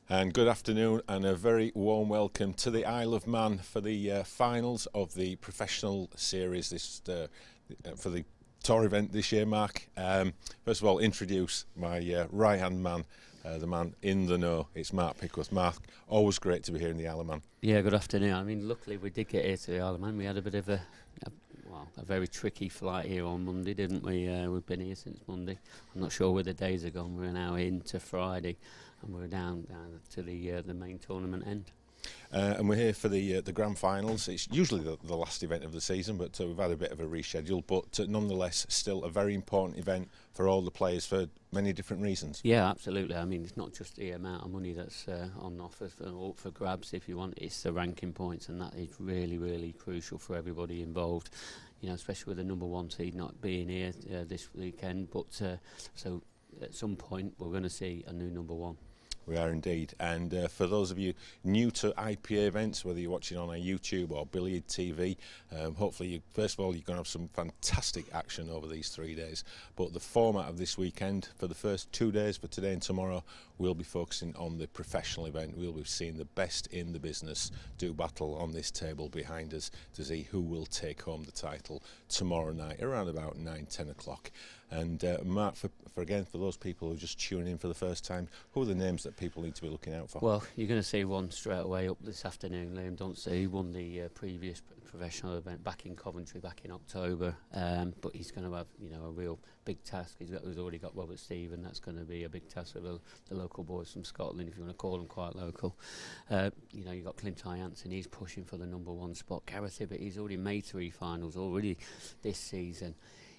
And good afternoon and a very warm welcome to the Isle of Man for the finals of the professional series for the tour event this year, Mark. First of all, introduce my right hand man, the man in the know. It's Mark Pickworth. Mark, always great to be here in the Isle of Man. Yeah, good afternoon. I mean, luckily we did get here to the Isle of Man. We had a bit of a very tricky flight here on Monday, didn't we? We've been here since Monday. I'm not sure where the days are gone. We're now into Friday, and we're down to the main tournament end. And we're here for the grand finals. It's usually the last event of the season, but we've had a bit of a reschedule. But nonetheless, still a very important event for all the players for many different reasons. Yeah, absolutely. I mean, it's not just the amount of money that's on offer for grabs, if you want. It's the ranking points, and that is really, really crucial for everybody involved. You know, especially with the number one seed not being here this weekend. But so at some point, we're going to see a new number one. We are indeed, and for those of you new to IPA events, whether you're watching on our YouTube or Billiard TV, hopefully first of all you're going to have some fantastic action over these 3 days. But the format of this weekend, for the first 2 days, for today and tomorrow, we'll be focusing on the professional event. We'll be seeing the best in the business do battle on this table behind us to see who will take home the title tomorrow night around about 9-10 o'clock. And Mark, for those people who are just tuning in for the first time, who are the names that people need to be looking out for? Well, you're going to see one straight away up this afternoon. Liam Dunster, he won the previous professional event back in Coventry back in October, but he's going to have a real big task. He's already got Robert Stephen. That's going to be a big task for the local boys from Scotland, if you want to call them quite local. You've got Clint Ianson. He's pushing for the number one spot. Gareth Hibbert, he's already made 3 finals already this season.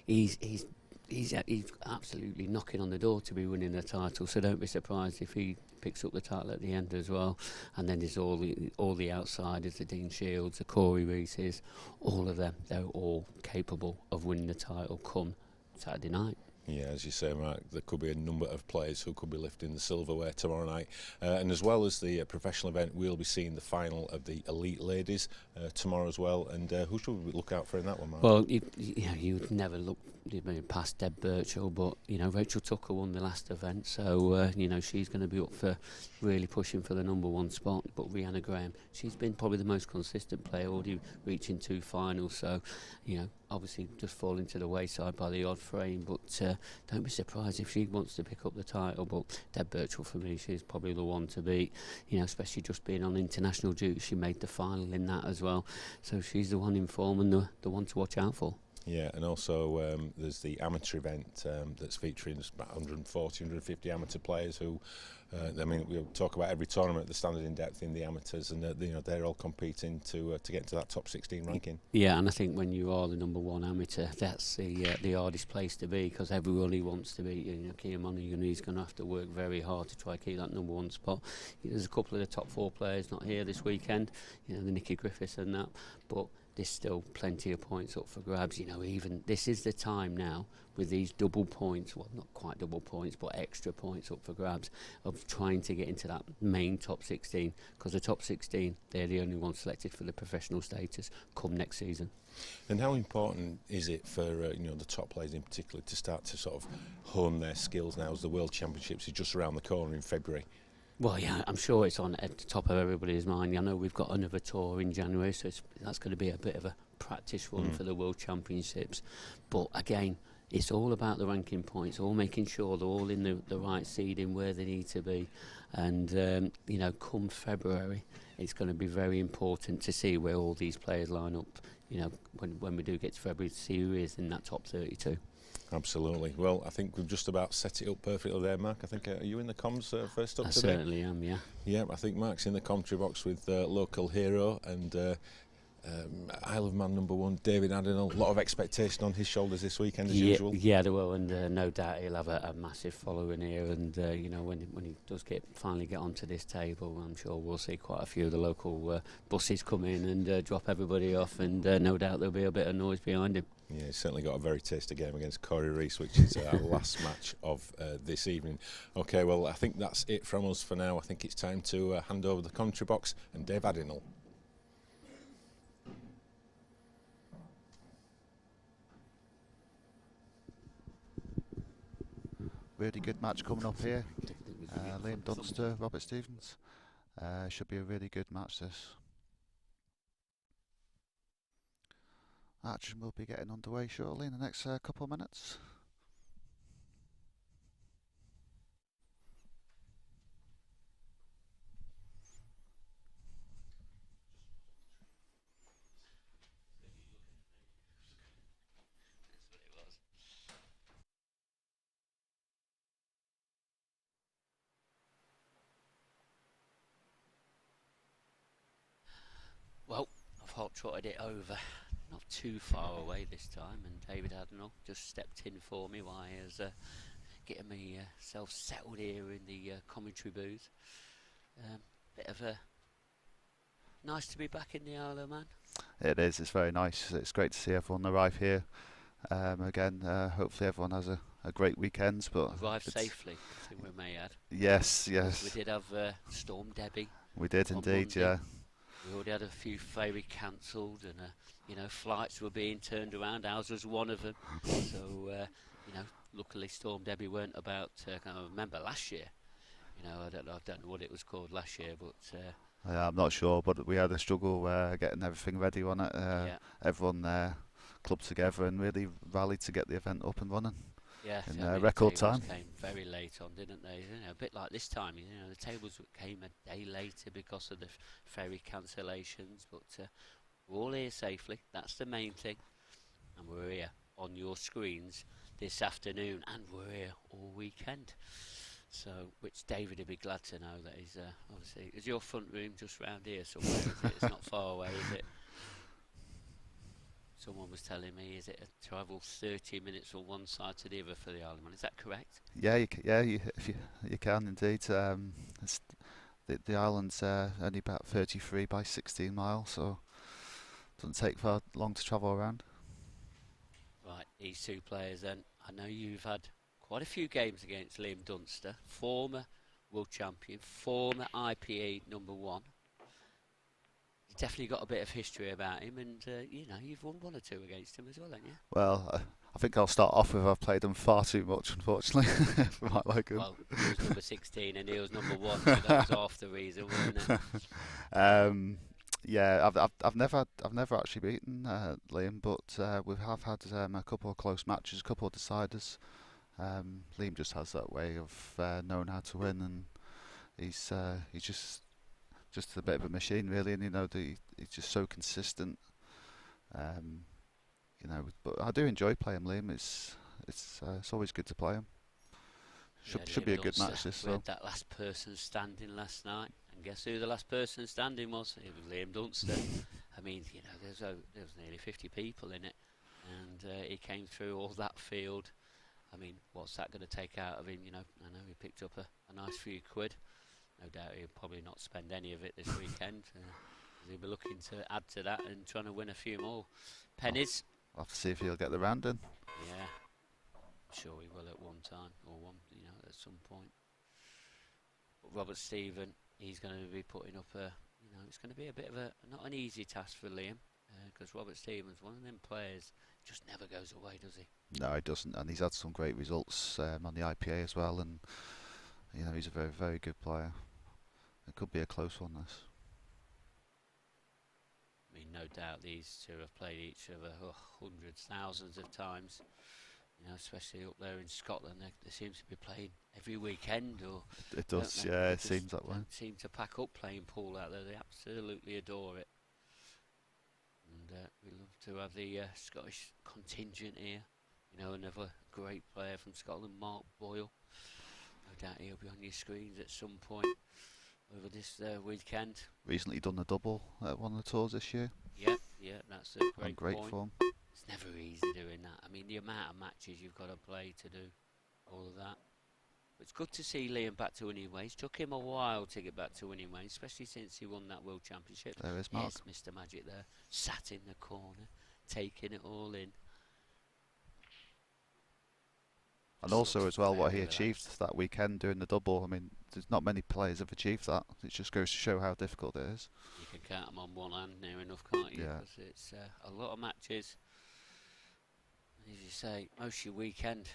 He's absolutely knocking on the door to be winning the title, so don't be surprised if he picks up the title at the end as well. And then there's all the outsiders, the Dean Shields, the Cory, Reeses, all of them. They're all capable of winning the title come Saturday night. Yeah, as you say, Mark, there could be a number of players who could be lifting the silverware tomorrow night. And as well as the professional event, we'll be seeing the final of the elite ladies tomorrow as well. And who should we look out for in that one, Mark? Well, you'd never look past Deb Birchall, but Rachel Tucker won the last event, so she's going to be up for really pushing for the number one spot. But Rhianna Graham, she's been probably the most consistent player, already reaching 2 finals, so obviously just falling to the wayside by the odd frame, but don't be surprised if she wants to pick up the title. But Deb Birchall, for me, she's probably the one to beat, especially just being on international duty. She made the final in that as well, so she's the one in form and the one to watch out for. Yeah, and also there's the amateur event that's featuring about 140, 150 amateur players who, we'll talk about every tournament, the standard in depth in the amateurs, and they're all competing to get into that top 16 ranking. Yeah, and I think when you are the number one amateur, that's the hardest place to be, because everybody wants to be. Keir Monaghan, he's going to have to work very hard to try to keep that number one spot. There's a couple of the top 4 players not here this weekend, the Nicky Griffiths and that, but there's still plenty of points up for grabs. Even this is the time now with these double points, well, not quite double points, but extra points up for grabs, of trying to get into that main top 16, because the top 16, they're the only ones selected for the professional status come next season. And how important is it for the top players in particular to start to sort of hone their skills now, as the World Championships is just around the corner in February? Well, yeah, I'm sure it's on at the top of everybody's mind. I know we've got another tour in January, so that's going to be a bit of a practice run for the World Championships. But again, it's all about the ranking points, all making sure they're all in the right seeding where they need to be. And, come February, it's going to be very important to see where all these players line up, when we do get to February, to see who is in that top 32. Absolutely. Well, I think we've just about set it up perfectly there, Mark. I think, are you in the comms first up I today? I certainly am, yeah. Yeah, I think Mark's in the commentary box with local hero and Isle of Man number 1, David Addinall. A lot of expectation on his shoulders this weekend, as usual. Yeah, there will, and no doubt he'll have a massive following here. And when he does finally get onto this table, I'm sure we'll see quite a few of the local buses come in and drop everybody off, and no doubt there'll be a bit of noise behind him. Yeah, he's certainly got a very tasty game against Cory Rees, which is our last match of this evening. OK, well, I think that's it from us for now. I think it's time to hand over the commentary box and Dave Addinall. Really good match coming up here. Liam Dunster, Robert Stevens. Should be a really good match, this. Action will be getting underway shortly in the next couple of minutes. Well, I've hot trotted it over, not too far away this time, and David Addinall just stepped in for me while I was getting myself settled here in the commentary booth. Bit of a nice to be back in the Isle of Man. It is. It's very nice. It's great to see everyone arrive here. Again, hopefully everyone has a great weekend. But arrived safely, I think we may add. Yes, yes. We did have Storm Debbie. We did indeed, Monday. yeah. We already had a few ferry cancelled, and flights were being turned around. Ours was one of them. So luckily Storm Debbie weren't about. I remember last year. I don't know what it was called last year, but I'm not sure. But we had a struggle getting everything ready on it. Everyone clubbed together and really rallied to get the event up and running. Yeah, in record time. Came very late on, didn't they? A bit like this time. The tables came a day later because of the ferry cancellations, but we're all here safely. That's the main thing, and we're here on your screens this afternoon, and we're here all weekend. So, which David would be glad to know that he's obviously. Is your front room just round here somewhere? Is it? It's not far away, is it? Someone was telling me, is it a travel 30 minutes from one side to the other for the Isle of Man? Is that correct? Yeah, you can indeed. The island's only about 33 by 16 miles, so it doesn't take long to travel around. Right, these two players then. I know you've had quite a few games against Liam Dunster, former world champion, former IPA #1. Definitely got a bit of history about him, and you've won one or two against him as well, haven't you? Well, I think I'll start off with I've played him far too much, unfortunately. For my liking. Well, he was number 16 and he was number 1, so that was half the reason, wasn't it? Yeah, I've never actually beaten Liam, but we have had a couple of close matches, a couple of deciders. Liam just has that way of knowing how to win, and he's just a bit of a machine, really, and he's just so consistent. But I do enjoy playing Liam. It's always good to play him. Should be a good match this. We had that last person standing last night, and guess who the last person standing was? It was Liam Dunster. I mean, there was nearly 50 people in it, and he came through all that field. I mean, what's that going to take out of him? I know he picked up a nice few quid. No doubt he'll probably not spend any of it this weekend. He'll be looking to add to that and trying to win a few more pennies. I'll have to see if he'll get the round in. Yeah, I'm sure he will at one time or at some point. But Robert Stephen, he's going to be putting up it's going to be a bit of not an easy task for Liam, because Robert Stephen's one of them players just never goes away, does he? No, he doesn't, and he's had some great results on the IPA as well, and he's a very, very good player. It could be a close one, this. I mean, no doubt these two have played each other hundreds, thousands of times. Especially up there in Scotland, they seem to be playing every weekend. Or it does, yeah. It seems that way. Seem to pack up playing pool out there. They absolutely adore it. And we love to have the Scottish contingent here. Another great player from Scotland, Mark Boyle. No doubt he'll be on your screens at some point over this weekend. Recently done a double at one of the tours this year. Yeah, that's a great point. Form. It's never easy doing that. I mean, the amount of matches you've got to play to do all of that. But it's good to see Liam back to winning ways. Took him a while to get back to winning ways, especially since he won that World Championship. There is Mark. Yes, Mr. Magic there, sat in the corner, taking it all in. And also as well what he achieved that weekend doing the double. I mean, there's not many players have achieved that. It just goes to show how difficult it is. You can count them on one hand near enough, can't you? Yeah. Because it's a lot of matches. As you say, most of your weekend.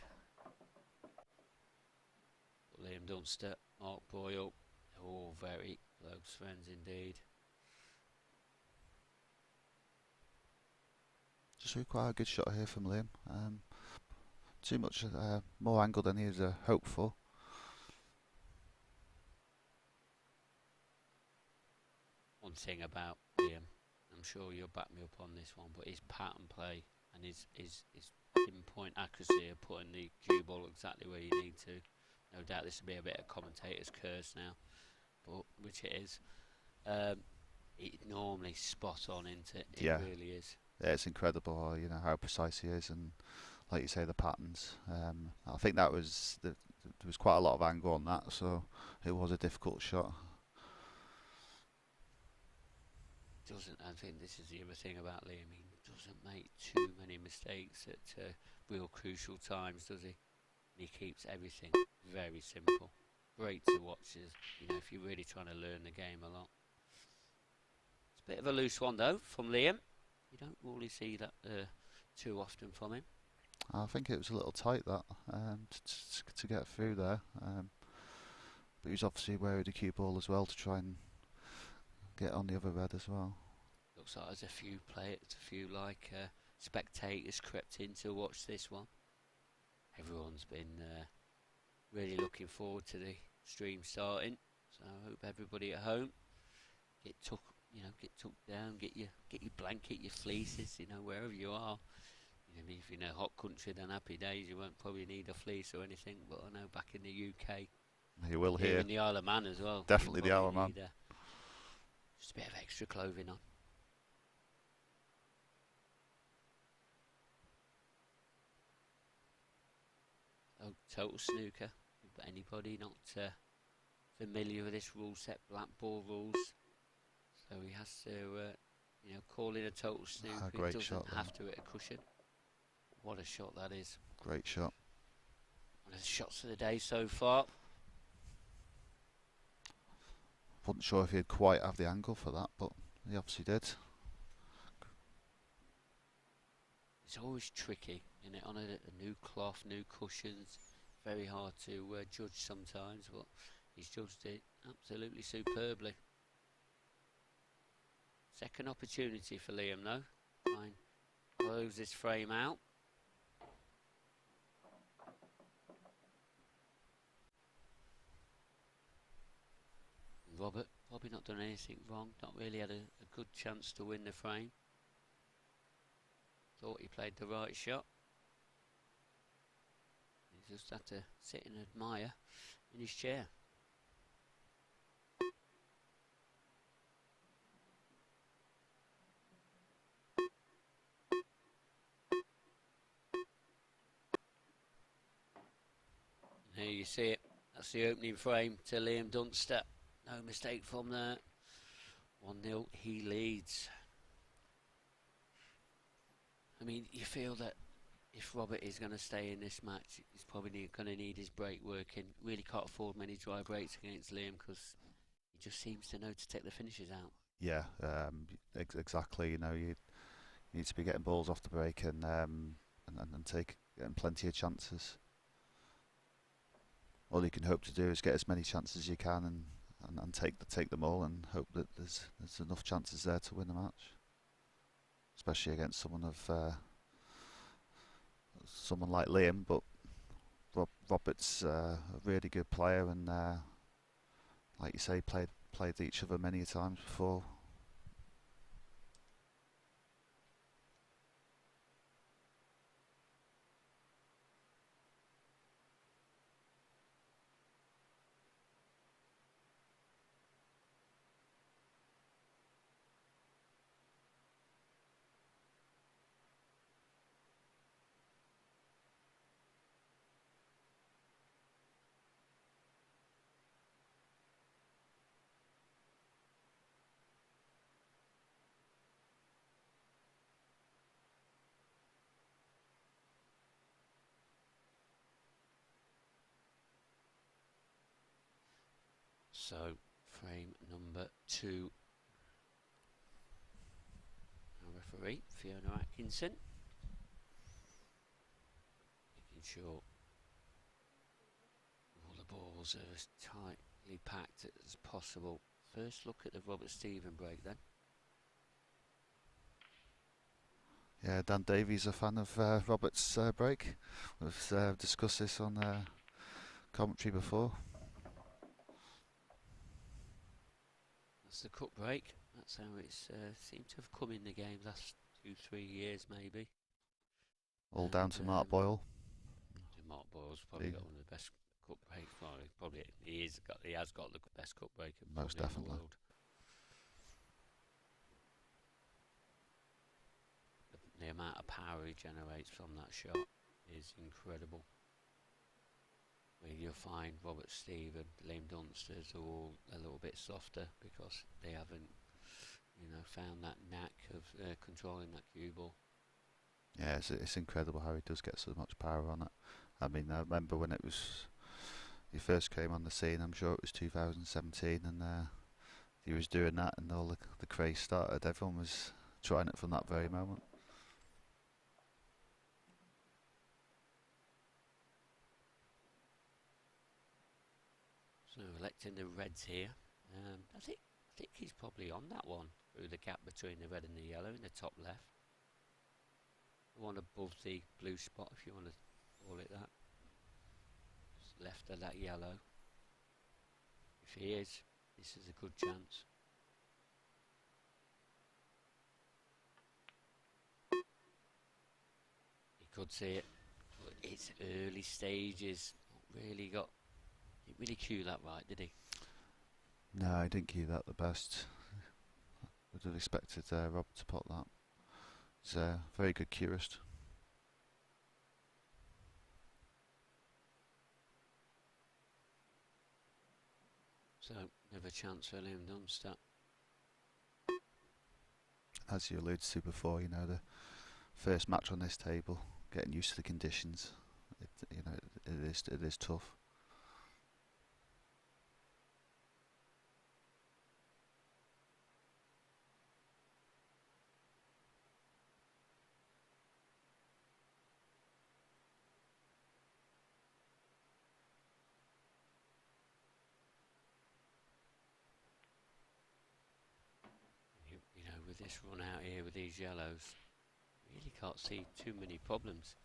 But Liam Dunster, Mark Boyle, they're all very close friends indeed. Just require a good shot here from Liam. Too much more angle than he was hoped for. One thing about Liam, I'm sure you'll back me up on this one, but his pattern play and his pinpoint accuracy of putting the cue ball exactly where you need to. No doubt this will be a bit of commentator's curse now, but which it is. It's normally spot on, isn't it? It really is. Yeah, it's incredible, you know, how precise he is, and like you say, the patterns. I think that was there was quite a lot of angle on that, so it was a difficult shot. I think this is the other thing about Liam. He doesn't make too many mistakes at real crucial times, does he? And he keeps everything very simple. Great to watch, you know, if you're really trying to learn the game a lot. It's a bit of a loose one though from Liam. You don't really see that too often from him. I think it was a little tight that to get through there, but he was obviously wary of the cue ball as well to try and get on the other red as well. Looks like there's a few spectators crept in to watch this one. Everyone's been really looking forward to the stream starting, so I hope everybody at home get tucked down, get your blanket, your fleeces, you know, wherever you are. You know, if you're in a hot country, then happy days. You won't probably need a fleece or anything, but I know back in the UK, you will here in the Isle of Man as well. Definitely the Isle of Man. Just a bit of extra clothing on. Oh, total snooker. But anybody not familiar with this rule set, blackball rules, so he has to, you know, call in a total snooker. Great he doesn't shot, have to hit a cushion. What a shot that is! Great shot. One of the shots of the day so far. Wasn't sure if he'd quite have the angle for that, but he obviously did. It's always tricky, isn't it? On a new cloth, new cushions, very hard to judge sometimes, but he's judged it absolutely superbly. Second opportunity for Liam though. Try and close this frame out. Robert probably not done anything wrong, not really had a good chance to win the frame. Thought he played the right shot. He just had to sit and admire in his chair. And here you see it, that's the opening frame to Liam Dunster. No mistake from there. 1-0, he leads. I mean, you feel that if Robert is going to stay in this match, he's probably going to need his break working. Really can't afford many dry breaks against Liam because he just seems to know to take the finishes out. Yeah, exactly. You know, you need to be getting balls off the break and getting plenty of chances. All you can hope to do is get as many chances as you can and take them all and hope that there's enough chances there to win the match, especially against someone like Liam. But Robert's a really good player, and like you say, played each other many times before. So, frame number 2. Our referee, Fiona Atkinson. Making sure all the balls are as tightly packed as possible. First look at the Robert Stephen break then. Yeah, Dan Davies a fan of Robert's break. We've discussed this on commentary before. That's the cut break. That's how it's seemed to have come in the game last 2-3 years maybe. All down to Mark Boyle. Mark Boyle's probably got one of the best cut breaks. Probably he has got the best cut break most definitely in the world. The amount of power he generates from that shot is incredible. Where you'll find Robert Stephen, Liam Dunsters are all a little bit softer because they haven't, found that knack of controlling that cue ball. Yeah, it's incredible how he does get so much power on it. I mean, I remember when he first came on the scene. I'm sure it was 2017, and he was doing that, and all the craze started. Everyone was trying it from that very moment. So electing the reds here. I think he's probably on that one through the gap between the red and the yellow in the top left. The one above the blue spot, if you want to call it that. Just left of that yellow. If he is, this is a good chance. He could see it, but it's early stages. Not really got. Didn't really cue that right, did he? No, I didn't cue that the best. I would have expected Rob to pot that. He's a very good curist. So, never chance for Liam Dunster. As you alluded to before, the first match on this table, getting used to the conditions, it is tough. With this run out here with these yellows, really can't see too many problems.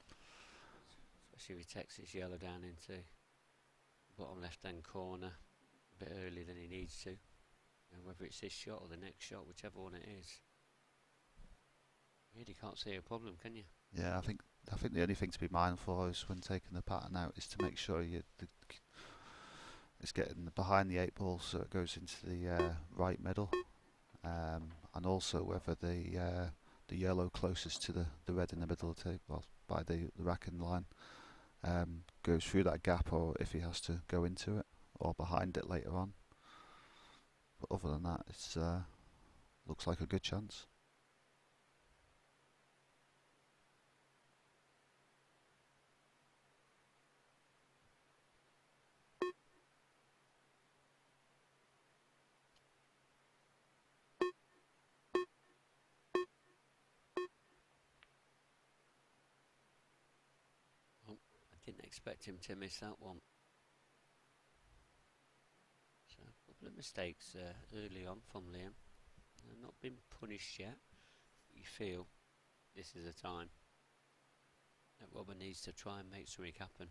Especially if he takes his yellow down into the bottom left hand corner a bit earlier than he needs to. Whether it's this shot or the next shot, whichever one it is. Really can't see a problem, can you? Yeah, I think the only thing to be mindful of is when taking the pattern out is to make sure it's getting behind the 8 ball so it goes into the right middle. And also whether the yellow closest to the red in the middle of the table, well, by the racking line, goes through that gap, or if he has to go into it or behind it later on. But other than that, it's looks like a good chance. Didn't expect him to miss that one. So a couple of mistakes early on from Liam. Not been punished yet. You feel this is a time that Robert needs to try and make something happen.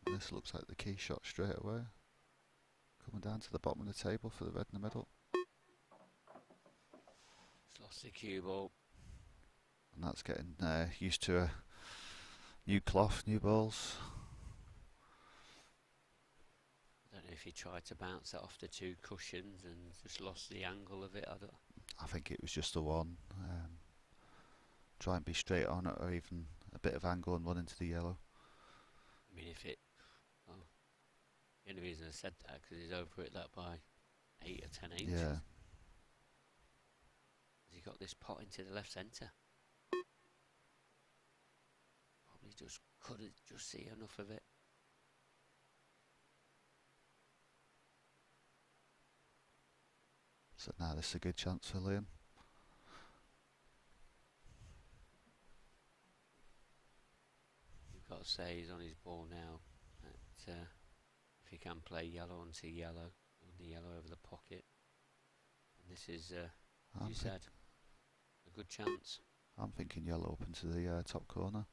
This looks like the key shot straight away. Coming down to the bottom of the table for the red in the middle. Lost the cue ball. And that's getting used to a new cloth, new balls. I don't know if he tried to bounce that off the 2 cushions and just lost the angle of it. I think it was just the one. Try and be straight on it, or even a bit of angle and run into the yellow. I mean, the only reason I said that because he's over it that by 8 or 10 inches. Yeah. He got this pot into the left centre. Probably just couldn't just see enough of it. So now this is a good chance for Liam. got to say he's on his ball now. That, if he can play yellow onto yellow, on the yellow over the pocket, and this is, as you said, a good chance. I'm thinking yellow up into the top corner.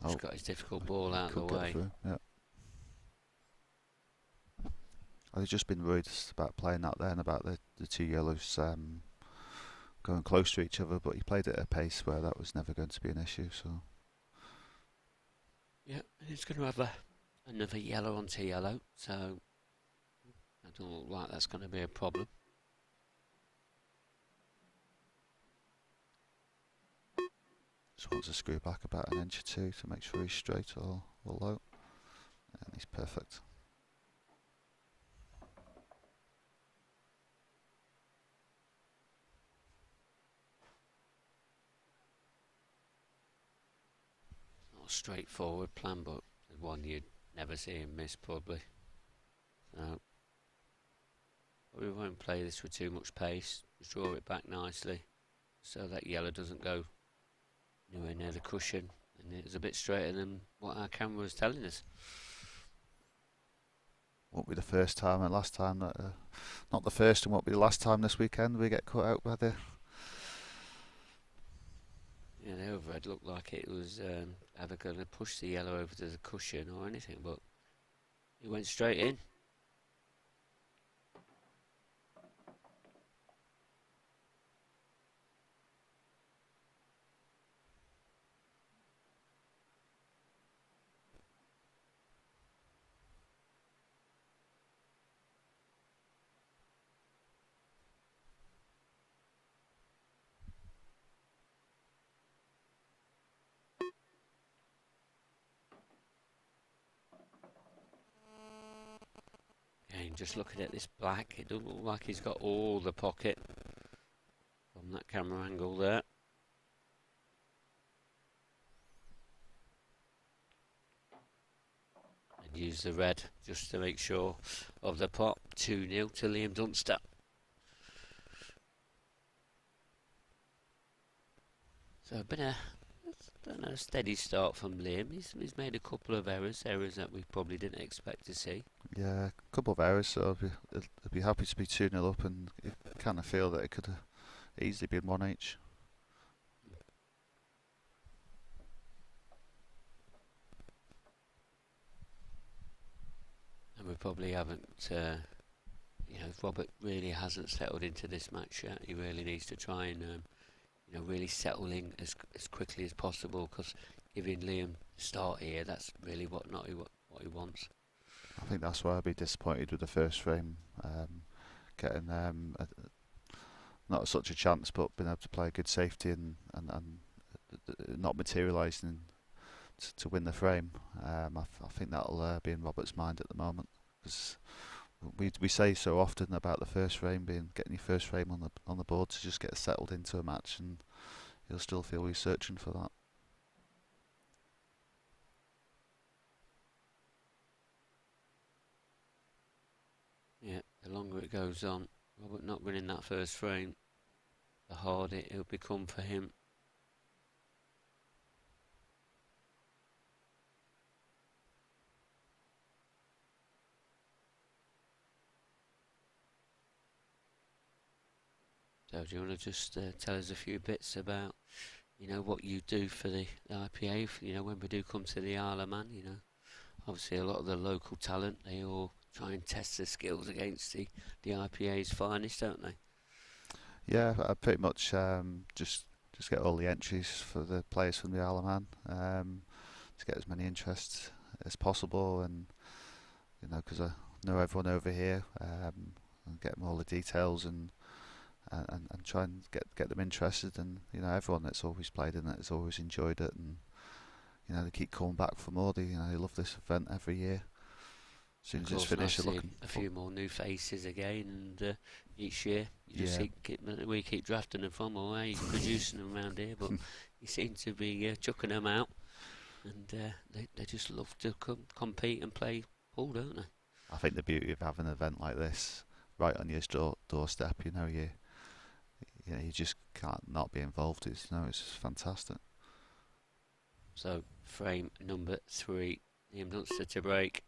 He's got his difficult ball out of the way. Through, yeah. I've just been worried about playing that then, about the two yellows going close to each other, but he played it at a pace where that was never going to be an issue. So yeah, he's going to have another yellow onto yellow, so I don't look like that's going to be a problem. Just wants to screw back about an inch or two to make sure he's straight or low, and he's perfect. Not a straightforward plan, but one you'd never see him miss probably. So we won't play this with too much pace. Just draw it back nicely so that yellow doesn't go anywhere near the cushion, and it's a bit straighter than what our camera was telling us. Won't be the first time, and last time that not the first, and won't be the last time this weekend we get cut out by the. Yeah, the overhead looked like it was either going to push the yellow over to the cushion or anything, but he went straight in. Just looking at this black, it doesn't look like he's got all the pocket from that camera angle there. And use the red just to make sure of the pot. 2-0 to Liam Dunster. So been a steady start from Liam. He's made a couple of errors that we probably didn't expect to see. Yeah, a couple of errors, so I'd be happy to be 2-0 up, and you kind of feel that it could have easily been one each. And we probably haven't, Robert really hasn't settled into this match yet. He really needs to try and, really settle in as quickly as possible, because giving Liam the start here, that's really what he wants. I think that's why I'd be disappointed with the first frame, getting not such a chance, but being able to play a good safety and not materialising to win the frame. I think that'll be in Robert's mind at the moment, because we say so often about the first frame getting your first frame on the board to just get settled into a match, and he'll still feel he's searching for that. Yeah, the longer it goes on, Robert not winning that first frame, the harder it'll become for him. So do you want to just tell us a few bits about, what you do for the IPA, when we do come to the Isle of Man, obviously a lot of the local talent, they all try and test their skills against the IPA's finest, don't they? Yeah, I pretty much just get all the entries for the players from the Isle of Man, to get as many interests as possible, and because I know everyone over here, and get them all the details and try and get them interested, and everyone that's always played in it has always enjoyed it, and they keep coming back for more. They love this event every year. As soon as it's finished, they're looking a few more new faces again, and each year we keep drafting them from away, producing them around here, but you seem to be chucking them out, and they just love to compete and play pool, don't they? I think the beauty of having an event like this right on your doorstep, you just can't not be involved. It's just fantastic. So frame number 3, Liam Dunster to break.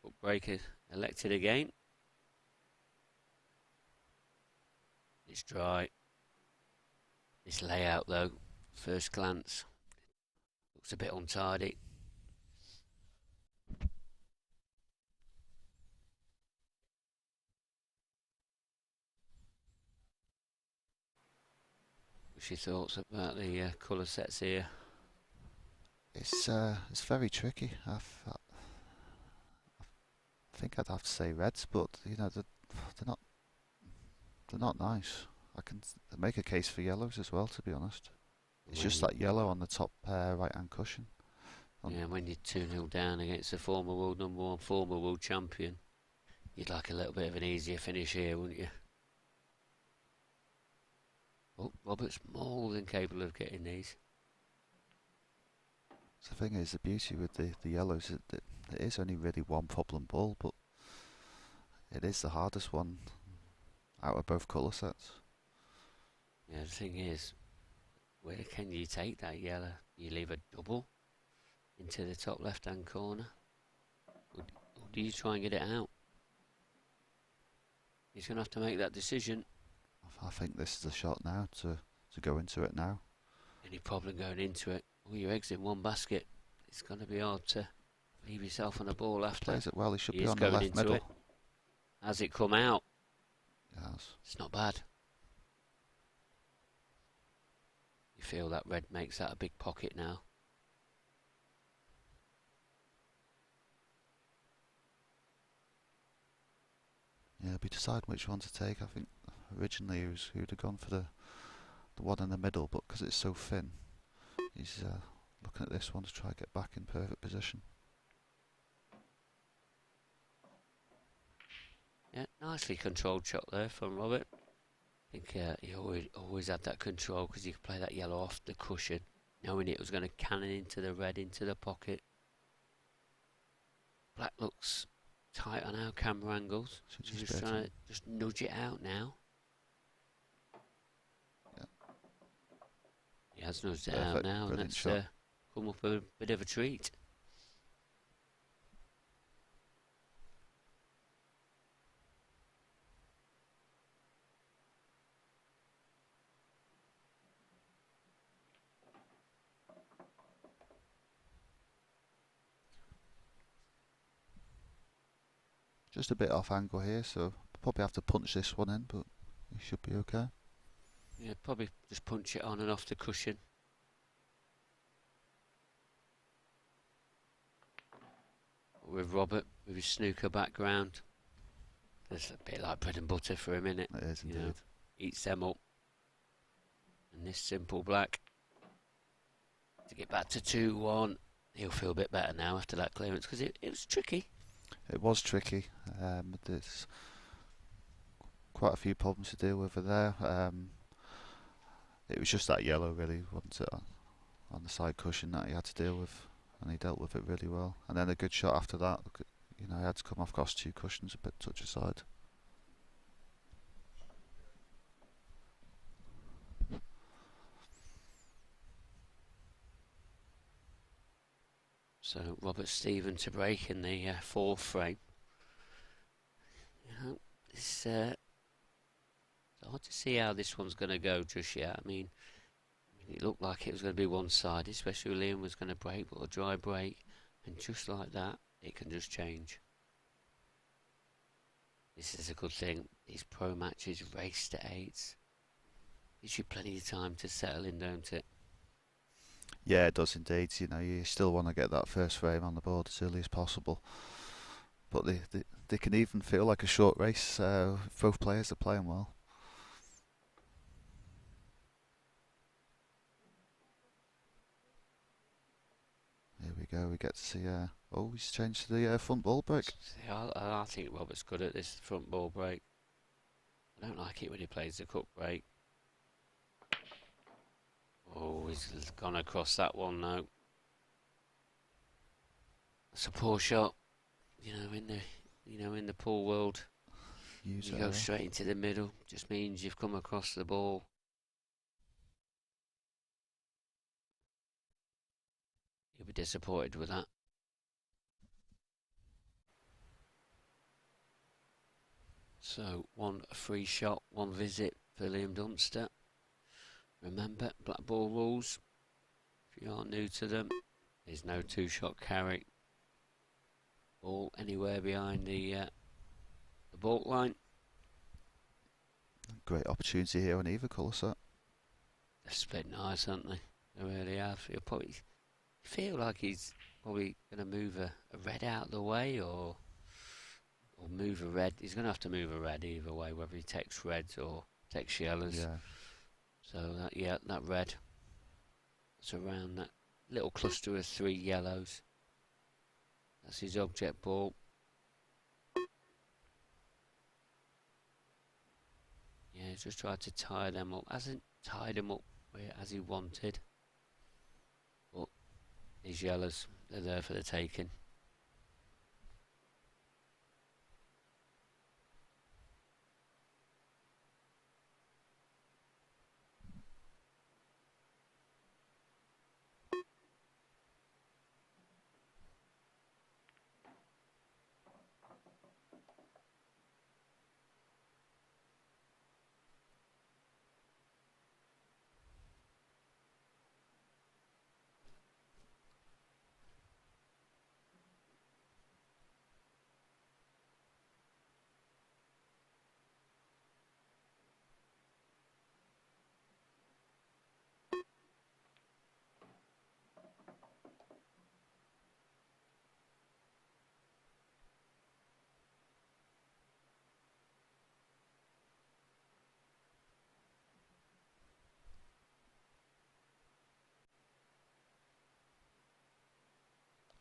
But breaker elected again. It's dry. This layout though, first glance, looks a bit untidy. What's your thoughts about the colour sets here? It's very tricky. I think I'd have to say reds, but they're not nice. I can make a case for yellows as well, to be honest. It's just that yellow on the top right-hand cushion. Yeah, when you're 2-0 down against a former world number 1, former world champion, you'd like a little bit of an easier finish here, wouldn't you? Oh, Robert's more than capable of getting these. The thing is, the beauty with the yellows is that it is only really one problem ball, but it is the hardest one out of both colour sets. Yeah, the thing is, where can you take that yellow? You leave a double into the top left-hand corner, or do you try and get it out? He's going to have to make that decision. I think this is the shot now to go into it now. Any problem going into it? All your eggs in one basket. It's going to be hard to leave yourself on a ball after. Plays it well. He should be on the left middle. It. Has it come out? Yes. It's not bad. You feel that red makes that a big pocket now. Yeah, he'll be deciding which one to take. I think originally he would have gone for the one in the middle, but because it's so thin, he's looking at this one to try to get back in perfect position. Yeah, nicely controlled shot there from Robert. I think he always had that control because he could play that yellow off the cushion, knowing it was going to cannon into the red, into the pocket. Black looks tight on our camera angles. He's just trying to just nudge it out now. Yeah. He has nudged it out now, and that's come up a bit of a treat. Just a bit off angle here, so probably have to punch this one in, but he should be okay. Yeah, probably just punch it on and off the cushion. With Robert, with his snooker background, it's a bit like bread and butter for him, innit? It is indeed. Eats them up. And this simple black, to get back to 2-1, he'll feel a bit better now after that clearance, because it was tricky. It was tricky. There's quite a few problems to deal with there. It was just that yellow, really, wasn't it, on the side cushion that he had to deal with, and he dealt with it really well. And then a good shot after that. He had to come off across 2 cushions, a bit touch aside. So Robert Stephen to break in the 4th frame. It's hard to see how this one's going to go just yet. I mean, it looked like it was going to be one-sided, especially when Liam was going to break, but a dry break, and just like that, it can just change. This is a good thing. These pro matches race to 8s. Gives you plenty of time to settle in, don't it? Yeah, it does indeed. You still want to get that first frame on the board as early as possible. But they can even feel like a short race. Both players are playing well. Here we go. We get to see. He's changed to the front ball break. See, I think Robert's good at this front ball break. I don't like it when he plays the cup break. Oh, he's gone across that one now. That's a poor shot. In the pool world, use You it. go straight into the middle, just means you've come across the ball. You'll be disappointed with that. So, one free shot, one visit for Liam Dunster. Remember, blackball rules. If you are new to them, there's no two-shot carry. Ball anywhere behind the baulk line. Great opportunity here on either colour set. They've split nice, haven't they? They really have. He'll probably feel like he's probably going to move a red out of the way or move a red. He's going to have to move a red either way, whether he takes reds or takes yellows. Yeah. So that red. It's around that little cluster of 3 yellows. That's his object ball. Yeah, he's just tried to tie them up. Hasn't tied them up as he wanted. But these yellows, they're there for the taking.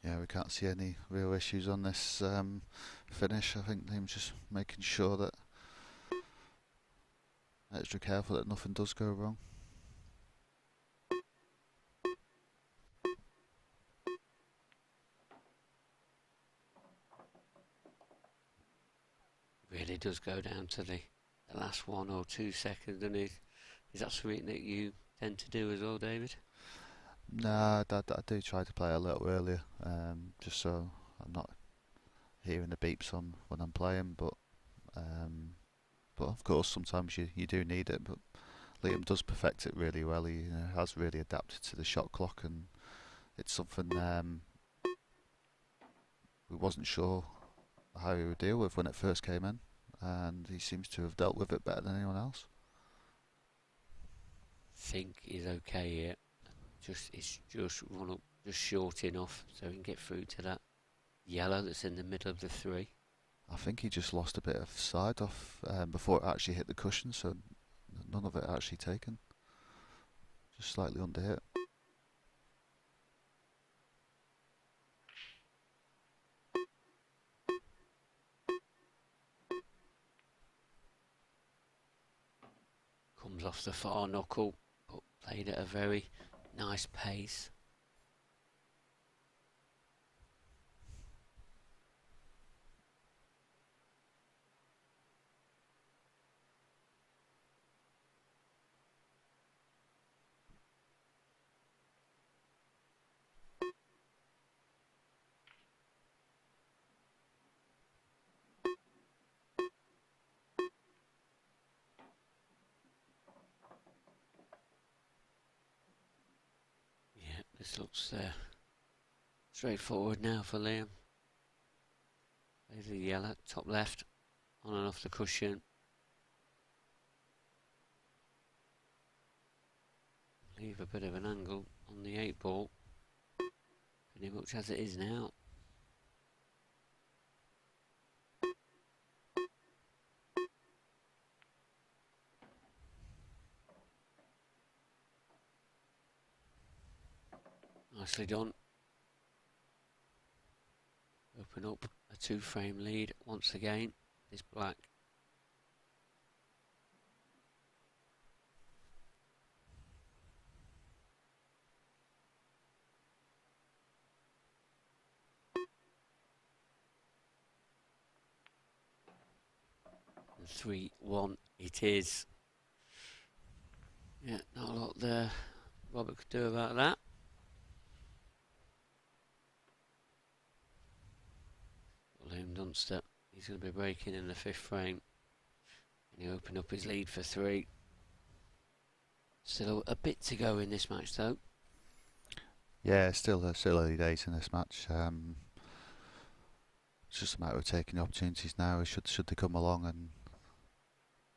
Yeah, we can't see any real issues on this finish. I think Liam's just making sure that extra careful that nothing does go wrong. Really does go down to the last 1 or 2 seconds, doesn't it? Is that something that you tend to do as well, David? Nah, I do try to play a little earlier, just so I'm not hearing the beeps on when I'm playing. But of course, sometimes you do need it. But Liam does perfect it really well. He has really adapted to the shot clock, and it's something we wasn't sure how he would deal with when it first came in, and he seems to have dealt with it better than anyone else. Think he's okay here. It's just run up just short enough so he can get through to that yellow that's in the middle of the 3. I think he just lost a bit of side off before it actually hit the cushion, so none of it actually taken. Just slightly under hit. Comes off the far knuckle, but played at a very nice pace. This looks straightforward now for Liam. There's the yellow, top left, on and off the cushion. Leave a bit of an angle on the 8 ball. Pretty much as it is now. Nicely done. Open up a 2-frame lead once again. This black. And 3-1 it is. Yeah, not a lot there Robert could do about that. Dunster, he's going to be breaking in the 5th frame. And he opened up his lead for 3. Still a bit to go in this match though. Yeah, still early days in this match. It's just a matter of taking the opportunities now. Should they come along, and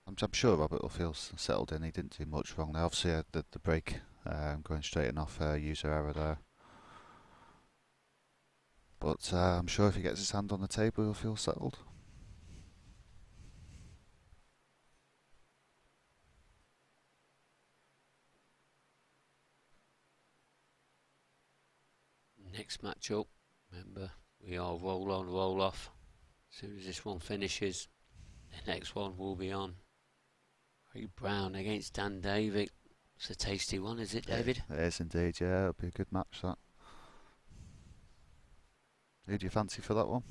I'm sure Robert will feel settled in. He didn't do much wrong there. Obviously, the break going straight and off user error there. But I'm sure if he gets his hand on the table, he'll feel settled. Next match up, remember, we are roll on, roll off. As soon as this one finishes, the next one will be on. Craig Brown against Dan Davey. It's a tasty one, is it, David? It is indeed, yeah. It'll be a good match, that. Who do you fancy for that one?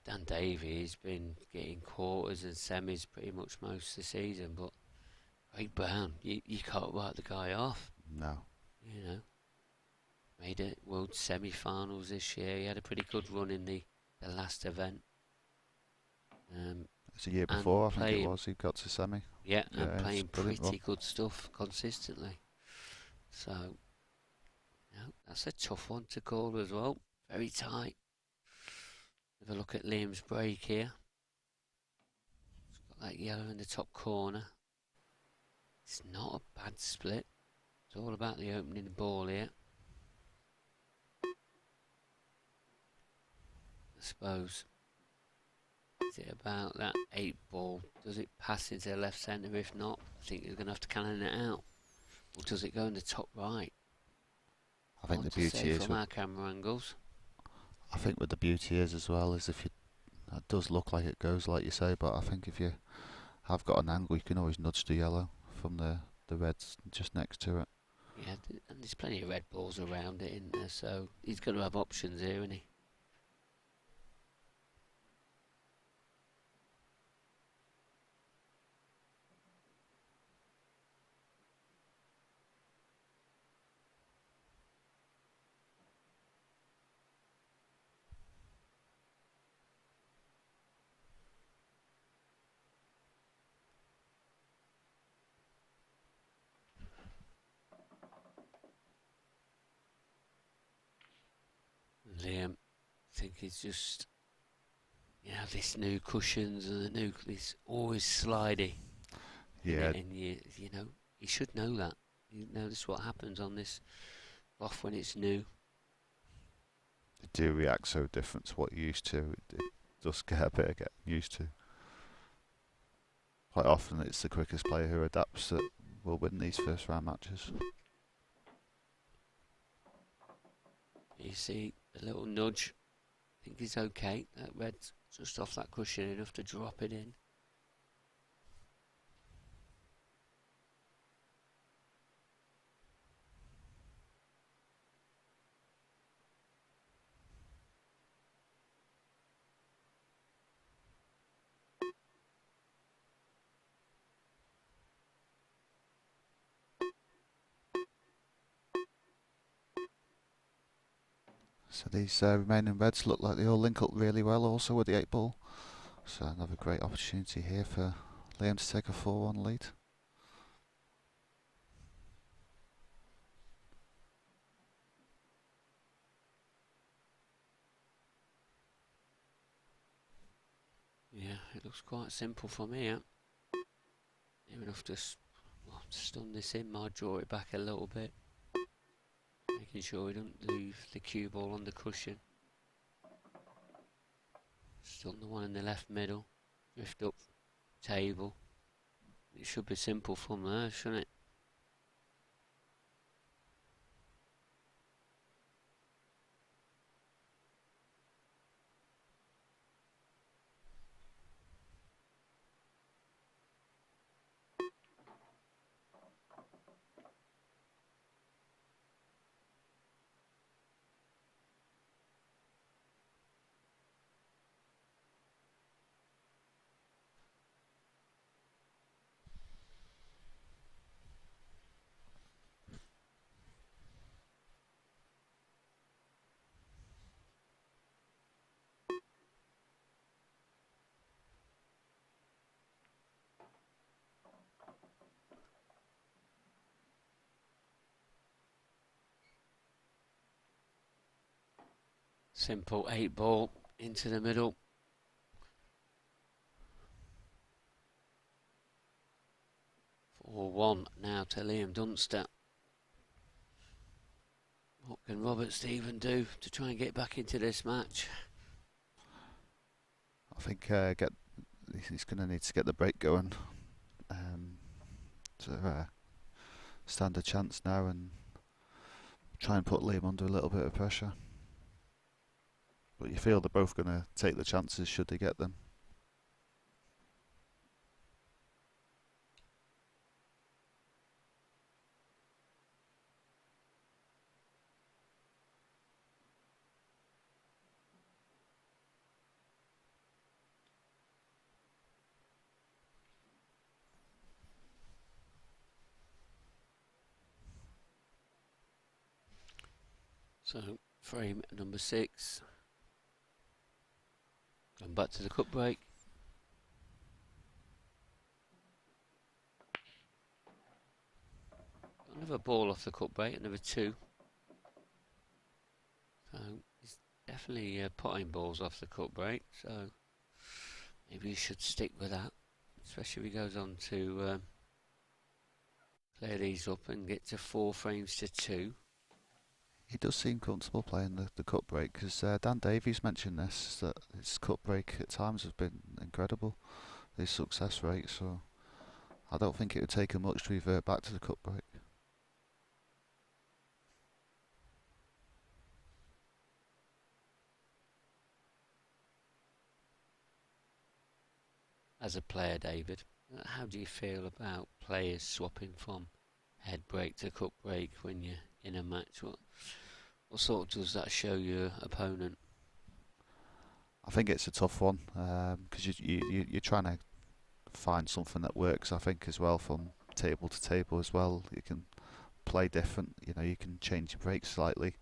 Dan Davey has been getting quarters and semis pretty much most of the season, but Craig Brown, you can't write the guy off. No. You know, made it World semi-finals this year. He had a pretty good run in the last event. It's a year before, I think it was. He got to semi. Yeah, and playing pretty good stuff consistently. So, you know, that's a tough one to call as well. Very tight. Have a look at Liam's break here. It's got that yellow in the top corner. It's not a bad split. It's all about the opening ball here. I suppose. Is it about that 8 ball? Does it pass into the left centre? If not, I think you're going to have to cannon it out. Or does it go in the top right? I think the beauty is from our camera angles. I think what the beauty is as well is if you, it does look like it goes like you say, but I think if you have got an angle, you can always nudge the yellow from the reds just next to it. Yeah, and there's plenty of red balls around it, isn't there? So he's going to have options here, isn't he? Liam, I think he's just, you know, this new cushions and the new, this always slidey. Yeah. And you know, he should know that. You know, this is what happens on this off when it's new. They do react so different to what you used to. It does get a bit of getting used to. Quite often it's the quickest player who adapts that will win these first round matches. You see a little nudge. I think he's okay. That red's just off that cushion enough to drop it in. So these remaining reds look like they all link up really well also with the 8 ball. So another great opportunity here for Liam to take a 4-1 lead. Yeah, it looks quite simple from here. Near enough to stun this in, might draw it back a little bit. Making sure we don't leave the cue ball on the cushion. Stun the one in the left middle. Drift up table. It should be simple from there, shouldn't it? Simple 8-ball into the middle. For 1 now to Liam Dunster. What can Robert Stephen do to try and get back into this match? I think he's going to need to get the break going to stand a chance now and try and put Liam under a little bit of pressure. But you feel they're both going to take the chances should they get them. So, frame number 6. Going back to the cup break. Another ball off the cup break, another 2. So, he's definitely potting balls off the cup break, so maybe he should stick with that, especially if he goes on to clear these up and get to 4 frames to 2. He does seem comfortable playing the cut break, because Dan Davies mentioned this, that his cut break at times has been incredible, his success rate, so I don't think it would take him much to revert back to the cut break. As a player, David, how do you feel about players swapping from head break to cup break when you're in a match? What sort does that show your opponent? I think it's a tough one, because you're trying to find something that works, I think, as well, from table to table as well. You can play different, you can change your breaks slightly,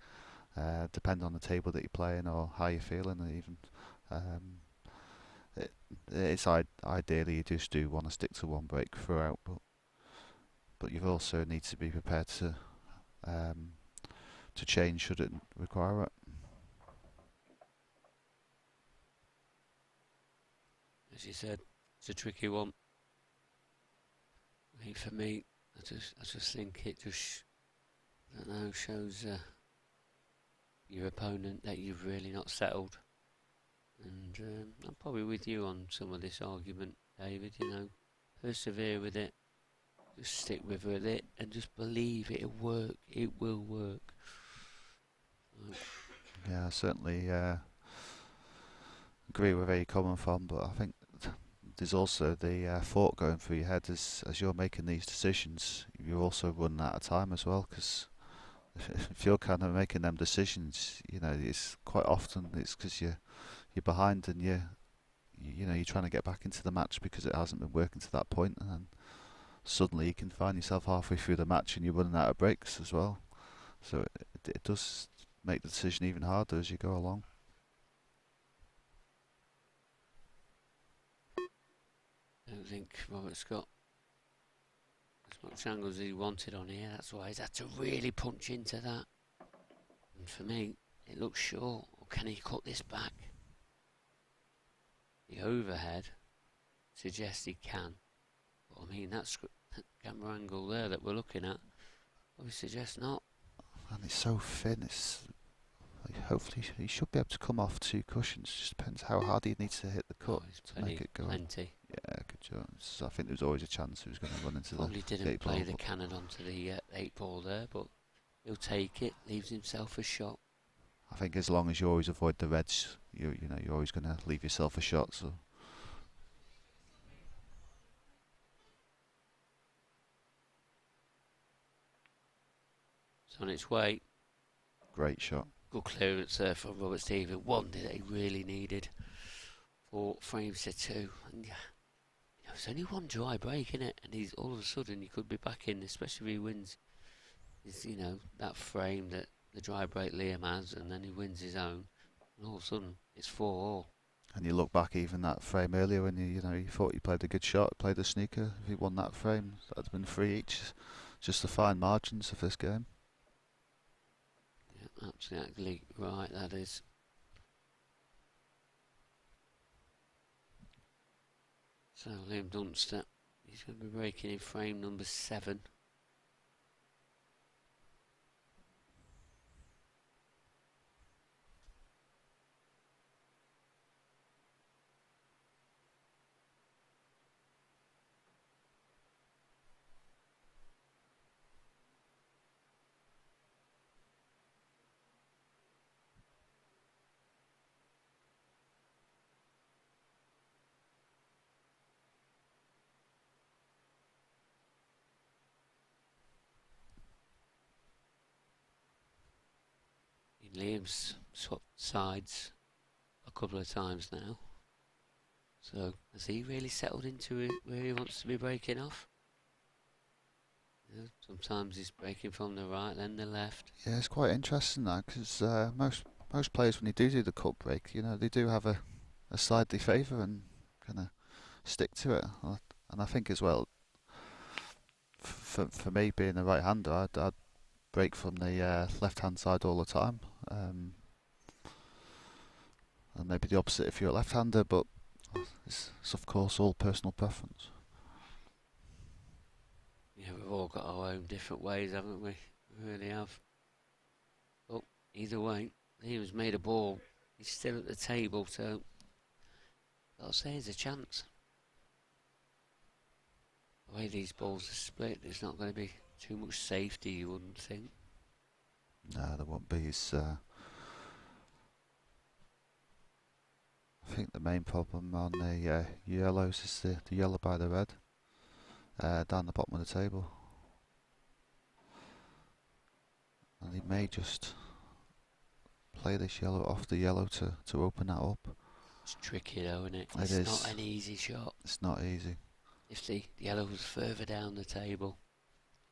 depending on the table that you're playing or how you're feeling, and even it's ideally you just do want to stick to one break throughout, but you also need to be prepared to change should it require it. As you said, it's a tricky one. I mean, for me, I just think it just, I don't know, shows your opponent that you've really not settled. And I'm probably with you on some of this argument, David. Persevere with it, just stick with it, and just believe it'll work. It will work. Yeah, I certainly agree with where you're coming from, but I think there's also the thought going through your head as you're making these decisions. You're also running out of time as well, because if you're kind of making them decisions, it's quite often it's because you're behind and you're trying to get back into the match because it hasn't been working to that point, and then suddenly you can find yourself halfway through the match and you're running out of breaks as well. So it does make the decision even harder as you go along. I don't think Robert's got as much angle as he wanted on here. That's why he's had to really punch into that. And for me, it looks short. Or can he cut this back? The overhead suggests he can. But I mean, that camera angle there that we're looking at probably suggests not. And it's so thin. Hopefully he should be able to come off 2 cushions. Just depends how hard he needs to hit the cut to make it go. Plenty. Yeah, good job. So I think there was always a chance he was going to run into probably the didn't play the cannon onto the 8-ball there, but he'll take it. Leaves himself a shot. I think as long as you always avoid the reds, you're always going to leave yourself a shot. So. It's on its way. Great shot. Good clearance there from Robert Stephen. One that he really needed. 4 frames to 2. And it's only one dry break, isn't it? And he's all of a sudden he could be back in, especially if he wins. Is that frame that the dry break Liam has, and then he wins his own, and all of a sudden it's 4-all. And you look back even that frame earlier when you thought you played a good shot, played a sneaker. If he won that frame, that'd been 3 each. Just the fine margins of this game. Yeah, absolutely right. That is. So Liam Dunster, he's going to be breaking in frame number 7. Liam's swapped sides a couple of times now. So has he really settled into it where he wants to be breaking off? Sometimes he's breaking from the right, then the left. Yeah, it's quite interesting that because most players when they do the cut break, they do have a side they favour and kind of stick to it. And I think as well, for me being a right-hander, I'd break from the left-hand side all the time. And maybe the opposite if you're a left-hander, but it's of course all personal preference. Yeah, we've all got our own different ways, haven't we? We really have. But either way, Liam's made a ball. He's still at the table, so I'll say there's a chance. The way these balls are split, there's not going to be too much safety, you wouldn't think. No, there won't be. I think the main problem on the yellows is the yellow by the red down the bottom of the table. And he may just play this yellow off the yellow to open that up. It's tricky though, isn't it? It is. It's not an easy shot. It's not easy. If the yellow was further down the table,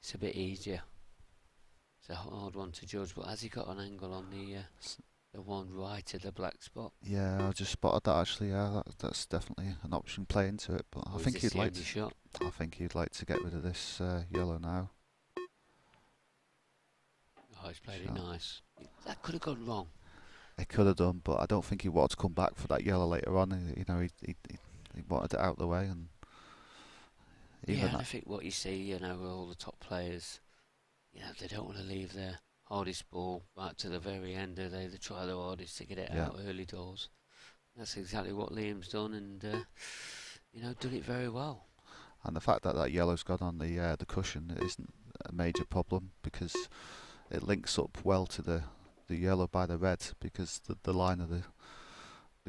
it's a bit easier. It's a hard one to judge, but has he got an angle on the one right of the black spot? Yeah, I just spotted that actually. Yeah, that's definitely an option play into it. But I think he'd like to. Shot? I think he'd like to get rid of this yellow now. Oh, he's played it nice. That could have gone wrong. It could have done, but I don't think he wanted to come back for that yellow later on. He wanted it out of the way, and yeah, I think what you see, with all the top players, they don't want to leave their hardest ball right to the very end. They try their hardest to get it out early doors. That's exactly what Liam's done, and done it very well. And the fact that that yellow's got on the cushion isn't a major problem because it links up well to the yellow by the red, because the line of the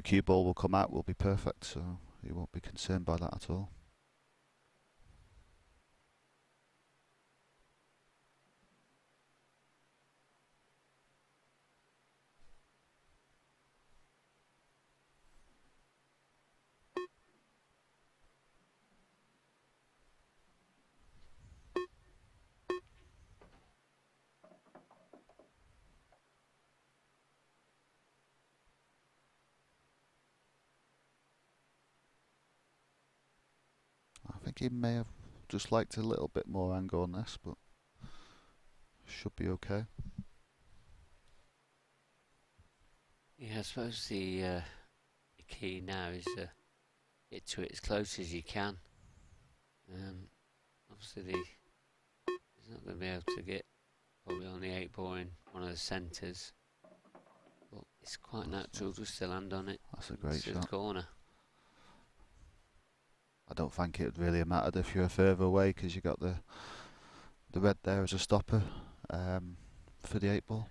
cue ball will come out will be perfect, so you won't be concerned by that at all. I think he may have just liked a little bit more angle on this, but should be okay. Yeah, I suppose the key now is get to it as close as you can. Obviously, he's not going to be able to get probably on the 8 ball in one of the centres, but it's quite natural just to land on it. That's a great shot. The corner. I don't think it really mattered if you were further away because you got the red there as a stopper for the 8 ball.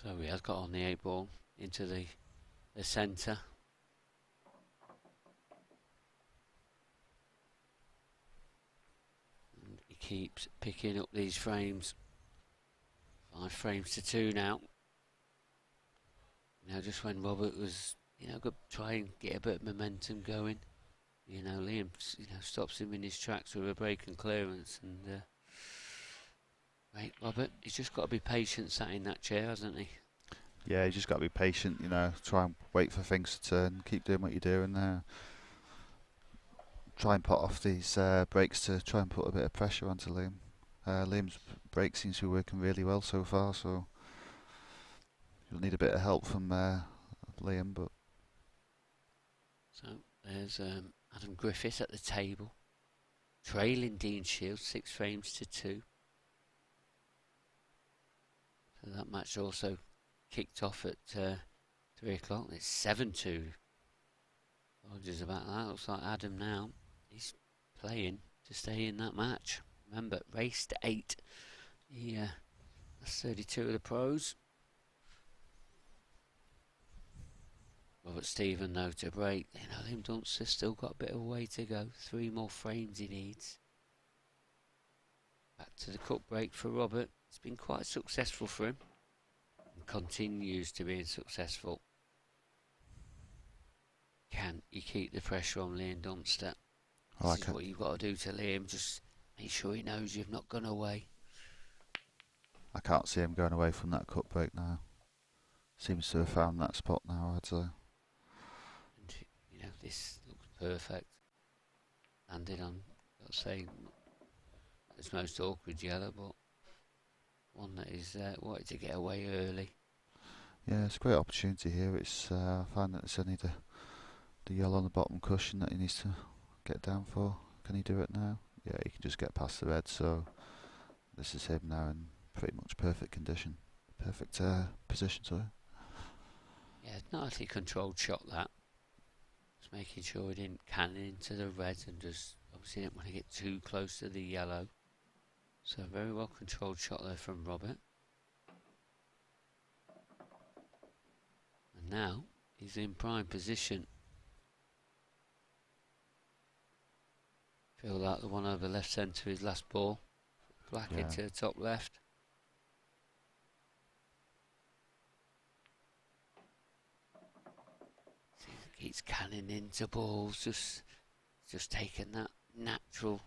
So he has got on the 8 ball into the centre. And he keeps picking up these frames. 5 frames to 2 now. Just when Robert was, try and get a bit of momentum going. you know, Liam, stops him in his tracks with a break and clearance, and right, Robert, he's just got to be patient, sat in that chair, hasn't he? Yeah, you just got to be patient, you know, try and wait for things to turn, keep doing what you're doing there. Try and put off these breaks to try and put a bit of pressure onto Liam. Liam's break seems to be working really well so far, so you'll need a bit of help from Liam, but... So there's Adam Griffiths at the table, trailing Dean Shields 6 frames to 2. So that match also kicked off at 3 o'clock. It's 7-2. Apologies about that. Looks like Adam now, he's playing to stay in that match. Remember, race to 8. That's 32 of the pros. Robert Stephen, though, to break. Liam Dunster's still got a bit of a way to go. 3 more frames he needs. Back to the cut break for Robert. It's been quite successful for him. And continues to be successful. Can you keep the pressure on Liam Dunster? This is what you've got to do to Liam. Just make sure he knows you've not gone away. I can't see him going away from that cut break now. Seems to have found that spot now, I'd say. And, this looks perfect. Landed on, I'll say, it's most awkward yellow, but one that is wanted to get away early. Yeah, it's a great opportunity here. It's I find that it's only the yellow on the bottom cushion that he needs to get down for. Can he do it now? Yeah, he can just get past the red, so this is him now in pretty much perfect condition. Perfect position, sorry. Yeah, nicely controlled shot that. Just making sure he didn't cannon into the red and just obviously didn't want to get too close to the yellow. So very well controlled shot there from Robert. And now he's in prime position. Feel like the one over left centre his last ball. Black into the top left. Keeps canning into balls, just taking that natural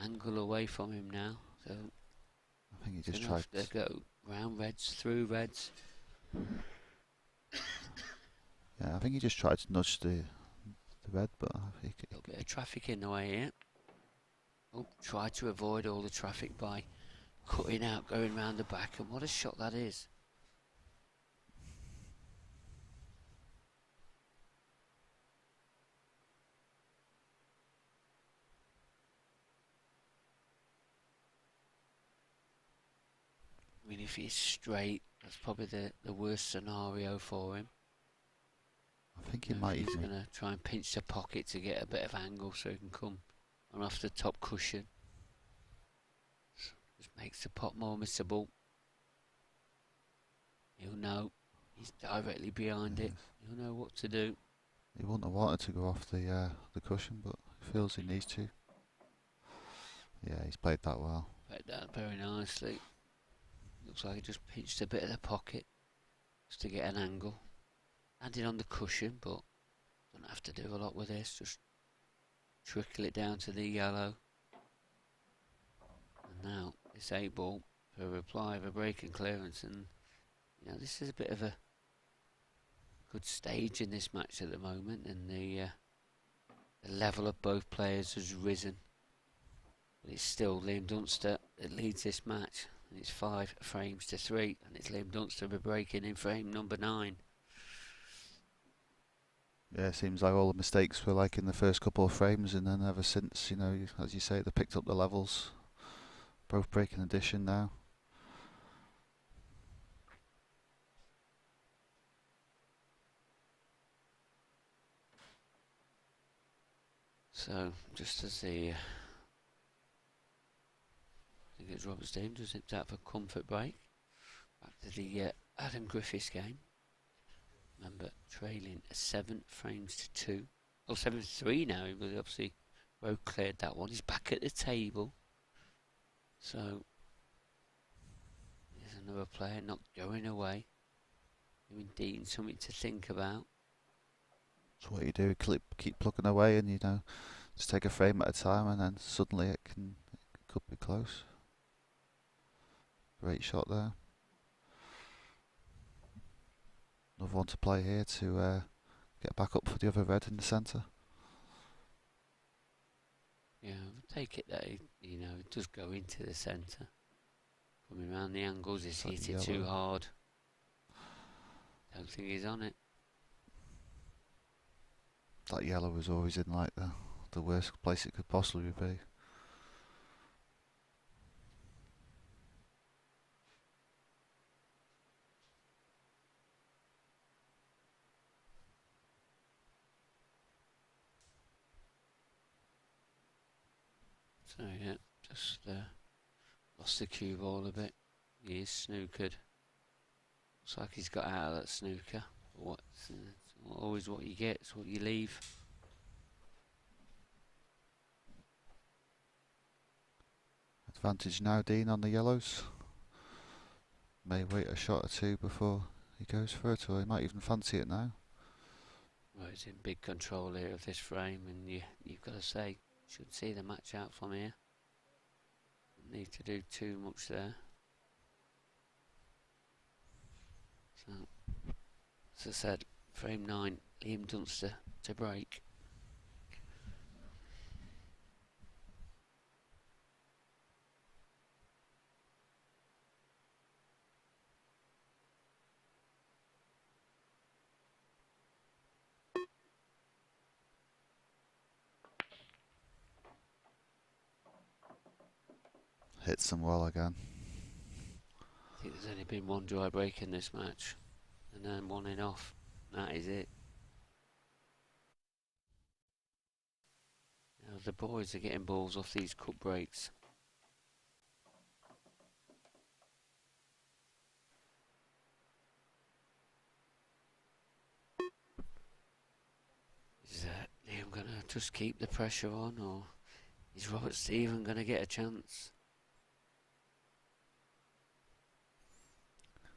angle away from him now. So I think he just tried to go round reds, through reds. Yeah, I think he just tried to nudge the red, but I think A little bit of traffic in the way here. Oh, tried to avoid all the traffic by cutting out, going round the back, and what a shot that is. I mean, if he's straight, that's probably the worst scenario for him. I think he might He's even... going to try and pinch the pocket to get a bit of angle so he can come on off the top cushion. Just makes the pot more missable. He'll know. He's directly behind it. He'll know what to do. He wouldn't have wanted to go off the cushion, but he feels he needs to. Yeah, he's played that well. Played that very nicely. Looks like he just pinched a bit of the pocket just to get an angle. Landed on the cushion, but don't have to do a lot with this. Just trickle it down to the yellow. And now this 8 ball for a reply of a break and clearance. And this is a bit of a good stage in this match at the moment, and the level of both players has risen. But it's still Liam Dunster that leads this match, and it's 5 frames to 3, and it's Liam Dunster breaking in frame number 9. Yeah, it seems like all the mistakes were like in the first couple of frames, and then ever since, as you say, they picked up the levels. Both breaking addition now. So, just as the... I think it's Robert Stevens just nipped out for a comfort break. Back to the Adam Griffiths game. Remember, trailing 7 frames to 2. Oh, 7-3 now. He was obviously road cleared that one. He's back at the table. So, there's another player not going away. Giving Dean something to think about. So what you do, keep plugging away, and just take a frame at a time, and then suddenly it could be close. Great shot there. Another one to play here to get back up for the other red in the centre. Yeah, take it that it does go into the centre. Coming around the angles, he's hit it too hard. Don't think he's on it. That yellow was always in like the worst place it could possibly be. So yeah, just lost the cue ball a bit. He is snookered. Looks like he's got out of that snooker. But it's not always what you get, it's what you leave. Advantage now, Dean, on the yellows. May wait a shot or two before he goes for it, or he might even fancy it now. Well, he's in big control here of this frame, and you've got to say, should see the match out from here. Don't need to do too much there. So, as I said, frame 9, Liam Dunster to break. Hits them well again. I think there's only been one dry break in this match, and then one in off. That is it. Now the boys are getting balls off these cut breaks. Is Liam going to just keep the pressure on, or is Robert Stephen going to get a chance?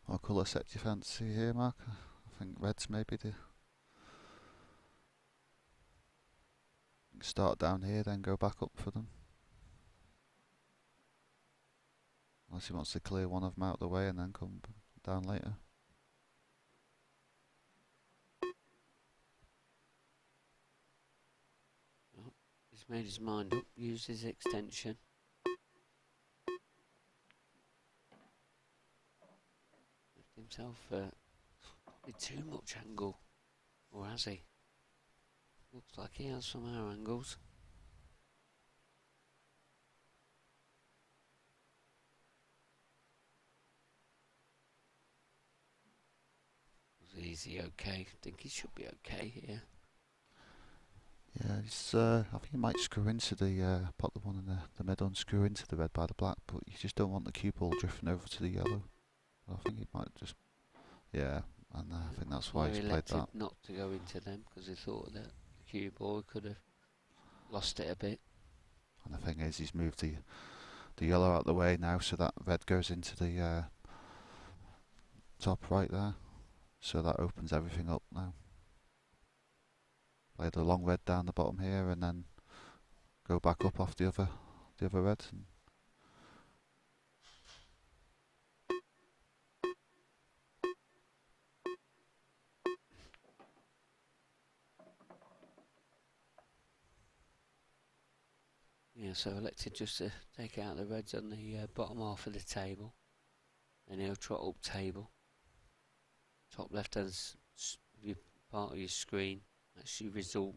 What colour set do you fancy here, Mark? I think red's maybe the... Start down here, then go back up for them. Unless he wants to clear one of them out of the way and then come down later. Oh, he's made his mind up, used his extension. Himself with too much angle, or has he? Looks like he has some our angles. Is he okay? I think he should be okay here. Yeah, I think he might screw into the pop the one in the middle and screw into the red by the black, but you just don't want the cue ball drifting over to the yellow. I think he might just, yeah, and I think that's why he's played that. Not to go into them because he thought that the cue ball could have lost it a bit. And the thing is, he's moved the yellow out of the way now, so that red goes into the top right there, so that opens everything up now. Play the long red down the bottom here, and then go back up off the other red. Yeah, so elected just to take out the reds on the bottom half of the table. Then he'll trot up table. Top left hand part of your screen. That's your result.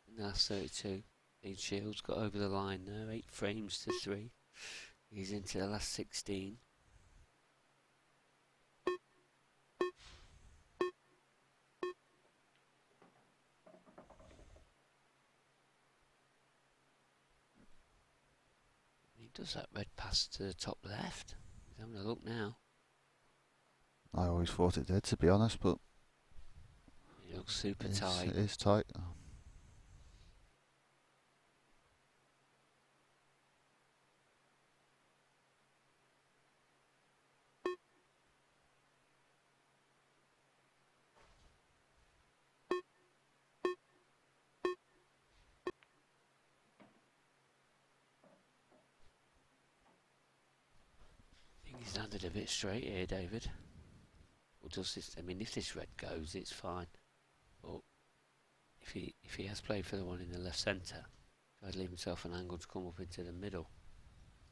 In the last 32. Dean Shields got over the line there, 8 frames to 3. He's into the last 16. He does that red pass to the top left. He's having a look now. I always thought it did, to be honest, but It looks super tight. It is tight. sounded a bit straight here, David. Or does this? I mean, if this red goes, it's fine. But if he has played for the one in the left centre, tries to leave himself an angle to come up into the middle.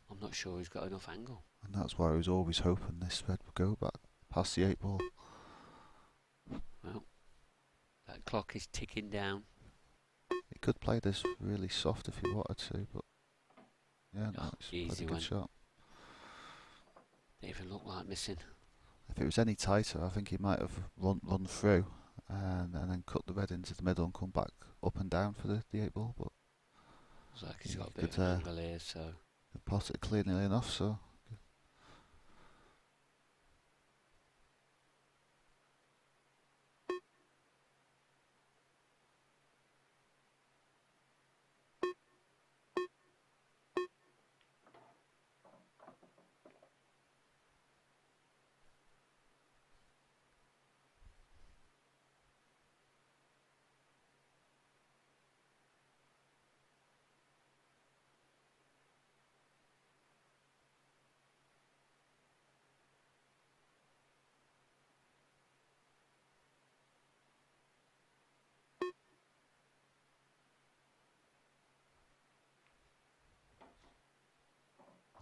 I'm not sure he's got enough angle. And that's why I was always hoping this red would go back past the 8 ball. Well, that clock is ticking down. He could play this really soft if he wanted to, but yeah, no, it's easy a good shot. Didn't even look like missing. If it was any tighter, I think he might have run through and then cut the red into the middle and come back up and down for the 8 ball. But looks like he's got a bit of an angle here, so pot it cleanly enough. So.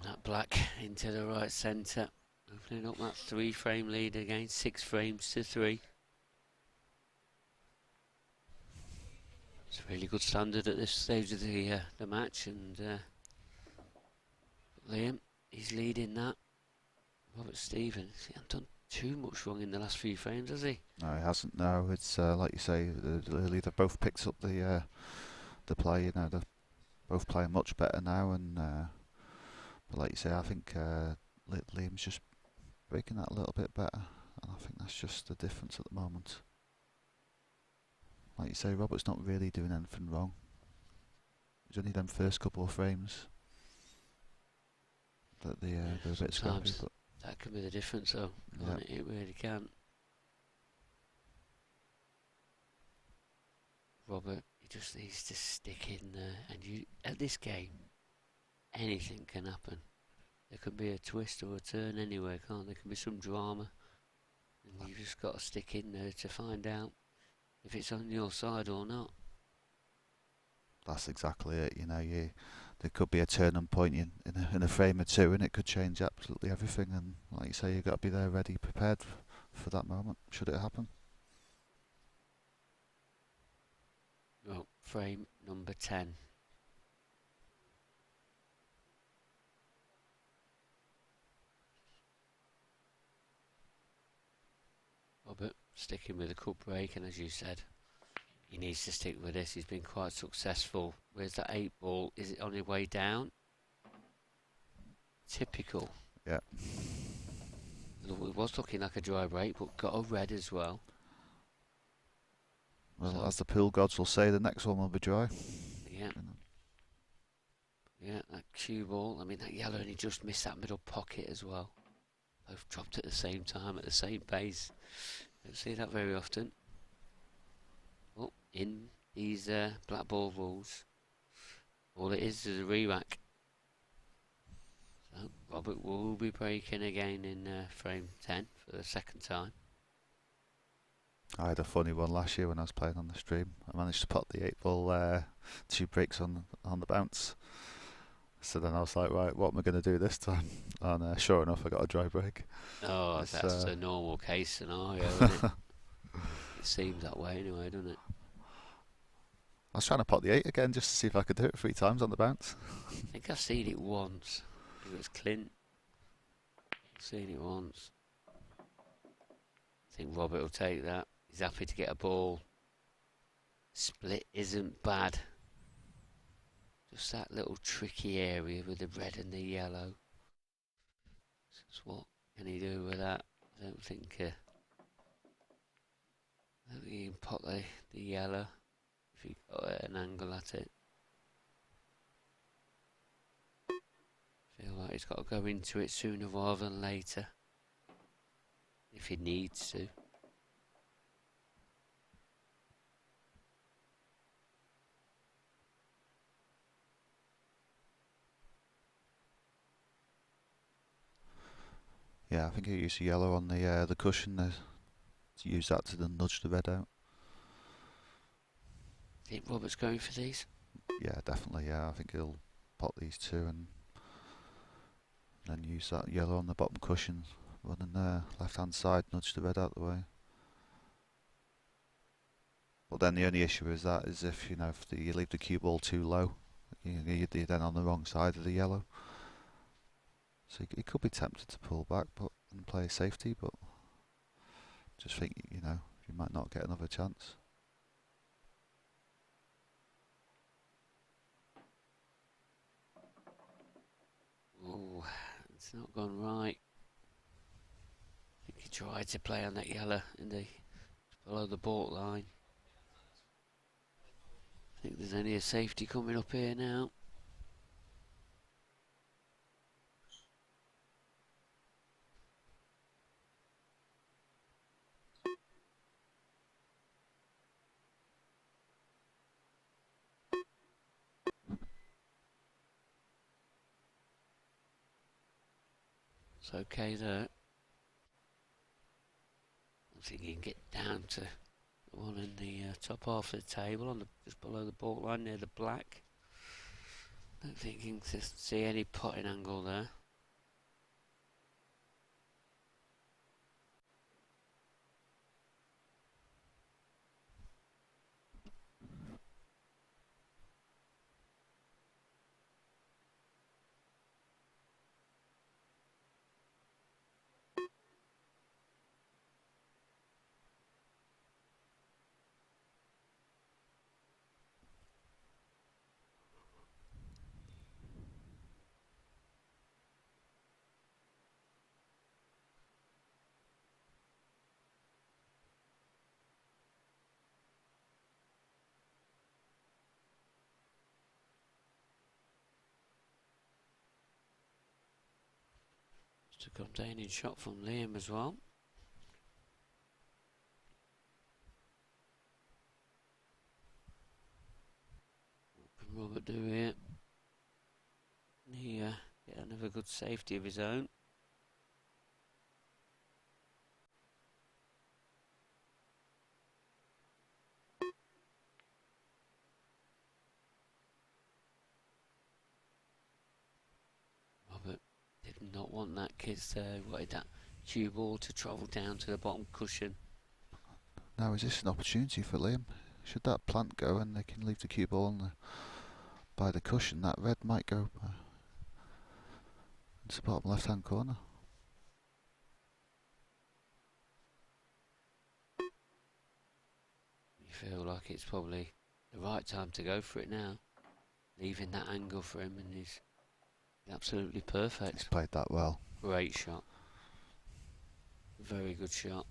that black into the right centre, opening up that 3-frame lead again, 6 frames to 3. It's a really good standard at this stage of the match, and Liam, he's leading that. Robert Stevens, he hasn't done too much wrong in the last few frames, has he? No, he hasn't. No, it's like you say, they've both picked up the play. You know, they're both playing much better now, and but like you say, I think Liam's just breaking that a little bit better, and I think that's just the difference at the moment. Like you say, Robert's not really doing anything wrong. It's only them first couple of frames that they're a bit scrappy. But that can be the difference, though. Yeah. It really can. Robert, he just needs to stick in there, and at this game, anything can happen. There could be a twist or a turn anywhere, can't there? There can be some drama, and you've just got to stick in there to find out if it's on your side or not. That's exactly it. You know, there could be a turning point in a frame or two, and it could change absolutely everything. And like you say, you've got to be there ready, prepared for that moment, should it happen. Well, frame number 10. Robert sticking with a cut break, and as you said, he needs to stick with this. He's been quite successful. Where's that 8 ball? Is it on the way down? Typical. Yeah. It was looking like a dry break, but got a red as well. Well, so, as the pool gods will say, the next one will be dry. Yeah. Yeah, that cue ball. I mean, that yellow, and he just missed that middle pocket as well. Both dropped at the same time, at the same pace. Don't see that very often. Well, in these black ball rules, all it is a re-rack. So Robert will be breaking again in frame 10 for the second time. I had a funny one last year when I was playing on the stream. I managed to pot the 8 ball 2 breaks on the bounce. So then I was like, right, what am I going to do this time? And sure enough, I got a dry break. Oh, that's a normal case scenario, isn't it? It seems that way anyway, doesn't it? I was trying to pot the 8 again just to see if I could do it 3 times on the bounce. I think I've seen it once. I think it was Clint. I've seen it once. I think Robert will take that. He's happy to get a ball. Split isn't bad. Just that little tricky area with the red and the yellow. So what can he do with that? I don't think he can pot the yellow if he got an angle at it. Feel like he's got to go into it sooner rather than later, if he needs to. Yeah, I think he used a yellow on the cushion there, to use that to then nudge the red out. Think Robert's going for these? Yeah, definitely. Yeah, I think he'll pot these two and then use that yellow on the bottom cushion, running there, left hand side, nudge the red out the way. But then the only issue is that is if you leave the cue ball too low, you're then on the wrong side of the yellow. So he could be tempted to pull back and play safety, but just think you might not get another chance. Oh, it's not gone right. I think he tried to play on that yellow below the baulk line. I think there's only a safety coming up here now. It's okay there. I think he can get down to the one in the top half of the table, just below the baulk line near the black. Don't think you can see any potting angle there. Just a containing shot from Liam as well. What can Robert do here? He get another good safety of his own. Robert did not want that kids there. Wanted that cue ball to travel down to the bottom cushion. Now is this an opportunity for Liam? Should that plant go and they can leave the cue ball by the cushion, that red might go into the bottom left hand corner. You feel like it's probably the right time to go for it now. Leaving that angle for him, and he's absolutely perfect. He's played that well. Great shot. Very good shot.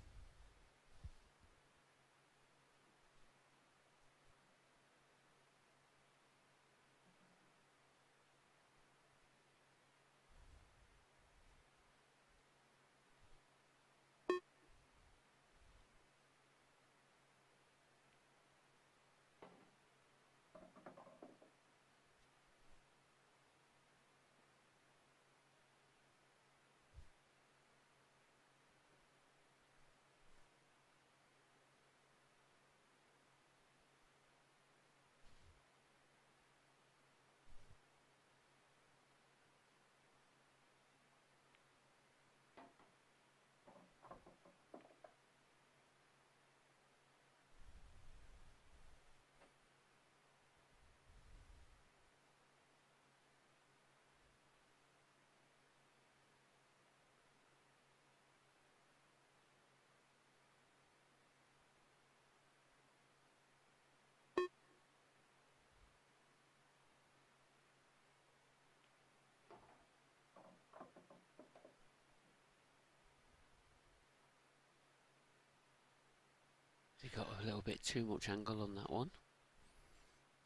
He got a little bit too much angle on that one.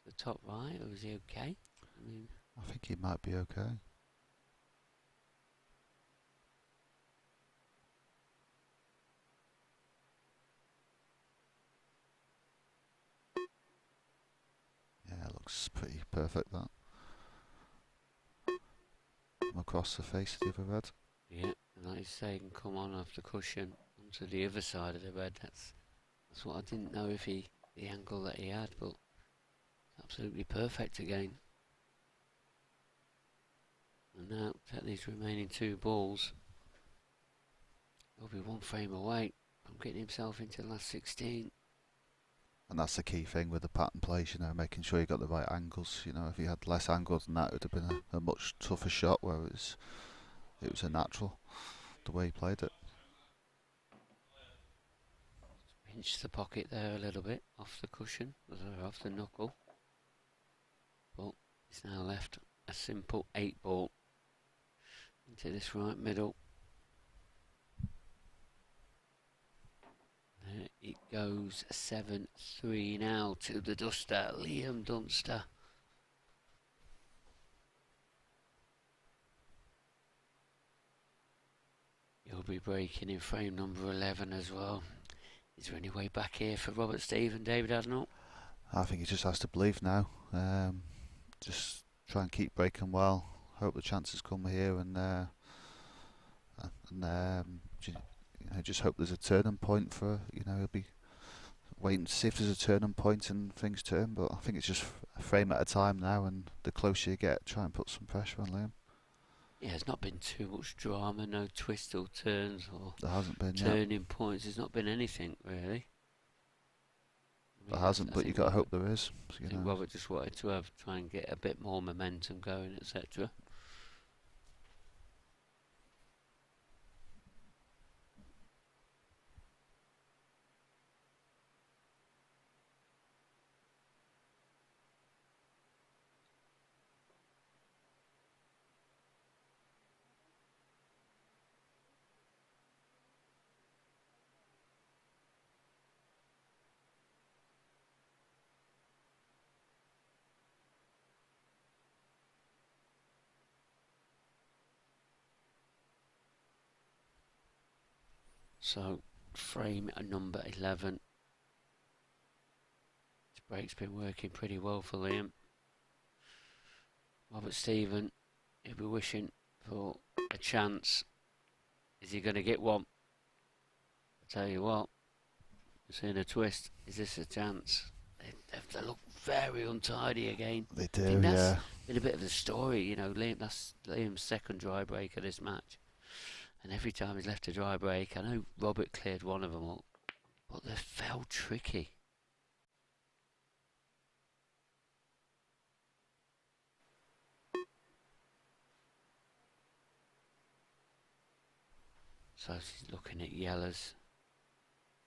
The top right, or is he okay? I think he might be okay. Yeah, it looks pretty perfect that. Across the face of the other red. Yeah, like you say, can come on off the cushion onto the other side of the red. That's what I didn't know if the angle that he had, but absolutely perfect again. And now, at these remaining 2 balls, he'll be 1 frame away from getting himself into the last 16. And that's the key thing with the pattern plays, you know, making sure you got the right angles. You know, if you had less angles than that, it would have been a much tougher shot, where it was a natural, the way he played it. Pinch the pocket there a little bit, off the cushion, off the knuckle. But he's now left a simple 8 ball into this right middle. There it goes, 7-3 now to the Duster, Liam Dunster. He'll be breaking in frame number 11 as well. Is there any way back here for Robert Steve and David Addinall? I think he just has to believe now. Just try and keep breaking well. Hope the chances come here, and just hope there's a turning point for, you know, he'll be waiting to see if there's a turning point and things turn. But I think it's just a frame at a time now, and the closer you get, try and put some pressure on Liam. Yeah, there's not been too much drama, no twists or turns or There hasn't been turning points. There's not been anything really. There hasn't, but you got to hope there is. I think Robert just wanted to try and get a bit more momentum going, etc. So, frame number 11. This break's been working pretty well for Liam. Robert Stephen, he'll be wishing for a chance. Is he going to get one? I tell you what, seeing a twist. Is this a chance? They look very untidy again. They do, yeah. Been a bit of the story, you know. That's Liam's second dry break of this match. And every time he's left a dry break, I know Robert cleared one of them up, but they felt tricky. So she's looking at yellows.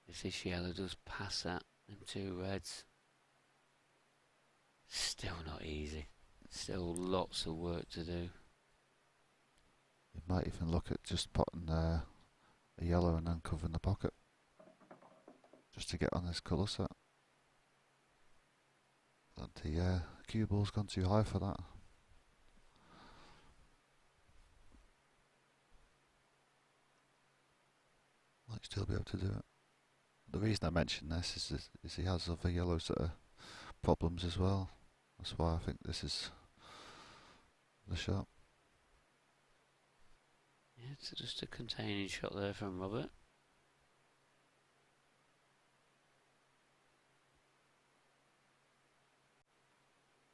If this yellow does pass that, them 2 reds, still not easy. Still lots of work to do. You might even look at just putting a yellow and then covering the pocket, just to get on this colour set. But the cue ball's gone too high for that. Might still be able to do it. The reason I mention this is he has other yellows that are problems as well. That's why I think this is the shot. Yeah, it's just a containing shot there from Robert.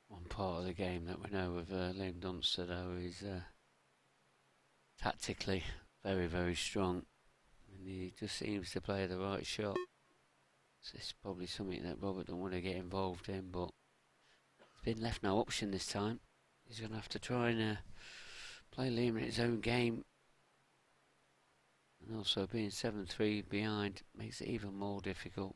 One part of the game that we know with Liam Dunster, though, is tactically very, very strong. And he just seems to play the right shot. So it's probably something that Robert don't want to get involved in, but he's been left no option this time. He's going to have to try and play Liam in his own game. And also being 7-3 behind makes it even more difficult.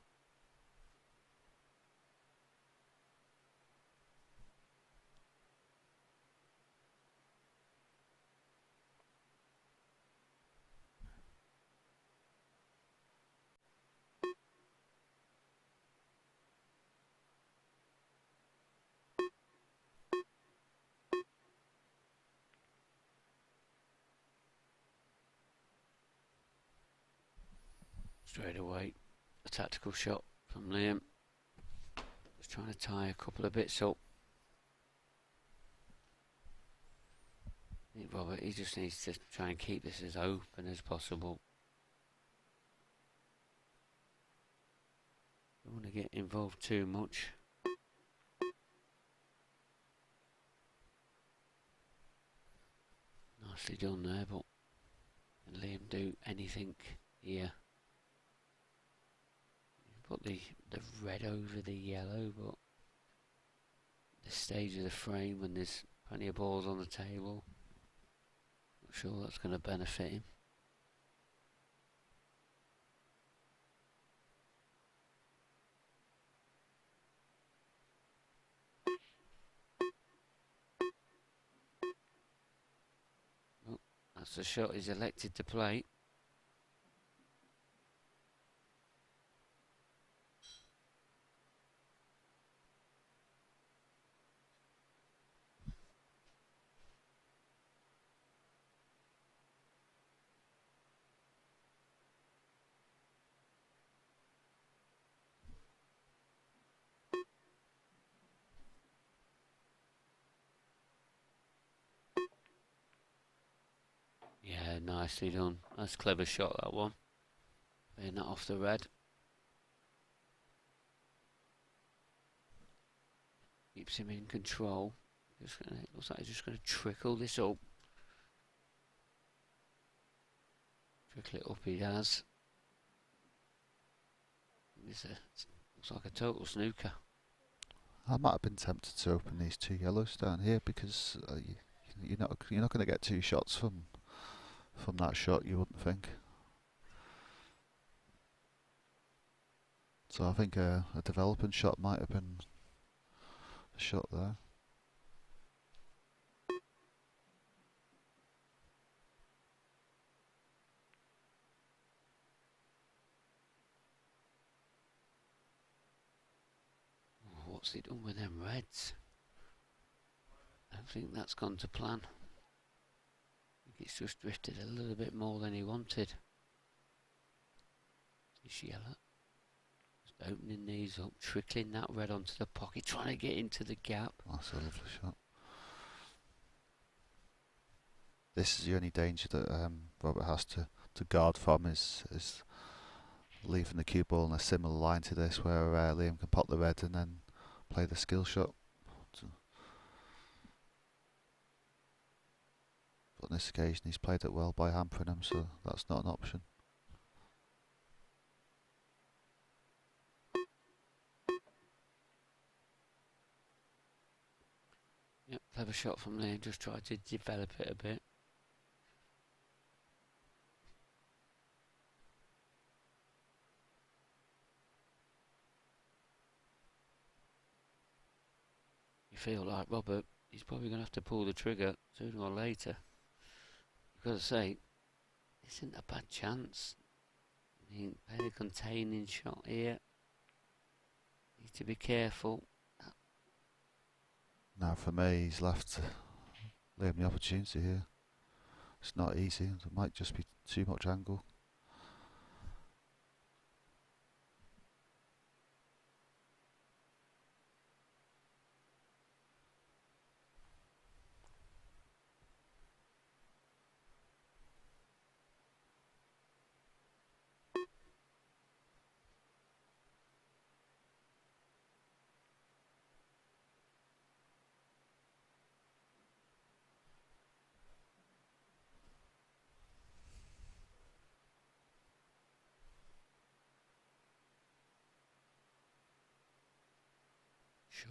Straight away, a tactical shot from Liam. Just trying to tie a couple of bits up. Robert, he just needs to try and keep this as open as possible. Don't want to get involved too much. Nicely done there, but can Liam do anything here? Put the red over the yellow, but this stage of the frame when there's plenty of balls on the table, not sure that's going to benefit him. Oh, that's the shot he's elected to play. Yeah, nicely done. That's a clever shot, that one. Playing that off the red. Keeps him in control. Looks like he's just going to trickle this up. Trickle it up he has. Looks like a total snooker. I might have been tempted to open these 2 yellows down here because you're not going to get 2 shots from that shot, you wouldn't think. So I think a developing shot might have been a shot there. Oh, what's he done with them reds? I don't think that's gone to plan. I think it's just drifted a little bit more than he wanted. This yellow. Just opening these up, trickling that red onto the pocket, trying to get into the gap. That's a lovely shot. This is the only danger that Robert has to guard from is leaving the cue ball in a similar line to this, where Liam can pop the red and then play the skill shot. But on this occasion he's played it well by hampering him, so that's not an option. Yep, clever shot from Liam, just tried to develop it a bit. You feel like Robert, he's probably going to have to pull the trigger sooner or later. I've got to say, this isn't a bad chance. I mean, play the containing shot here. Need to be careful. Now for me, he's left Liam the opportunity here. It's not easy, it might just be too much angle.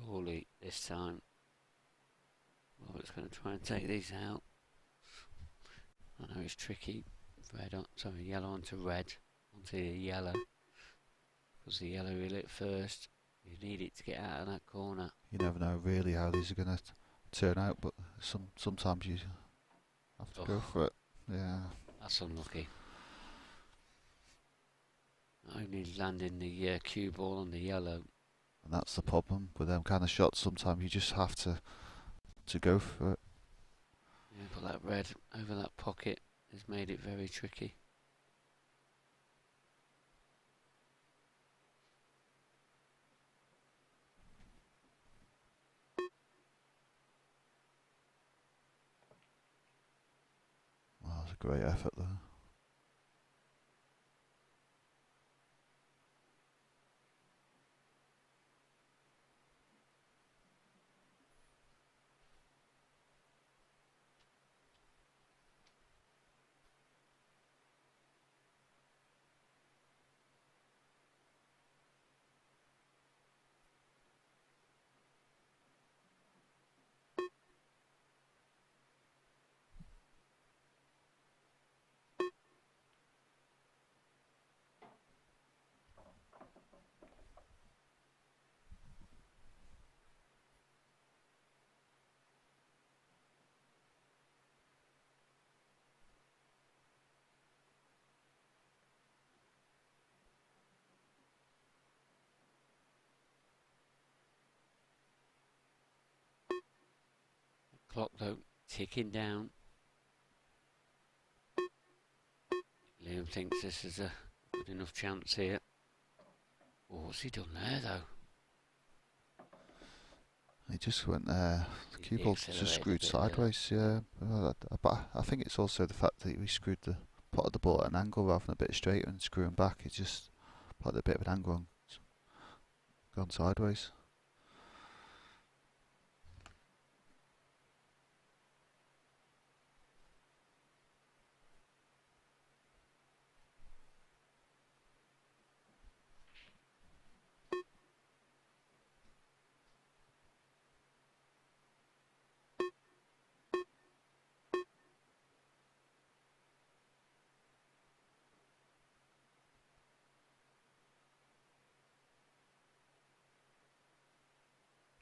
Surely this time Robert's going to try and take these out. I know it's tricky. Yellow onto red, onto the yellow. Because the yellow he lit first. You need it to get out of that corner. You never know really how these are going to turn out, but sometimes you have to go for it. Yeah. That's unlucky. Only landing the cue ball on the yellow. And that's the problem with them kind of shots. Sometimes you just have to go for it. Yeah, but that red over that pocket has made it very tricky. great effort there. Clock though ticking down. Liam thinks this is a good enough chance here. Oh, what's he done there though? He just went there. The cue ball just screwed sideways. Yeah, but I think it's also the fact that we screwed the pot of the ball at an angle rather than a bit straight and screwing back. It just put a bit of an angle and gone sideways.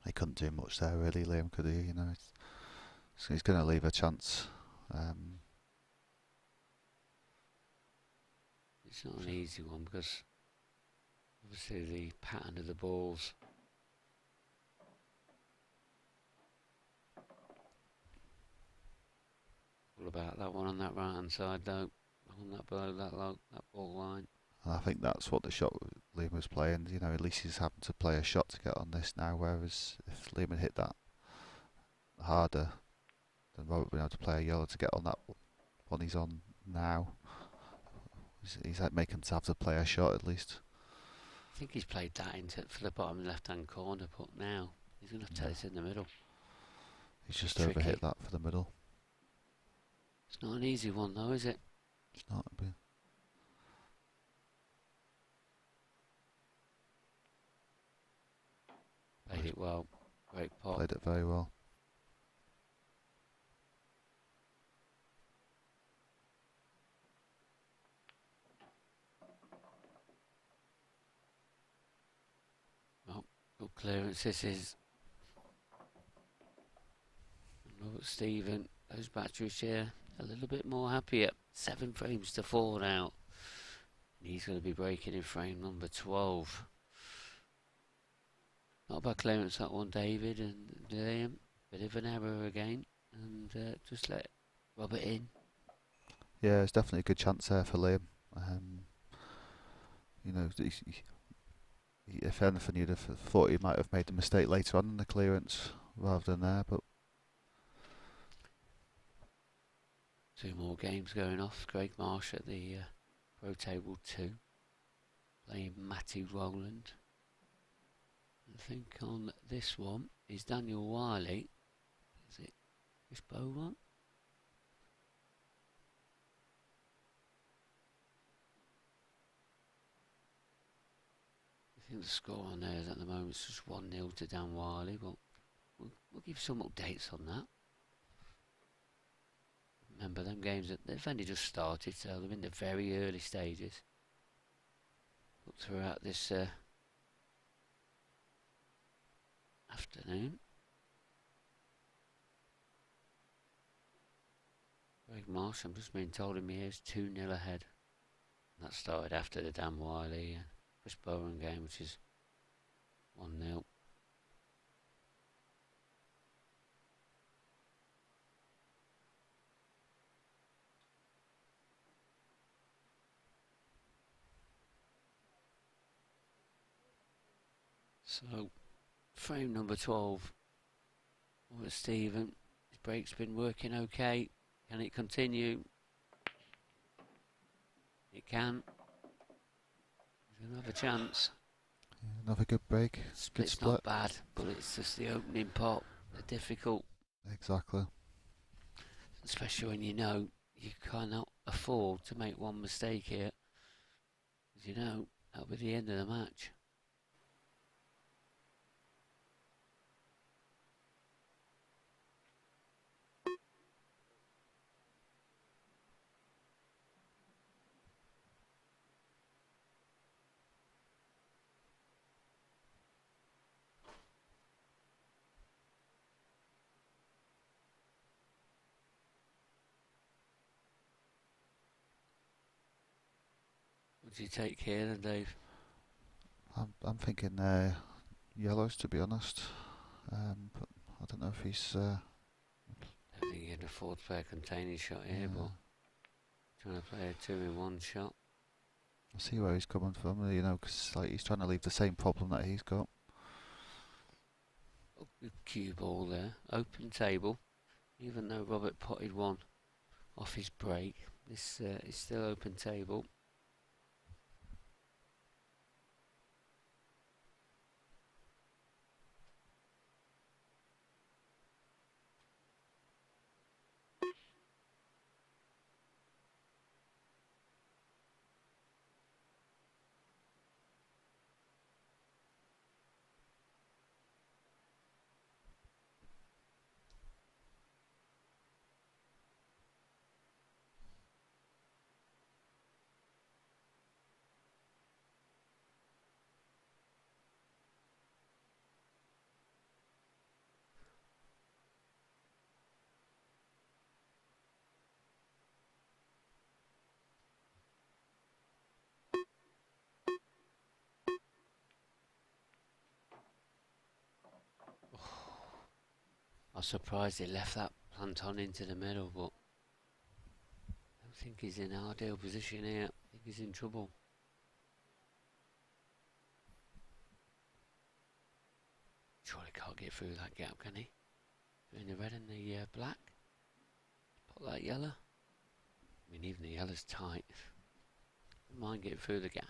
He couldn't do much there really, Liam, could he? You know, so he's going to leave a chance. It's not an easy one because obviously the pattern of the balls. All about that one on that right hand side though, on that below that ball line. And I think that's what the shot Liam was playing. You know, at least he's having to play a shot to get on this now. Whereas if Liam had hit that harder, then Robert would be able to play a yellow to get on that one he's on now. He's like making him have to play a shot at least. I think he's played that into for the bottom left hand corner, but now he's going to have to take it in the middle. He's just overhit that for the middle. It's not an easy one though, is it? It's not. Played it well. Great pot. Played it very well. Oh, good clearance this is. Robert Stephen, those batteries here, a little bit more happier. 7 frames to 4 now. He's going to be breaking in frame number 12. Not a bad clearance that one, David, and Liam. Bit of an error again, and just let Robert in. Yeah, it's definitely a good chance there for Liam. You know, if anything, you'd have thought he might have made the mistake later on in the clearance rather than there, but 2 more games going off. Greg Marsh at the Pro Table 2, playing Matty Rowland. I think on this one is Daniel Wiley. Is it Chris Boyle? I think the score on there is at the moment it's just 1-0 to Dan Wiley, but we'll give some updates on that. Remember, them games that they've only just started, so they're in the very early stages. But throughout this afternoon, Greg Marsh, I'm just being told him he is 2-0 ahead. That started after the Dan Wiley and Chris Bowen game, which is 1-0. So, frame number 12. Robert Stephen, his break's been working okay. Can it continue? It can. He's going to have a chance. Yeah, another good break. Good Split's split. not bad, but it's just the opening pot. They're difficult. Exactly. Especially when you know you cannot afford to make one mistake here. As you know, that'll be the end of the match. What do you take here then, Dave? I'm thinking yellows, to be honest. But I don't know if he's. I don't think he can afford to play a containing shot here, but trying to play a 2-in-1 shot. I see where he's coming from, you know, because like, he's trying to leave the same problem that he's got. Oh, good cue ball there. Open table. Even though Robert potted one off his break, this is still open table. I was surprised he left that plant on into the middle, but I don't think he's in our ideal position here. I think he's in trouble. Surely can't get through that gap, can he? Between the red and the black. Put that yellow. I mean, even the yellow's tight. Don't mind getting through the gap.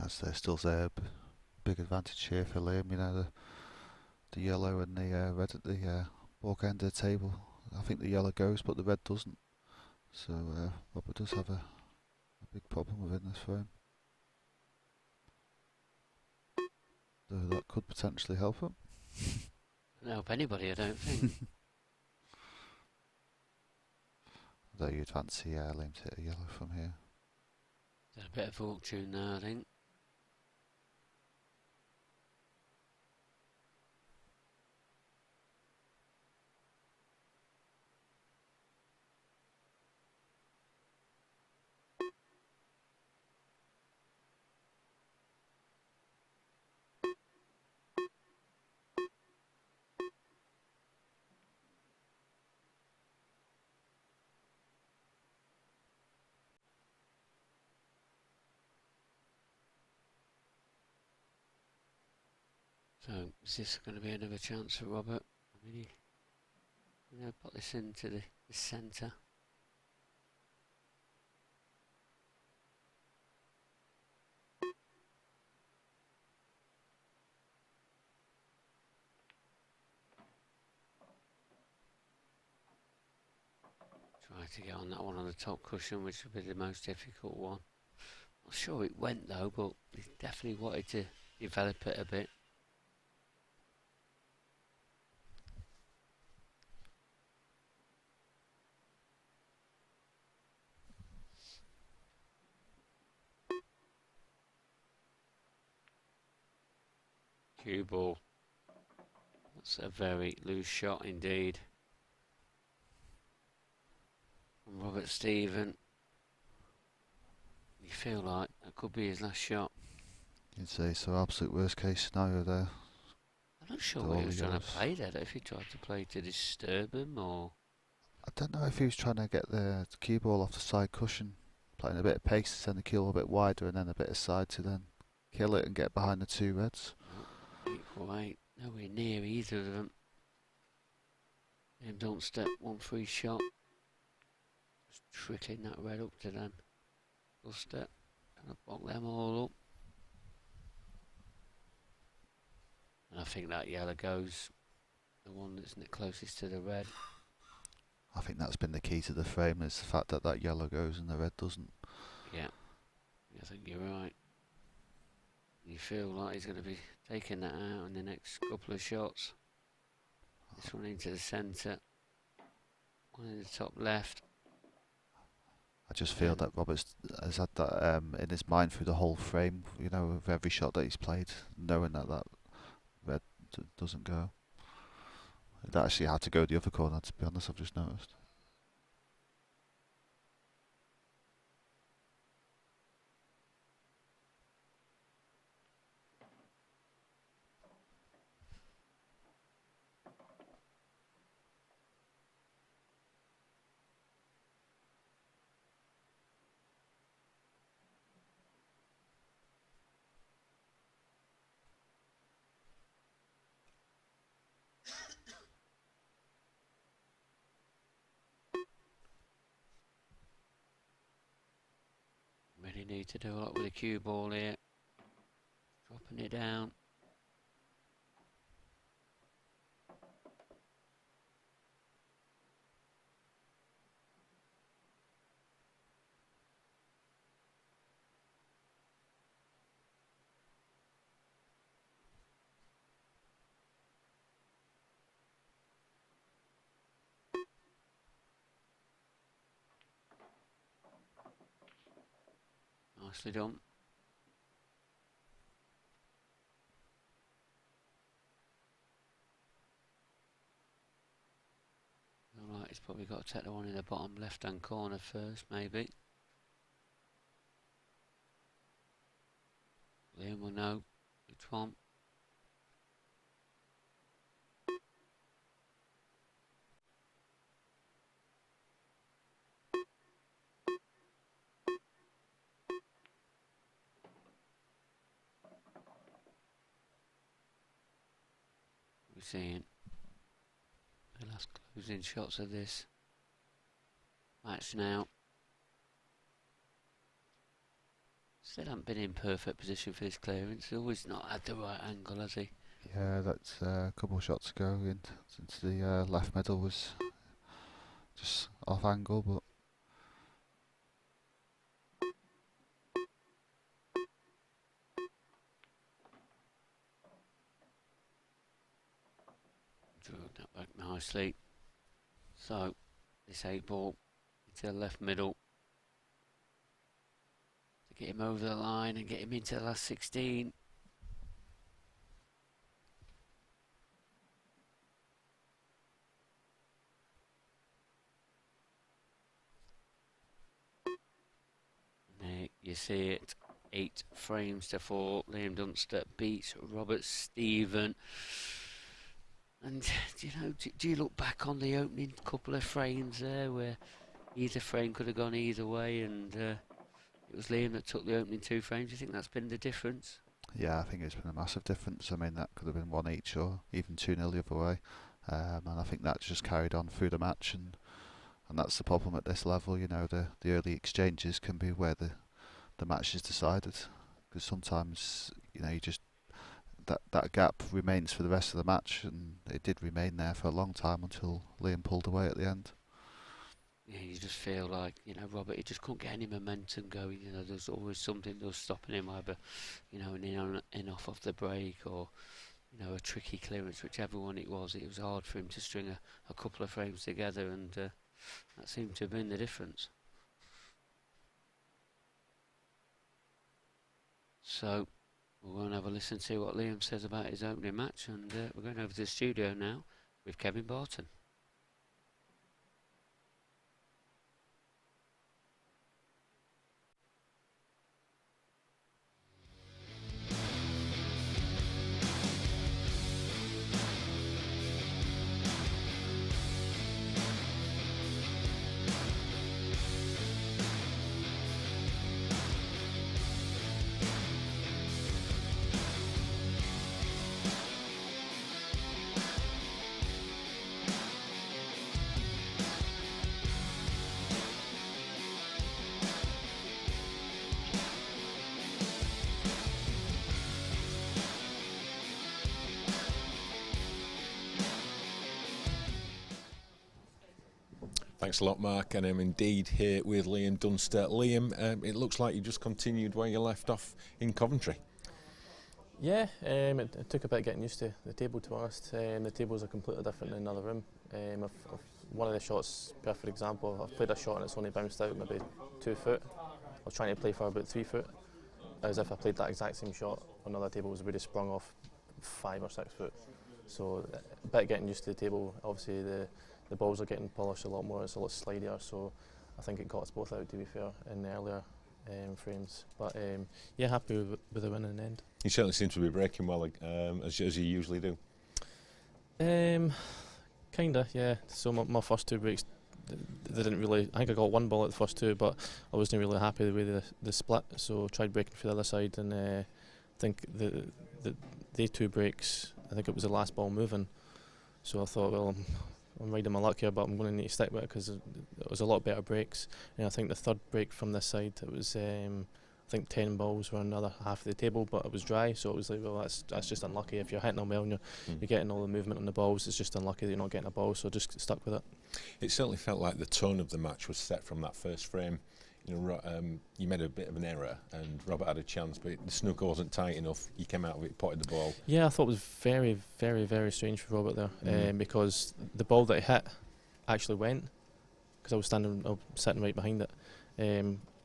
As there still a big advantage here for Liam, you know, the yellow and the red at the baulk end of the table. I think the yellow goes, but the red doesn't. So Robert does have a big problem within this frame. Though that could potentially help him. Doesn't help anybody, I don't think. Though you'd fancy Liam to hit a yellow from here. There's a bit of fortune there, I think. So, is this going to be another chance for Robert? I mean, put this into the centre. Try to get on that one on the top cushion, which would be the most difficult one. Not sure it went though, but he definitely wanted to develop it a bit. Cue ball. That's a very loose shot indeed. From Robert Stephen. You feel like that could be his last shot. You'd say so. Absolute worst case scenario there. I'm not sure what he was trying to play there, if he tried to play to disturb him or... I don't know if he was trying to get the cue ball off the side cushion, playing a bit of pace to send the cue ball a bit wider and then a bit of side to then kill it and get behind the two reds. Not quite, nowhere near either of them. And Dunster, 1-3 shot. Just trickling that red up to them. Dunster, gonna block them all up. And I think that yellow goes the one that's closest to the red. I think that's been the key to the frame, is the fact that that yellow goes and the red doesn't. Yeah, I think you're right. You feel like he's going to be taking that out in the next couple of shots. This one into the centre, one in the top left. I just feel that Roberts has had that in his mind through the whole frame, you know, of every shot that he's played, knowing that that red doesn't go. It actually had to go the other corner, to be honest, I've just noticed. Really need to do a lot with the cue ball here. Dropping it down. Nicely done. Alright, he's probably got to take the one in the bottom left-hand corner first, maybe. Liam will know which one. We're seeing the last closing shots of this match now. Still haven't been in perfect position for this clearance. He's always not had the right angle, has he? Yeah, that's a couple of shots ago into the left middle was just off angle, but Drew that back nicely. So this 8 ball into the left middle to get him over the line and get him into the last 16. There you see it, 8 frames to 4. Liam Dunster beats Robert Stephen. And do you look back on the opening couple of frames there where either frame could have gone either way, and it was Liam that took the opening 2 frames? Do you think that's been the difference? yeah, I think it's been a massive difference. I mean, that could have been 1 each or even 2-0 the other way, and I think that just carried on through the match, and that's the problem at this level. You know, the early exchanges can be where the match is decided, because sometimes, you know, you just that gap remains for the rest of the match, and it did remain there for a long time until Liam pulled away at the end. Yeah, you just feel like, Robert, he just couldn't get any momentum going. There's always something that was stopping him, either, an in off the break, or, a tricky clearance, whichever one it was. It was hard for him to string a couple of frames together, and that seemed to have been the difference. So we're going to have a listen to what Liam says about his opening match, and we're going over to the studio now with Kevin Barton. Thanks a lot, Mark, and I'm indeed here with Liam Dunster. Liam, it looks like you just continued where you left off in Coventry. Yeah, it took a bit getting used to the table, to be honest. The tables are completely different in another room. One of the shots, perfect example, I've played a shot and it's only bounced out maybe 2 foot. I was trying to play for about 3 foot. As if I played that exact same shot on other tables, it would have sprung off 5 or 6 foot. So a bit getting used to the table. Obviously the balls are getting polished a lot more, it's a lot slidier, so I think it got us both out, to be fair, in the earlier frames. But yeah, happy with the win in the end. You certainly seem to be breaking well, as you usually do. Kinda, yeah. So my first 2 breaks, they didn't really. I think I got 1 ball at the first 2, but I wasn't really happy the way they split. So I tried breaking for the other side, and I think the 2 breaks, I think it was the last ball moving. So I thought, well, I'm riding my luck here, but I'm going to need to stick with it because it was a lot better breaks. And I think the 3rd break from this side, it was I think 10 balls were on the other half of the table, but it was dry, so it was like, well, that's just unlucky. If you're hitting them well and you're getting all the movement on the balls, it's just unlucky that you're not getting a ball, so just stuck with it. It certainly felt like the tone of the match was set from that first frame. You made a bit of an error and Robert had a chance, but the snooker wasn't tight enough. You came out of it, potted the ball. Yeah, I thought it was very, very, very strange for Robert there, because the ball that he hit actually went, because I was sitting right behind it.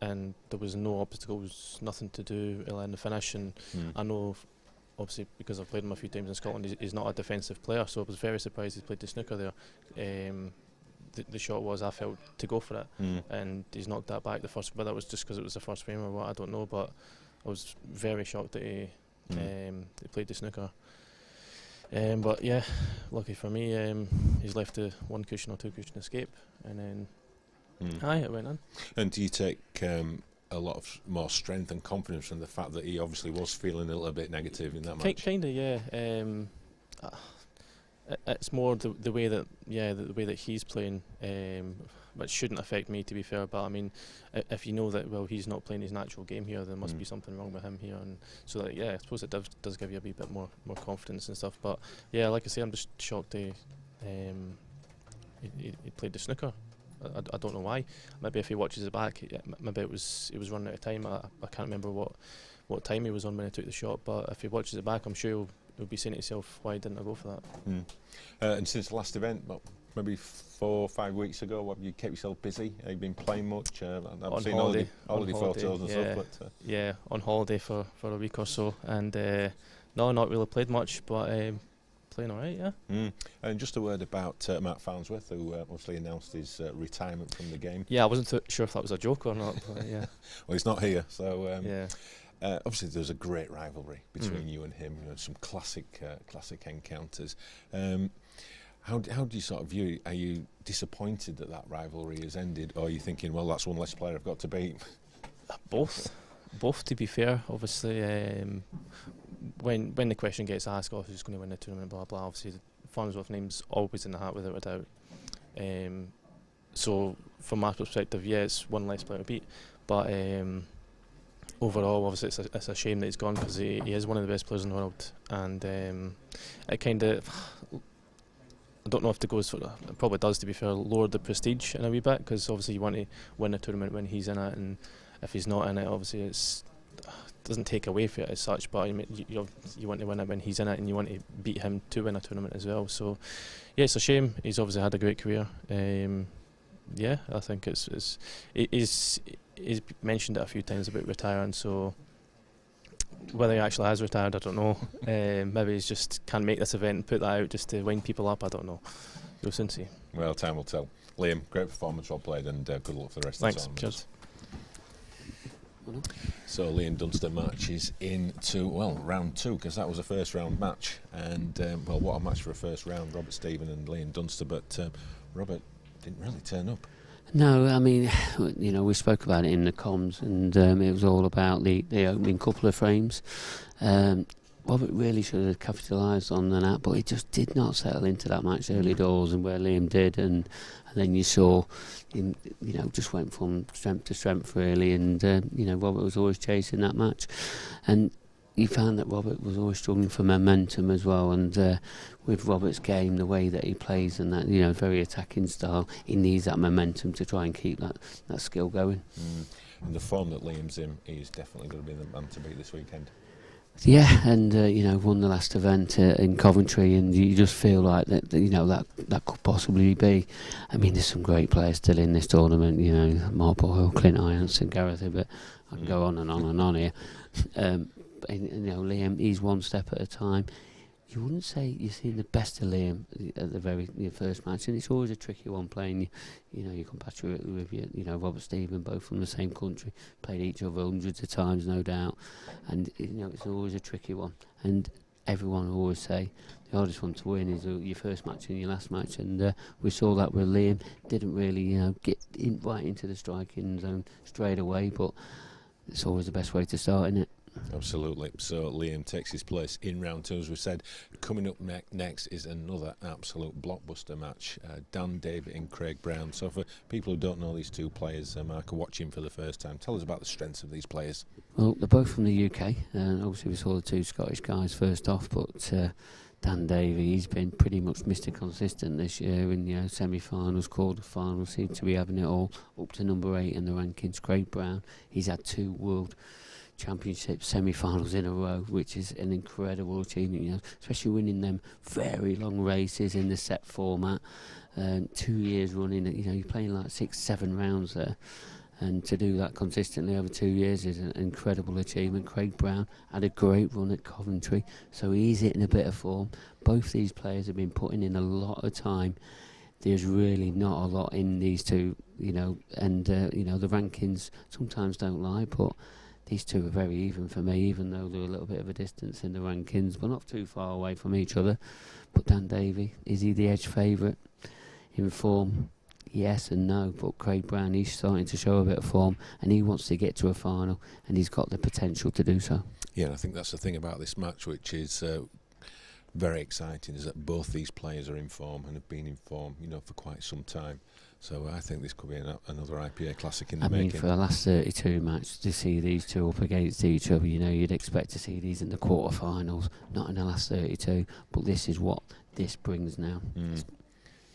And there was no obstacles, nothing to do really in the finish. And I know, obviously, because I've played him a few times in Scotland, he's not a defensive player, so I was very surprised he played the snooker there. The shot was, I felt, to go for it, and he's knocked that back the first. Whether it was just because it was the first frame or what, I don't know, but I was very shocked that he played the snooker. But yeah, lucky for me, he's left the 1 cushion or 2 cushion escape, and then it went in. And do you take a lot of more strength and confidence from the fact that he obviously was feeling a little bit negative in that match? Kind of, yeah. It's more the way that he's playing, which shouldn't affect me, to be fair. But I mean, if you know that, well, he's not playing his natural game here, there must be something wrong with him here, and so that, yeah, I suppose it does give you a wee bit more confidence and stuff. But yeah, like I say, I'm just shocked he played the snooker. I don't know why. Maybe if he watches it back, maybe it was running out of time. I can't remember what time he was on when he took the shot. But if he watches it back, I'm sure he'll be saying to himself, why didn't I go for that? And since the last event, maybe 4 or 5 weeks ago, have you kept yourself busy? Have you been playing much? I've seen holiday photos and stuff. But yeah, on holiday for a week or so, and no, not really played much, but playing all right, yeah. And just a word about Mark Farnsworth, who obviously announced his retirement from the game. Yeah, I wasn't sure if that was a joke or not, but yeah. Well, he's not here, so yeah. Obviously, there's a great rivalry between you and him. Some classic encounters. How do you sort of view it? Are you disappointed that rivalry has ended, or are you thinking, well, that's one less player I've got to beat? Both, to be fair. Obviously, when the question gets asked, oh, who's going to win the tournament, blah blah. Obviously, Farnsworth's name's always in the hat without a doubt. So from my perspective, yeah, it's one less player to beat, but overall, obviously, it's a shame that he's gone, because he is one of the best players in the world, and it kind of, I don't know if it goes for, it probably does, to be fair, lower the prestige in a wee bit, because obviously you want to win the tournament when he's in it, and if he's not in it, obviously it doesn't take away from it as such, but you want to win it when he's in it, and you want to beat him to win a tournament as well. So yeah, it's a shame. He's obviously had a great career. Yeah, I think he's mentioned it a few times about retiring, so whether he actually has retired, I don't know. Maybe he's just can't make this event and put that out just to wind people up, I don't know. You'll soon see. Well, time will tell. Liam, great performance, well played, and good luck for the rest of the tournament. Thanks, cheers. So Liam Dunster marches into, well, round 2, because that was a first round match, and well, what a match for a first round, Robert Stephen and Liam Dunster, but Robert didn't really turn up. No, I mean, you know, we spoke about it in the comms, and it was all about the opening couple of frames. Robert really should have capitalised on that, but he just did not settle into that match early doors, and where Liam did, and then you saw him, you know, just went from strength to strength really, and you know, Robert was always chasing that match, and you found that Robert was always struggling for momentum as well, and with Robert's game, the way that he plays and that, you know, very attacking style, he needs that momentum to try and keep that skill going. And the form that Liam's in, he's definitely going to be the man to beat this weekend. Yeah, and you know, won the last event in Coventry, and you just feel like that, you know, that could possibly be. I mean, there's some great players still in this tournament. You know, Boyle, Clint, Ianson, Gareth, but I can go on and on and on here. And, you know, Liam, he's one step at a time. You wouldn't say you're seeing the best of Liam at the very first match, and it's always a tricky one playing. You know, your compatriot with you know, Robert Stephen, both from the same country, played each other hundreds of times, no doubt, and you know, it's always a tricky one. And everyone will always say the hardest one to win is your first match and your last match, and we saw that with Liam. Didn't really, you know, get right into the striking zone straight away, but it's always the best way to start, isn't it? Absolutely. So Liam takes his place in round two, as we said. Coming up next is another absolute blockbuster match. Davey and Craig Brown. So for people who don't know these two players, Mark, are watching for the first time, tell us about the strengths of these players. Well, they're both from the UK, and obviously we saw the two Scottish guys first off, but Davey, he's been pretty much Mr. Consistent this year in, you know, semi-finals, quarter-finals, seems to be having it all, up to number 8 in the rankings. Craig Brown, he's had 2 World Championship semi-finals in a row, which is an incredible achievement, you know, especially winning them very long races in the set format, 2 years running. You know, you're playing like 6-7 rounds there, and to do that consistently over 2 years is an incredible achievement. Craig Brown had a great run at Coventry, so he's in a bit of form. Both these players have been putting in a lot of time. There's really not a lot in these two, you know, and you know, the rankings sometimes don't lie, but these two are very even for me, even though they're a little bit of a distance in the rankings, but not too far away from each other. But Davey, is he the edge favourite in form? Yes and no, but Craig Brown, he's starting to show a bit of form, and he wants to get to a final, and he's got the potential to do so. Yeah, and I think that's the thing about this match, which is very exciting, is that both these players are in form and have been in form, you know, for quite some time. So I think this could be another IPA classic in the making. I mean, for the last 32 matches, to see these two up against each other, you know, you'd expect to see these in the quarterfinals, not in the last 32. But this is what this brings now.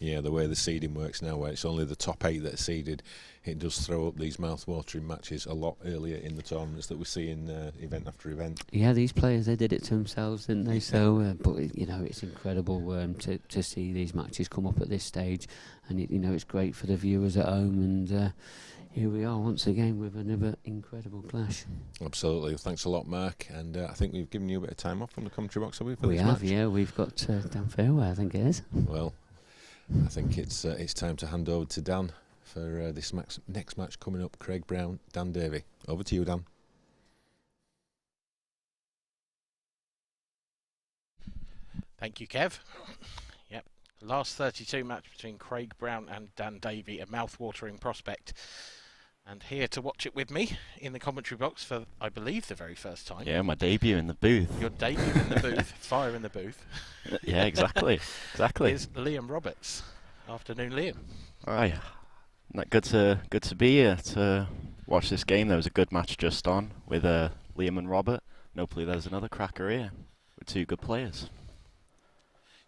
Yeah, the way the seeding works now, where it's only the top 8 that are seeded, it does throw up these mouth-watering matches a lot earlier in the tournaments that we see in event after event. Yeah, these players, they did it to themselves, didn't they? So, but you know, it's incredible to see these matches come up at this stage, and you know, it's great for the viewers at home. And here we are once again with another incredible clash. Absolutely. Thanks a lot, Mark. And I think we've given you a bit of time off from the commentary box, have we, for this match? We have, yeah. We've got Dan Fairway, I think it is. Well, I think it's time to hand over to Dan for this next match coming up. Craig Brown, Davey. Over to you, Dan. Thank you, Kev. Yep, last 32 match between Craig Brown and Davey, a mouth-watering prospect. And here to watch it with me in the commentary box for, I believe, the very first time. Yeah, my debut in the booth. Your debut in the booth, fire in the booth. Yeah, exactly, exactly. Is Liam Roberts. Afternoon, Liam. Right, good to be here to watch this game. There was a good match just on with Liam and Robert. And hopefully there's another cracker here with 2 good players.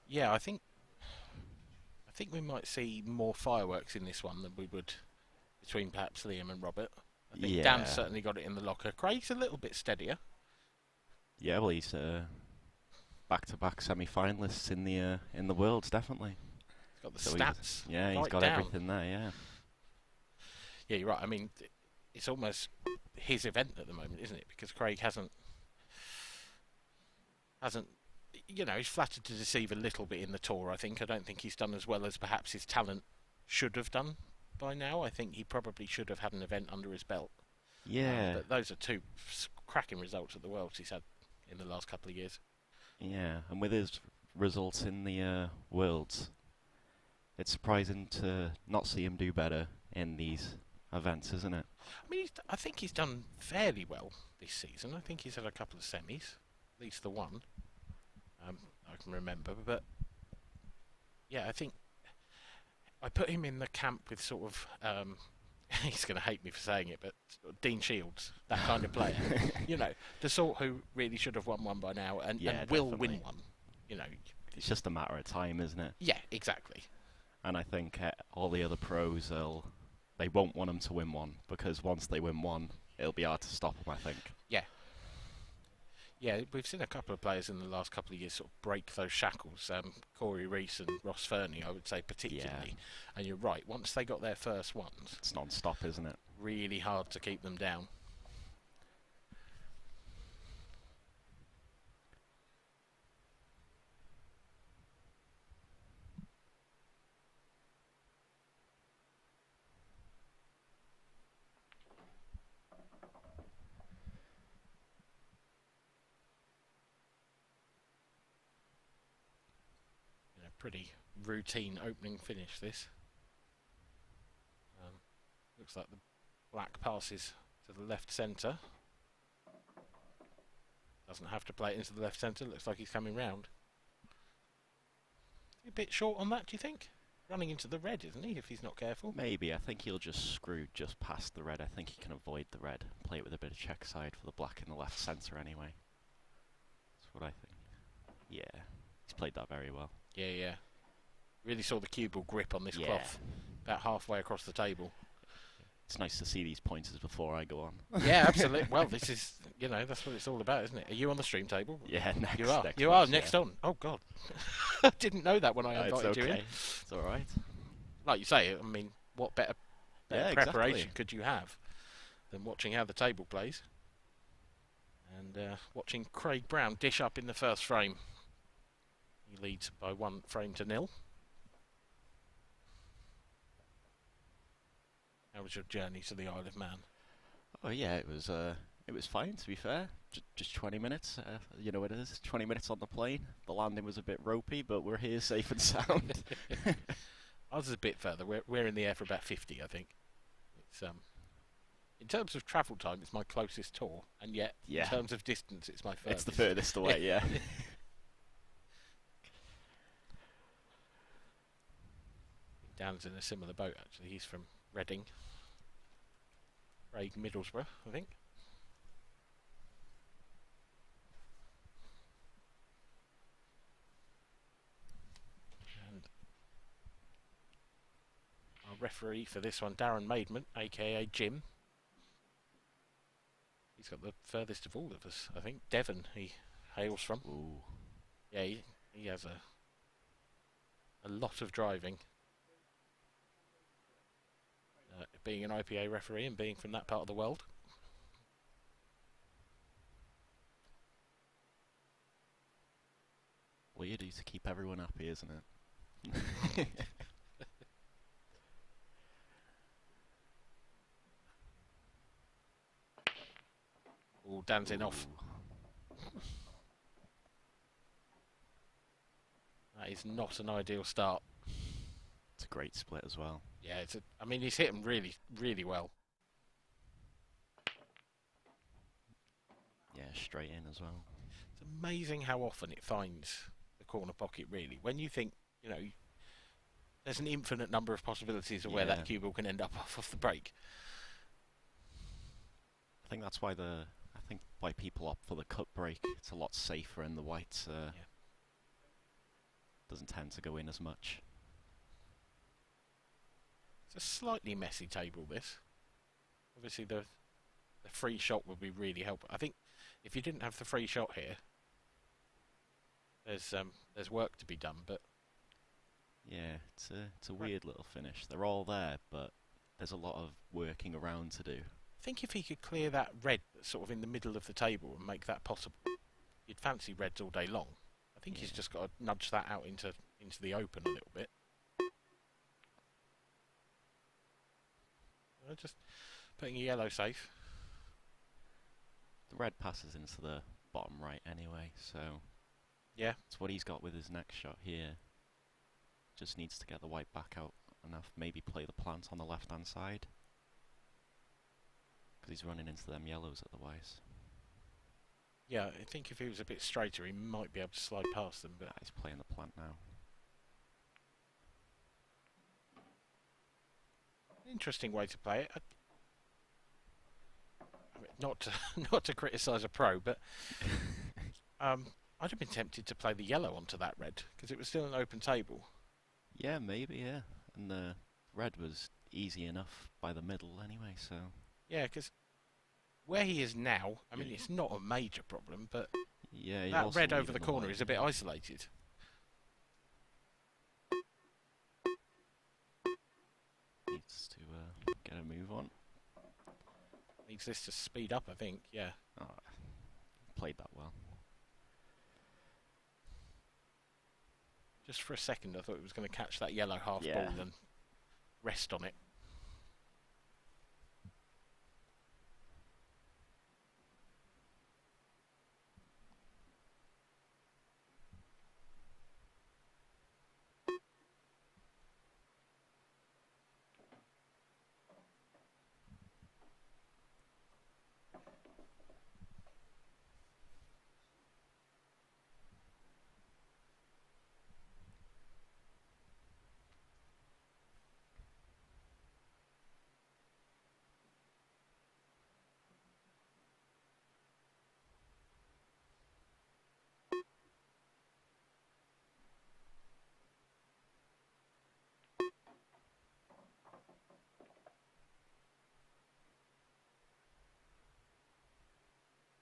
Yeah, I think we might see more fireworks in this one than we would between perhaps Liam and Robert. I think Dan certainly got it in the locker. Craig's a little bit steadier. Yeah, well, he's back-to-back semi-finalists in the Worlds, definitely. He's got the stats. Yeah, he's got everything there. Yeah. Yeah, you're right. I mean, it's almost his event at the moment, isn't it? Because Craig hasn't. You know, he's flattered to deceive a little bit in the tour. I think. I don't think he's done as well as perhaps his talent should have done by now. I think he probably should have had an event under his belt. Yeah. But those are 2 cracking results at the Worlds he's had in the last couple of years. Yeah, and with his results in the Worlds, it's surprising to not see him do better in these events, isn't it? I mean, I think he's done fairly well this season. I think he's had a couple of semis, at least the one I can remember. But yeah, I think I put him in the camp with sort of he's going to hate me for saying it, but Dean Shields, that kind of player, you know, the sort who really should have won one by now and will win one, you know. It's just a matter of time, isn't it? Yeah, exactly. And I think all the other pros, they won't want him to win one, because once they win one, it'll be hard to stop them, I think. Yeah. Yeah, we've seen a couple of players in the last couple of years sort of break those shackles. Cory, Reese and Ross Fernie, I would say particularly. Yeah. And you're right, once they got their first ones... It's non-stop, isn't it? Really hard to keep them down. Pretty routine opening finish, this. Looks like the black passes to the left centre. Doesn't have to play it into the left centre, looks like he's coming round. A bit short on that, do you think? Running into the red, isn't he, if he's not careful? Maybe. I think he'll just screw just past the red. I think he can avoid the red and play it with a bit of check side for the black in the left centre anyway. That's what I think. Yeah, he's played that very well. Yeah, yeah. Really saw the cue ball grip on this cloth about halfway across the table. It's nice to see these pointers before I go on. Yeah, absolutely. Well, this is, you know, that's what it's all about, isn't it? Are you on the stream table? Yeah, next. You are. Next you are next on. Oh God, I didn't know that when I invited you in. It's all right. Like you say, I mean, what better preparation could you have than watching how the table plays and watching Craig Brown dish up in the first frame. He leads by 1 frame to 0. How was your journey to the Isle of Man? Oh yeah, it was fine, to be fair. Just 20 minutes. You know what it is, 20 minutes on the plane. The landing was a bit ropey, but we're here safe and sound. Ours is a bit further. We're in the air for about 50, I think. It's in terms of travel time, it's my closest tour, and yet in terms of distance, it's my furthest. It's the furthest away, yeah. Dan's in a similar boat, actually. He's from Reading. Craig Middlesbrough, I think. And our referee for this one, Darren Maidman, aka Jim. He's got the furthest of all of us, I think. Devon, he hails from. Ooh. Yeah, he has a lot of driving. Being an IPA referee and being from that part of the world. What you do to keep everyone happy, isn't it? All dancing off. That is not an ideal start. It's a great split as well. Yeah, I mean, he's hit him really, really well. Yeah, straight in as well. It's amazing how often it finds the corner pocket, really. When you think, you know, there's an infinite number of possibilities of where that cue ball can end up off the break. I think that's why why people opt for the cut break. It's a lot safer, and the white doesn't tend to go in as much. It's a slightly messy table, this. Obviously, the free shot would be really helpful. I think if you didn't have the free shot here, there's work to be done. But yeah, it's a weird little finish. They're all there, but there's a lot of working around to do. I think if he could clear that red that's sort of in the middle of the table and make that possible, you'd fancy reds all day long. I think he's just got to nudge that out into the open a little bit. Just putting a yellow safe. The red passes into the bottom right anyway, so yeah, it's what he's got with his next shot here. Just needs to get the white back out enough, maybe play the plant on the left hand side, because he's running into them yellows otherwise. Yeah, I think if he was a bit straighter, he might be able to slide past them. But he's playing the plant now. Interesting way to play it. I mean, not to not to criticise a pro, but I'd have been tempted to play the yellow onto that red because it was still an open table. Yeah, maybe, yeah. And the red was easy enough by the middle anyway, so... Yeah, because where he is now, I mean, it's not a major problem, but yeah, that red over the corner is a bit isolated. Needs to get a move on. Needs this to speed up, I think, yeah. Oh, played that well. Just for a second, I thought it was going to catch that yellow half ball and rest on it.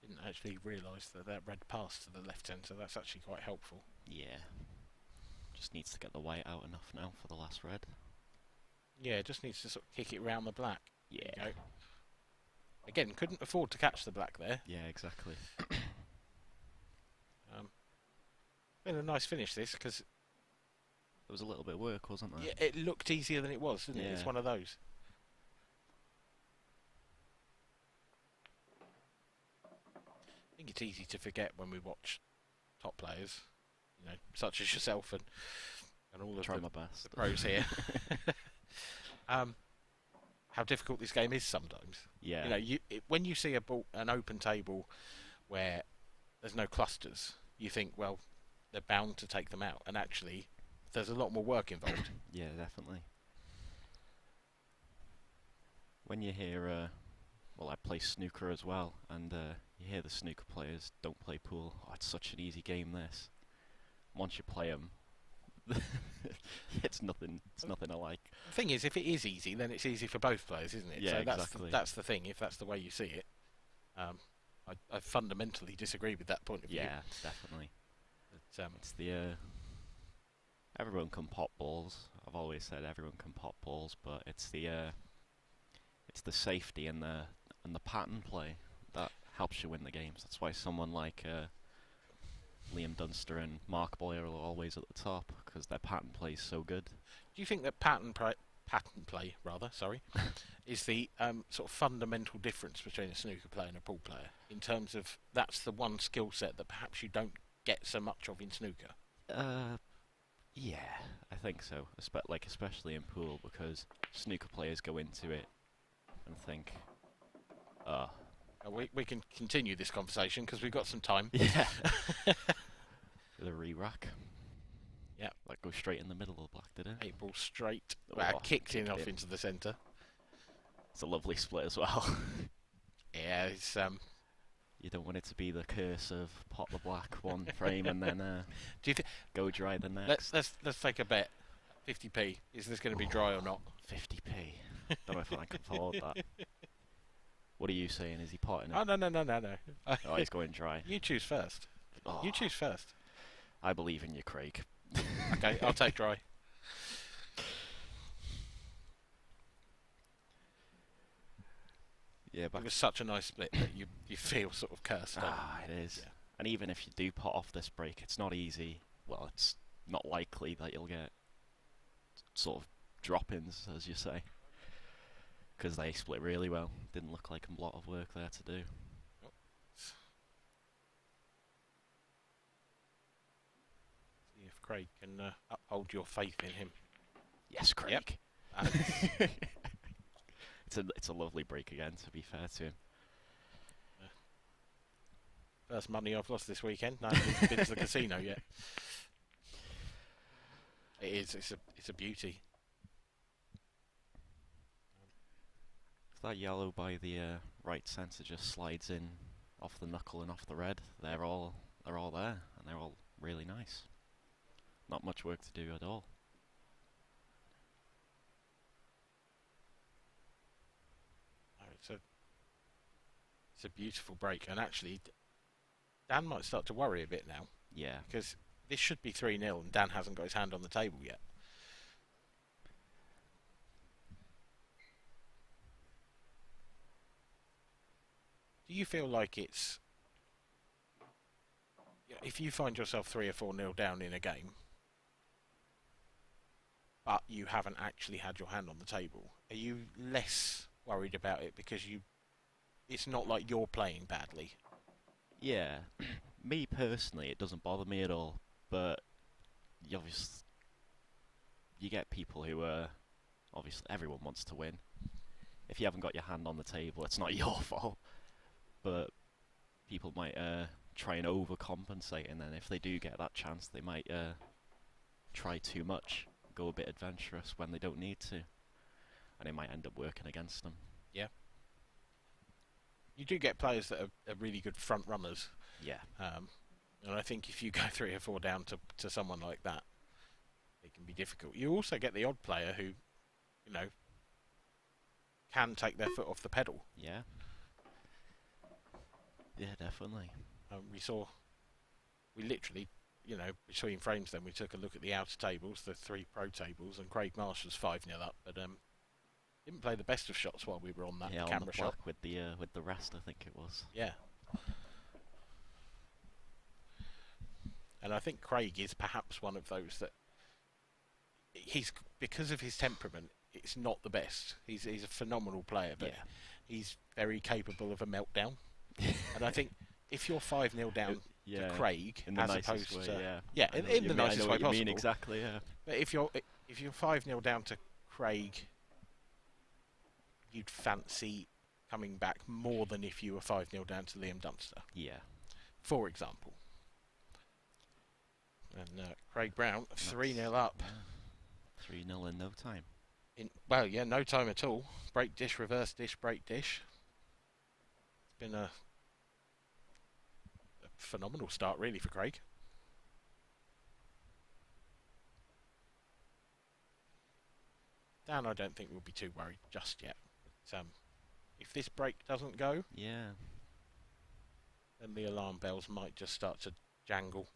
Didn't actually realise that that red passed to the left end, so that's actually quite helpful. Yeah. Just needs to get the white out enough now for the last red. Yeah, just needs to sort of kick it round the black. Yeah. There you go. Again, couldn't afford to catch the black there. Yeah, exactly. Been a nice finish this, because... There was a little bit of work, wasn't there? Yeah, it looked easier than it was, didn't it? It's one of those. I think it's easy to forget when we watch top players, you know, such as yourself and all of my best. the pros here. How difficult this game is sometimes. Yeah. You know, when you see an open table where there's no clusters, you think, well, they're bound to take them out, and actually, there's a lot more work involved. Yeah, definitely. When you hear, well, I play snooker as well, and you hear the snooker players don't play pool. Oh, it's such an easy game, this. Once you play them, it's nothing alike. The thing is, if it is easy, then it's easy for both players, isn't it? Yeah, so exactly. That's the thing, if that's the way you see it. I fundamentally disagree with that point of view. Yeah, definitely. But, it's the... everyone can pop balls. I've always said everyone can pop balls, but it's the safety and the pattern play that helps you win the games. That's why someone like Liam Dunster and Mark Boyle are always at the top, because their pattern play is so good. Do you think that pattern play is the sort of fundamental difference between a snooker player and a pool player, in terms of that's the one skill set that perhaps you don't get so much of in snooker? Yeah, I think so. Especially in pool, because snooker players go into it and think, we can continue this conversation because we've got some time. Yeah. The re-rack. Yeah. That goes straight in the middle of the black, did it? 8 ball straight. Oh, Well, kicked in off into the centre. It's a lovely split as well. Yeah, it's You don't want it to be the curse of pot the black one frame and then do you go dry the next. Let's take a bet. 50p. Is this going to be dry or not? 50p. Don't know if I can afford that. What are you saying? Is he potting it? Oh, no. Oh, he's going dry. You choose first. Oh, You choose first. I believe in you, Craig. Okay, I'll take dry. Yeah, It was such a nice split that you feel sort of cursed. don't you? it is. Yeah. And even if you do pot off this break, it's not easy. Well, it's not likely that you'll get sort of drop-ins, as you say, because they split really well. Didn't look like a lot of work there to do. See if Craig can uphold your faith in him. Yes, Craig. Yep. It's a lovely break again, to be fair to him. First money I've lost this weekend. No, I haven't been to the casino yet. It is. It's a beauty. that yellow by the right centre just slides in off the knuckle and off the red. They're all there, and they're all really nice. Not much work to do at all. Oh, it's a beautiful break, and actually, Dan might start to worry a bit now. Yeah. Because this should be 3-0, and Dan hasn't got his hand on the table yet. Do you feel like it's... If you find yourself 3 or 4-0 down in a game, but you haven't actually had your hand on the table, are you less worried about it because it's not like you're playing badly? Yeah. Me personally, it doesn't bother me at all, but you get people who obviously everyone wants to win. If you haven't got your hand on the table, it's not your fault. But people might try and overcompensate, and then if they do get that chance, they might try too much, go a bit adventurous when they don't need to, and it might end up working against them. Yeah. You do get players that are really good front runners. Yeah. And I think if you go 3 or 4 down to someone like that, it can be difficult. You also get the odd player who, can take their foot off the pedal. Yeah. Yeah, definitely. We literally, between frames then, we took a look at the outer tables, the 3 pro tables, and Craig Marsh was 5-0 up, but didn't play the best of shots while we were on that camera on the shot. with the rest, I think it was. Yeah. And I think Craig is perhaps one of those that because of his temperament, it's not the best. He's a phenomenal player, but he's very capable of a meltdown. And I think if you're 5-0 down to Craig, in the as nicest opposed way, to in the nicest way possible. Mean exactly, yeah. But if you're 5-0 down to Craig, you'd fancy coming back more than if you were 5-0 down to Liam Dunster. Yeah. For example. And Craig Brown 3-0 up. 3-0 in no time. No time at all. Break dish, reverse dish, break dish. It's been a phenomenal start, really, for Craig. Dan, I don't think we'll be too worried just yet. But, if this break doesn't go, then the alarm bells might just start to jangle.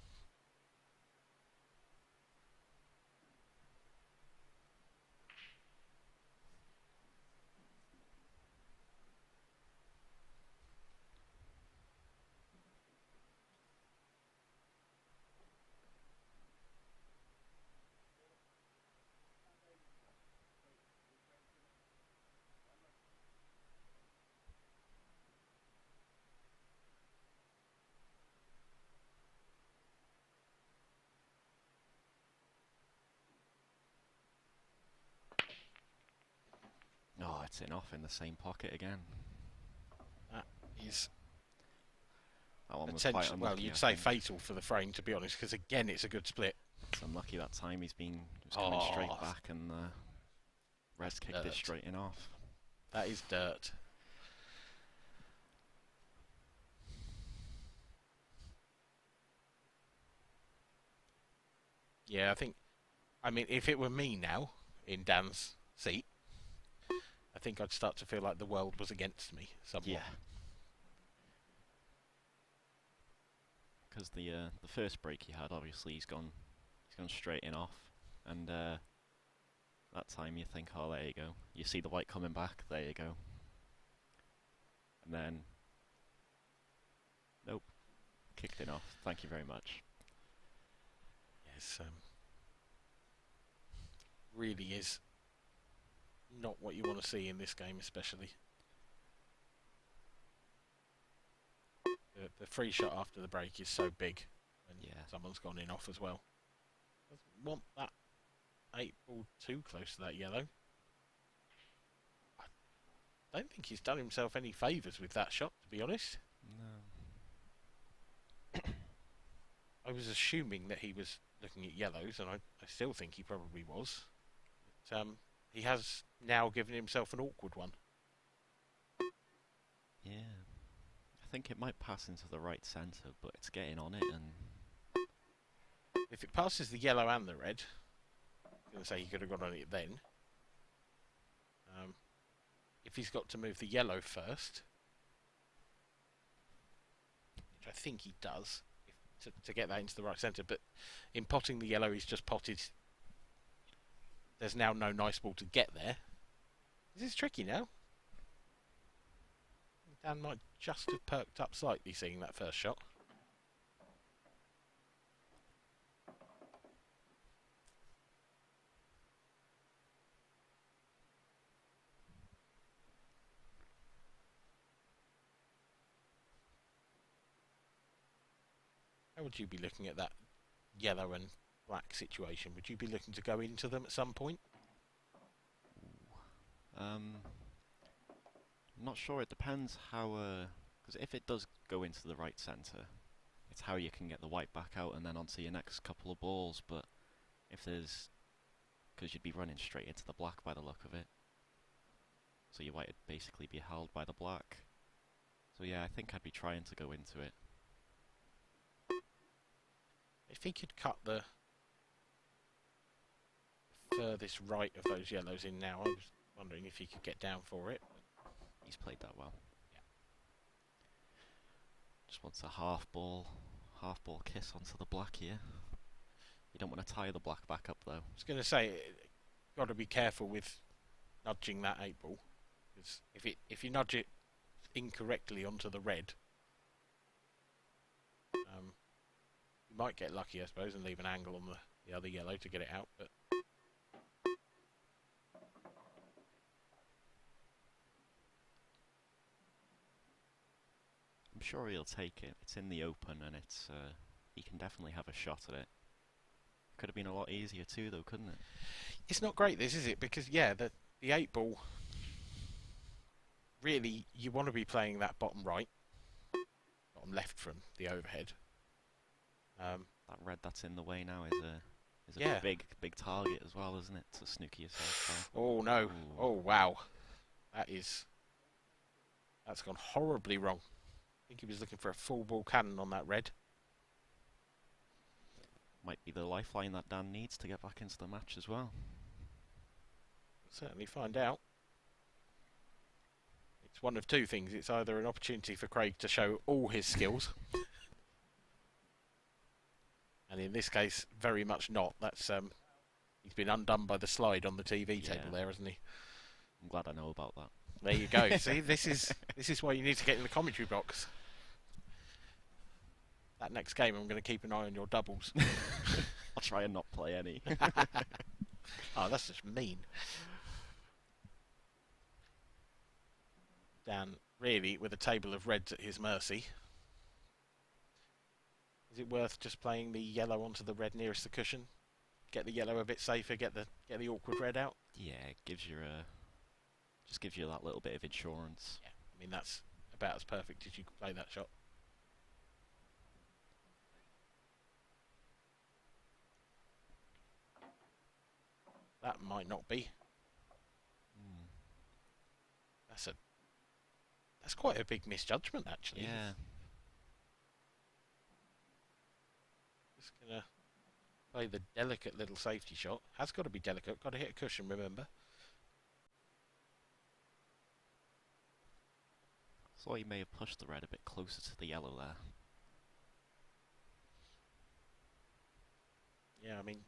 Oh, it's in off in the same pocket again. That is that one was quite unlucky. Well, you'd say fatal for the frame, to be honest, because again, it's a good split. It's unlucky that time he's coming straight back, and Rees kicked it straight in off. That is dirt. Yeah, I mean, if it were me now in Dan's seat, I think I'd start to feel like the world was against me somewhat. Yeah. Because the first break he had, obviously he's gone straight in off, and that time you think, oh, there you go. You see the white coming back, there you go. And then, nope, kicked it off. Thank you very much. Yes, really is not what you want to see in this game, especially. The free shot after the break is so big when someone's gone in off as well. Doesn't want that 8 ball too close to that yellow. I don't think he's done himself any favours with that shot, to be honest. No. I was assuming that he was looking at yellows, and I still think he probably was. But, he has now given himself an awkward one. Yeah. I think it might pass into the right centre, but it's getting on it, and If it passes the yellow and the red, I'm going to say he could have got on it then. If he's got to move the yellow first, which I think he does, to get that into the right centre, but in potting the yellow, he's just potted. There's now no nice ball to get there. This is tricky now. Dan might just have perked up slightly seeing that first shot. How would you be looking at that yellow and black situation? Would you be looking to go into them at some point? I'm not sure. It depends how. Because if it does go into the right centre, it's how you can get the white back out and then onto your next couple of balls. But if there's, because you'd be running straight into the black by the look of it, so your white would basically be held by the black. So yeah, I think I'd be trying to go into it. If he could cut the furthest right of those yellows in now, I was wondering if he could get down for it. He's played that well. Yeah. Just wants a half ball kiss onto the black here. You don't want to tie the black back up though. I was going to say, got to be careful with nudging that 8 ball, because if you nudge it incorrectly onto the red, you might get lucky, I suppose, and leave an angle on the other yellow to get it out. But I'm sure he'll take it. It's in the open, and it's he can definitely have a shot at it. Could have been a lot easier too, though, couldn't it? it's not great, this, is it? Because yeah, the 8 ball. Really, you want to be playing that bottom right, bottom left from the overhead. That red that's in the way now is a Yeah. big target as well, isn't it? To snooker yourself down. Oh no! Ooh. Oh wow! That's gone horribly wrong. I think he was looking for a full ball cannon on that red. Might be the lifeline that Dan needs to get back into the match as well. We'll certainly find out. It's one of two things. It's either an opportunity for Craig to show all his skills, and in this case, very much not. That's he's been undone by the slide on the TV table there, hasn't he? I'm glad I know about that. There you go. See, this is why you need to get in the commentary box. That next game, I'm going to keep an eye on your doubles. I'll try and not play any. Oh, that's just mean. Dan, really, with a table of reds at his mercy. Is it worth just playing the yellow onto the red nearest the cushion? Get the yellow a bit safer, get the awkward red out? Yeah, it gives you just gives you that little bit of insurance. Yeah, I mean, that's about as perfect as you could play that shot. That might not be. That's quite a big misjudgment, actually. Yeah. Just gonna play the delicate little safety shot. Has got to be delicate. Got to hit a cushion, remember. Thought he may have pushed the red a bit closer to the yellow there. Yeah, I mean,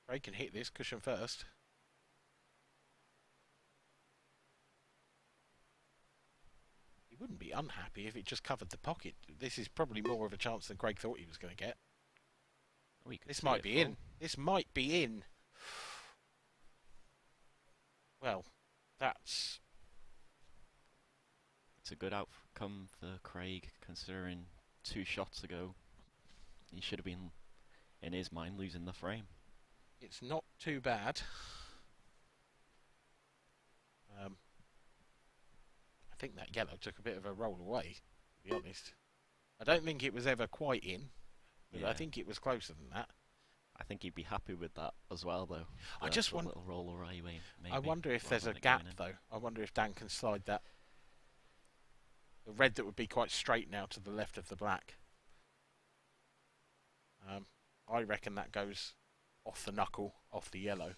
Craig can hit this cushion first. He wouldn't be unhappy if it just covered the pocket. This is probably more of a chance than Craig thought he was going to get. Oh, he could This see might it be in. full. This might be in. Well, that's... It's a good outcome for Craig, considering 2 shots ago he should have been, in his mind, losing the frame. It's not too bad. I think that yellow took a bit of a roll away, to be honest. I don't think it was ever quite in, but I Yeah. think it was closer than that. I think he'd be happy with that as well, though. I just a want. little roll away, maybe. I wonder if rather there's a than it gap, going in. though. I wonder if Dan can slide that the red that would be quite straight now to the left of the black. I reckon that goes off the knuckle, off the yellow.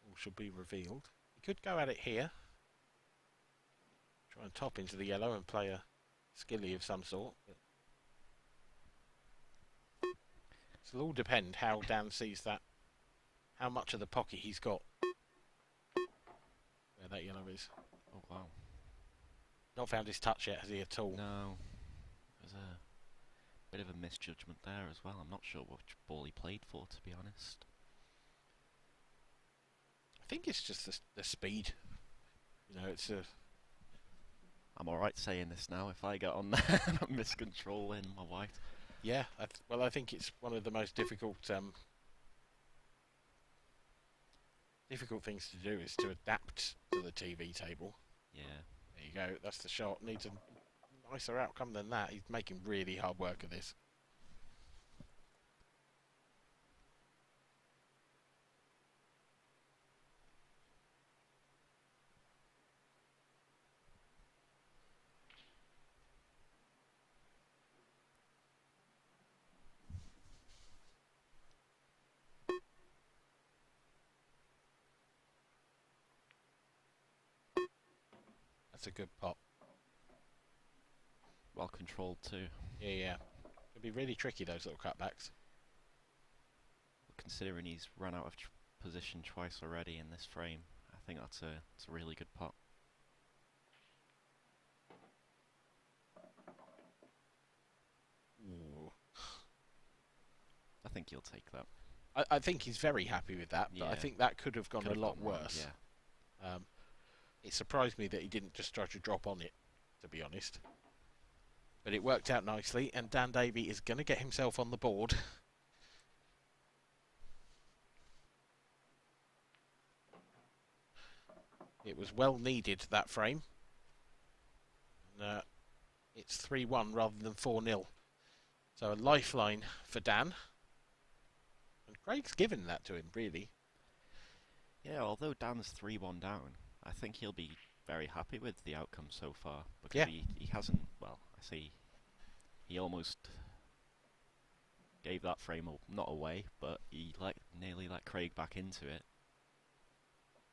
All should be revealed. You could go at it here. Try and top into the yellow and play a skilly of some sort. But it'll all depend how Dan sees that, how much of the pocket he's got. Where that yellow is. Oh, wow. Not found his touch yet, has he, at all? No. There's a bit of a misjudgment there as well. I'm not sure which ball he played for, to be honest. I think it's just the speed. You know, it's a... I'm alright saying this now. If I get on there and I'm miscontrolling my white. Yeah, well, I think it's one of the most difficult difficult things to do is to adapt to the TV table. Yeah. There you go. That's the shot. Needs a nicer outcome than that. He's making really hard work of this. That's a good pop. Well controlled too. Yeah, yeah. It'll be really tricky, those little cutbacks. Considering he's run out of position twice already in this frame, I think it's a really good pot. Ooh. I think he'll take that. I think he's very happy with that, but I think that could have gone a lot worse. Yeah. It surprised me that he didn't just try to drop on it, to be honest. But it worked out nicely, and Dan Davey is going to get himself on the board. It was well needed, that frame. And, it's 3-1 rather than 4-0. So a lifeline for Dan. And Craig's given that to him, really. Yeah, although Dan's 3-1 down, I think he'll be very happy with the outcome so far. Because he hasn't, well, I say he almost gave that frame not away, but he nearly let Craig back into it.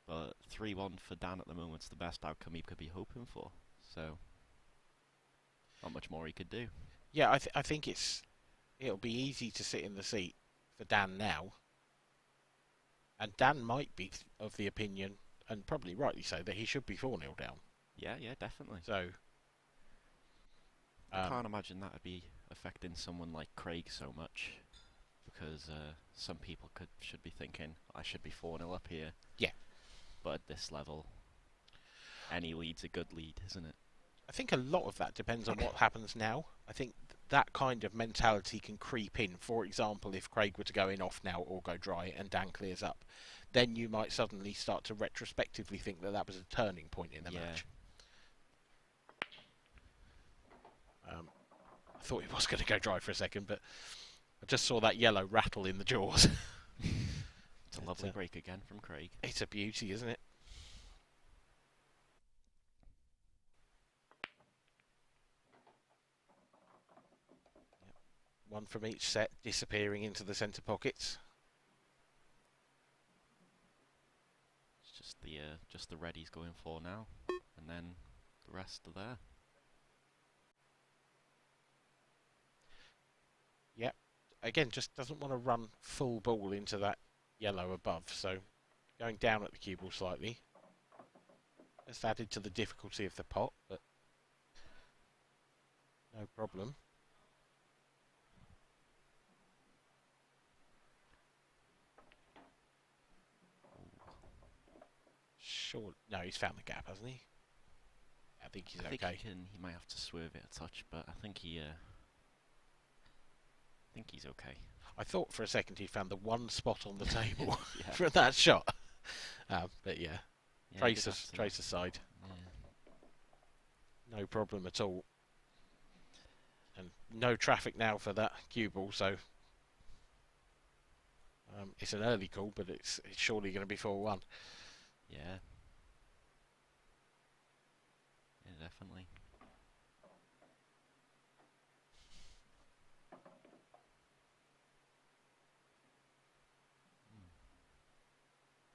But 3-1 for Dan at the moment's the best outcome he could be hoping for. So, not much more he could do. Yeah, I think it'll be easy to sit in the seat for Dan now. And Dan might be of the opinion, and probably rightly so, that he should be 4-0 down. Yeah, definitely. So, I can't imagine that would be affecting someone like Craig so much, because some people should be thinking, I should be 4-0 up here. Yeah. But at this level, any lead's a good lead, isn't it? I think a lot of that depends on what happens now. I think that kind of mentality can creep in. For example, if Craig were to go in off now or go dry and Dan clears up, then you might suddenly start to retrospectively think that that was a turning point in the match. I thought he was going to go dry for a second, but I just saw that yellow rattle in the jaws. It's a lovely break again from Craig. It's a beauty, isn't it? Yep. One from each set disappearing into the centre pockets. It's just the red he's going for now, and then the rest are there. Yep. Again, just doesn't want to run full ball into that yellow above, so going down at the cue ball slightly. That's added to the difficulty of the pot, but no problem. Sure. No, he's found the gap, hasn't he? I think he's okay. He might have to swerve it a touch, but I think he's okay. I thought for a second he found the one spot on the table Yeah. for that shot. But yeah, trace aside. Yeah. No problem at all. And no traffic now for that cue ball, so it's an early call, but it's surely going to be 4-1. Yeah. Yeah, definitely.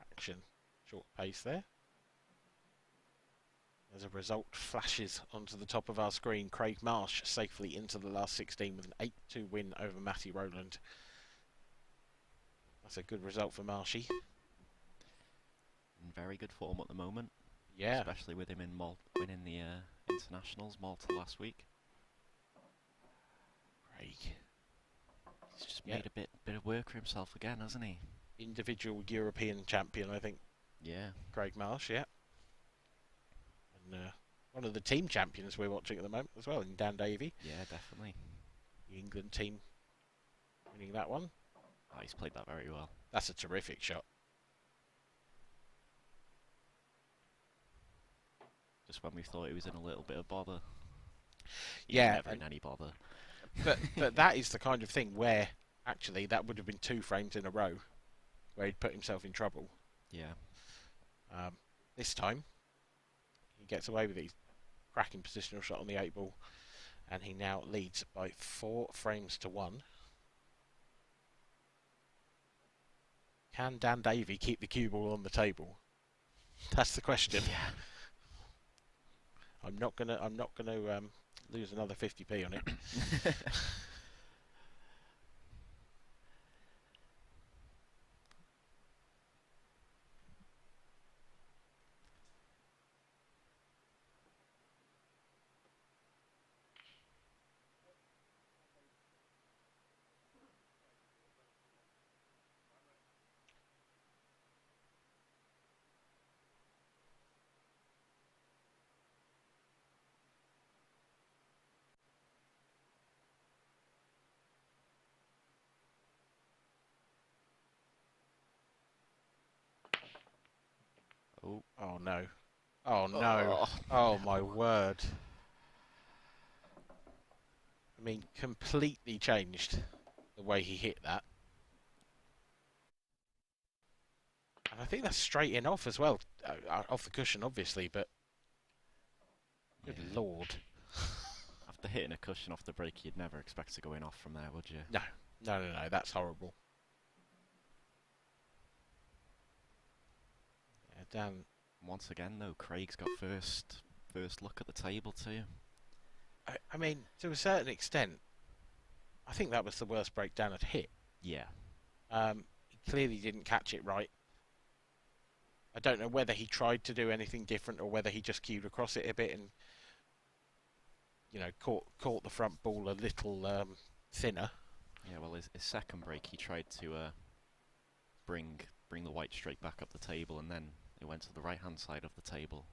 Action. Short pace there. As a result, flashes onto the top of our screen. Craig Marsh safely into the last 16 with an 8-2 win over Matty Rowland. That's a good result for Marshy. In very good form at the moment. Yeah. Especially with him in winning the internationals, Malta last week. Craig. He's just made a bit of work for himself again, hasn't he? Individual European champion, I think. Yeah. Craig Marsh, yeah. And one of the team champions we're watching at the moment as well, in Dan Davey. Yeah, definitely. The England team winning that one. Oh, he's played that very well. That's a terrific shot. Just when we thought he was in a little bit of bother. He's Yeah. never in any bother. But that is the kind of thing where, actually, that would have been 2 frames in a row where he'd put himself in trouble. Yeah. This time, he gets away with it. He's cracking positional shot on the 8 ball, and he now leads by 4 frames to 1. Can Dan Davey keep the cue ball on the table? That's the question. Yeah. I'm not gonna lose another 50p on it. Oh. Oh no. Oh no. Oh my word. I mean, completely changed the way he hit that. And I think that's straight in off as well. Off the cushion, obviously, but good lord. After hitting a cushion off the break, you'd never expect to go in off from there, would you? No, that's horrible. Yeah, Dan. Once again, though, Craig's got first look at the table too. I mean, to a certain extent, I think that was the worst break Dan had hit. Yeah. He clearly didn't catch it right. I don't know whether he tried to do anything different or whether he just cued across it a bit and, you know, caught the front ball a little thinner. Yeah, well, his second break, he tried to bring the white straight back up the table, and then it went to the right-hand side of the table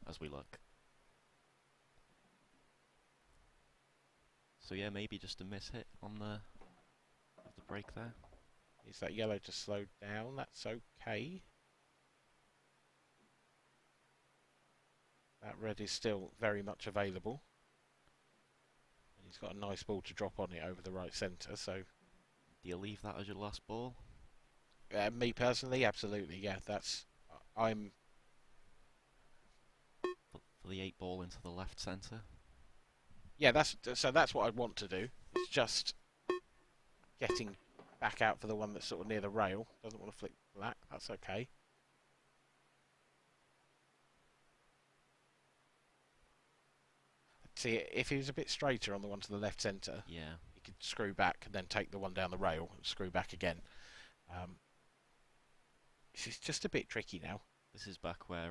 as we look. So yeah, maybe just a miss hit on the break there. Is that yellow to slow down? That's okay. That red is still very much available. And he's got a nice ball to drop on it over the right centre, so... Do you leave that as your last ball? Me personally, absolutely, yeah. I'm... For the 8 ball into the left centre? Yeah, that's what I'd want to do. It's just getting back out for the one that's sort of near the rail. Doesn't want to flick black, that's okay. See, if he was a bit straighter on the one to the left centre, yeah, he could screw back and then take the one down the rail and screw back again. This is just a bit tricky now. This is back where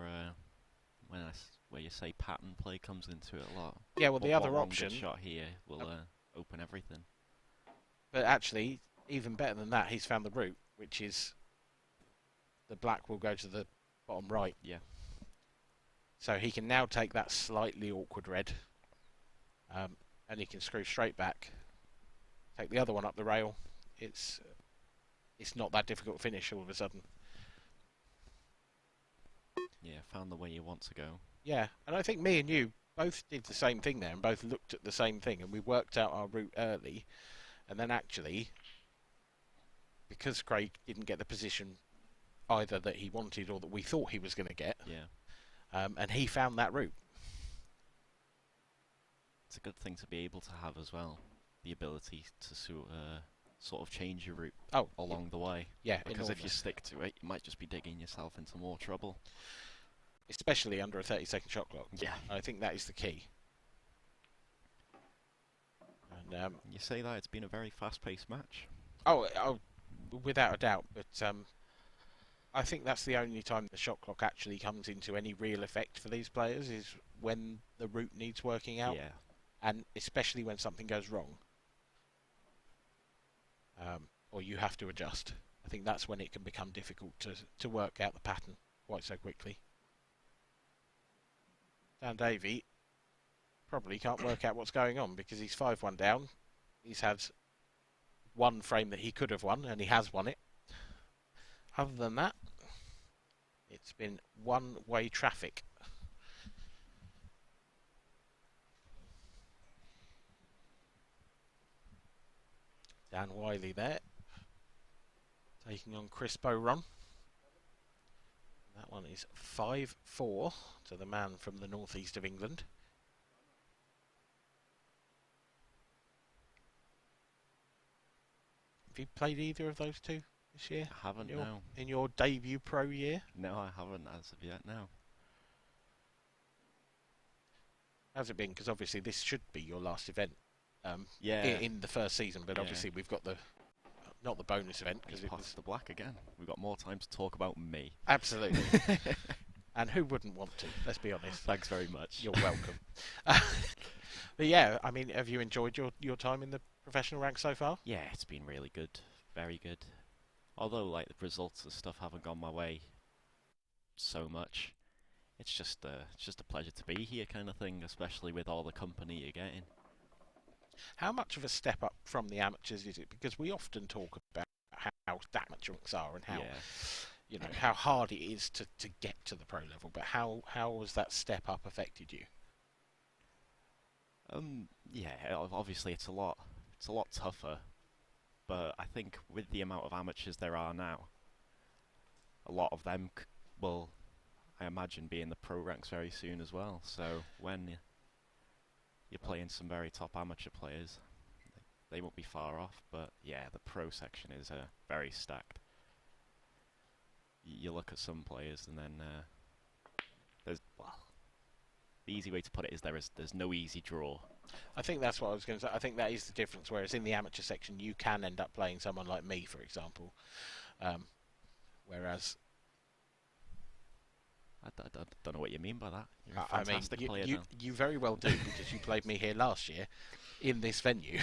where you say pattern play comes into it a lot. Yeah, well, the other one option... good shot here will open everything. But actually, even better than that, he's found the route, which is the black will go to the bottom right. Yeah. So he can now take that slightly awkward red, and he can screw straight back, take the other one up the rail. It's not that difficult to finish all of a sudden. Yeah, found the way you want to go. Yeah, and I think me and you both did the same thing there and both looked at the same thing, and we worked out our route early, and then actually, because Craig didn't get the position either that he wanted or that we thought he was going to get, and he found that route. It's a good thing to be able to have as well, the ability to sort of change your route along the way. Yeah, because if you stick to it, you might just be digging yourself into more trouble. Especially under a 30-second shot clock. Yeah. I think that is the key. And you say that, it's been a very fast-paced match. Oh, without a doubt. But I think that's the only time the shot clock actually comes into any real effect for these players, is when the route needs working out. Yeah. And especially when something goes wrong. Or you have to adjust. I think that's when it can become difficult to work out the pattern quite so quickly. Dan Davey probably can't work out what's going on because he's 5-1 down. He's had one frame that he could have won, and he has won it. Other than that, it's been one-way traffic. Dan Wiley there, taking on Chris Boron. That one is 5-4 to the man from the northeast of England. Have you played either of those two this year? I haven't, no. In your debut pro year? No, I haven't as of yet, no. How's it been? Because obviously this should be your last event in the first season, but obviously we've got not the bonus event because it was the black again. We've got more time to talk about me. Absolutely. And who wouldn't want to? Let's be honest. Thanks very much. You're welcome. But yeah, I mean, have you enjoyed your time in the professional ranks so far? Yeah, it's been really good, very good. Although like the results and stuff haven't gone my way so much, it's just a pleasure to be here, kind of thing. Especially with all the company you're getting. How much of a step up from the amateurs is it? Because we often talk about how amateur ranks are and how how hard it is to get to the pro level. But how has that step up affected you? Yeah, obviously it's a lot tougher. But I think with the amount of amateurs there are now, a lot of them will, I imagine, be in the pro ranks very soon as well. So when you're playing some very top amateur players, they won't be far off. But yeah, the pro section is very stacked. You look at some players and then the easy way to put it is there's no easy draw. I think that's what I was going to say. I think that is the difference. Whereas in the amateur section, you can end up playing someone like me, for example. Whereas I don't know what you mean by that. You're a fantastic player now. You very well do, because you played me here last year in this venue.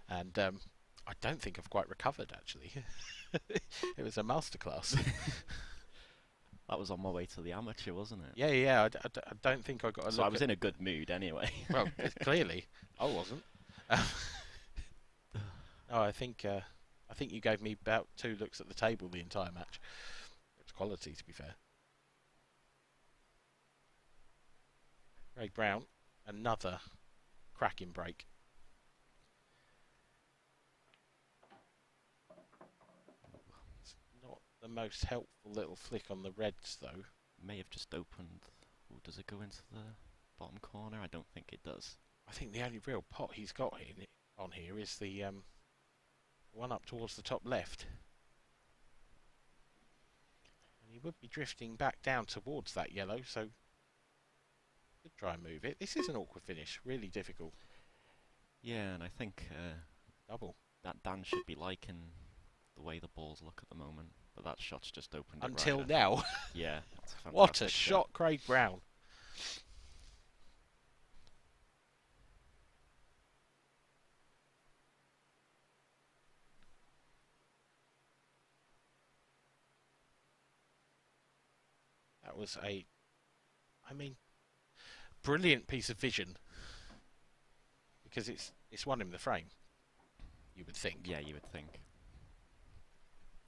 And I don't think I've quite recovered, actually. It was a masterclass. That was on my way to the amateur, wasn't it? Yeah. I don't think I got a look. So I was in a good mood anyway. Well, clearly. I wasn't. I think you gave me about 2 looks at the table the entire match. It's quality, to be fair. Craig Brown, another cracking break. It's not the most helpful little flick on the reds, though. May have just opened. Ooh, does it go into the bottom corner? I don't think it does. I think the only real pot he's got on here is the one up towards the top left. And he would be drifting back down towards that yellow, so could try and move it. This is an awkward finish, really difficult. Yeah, and I think double. That Dan should be liking the way the balls look at the moment, but that shot's just opened until right now. Yeah, what a shot, Craig Brown. That was brilliant piece of vision, because it's won him the frame, you would think. Yeah, you would think.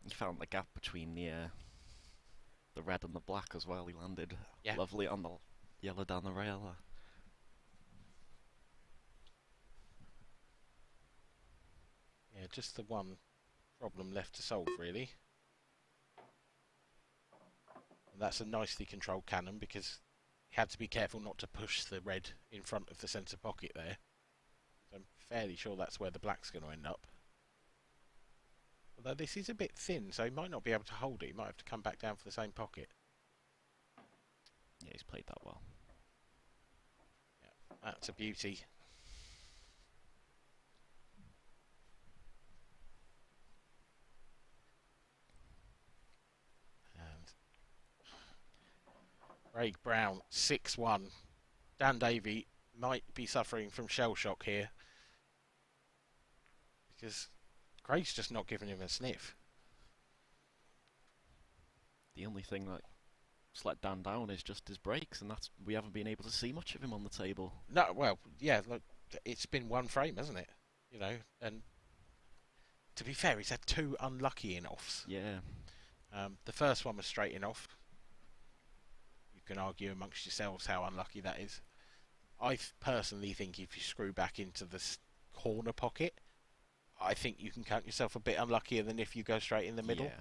He found the gap between the red and the black as well. He landed lovely on the Yellow down the rail there. Yeah, just the one problem left to solve, really. And that's a nicely controlled cannon, because he had to be careful not to push the red in front of the centre pocket there. So I'm fairly sure that's where the black's going to end up. Although this is a bit thin, so he might not be able to hold it. He might have to come back down for the same pocket. Yeah, he's played that well. Yeah, that's a beauty. And Craig Brown, 6-1. Dan Davey might be suffering from shell shock here, because Craig's just not giving him a sniff. The only thing that's let Dan down is just his breaks, and we haven't been able to see much of him on the table. No, well, yeah, look, it's been one frame, hasn't it? You know, and to be fair, he's had 2 unlucky in-offs. Yeah. The first one was straight in-off. You can argue amongst yourselves how unlucky that is. I personally think if you screw back into the corner pocket, I think you can count yourself a bit unluckier than if you go straight in the middle. Yeah.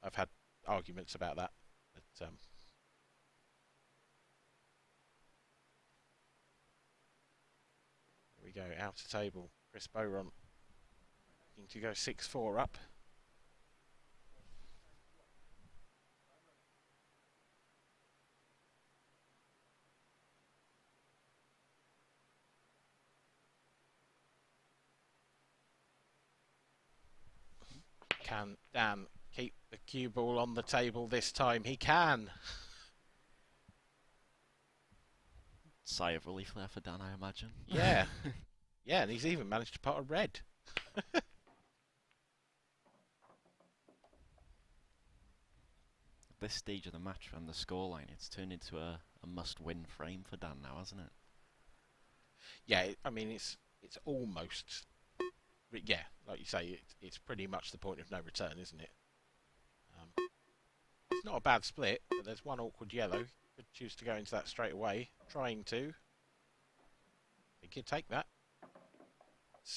I've had arguments about that. But, here we go, outer table. Chris Boron looking to go 6-4 up. Can Dan keep the cue ball on the table this time? He can. Sigh of relief there for Dan, I imagine. Yeah. Yeah, and he's even managed to pot a red. At this stage of the match and the scoreline, it's turned into a must-win frame for Dan now, hasn't it? Yeah, I mean, it's almost... Yeah, like you say, it's pretty much the point of no return, isn't it? It's not a bad split, but there's one awkward yellow. Could choose to go into that straight away. Trying to. He could take that.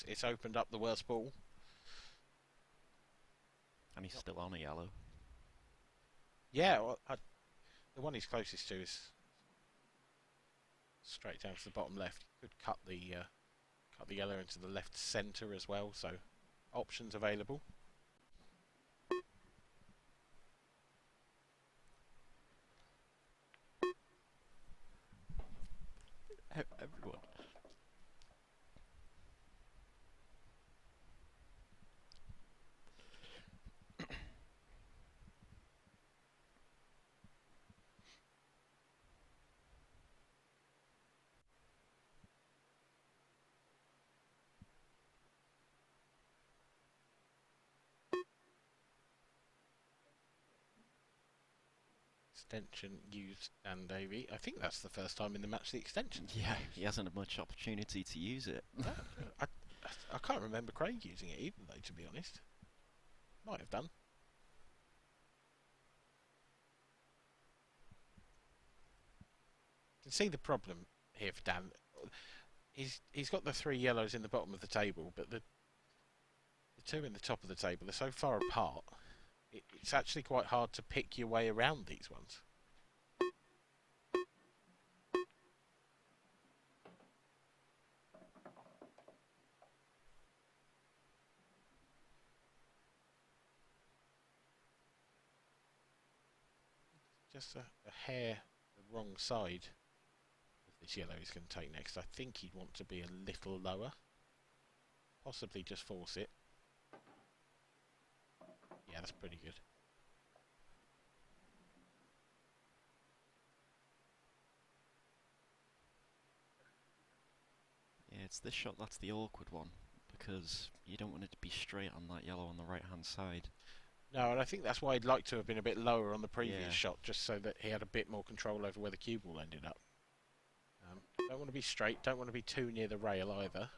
It's opened up the worst ball. And he's still on a yellow. Yeah, well, the one he's closest to is straight down to the bottom left. Could cut the yellow into the left centre as well, so options available. Everyone. Extension used Dan Davey. I think that's the first time in the match the extension. Yeah, he hasn't had much opportunity to use it. I can't remember Craig using it either, though, to be honest. Might have done. You can see the problem here for Dan. He's got the 3 yellows in the bottom of the table, but the 2 in the top of the table are so far apart. It's actually quite hard to pick your way around these ones. Just a hair the wrong side of this yellow he's going to take next. I think he'd want to be a little lower. Possibly just force it. Yeah, that's pretty good. Yeah, it's this shot that's the awkward one, because you don't want it to be straight on that yellow on the right-hand side. No, and I think that's why he'd like to have been a bit lower on the previous Yeah. shot, just so that he had a bit more control over where the cue ball ended up. Don't want to be straight, don't want to be too near the rail either.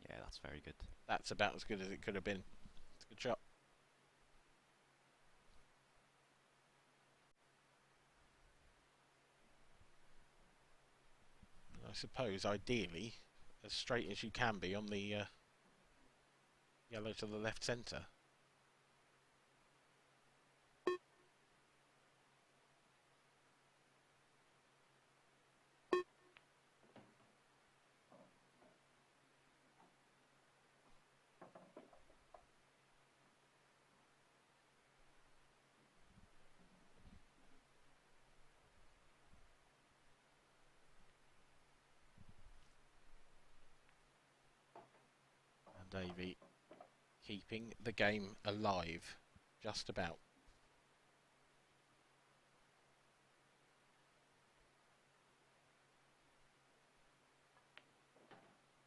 Yeah, that's very good. That's about as good as it could have been. It's a good shot. suppose, ideally, as straight as you can be on the yellow to the left centre. Davey keeping the game alive, just about.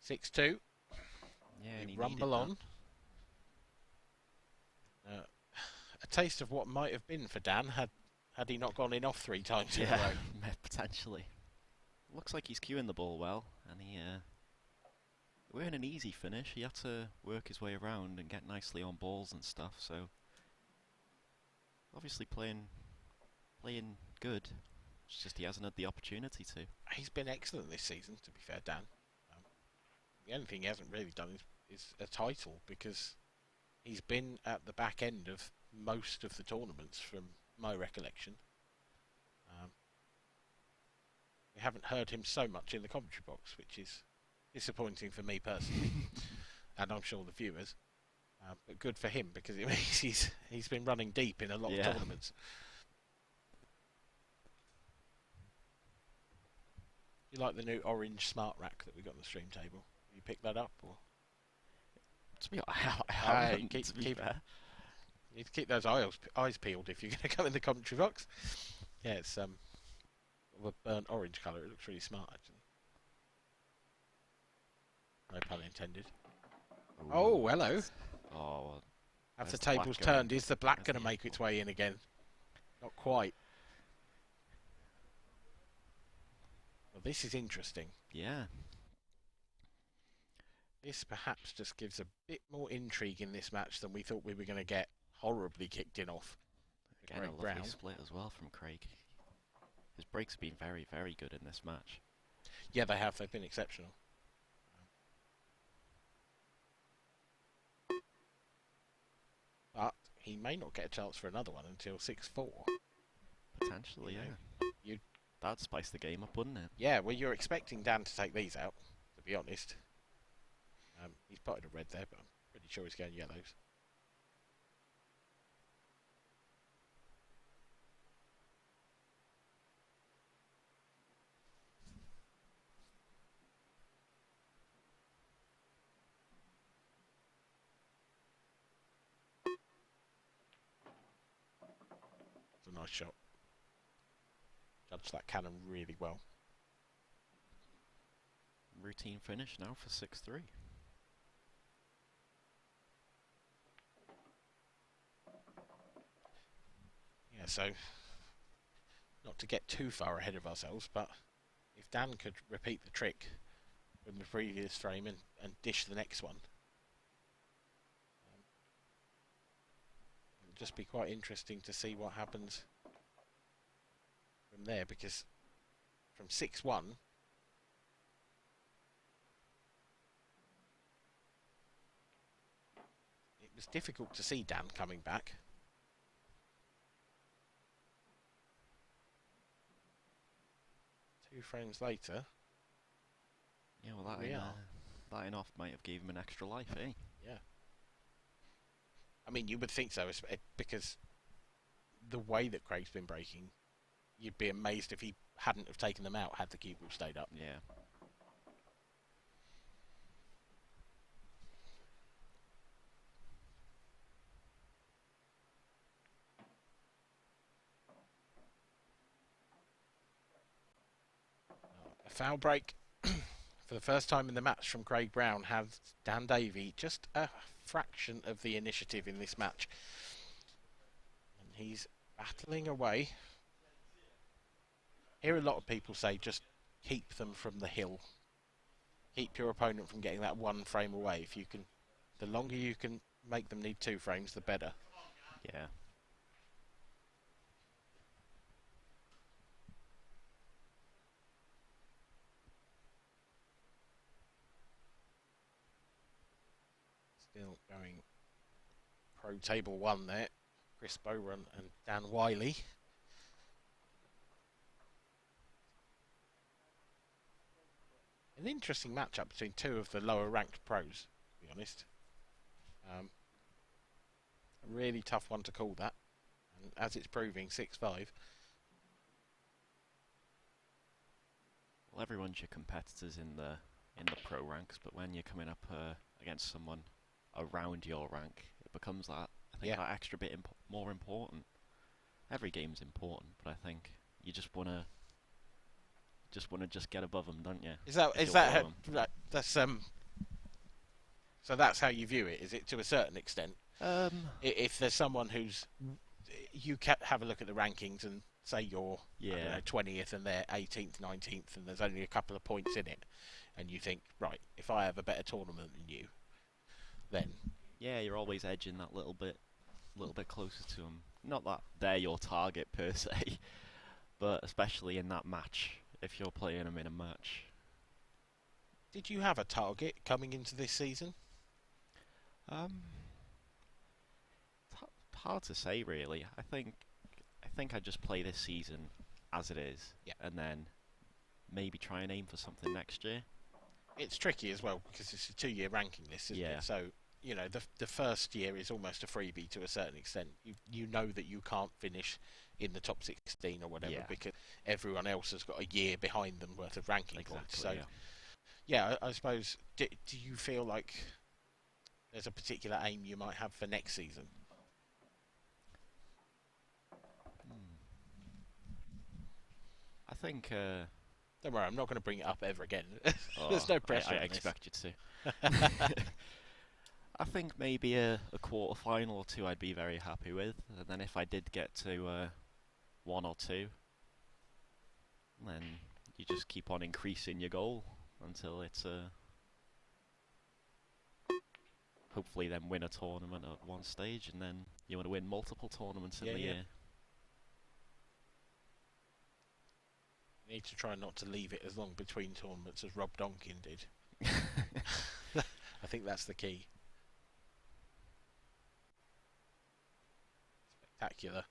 "6-2. Yeah, and he rumble needed on. A taste of what might have been for Dan had he not gone in off 3 times in a row. Yeah, potentially. Looks like he's cueing the ball well, and he weren't an easy finish. He had to work his way around and get nicely on balls and stuff. So obviously playing good. It's just he hasn't had the opportunity to. He's been excellent this season, to be fair, Dan. The only thing he hasn't really done is a title, because he's been at the back end of most of the tournaments from my recollection. We haven't heard him so much in the commentary box, which is disappointing for me personally, and I'm sure the viewers. But good for him, because it means he's been running deep in a lot of tournaments. You like the new orange smart rack that we got on the stream table? You picked that up, or? To be honest, You need to keep those eyes peeled if you're going to come in the commentary box. Yeah, it's of a burnt orange colour. It looks really smart, actually. No pun intended. Ooh. Oh, hello. Oh, Have the tables turned? Is the black going to make its way in again? Not quite. Well, this is interesting. Yeah. This perhaps just gives a bit more intrigue in this match than we thought we were going to get. Horribly kicked in off. Again, a lovely split as well from Craig. His breaks have been very, very good in this match. Yeah, they have. They've been exceptional. But he may not get a chance for another one until 6-4. Potentially, yeah. That'd spice the game up, wouldn't it? Yeah, well, you're expecting Dan to take these out, to be honest. He's potted a red there, but I'm pretty sure he's going yellows. It's a nice shot. Judged that cannon really well. Routine finish now for 6-3. Yeah, so not to get too far ahead of ourselves, but if Dan could repeat the trick from the previous frame and dish the next one, it'll just be quite interesting to see what happens from there, because from 6-1, it was difficult to see Dan coming back. Two frames later. Yeah, well, that in off might have gave him an extra life, eh? Yeah. I mean, you would think so, because the way that Craig's been breaking, you'd be amazed if he hadn't have taken them out had the cue ball stayed up. Yeah. A foul break for the first time in the match from Craig Brown has Dan Davey just a fraction of the initiative in this match. And he's battling away. Hear a lot of people say just keep them from the hill. Keep your opponent from getting that one frame away. If you can, the longer you can make them need 2 frames, the better. Yeah. Still going pro table 1 there. Chris Bowrun and Dan Wiley. An interesting matchup between two of the lower ranked pros, to be honest. A really tough one to call that. And as it's proving, 6-5. Well, everyone's your competitors in the pro ranks, but when you're coming up against someone around your rank, it becomes that, I think, that extra bit more important. Every game's important, but I think you just wanna get above them, don't you? Is that right? That's So that's how you view it, is it, to a certain extent? If there's someone who's you have a look at the rankings and say you're I don't know, 20th and they're 18th, 19th, and there's only a couple of points in it, and you think, right, if I have a better tournament than you, then you're always edging that little bit closer to them. Not that they're your target per se, but especially in that match, if you're playing them in a match. Did you have a target coming into this season? Hard to say, really. I think I just play this season as it is, and then maybe try and aim for something next year. It's tricky as well because it's a 2-year ranking list, isn't it? So you know the first year is almost a freebie to a certain extent. You know that you can't finish in the top 16 or whatever because everyone else has got a year behind them worth of ranking points. So I suppose do you feel like there's a particular aim you might have for next season? I think. Don't worry, I'm not going to bring it up ever again. There's no pressure. I expect you to. I think maybe a quarter final or two I'd be very happy with, and then if I did get to 1 or 2, then you just keep on increasing your goal until it's hopefully then win a tournament at one stage, and then you want to win multiple tournaments in the year. You need to try not to leave it as long between tournaments as Rob Donkin did. I think that's the key. Spectacular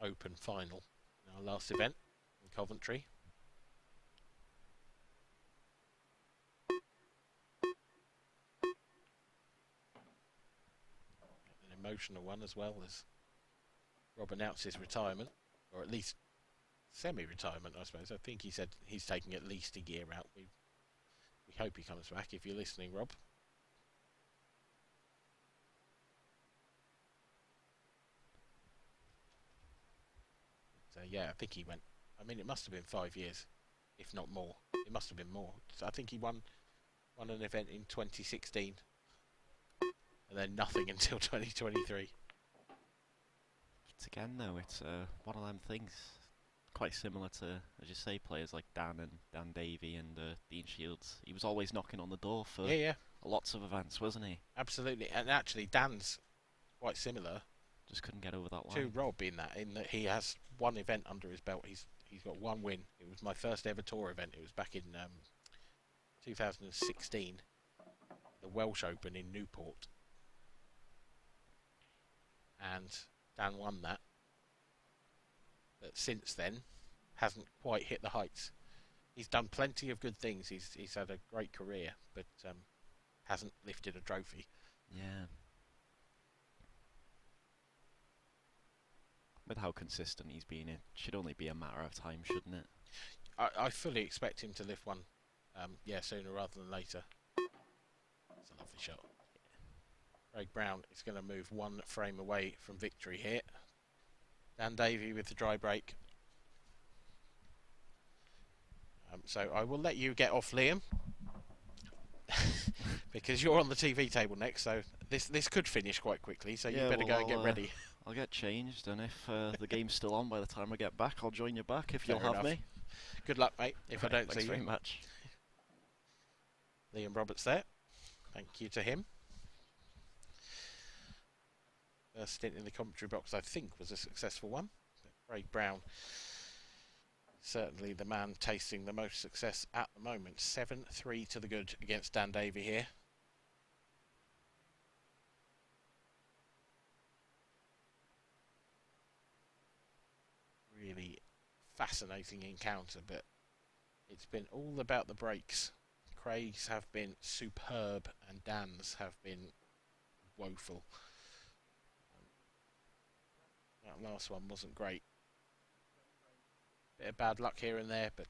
open final in our last event in Coventry. An emotional one as well, as Rob announced his retirement, or at least semi-retirement, I suppose. I think he said he's taking at least a year out. We hope he comes back. If you're listening, Rob. So I think he went. I mean, it must have been 5 years, if not more. It must have been more. So I think he won an event in 2016, and then nothing until 2023. It's again though, it's one of them things. Quite similar to, as you say, players like Dan Davey and Dean Shields. He was always knocking on the door for lots of events, wasn't he? Absolutely, and actually Dan's quite similar. Just couldn't get over that line. To Rob in that he has one event under his belt. He's got one win. It was my first ever tour event. It was back in 2016, the Welsh Open in Newport, and Dan won that. But since then, hasn't quite hit the heights. He's done plenty of good things. He's had a great career, but hasn't lifted a trophy. Yeah. With how consistent he's been, it should only be a matter of time, shouldn't it? I fully expect him to lift one, sooner rather than later. It's a lovely shot. Craig Brown is going to move one frame away from victory here. Dan Davey with the dry break. So I will let you get off, Liam, because you're on the TV table next. So this could finish quite quickly. So you better go and get ready. I'll get changed, and if the game's still on by the time I get back, I'll join you back if Fair you'll have enough. me. Good luck, mate. If I don't see Thanks you. very much. Liam Roberts there. Thank you to him. First stint in the commentary box, I think, was a successful one. Craig Brown, certainly the man tasting the most success at the moment. 7-3 to the good against Dan Davey here. fascinating encounter, but it's been all about the breaks. Craig's have been superb and Dan's have been woeful. That last one wasn't great. Bit of bad luck here and there, but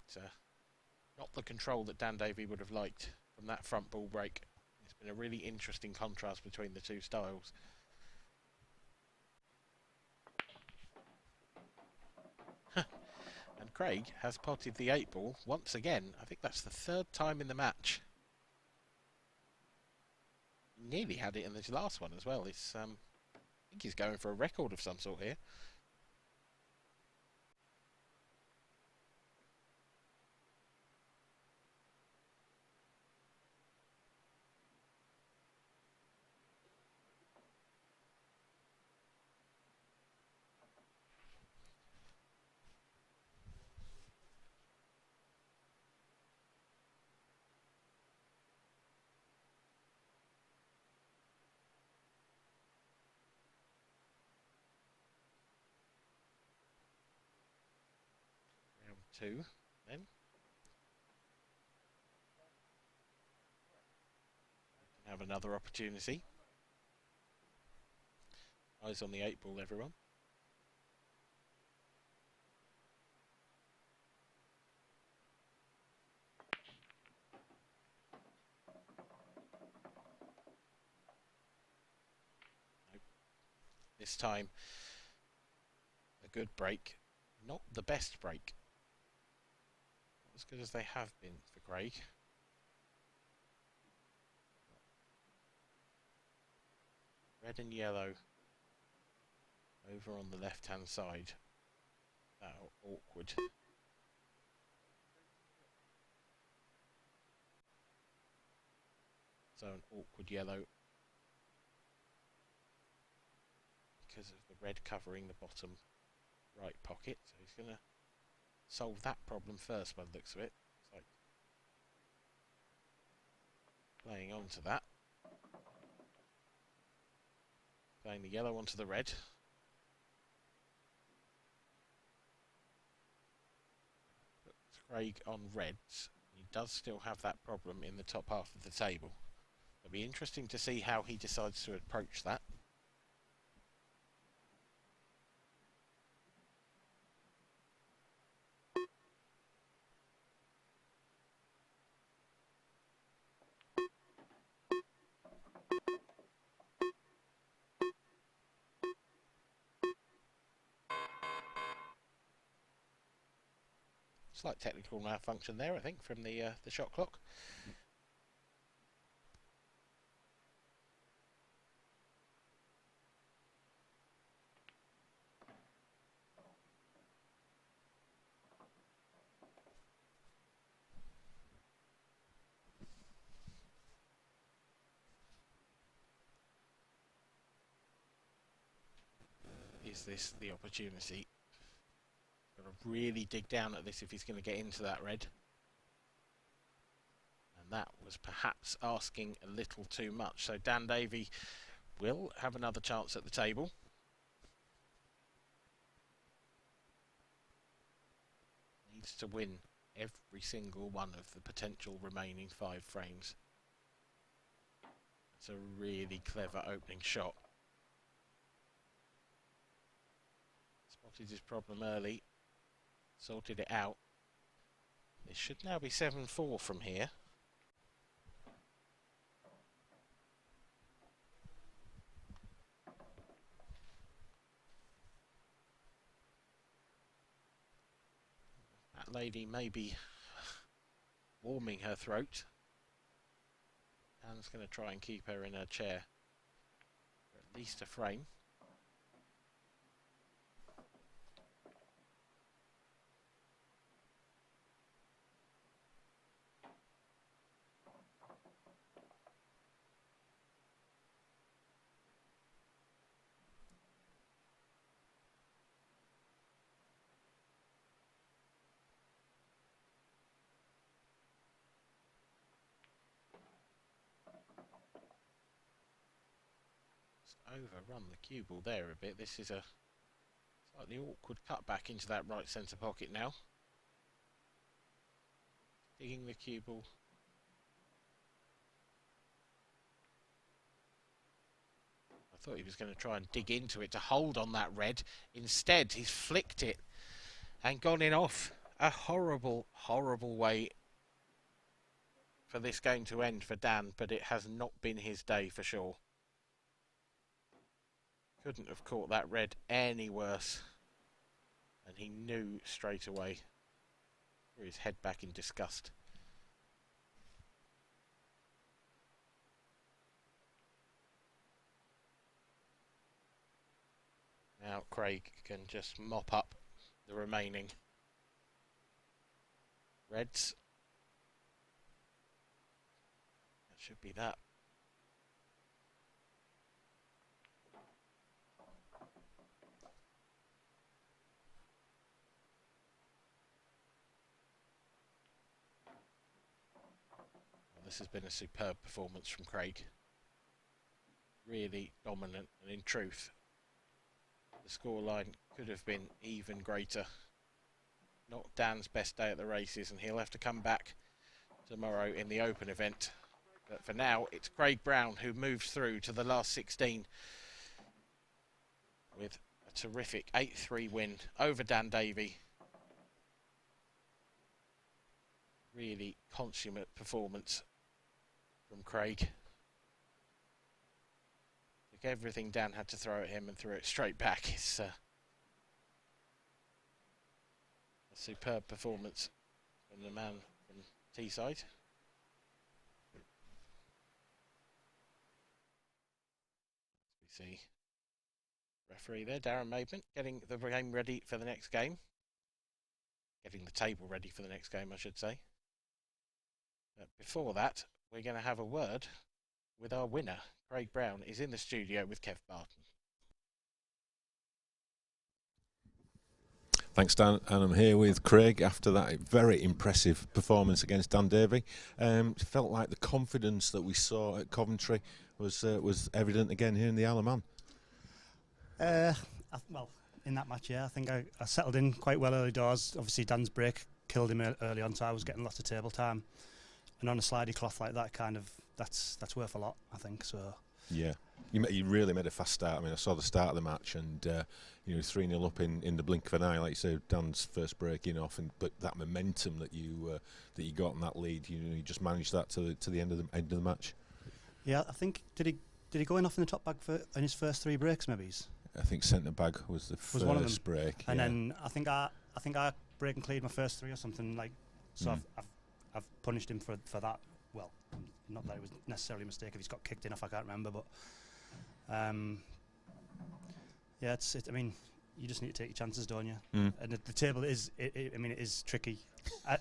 not the control that Dan Davey would have liked from that front ball break. It's been a really interesting contrast between the two styles. And Craig has potted the 8 ball once again. I think that's the 3rd time in the match. He nearly had it in this last one as well. It's I think he's going for a record of some sort here. Round 2 then. Have another opportunity. Eyes on the 8 ball, everyone. Nope. This time, a good break. Not the best break. Not as good as they have been for Craig. Red and yellow over on the left hand side. That awkward. So an awkward yellow because of the red covering the bottom right pocket. So he's going to solve that problem first by the looks of it. It's like playing on to that. Playing the yellow onto the red. Puts Craig on reds. He does still have that problem in the top half of the table. It'll be interesting to see how he decides to approach that. Slight technical malfunction there, I think, from the shot clock. Is this the opportunity? Got to really dig down at this if he's going to get into that red. And that was perhaps asking a little too much. So Dan Davey will have another chance at the table. Needs to win every single one of the potential remaining 5 frames. It's a really clever opening shot. Spotted his problem early. Sorted it out. It should now be 7-4 from here. That lady may be warming her throat. Anne's going to try and keep her in her chair for at least a frame. Overrun the cue ball there a bit. This is a Slightly awkward cut back into that right centre pocket now. Digging the cue ball. I thought he was going to try and dig into it to hold on that red. Instead, he's flicked it and gone in off. A horrible, horrible way for this game to end for Dan, but it has not been his day for sure. Couldn't have caught that red any worse. And he knew straight away. Threw his head back in disgust. Now Craig can just mop up the remaining reds. That should be that. Well, this has been a superb performance from Craig. Really dominant, and in truth, the scoreline could have been even greater. Not Dan's best day at the races, and he'll have to come back tomorrow in the open event. But for now, it's Craig Brown who moves through to the last 16 with a terrific 8-3 win over Dan Davey. Really consummate performance from Craig. Took everything Dan had to throw at him and threw it straight back. It's a superb performance from the man from Teesside. We see referee there, Darren Maidment, getting the game ready for the next game. Getting the table ready for the next game, I should say. But before that, we're going to have a word with our winner. Craig Brown is in the studio with Kev Barton. Thanks, Dan, and I'm here with Craig after that very impressive performance against Dan Davey. It felt like the confidence that we saw at Coventry was evident again here in the Isle of Man. Well, in that match, yeah, I think I settled in quite well early doors. Obviously, Dan's break killed him early on, so I was getting lots of table time. And on a slidey cloth like that, that's worth a lot, I think. So yeah, you really made a fast start. I mean, I saw the start of the match, and 3-0 up in the blink of an eye, like you said, Dan's first breaking off, but that momentum that you got in that lead, you just managed that to the end of the match. Yeah, I think did he go in off in the top bag in his first 3 breaks, maybe? I think centre bag was the first one of them. break, and then I think I break and cleared my first 3 or something like. So I've punished him for that. Well, not that it was necessarily a mistake if he's got kicked in off, I can't remember, but yeah, I mean, you just need to take your chances, don't you? And the table is, I mean, it is tricky. I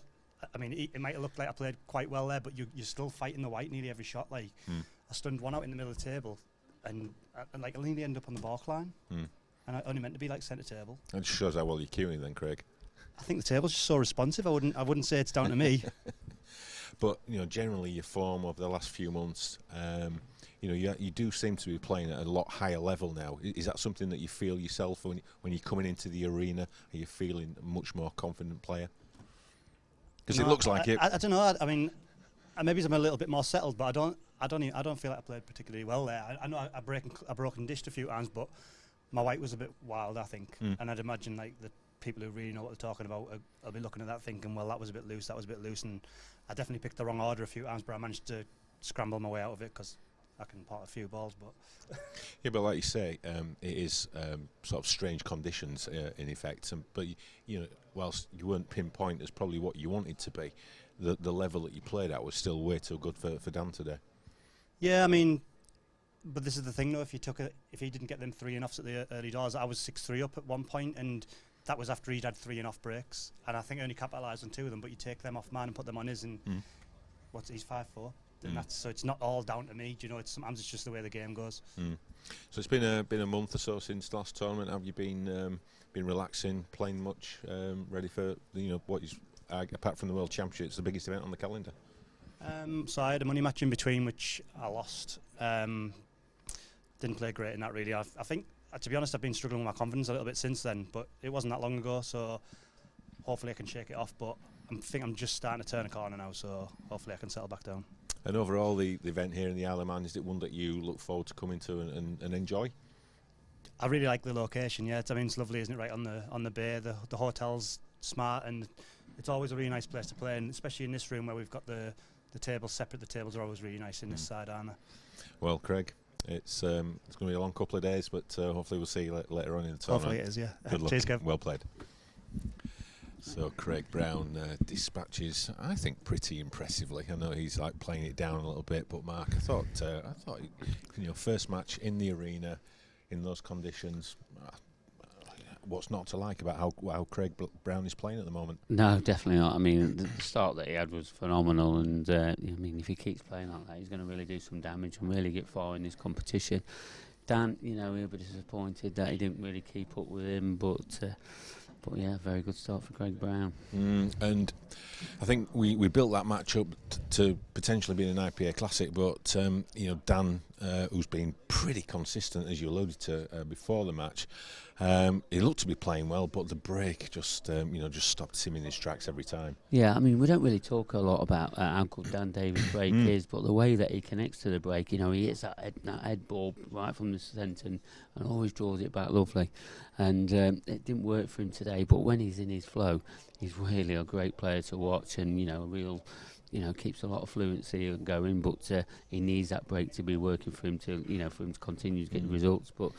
mean, it might look like I played quite well there, but you're still fighting the white nearly every shot. Like, I stunned one out in the middle of the table, and like I nearly ended up on the balk line, and I only meant to be like centre table. That just shows how well you're queuing then, Craig. I think the table's just so responsive. I wouldn't say it's down to me. But generally your form over the last few months, you do seem to be playing at a lot higher level now. Is that something that you feel yourself when you're coming into the arena? Are you feeling a much more confident player? Because it looks like it. I don't know. I mean, maybe I'm a little bit more settled, but I don't feel like I played particularly well there. I know I broke and dished a few times, but my white was a bit wild, I think, and I'd imagine like the people who really know what they're talking about will be looking at that thinking, well, that was a bit loose, and I definitely picked the wrong order a few times, but I managed to scramble my way out of it because I can pot a few balls. But yeah, but like you say, it is sort of strange conditions in effect, but whilst you weren't pinpoint as probably what you wanted to be, the level that you played at was still way too good for Dan today. Yeah, I mean, but this is the thing though, if he didn't get them 3 in offs at the early doors, I was 6-3 up at one point, and that was after he'd had 3 in off breaks, and I think I only capitalised on 2 of them, but you take them off man and put them on his, and he's 5-4. So it's not all down to me, sometimes it's just the way the game goes. So it's been a month or so since the last tournament. Have you been relaxing, playing much, ready for what is apart from the World Championships, the biggest event on the calendar? So I had a money match in between, which I lost. Didn't play great in that really. I think to be honest, I've been struggling with my confidence a little bit since then, but it wasn't that long ago, so hopefully I can shake it off. But I think I'm just starting to turn a corner now, so hopefully I can settle back down. And overall, the event here in the Isle of Man, is it one that you look forward to coming to and enjoy? I really like the location. Yeah, I mean, it's lovely, isn't it? Right on the bay. The hotel's smart, and it's always a really nice place to play. And especially in this room where we've got the tables separate. The tables are always really nice in this side, aren't they? Well, Craig, it's going to be a long couple of days, but hopefully we'll see you later on in the tournament. Hopefully it is. Yeah. Good luck. Cheers, Kev. Well played. So Craig Brown dispatches, I think, pretty impressively. I know he's like playing it down a little bit, but Mark, I thought, first match in the arena, in those conditions. What's not to like about how Craig Brown is playing at the moment? No, definitely not. I mean, the start that he had was phenomenal, and I mean, if he keeps playing like that, he's going to really do some damage and really get far in this competition. Dan, he'll be disappointed that he didn't really keep up with him, but yeah, very good start for Craig Brown. And I think we built that match up to potentially being an IPA Classic, but Dan, who's been pretty consistent, as you alluded to before the match, he looked to be playing well, but the break just stopped him in his tracks every time. Yeah, I mean, we don't really talk a lot about how good Dan Davy's break is, but the way that he connects to the break, he hits that head ball right from the centre and always draws it back lovely. And it didn't work for him today, but when he's in his flow, he's really a great player to watch, and a real, keeps a lot of fluency going. But he needs that break to be working for him to, for him to continue to get the results. But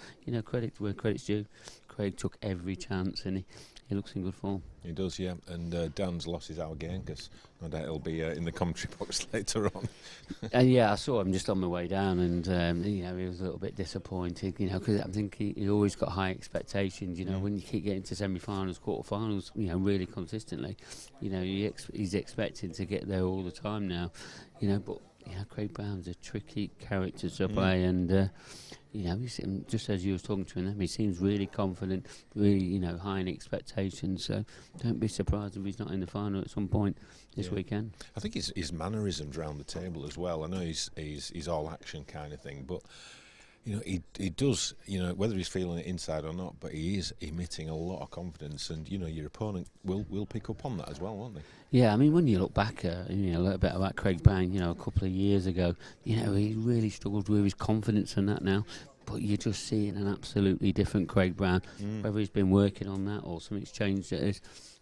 credit where credit's due. Craig took every chance, and he looks in good form. He does, yeah. And Dan's lost his hour game, because no doubt he'll be in the commentary box later on. Yeah, I saw him just on my way down, and he was a little bit disappointed, because I think he always got high expectations. When you keep getting to semi-finals, quarter-finals, really consistently, he's expected to get there all the time now, but Craig Brown's a tricky character to play, and just as you was talking to him, he seems really confident, really high in expectations. So don't be surprised if he's not in the final at some point this weekend. I think his mannerisms round the table as well. I know he's all action kind of thing, but he does, whether he's feeling it inside or not, but he is emitting a lot of confidence, and your opponent will pick up on that as well, won't they? Yeah, I mean, when you look back a little bit about Craig Brown, a couple of years ago, he really struggled with his confidence and that now. But you're just seeing an absolutely different Craig Brown, whether he's been working on that or something's changed in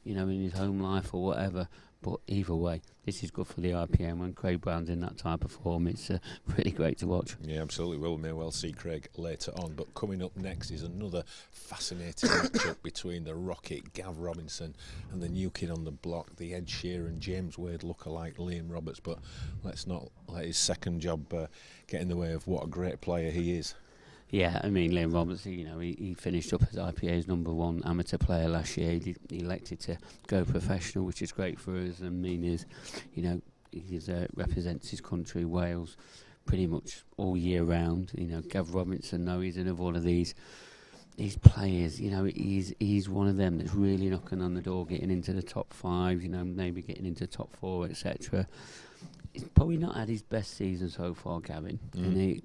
his home life or whatever. But either way, this is good for the IPA, and when Craig Brown's in that type of form, it's really great to watch. Yeah, absolutely. We may well see Craig later on. But coming up next is another fascinating matchup between the Rocket Gav Robinson and the new kid on the block, the Ed Sheeran James Wade lookalike Liam Roberts. But let's not let his second job get in the way of what a great player he is. Yeah, I mean, Liam Roberts, he finished up as IPA's #1 amateur player last year. He elected to go professional, which is great for us. I mean, he represents his country, Wales, pretty much all year round. Gav Robinson, he's another one of these players. He's one of them that's really knocking on the door, getting into the top 5. Maybe getting into top 4, etc. He's probably not had his best season so far, Gavin, and he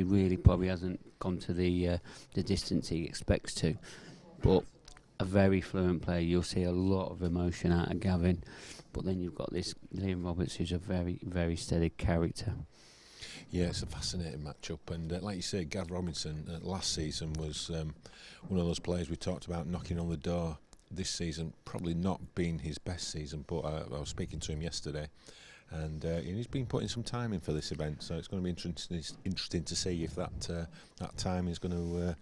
really probably hasn't gone to the distance he expects to. But a very fluent player, you'll see a lot of emotion out of Gavin. But then you've got this Liam Roberts, who's a very, very steady character. Yeah, it's a fascinating matchup, and like you say, Gav Robinson last season was one of those players we talked about knocking on the door. This season probably not been his best season, but I was speaking to him yesterday. And he's been putting some time in for this event, so it's going to be interesting to see if that time is going to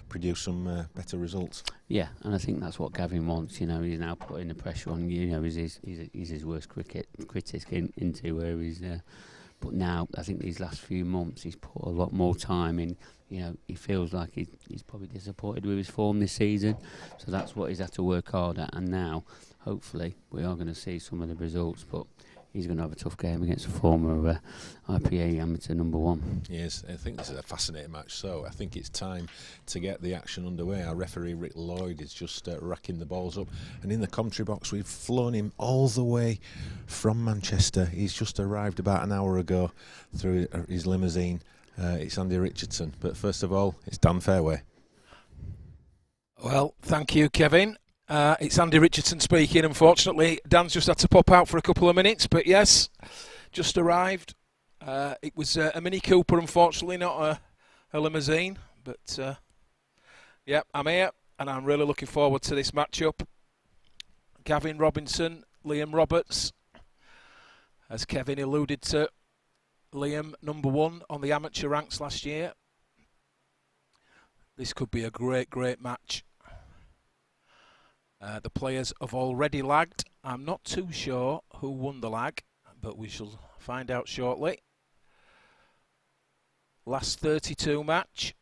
produce some better results. Yeah, and I think that's what Gavin wants. He's now putting the pressure on. He's his worst critic into where he's. But now I think these last few months he's put a lot more time in. He feels like he's probably disappointed with his form this season, so that's what he's had to work hard at. And now, hopefully, we are going to see some of the results, but. He's going to have a tough game against a former IPA amateur #1. Yes, I think this is a fascinating match, so I think it's time to get the action underway. Our referee, Rick Lloyd, is just racking the balls up. And in the commentary box, we've flown him all the way from Manchester. He's just arrived about an hour ago through his limousine. It's Andy Richardson. But first of all, it's Dan Fairway. Well, thank you, Kevin. It's Andy Richardson speaking. Unfortunately, Dan's just had to pop out for a couple of minutes, but yes, just arrived. It was a Mini Cooper, unfortunately, not a limousine. But, yeah, I'm here, and I'm really looking forward to this matchup. Gavin Robinson, Liam Roberts. As Kevin alluded to, Liam, #1 on the amateur ranks last year. This could be a great, great match. The players have already lagged. I'm not too sure who won the lag, but we shall find out shortly. Last 32 match.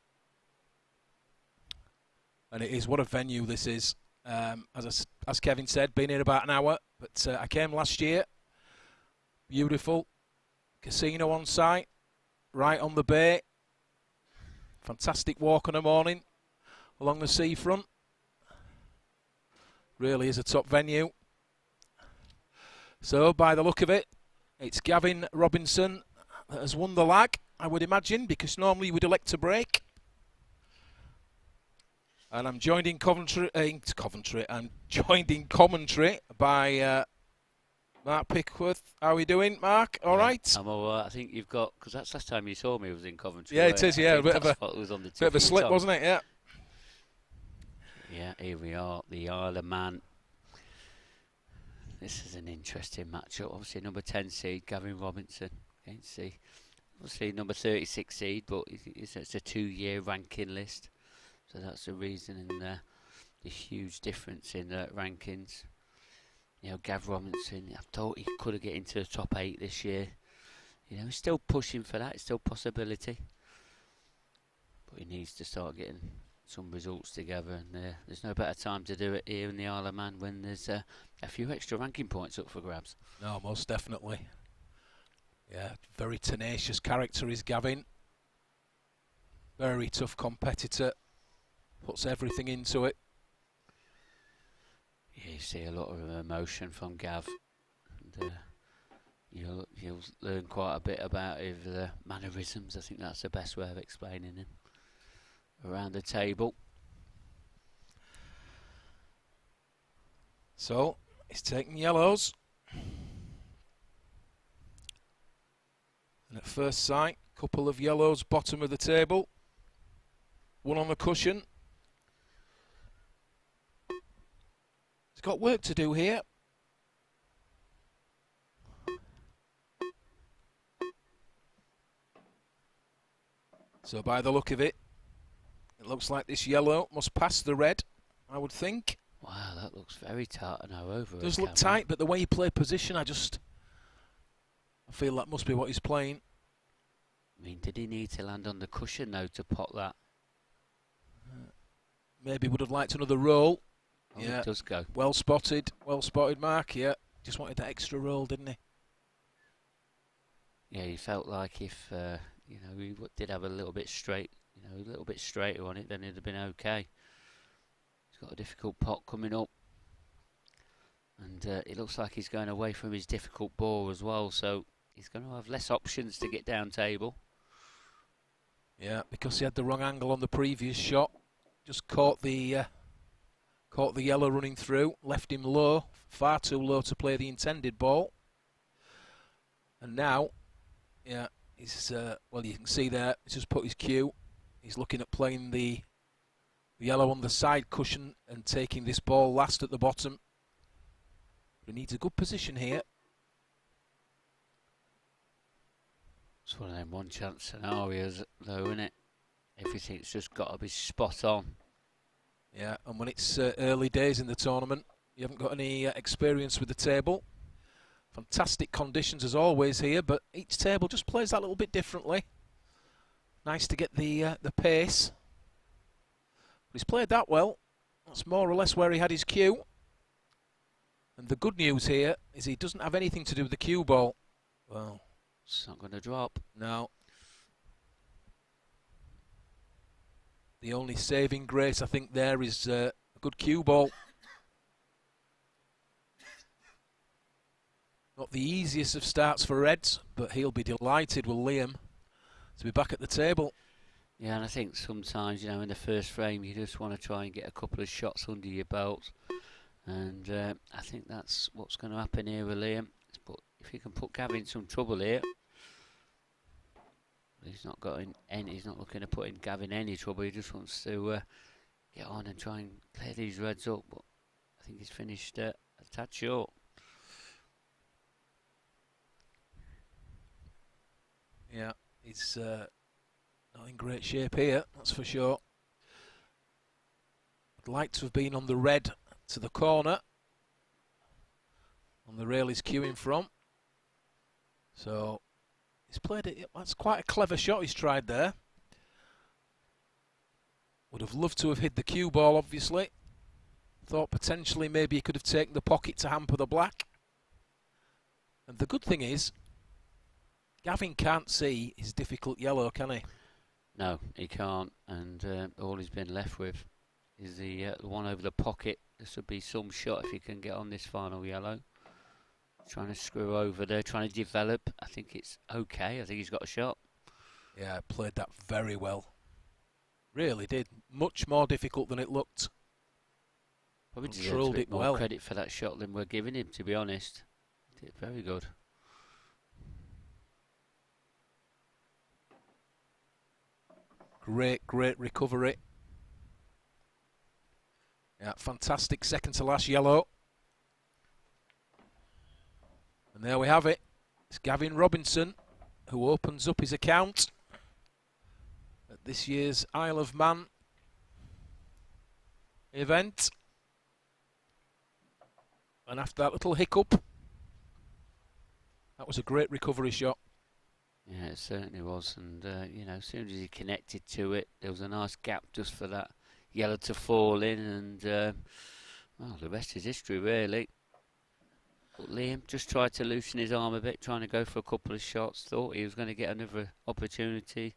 And it is, what a venue this is. As Kevin said, been here about an hour, but I came last year. Beautiful. Casino on site, right on the bay. Fantastic walk in the morning along the seafront. Really is a top venue. So, by the look of it, it's Gavin Robinson that has won the lag, I would imagine, because normally you would elect to break. And I'm joined in I'm joined in commentary by Mark Pickworth. How are we doing, Mark? All right? I'm all right. I think you've got, because that's last time you saw me was in Coventry. Yeah, it is, yeah. A bit of a slip, Tom. wasn't it? Yeah. Yeah, here we are, the Isle of Man. This is an interesting matchup. Obviously, number 10 seed, Gavin Robinson, against the, obviously, number 36 seed, but it's a 2-year ranking list. So that's the reason in the huge difference in the rankings. You know, Gav Robinson, I thought he could have get into the top 8 this year. You know, he's still pushing for that. It's still a possibility. But he needs to start getting some results together. And there's no better time to do it here in the Isle of Man when there's a few extra ranking points up for grabs. No, most definitely. Yeah, very tenacious character is Gavin. Very tough competitor. Puts everything into it. Yeah, you see a lot of emotion from Gav. And, you'll learn quite a bit about his mannerisms. I think that's the best way of explaining him. Around the table. So, he's taking yellows. And at first sight, couple of yellows bottom of the table. One on the cushion. He's got work to do here. So by the look of it, it looks like this yellow must pass the red, I would think. Wow, that looks very tight now over. Does look tight, but the way he played position, I feel that must be what he's playing. I mean, did he need to land on the cushion though to pot that? Maybe would have liked another roll. Oh, yeah, it does go. Well spotted, Mark. Yeah, just wanted that extra roll, didn't he? Yeah, he felt like if you know, he did have a little bit straight, you know, a little bit straighter on it, then it'd have been okay. He's got a difficult pot coming up, and it looks like he's going away from his difficult ball as well, so he's going to have less options to get down table. Yeah, because he had the wrong angle on the previous shot. Just caught the yellow running through, left him low, far too low to play the intended ball. And now, yeah, he's well, you can see there, he's just put his cue. He's looking at playing the yellow on the side cushion and taking this ball last at the bottom. But he needs a good position here. It's one of them one chance scenarios though, isn't it? Everything's just got to be spot on. Yeah, and when it's early days in the tournament, you haven't got any experience with the table. Fantastic conditions as always here, but each table just plays that little bit differently. Nice to get the pace. But he's played that well. That's more or less where he had his cue. And the good news here is he doesn't have anything to do with the cue ball. Well, it's not going to drop. No. The only saving grace I think there is a good cue ball. Not the easiest of starts for Reds, but he'll be delighted with Liam to be back at the table. Yeah, and I think sometimes, in the first frame, you just want to try and get a couple of shots under your belt. And I think that's what's going to happen here with Liam. But if you can put Gavin in some trouble here, he's not looking to put in Gavin any trouble. He just wants to get on and try and clear these reds up. But I think he's finished a tad short. Yeah, he's not in great shape here, that's for sure. I'd like to have been on the red to the corner, on the rail he's queuing from. So he's played it. That's quite a clever shot he's tried there. Would have loved to have hit the cue ball, obviously. Thought potentially maybe he could have taken the pocket to hamper the black. And the good thing is, Gavin can't see his difficult yellow, can he? No, he can't. And all he's been left with is the one over the pocket. This would be some shot if he can get on this final yellow. Trying to screw over there, trying to develop. I think it's okay. I think he's got a shot. Yeah, played that very well. Really did. Much more difficult than it looked. Probably Controlled deserves a bit it more well. credit for that shot than we're giving him, to be honest. Did very good. Great recovery. Yeah, fantastic second to last yellow. And there we have it. It's Gavin Robinson who opens up his account at this year's Isle of Man event. And after that little hiccup, that was a great recovery shot. Yeah, it certainly was. And, as soon as he connected to it, there was a nice gap just for that yellow to fall in. And, well, the rest is history, really. But Liam just tried to loosen his arm a bit, trying to go for a couple of shots. Thought he was going to get another opportunity.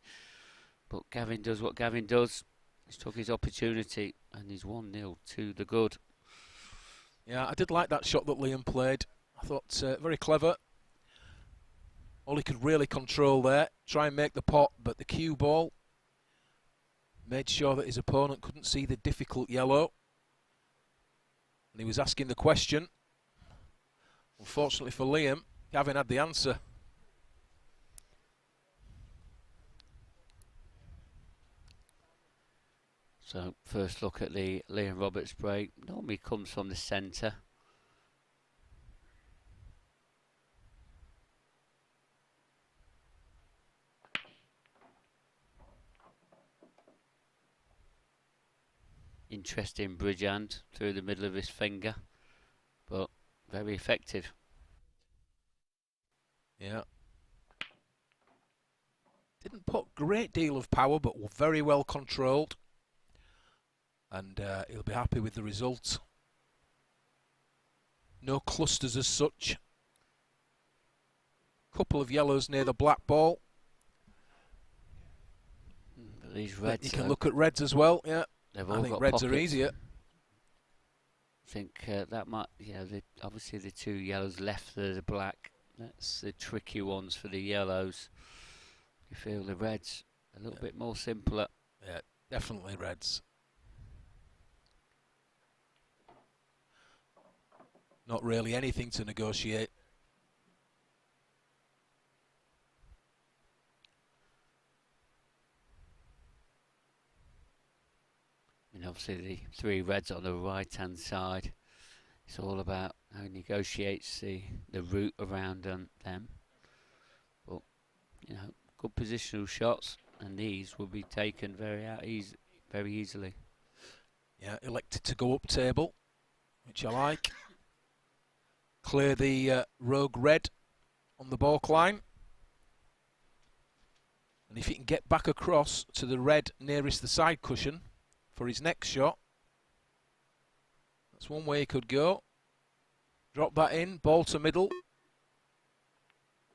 But Gavin does what Gavin does. He's took his opportunity, and he's 1-0 to the good. Yeah, I did like that shot that Liam played. I thought very clever. All he could really control there, try and make the pot, but the cue ball made sure that his opponent couldn't see the difficult yellow. And he was asking the question. Unfortunately for Liam, Gavin had the answer. So, first look at the Liam Roberts break. Normally comes from the centre. Interesting bridge hand through the middle of his finger, but very effective. Yeah. Didn't put a great deal of power, but very well controlled. And he'll be happy with the result. No clusters as such. Couple of yellows near the black ball. But these reds, you can look at reds as well, yeah. They've all I think got reds pockets. are easier. I think that might, obviously the two yellows left of the black. That's the tricky ones for the yellows. You feel the reds a little bit more simpler. Yeah, definitely reds. Not really anything to negotiate. And obviously the three reds on the right hand side. It's all about how he negotiates the route around them. But, good positional shots, and these will be taken very easily. Yeah, elected to go up table, which I like. Clear the rogue red on the balk line. And if he can get back across to the red nearest the side cushion for his next shot, that's one way he could go. Drop that in, ball to middle.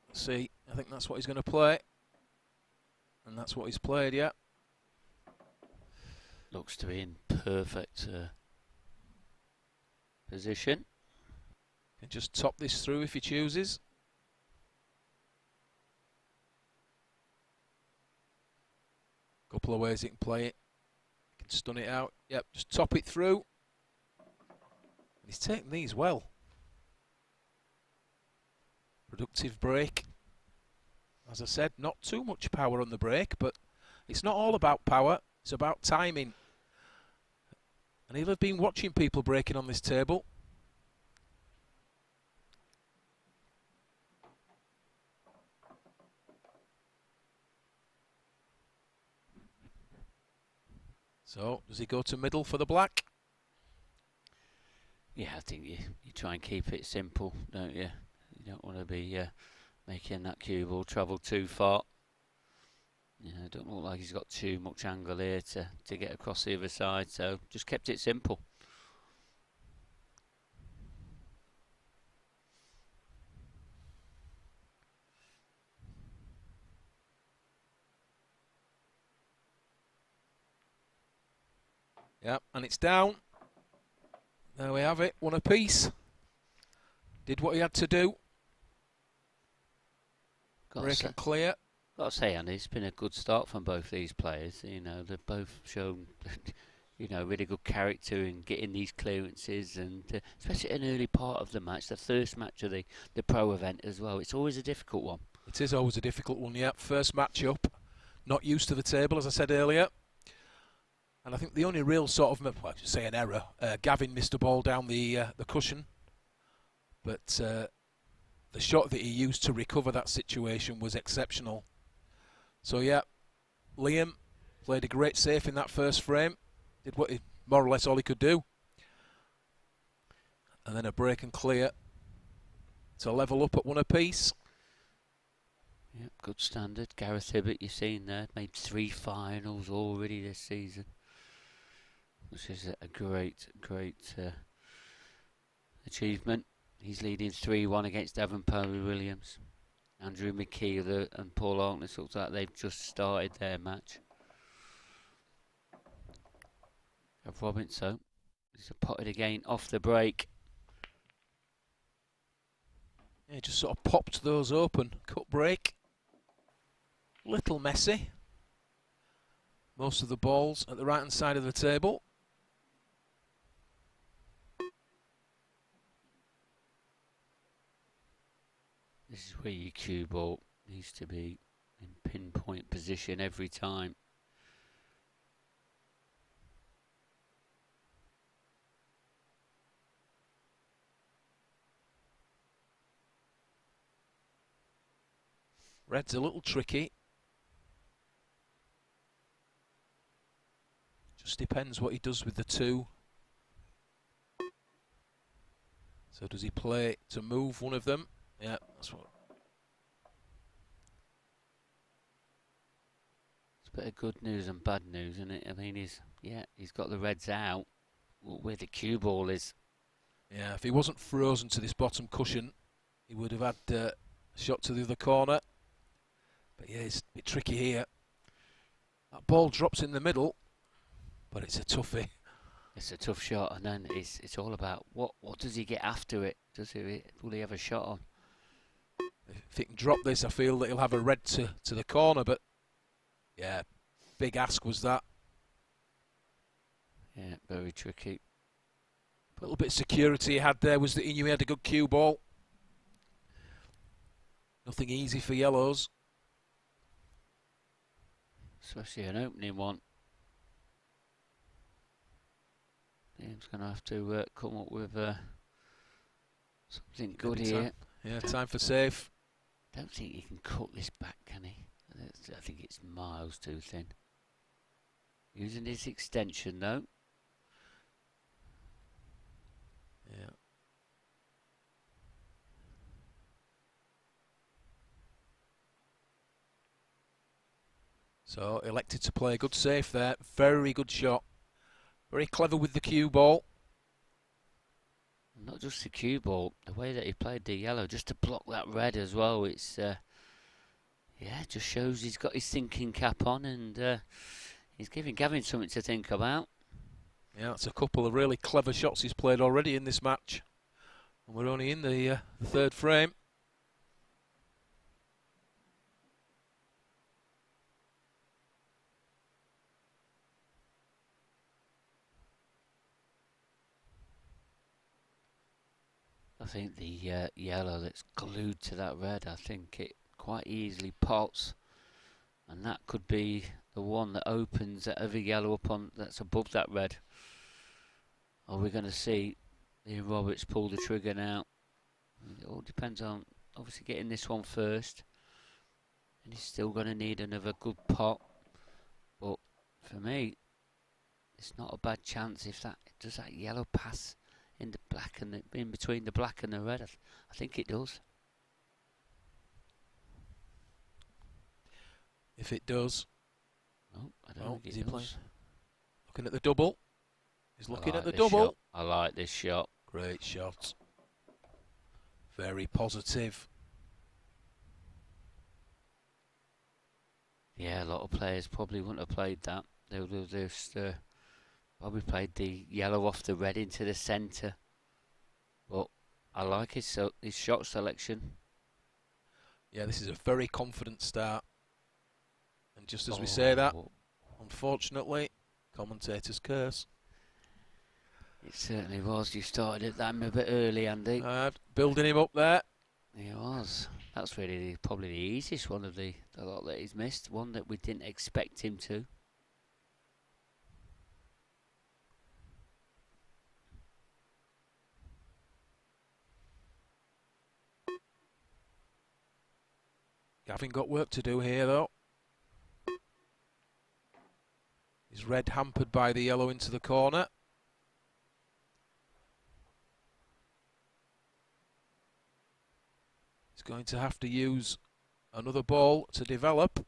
Let's see, I think that's what he's going to play. And that's what he's played, yeah. Looks to be in perfect position. Can just top this through if he chooses. Couple of ways he can play it. He can stun it out. Yep, just top it through. He's taken these well. Productive break. As I said, not too much power on the break, but it's not all about power. It's about timing. And he'll have been watching people breaking on this table. So, does he go to middle for the black? Yeah, I think you try and keep it simple, don't you? You don't want to be making that cue ball travel too far. You know, it don't look like he's got too much angle here to get across the other side, so just kept it simple. Yep, and it's down. There we have it, one apiece. Did what he had to do. Break and clear. Got to say, Andy, it's been a good start from both these players. You know, they've both shown, you know, really good character in getting these clearances, and especially an early part of the match, the first match of the pro event as well. It's always a difficult one. It is always a difficult one, yeah. First match up, not used to the table, as I said earlier. And I think the only real sort of, well, I should say an error, Gavin missed a ball down the cushion. But the shot that he used to recover that situation was exceptional. So, yeah, Liam played a great save in that first frame. Did what he, more or less all he could do. And then a break and clear to level up at one apiece. Yep, good standard. Gareth Hibbert, you've seen there, made 3 finals already this season, which is a great achievement. He's leading 3-1 against Devon Williams. Andrew McKee and Paul Harkness looks like they've just started their match. Of Robinson, he's potted again off the break. Yeah, just sort of popped those open. Cut break. Little messy. Most of the balls at the right hand side of the table. This is where your cue ball needs to be in pinpoint position every time. Red's a little tricky. Just depends what he does with the 2. So does he play to move one of them? Yeah, that's what. It's a bit of good news and bad news, isn't it? I mean, he's got the reds out where the cue ball is. Yeah, if he wasn't frozen to this bottom cushion, he would have had a shot to the other corner. But yeah, it's a bit tricky here. That ball drops in the middle, but it's a toughie. It's a tough shot, and then it's all about what does he get after it? Will he have a shot on? If he can drop this, I feel that he'll have a red to the corner, but yeah, big ask was that. Yeah, very tricky. A little bit of security he had there was that he knew he had a good cue ball. Nothing easy for yellows. Especially an opening one. Liam's going to have to come up with something good here. Yeah, time for save. Don't think he can cut this back, can he? I think it's miles too thin. Using his extension though. Yeah. So elected to play a good save there. Very good shot. Very clever with the cue ball. Not just the cue ball, the way that he played the yellow, just to block that red as well. It's yeah, just shows he's got his thinking cap on, and he's giving Gavin something to think about. Yeah, that's a couple of really clever shots he's played already in this match. And we're only in the third frame. think the yellow that's glued to that red, I think it quite easily pots, and that could be the one that opens that other yellow up on that's above that red. Are we going to see Ian Roberts pull the trigger now? It all depends on obviously getting this one first, and he's still going to need another good pot. But for me, it's not a bad chance if that does that yellow pass in the black and in between the black and the red. I think it does. If it does, Oh, I don't think it does. Looking at the double. He's looking at the double. Shot. I like this shot. Great shot. Very positive. Yeah, a lot of players probably wouldn't have played that. They would have just probably played the yellow off the red into the centre. But I like his shot selection. Yeah, this is a very confident start. And just as we say that, unfortunately, commentator's curse. It certainly was. You started it that a bit early, Andy. Building him up there. He was. That's really probably the easiest one of the lot that he's missed. One that we didn't expect him to. Gavin got work to do here, though. His red hampered by the yellow into the corner. He's going to have to use another ball to develop.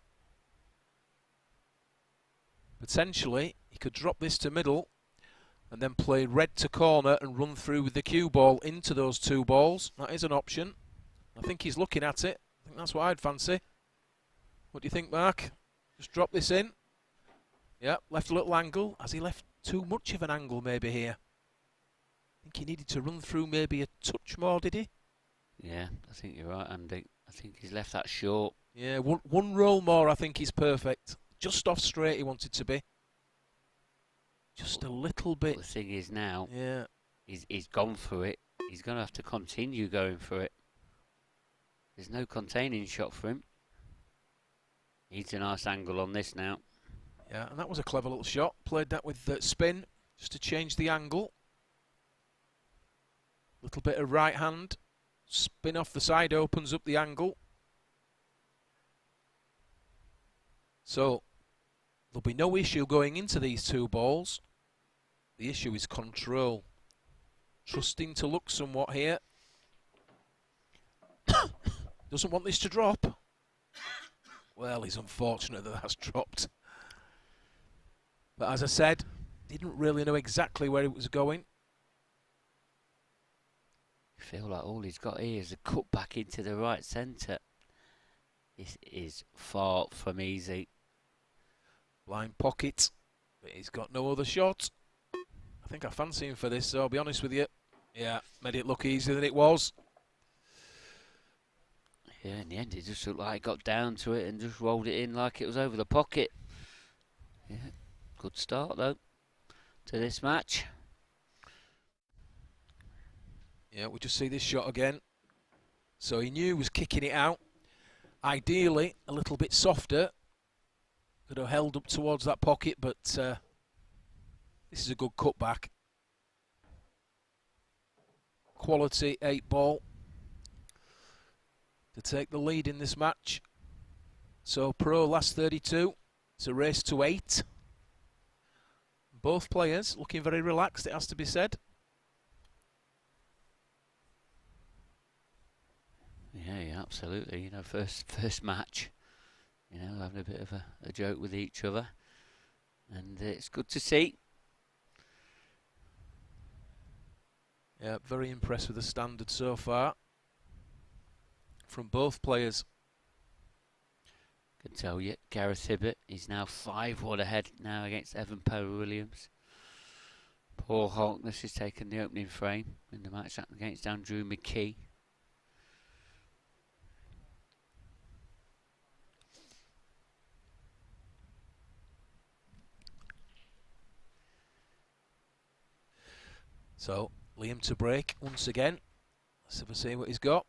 Potentially, he could drop this to middle and then play red to corner and run through with the cue ball into those two balls. That is an option. I think he's looking at it. I think that's what I'd fancy. What do you think, Mark? Just drop this in. Yeah, left a little angle. Has he left too much of an angle maybe here? I think he needed to run through maybe a touch more, did he? Yeah, I think you're right, Andy. I think he's left that short. Yeah, one roll more, I think he's perfect. Just off straight he wanted to be. Just a little bit. But the thing is now, yeah, he's gone for it. He's going to have to continue going for it. There's no containing shot for him. Needs a nice angle on this now. Yeah, and that was a clever little shot. Played that with spin, just to change the angle. Little bit of right hand. Spin off the side opens up the angle. So, there'll be no issue going into these two balls. The issue is control. Trusting to look somewhat here. Doesn't want this to drop. Well, he's unfortunate that that's dropped. But as I said, didn't really know exactly where it was going. I feel like all he's got here is a cut back into the right centre. This is far from easy. Blind pocket, but he's got no other shot. I think I fancy him for this, so I'll be honest with you. Yeah, made it look easier than it was. Yeah, in the end it just looked like he got down to it and just rolled it in like it was over the pocket. Yeah, good start though to this match. Yeah, we just see this shot again. So he knew he was kicking it out. Ideally, a little bit softer. Could have held up towards that pocket, but this is a good cutback. Quality 8 ball to take the lead in this match. So Pro last 32. It's a race to 8. Both players looking very relaxed, it has to be said. Yeah, absolutely. You know, first match. You know, having a bit of a joke with each other, and it's good to see. Yeah, very impressed with the standard so far from both players. Can tell you, Gareth Hibbert is now 5-1 ahead now against Evan Power-Williams. Paul Harkness has taken the opening frame in the match against Andrew McKee. So, Liam to break once again. Let's have a see what he's got.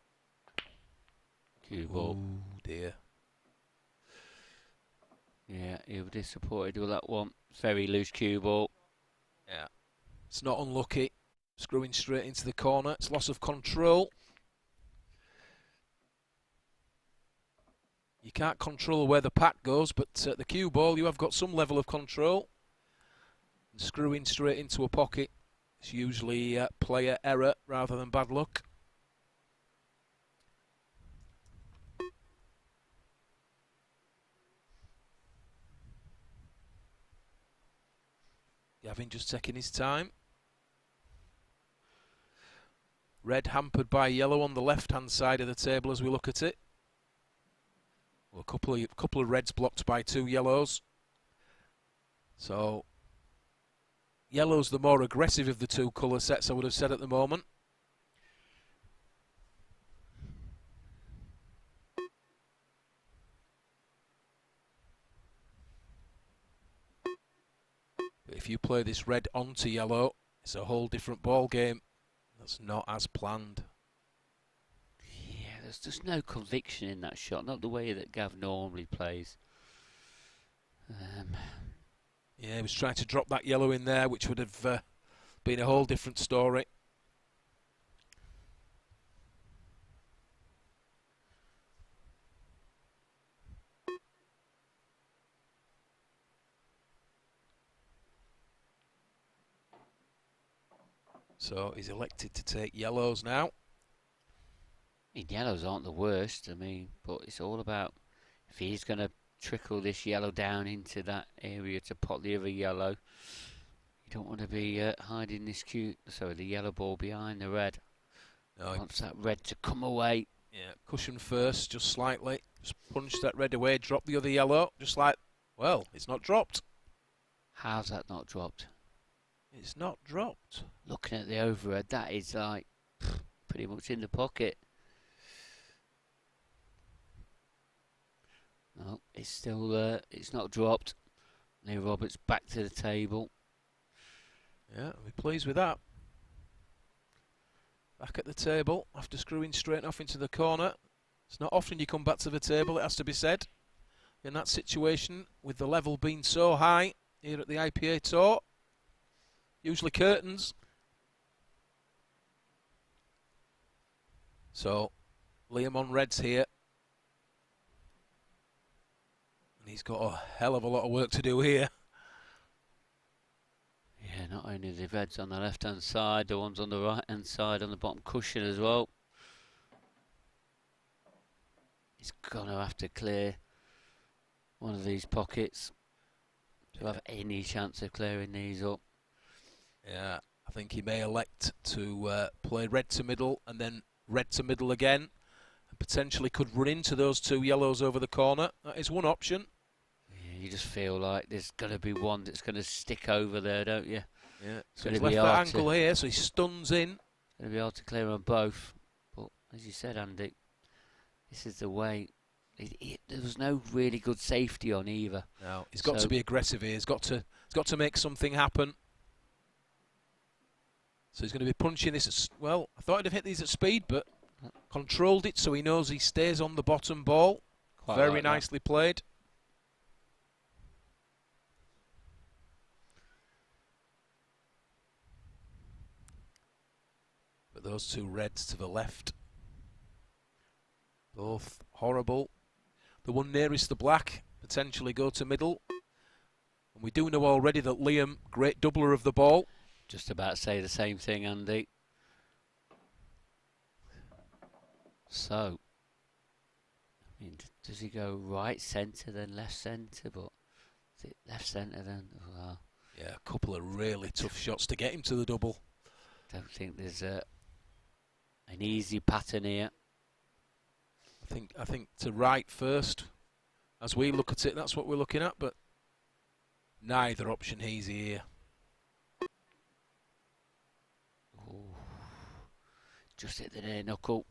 Cue ball. Oh dear. Yeah, he was disappointed with that one. Very loose cue ball. Yeah. It's not unlucky. Screwing straight into the corner. It's loss of control. You can't control where the pack goes, but the cue ball, you have got some level of control. And screwing straight into a pocket, it's usually player error rather than bad luck. Gavin just taking his time. Red hampered by yellow on the left-hand side of the table as we look at it. Well, a couple of reds blocked by 2 yellows. So, yellow's the more aggressive of the 2 colour sets, I would have said at the moment. But if you play this red onto yellow, it's a whole different ball game. That's not as planned. Yeah, there's just no conviction in that shot. Not the way that Gav normally plays. Yeah, he was trying to drop that yellow in there, which would have been a whole different story. So he's elected to take yellows now. I mean, yellows aren't the worst, I mean, but it's all about if he's going to trickle this yellow down into that area to pot the other yellow. You don't want to be hiding this the yellow ball behind the red. No, Wants that red to come away. Yeah, cushion first, just slightly. Just punch that red away, drop the other yellow. Just like, well, it's not dropped. How's that not dropped? It's not dropped. Looking at the overhead, that is like pretty much in the pocket. No, it's still there. It's not dropped. Neil Roberts back to the table. Yeah, I'll be pleased with that. Back at the table after screwing straight off into the corner. It's not often you come back to the table, it has to be said. In that situation, with the level being so high here at the IPA Tour, usually curtains. So, Liam on reds here. And he's got a hell of a lot of work to do here. Yeah, not only the reds on the left-hand side, the ones on the right-hand side on the bottom cushion as well. He's going to have to clear one of these pockets to have any chance of clearing these up. Yeah, I think he may elect to play red to middle and then red to middle again. And potentially could run into those 2 yellows over the corner. That is one option. Yeah, you just feel like there's going to be one that's going to stick over there, don't you? Yeah, It's so going he's to be left that hard angle here, so he stuns in. Going to be hard to clear on both. But as you said, Andy, this is the way. There was no really good safety on either. No, he's got to be aggressive here. He's got to make something happen. So he's going to be punching this at, well, I thought he'd have hit these at speed, but controlled it so he knows he stays on the bottom ball. Quite Very like nicely played. But those 2 reds to the left, both horrible. The one nearest the black, potentially go to middle. And we do know already that Liam, great doubler of the ball. Just about to say the same thing, Andy. So, I mean, does he go right centre then left centre? But is it left centre then? Well, yeah, a couple of really tough shots to get him to the double. Don't think there's an easy pattern here. I think to right first, as we look at it, that's what we're looking at. But neither option easy here. Ooh. Just hit the near knuckle.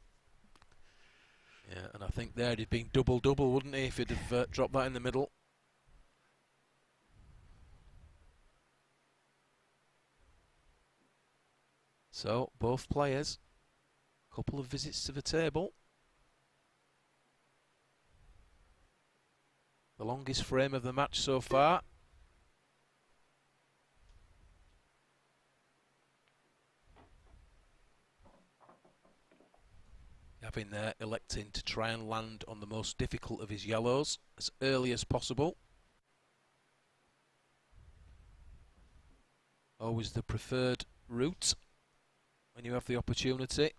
Yeah, and I think there he'd been double-double, wouldn't he, if he'd have dropped that in the middle. So, both players Couple of visits to the table. The longest frame of the match so far. Gavin there electing to try and land on the most difficult of his yellows as early as possible. Always the preferred route when you have the opportunity.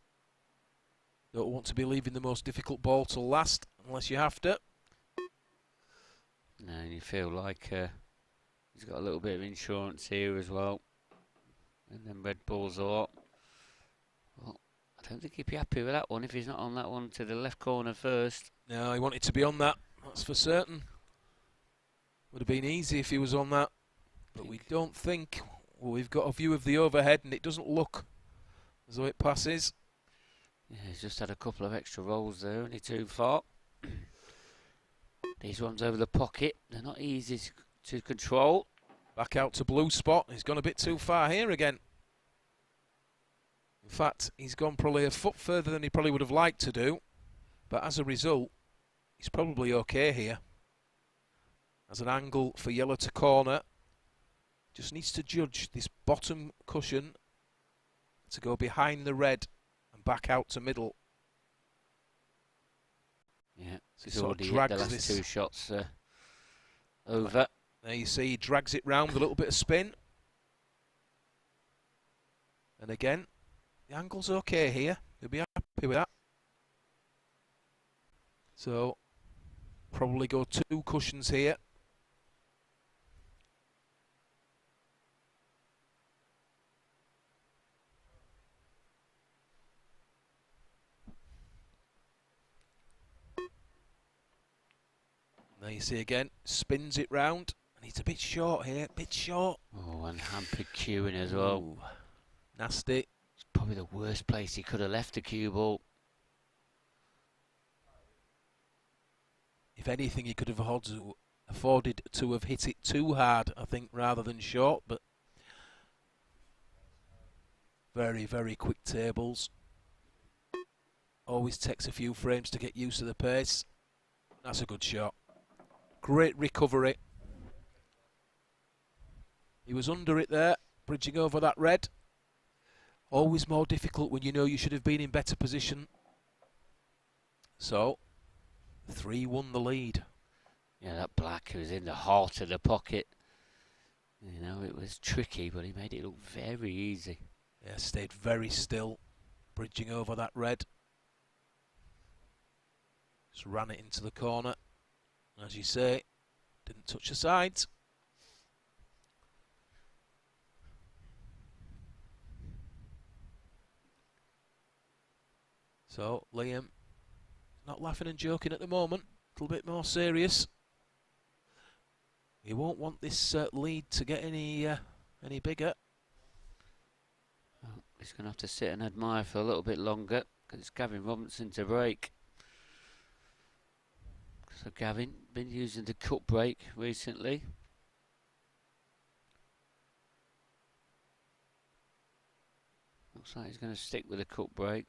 Don't want to be leaving the most difficult ball till last unless you have to. No, you feel like he's got a little bit of insurance here as well. And then red balls a lot. Well, I don't think he'd be happy with that one if he's not on that one to the left corner first. No, he wanted to be on that, that's for certain. Would have been easy if he was on that. But we don't think. Well, we've got a view of the overhead and it doesn't look as though it passes. Yeah, he's just had a couple of extra rolls there, only too far. These ones over the pocket, they're not easy to control. Back out to blue spot. He's gone a bit too far here again. In fact, he's gone probably a foot further than he probably would have liked to do. But as a result, he's probably okay here. As an angle for yellow to corner. Just needs to judge this bottom cushion to go behind the red and back out to middle. Yeah, so he's sort already of hit the drags last this two shots over. There you see he drags it round with a little bit of spin. And again, the angle's okay here. He'll be happy with that. So, probably go 2 cushions here. There you see again, spins it round, and he's a bit short here, bit short. Oh, and hampered cueing as well. Ooh, nasty. It's probably the worst place he could have left the cue ball. If anything, he could have afforded to have hit it too hard, I think, rather than short, but very, very quick tables. Always takes a few frames to get used to the pace. That's a good shot. Great recovery. He was under it there, bridging over that red. Always more difficult when you know you should have been in better position. So, 3 won the lead. Yeah, that black was in the heart of the pocket. You know, it was tricky, but he made it look very easy. Yeah, stayed very still, bridging over that red. Just ran it into the corner. As you say, didn't touch the sides. So, Liam, not laughing and joking at the moment, a little bit more serious. He won't want this lead to get any bigger. Well, he's going to have to sit and admire for a little bit longer, because it's Gavin Robinson to break. So Gavin, been using the cut break recently. Looks like he's going to stick with the cut break.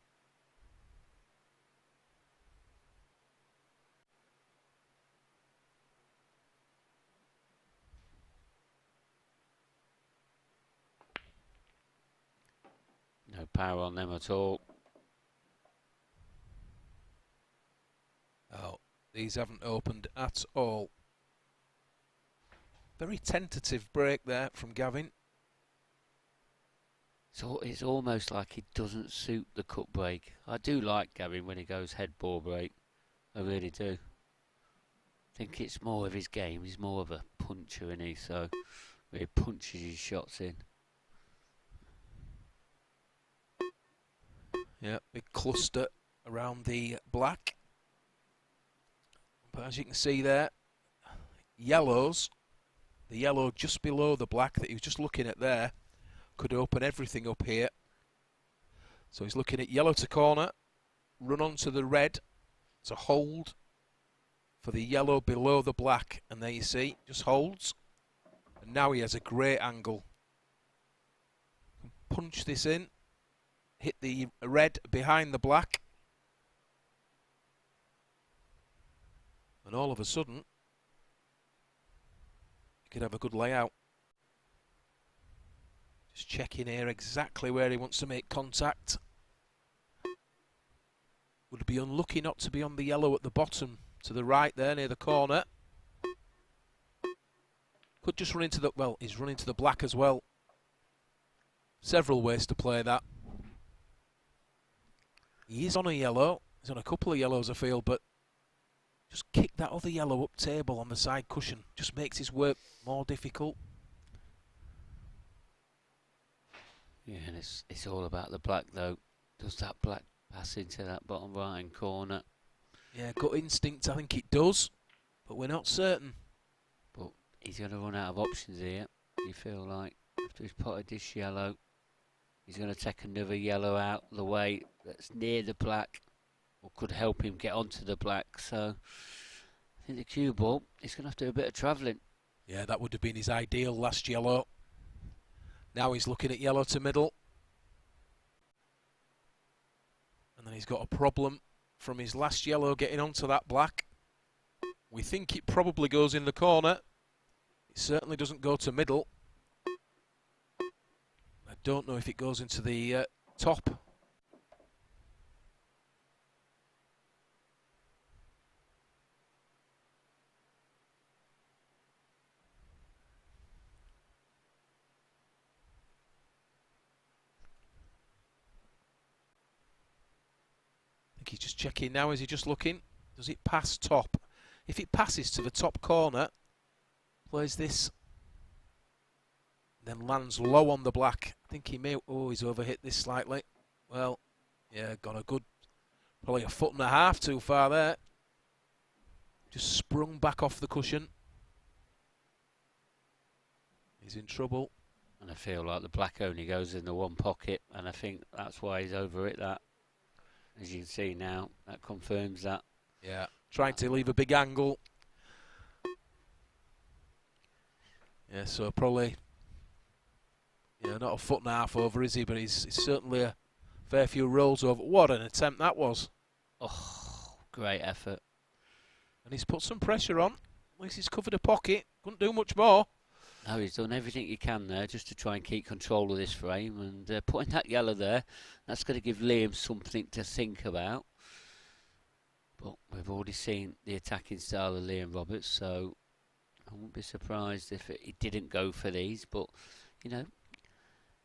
No power on them at all. Oh, these haven't opened at all. Very tentative break there from Gavin. So it's almost like it doesn't suit the cut break. I do like Gavin when he goes head ball break. I really do. I think it's more of his game. He's more of a puncher, isn't he? So where he punches his shots in. Yeah, big cluster around the black. But as you can see there, yellows, the yellow just below the black that he was just looking at there, could open everything up here. So he's looking at yellow to corner, run onto the red to hold for the yellow below the black. And there you see, just holds. And now he has a great angle. Punch this in, hit the red behind the black. And all of a sudden, he could have a good layout. Just checking here exactly where he wants to make contact. Would be unlucky not to be on the yellow at the bottom, to the right there, near the corner. Could just run into the, well, he's running to the black as well. Several ways to play that. He is on a yellow. He's on a couple of yellows, I feel, but just kick that other yellow up table on the side cushion. Just makes his work more difficult. Yeah, and it's all about the black, though. Does that black pass into that bottom right-hand corner? Yeah, gut instinct, I think it does, but we're not certain. But he's going to run out of options here. You feel like after he's potted this yellow, he's going to take another yellow out the way that's near the black, or could help him get onto the black. So I think the cue ball, he's going to have to do a bit of travelling. Yeah, that would have been his ideal last yellow. Now he's looking at yellow to middle. And then he's got a problem from his last yellow getting onto that black. We think it probably goes in the corner. It certainly doesn't go to middle. I don't know if it goes into the top. I think he's just checking now. Is he just looking? Does it pass top? If it passes to the top corner, plays this, then lands low on the black. I think he may, oh, he's overhit this slightly. Well, yeah, gone a good, probably a foot and a half too far there. Just sprung back off the cushion. He's in trouble. And I feel like the black only goes in the one pocket, and I think that's why he's overhit that. As you can see now, that confirms that. Yeah, trying to leave a big angle. Yeah, so probably, yeah, not a foot and a half over, is he? But he's certainly a fair few rolls over. What an attempt that was. Oh, great effort. And he's put some pressure on. At least he's covered a pocket. Couldn't do much more. No, he's done everything he can there just to try and keep control of this frame, and putting that yellow there, that's going to give Liam something to think about. But we've already seen the attacking style of Liam Roberts, so I wouldn't be surprised if he didn't go for these. But, you know,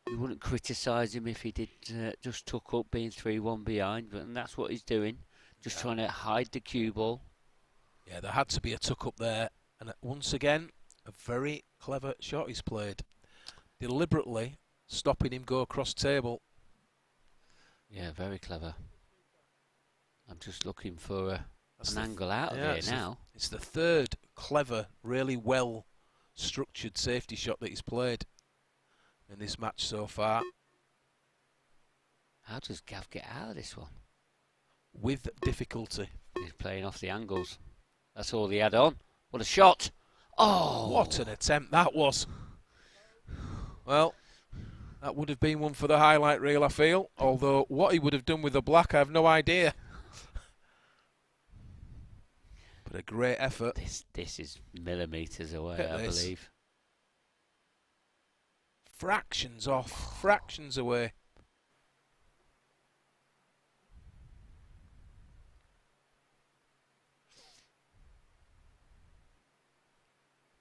you wouldn't criticise him if he did just tuck up being 3-1 behind, and that's what he's doing, just trying to hide the cue ball. Yeah, there had to be a tuck up there, and once again, a very clever shot he's played. Deliberately stopping him go across table. Yeah, very clever. I'm just looking for an angle out of here now. It's the third clever, really well structured safety shot that he's played in this match so far. How does Gav get out of this one? With difficulty. He's playing off the angles. That's all he had on. What a shot! Oh! What an attempt that was. Well, that would have been one for the highlight reel, I feel. Although what he would have done with the black, I have no idea. But a great effort. This is millimetres away, I believe. Fractions off. Fractions away.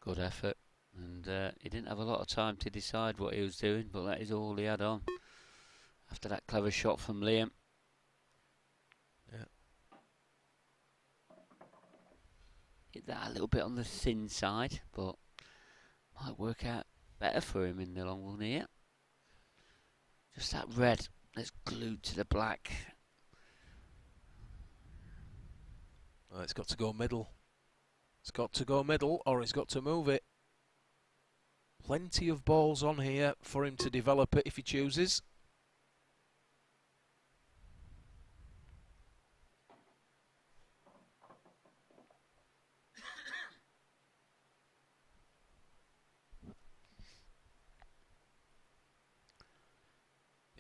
Good effort, and he didn't have a lot of time to decide what he was doing, but that is all he had on after that clever shot from Liam. Yeah. Hit that a little bit on the thin side, but might work out better for him in the long run here. Just that red that's glued to the black. Well, it's got to go middle. It's got to go middle, or it's got to move it. Plenty of balls on here for him to develop it if he chooses.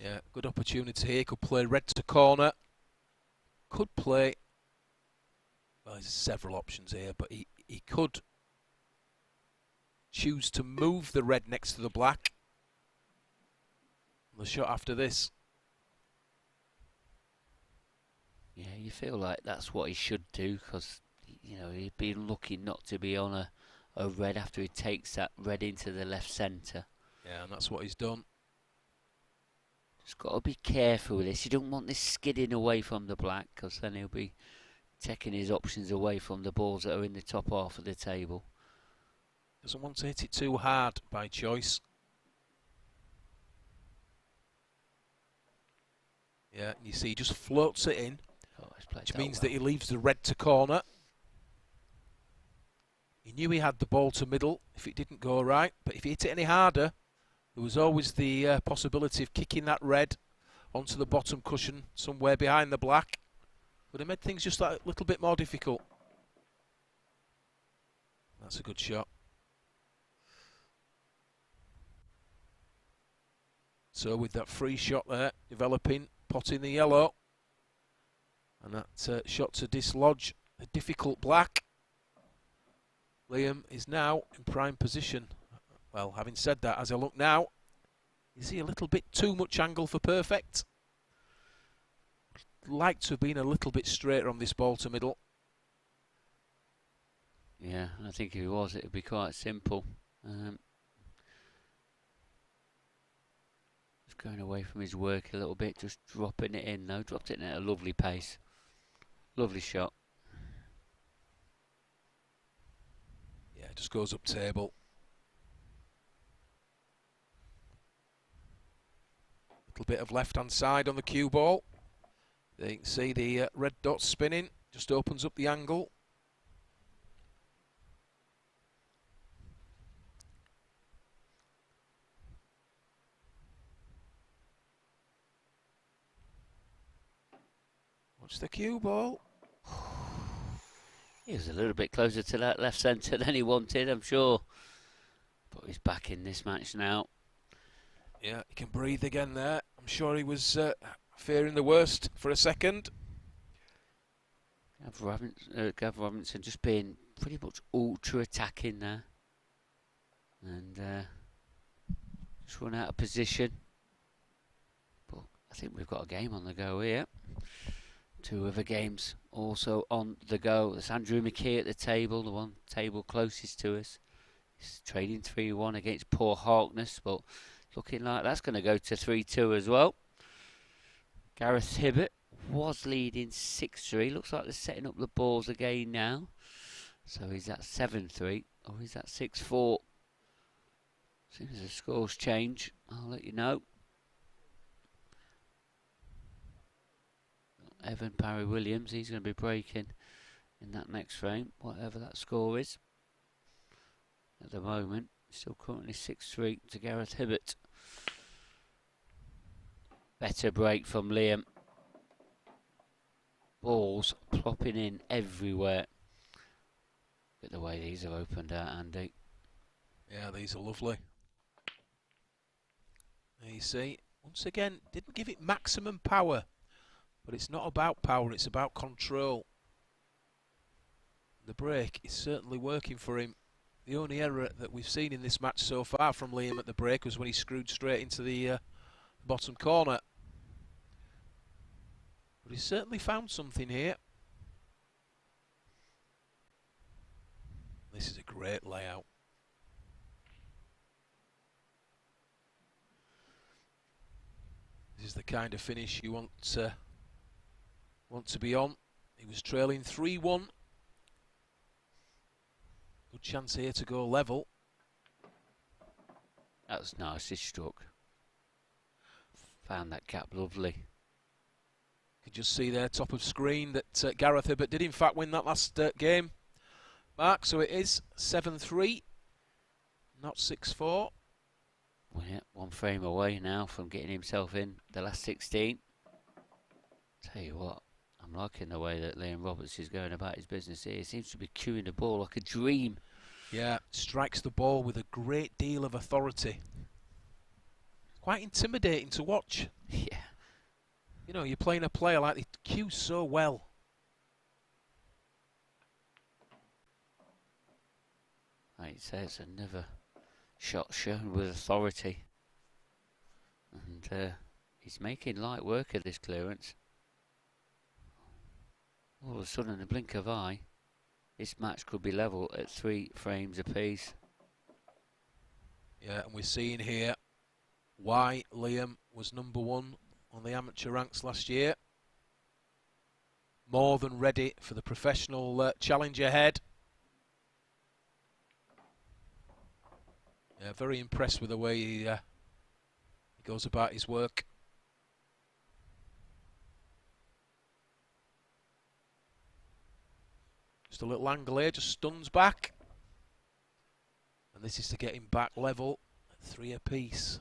Yeah, Good opportunity here. Could play red to corner. Could play... Well, there's several options here, but he could choose to move the red next to the black. The shot after this. Yeah, you feel like that's what he should do, because you know he'd be lucky not to be on a red after he takes that red into the left centre. Yeah, and that's what he's done. Just got to be careful with this. You don't want this skidding away from the black, because then he'll be taking his options away from the balls that are in the top half of the table. Doesn't want to hit it too hard by choice. Yeah, you see he just floats it in, which means that he leaves the red to corner. He knew he had the ball to middle if it didn't go right, but if he hit it any harder, there was always the possibility of kicking that red onto the bottom cushion somewhere behind the black. Would have made things just a little bit more difficult. That's a good shot. So with that free shot there, developing, potting the yellow. And that shot to dislodge a difficult black. Liam is now in prime position. Well, having said that, as I look now, is he a little bit too much angle for perfect? Like to have been a little bit straighter on this ball to middle. Yeah, I think if he was, it would be quite simple. Just going away from his work a little bit, just dropping it in though. Dropped it in at a lovely pace. Lovely shot. Yeah, just goes up table. Little bit of left-hand side on the cue ball. There you can see the red dot spinning. Just opens up the angle. Watch the cue ball. He was a little bit closer to that left centre than he wanted, I'm sure. But he's back in this match now. Yeah, he can breathe again there. I'm sure he was fearing the worst for a second. Gav Robinson just being pretty much ultra attacking there. And just run out of position. But I think we've got a game on the go here. Two other games also on the go. There's Andrew McKee at the table, the one table closest to us. He's trading 3-1 against poor Harkness, but looking like that's going to go to 3-2 as well. Gareth Hibbert was leading 6-3. Looks like they're setting up the balls again now. So is that 7-3 or is that 6-4? As soon as the scores change, I'll let you know. Evan Parry Williams, he's going to be breaking in that next frame, whatever that score is. At the moment, still currently 6-3 to Gareth Hibbert. Better break from Liam. Balls plopping in everywhere. Look at the way these have opened out, Andy. Yeah, these are lovely. There you see, once again, didn't give it maximum power. But it's not about power, it's about control. The break is certainly working for him. The only error that we've seen in this match so far from Liam at the break was when he screwed straight into the bottom corner. But he's certainly found something here. This is a great layout. This is the kind of finish you want to be on. He was trailing 3-1. Good chance here to go level. That was nicely struck. Found that gap lovely. You can just see there, top of screen, that Gareth Hibbert did in fact win that last game. Mark, so it is 7-3, not 6-4. Well, yeah, one frame away now from getting himself in the last 16. Tell you what, I'm liking the way that Liam Roberts is going about his business here. He seems to be cueing the ball like a dream. Yeah, strikes the ball with a great deal of authority. quite intimidating to watch. Yeah. You know, you're playing a player like they cue so well. Like you say, it's another shot shown with authority. And he's making light work of this clearance. All of a sudden, in a blink of eye, this match could be level at 3 frames apiece. Yeah, and we're seeing here why Liam was #1 on the amateur ranks last year. More than ready for the professional challenge ahead. Yeah, very impressed with the way he goes about his work. Just a little angle here, just stuns back. And this is to get him back level at 3 apiece.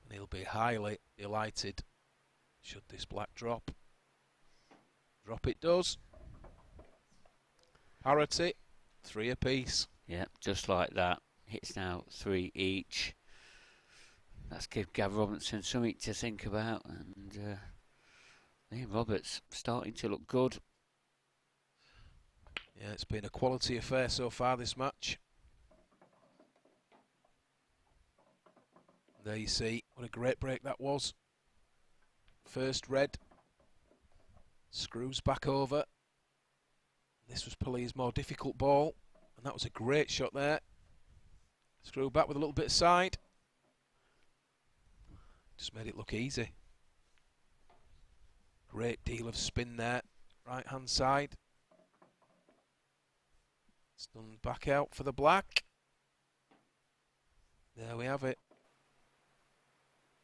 And he'll be highly delighted should this black drop. Drop it does. Parity, 3 apiece. Yeah, just like that. Hits now 3 each. That's give Gav Robinson something to think about. And Liam Roberts starting to look good. Yeah, it's been a quality affair so far, this match. There you see what a great break that was. First red. Screws back over. This was probably his more difficult ball. And that was a great shot there. Screw back with a little bit of side. Just made it look easy. Great deal of spin there. Right hand side. Stunned back out for the black. There we have it.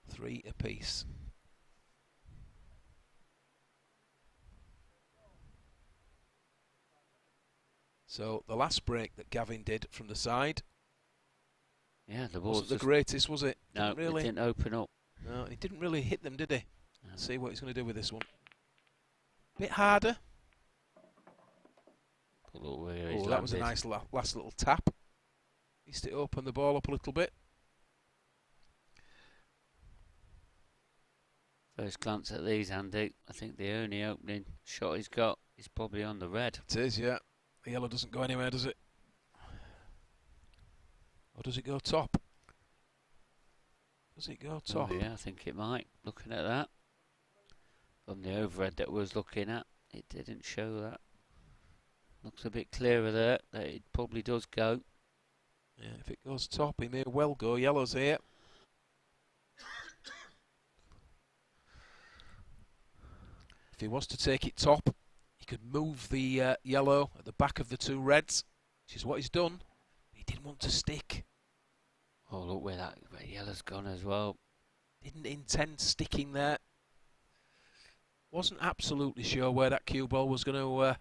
3 apiece. So the last break that Gavin did from the side. Yeah, the ball wasn't the greatest, was it? No, really. It didn't open up. No, he didn't really hit them, did he? No. Let's see what he's going to do with this one. Bit harder. Oh, that was a nice last little tap. At least it opened the ball up a little bit. First glance at these, Andy. I think the only opening shot he's got is probably on the red. It is, yeah. The yellow doesn't go anywhere, does it? Or does it go top? Does it go top? Oh, yeah, I think it might. Looking at that. From the overhead that was looking at, it didn't show that. Looks a bit clearer there, that it probably does go. Yeah, if it goes top, he may well go yellows here. If he was to take it top, he could move the yellow at the back of the 2 reds, which is what he's done. He didn't want to stick. Oh, look where that yellow's gone as well. Didn't intend sticking there. Wasn't absolutely sure where that cue ball was going to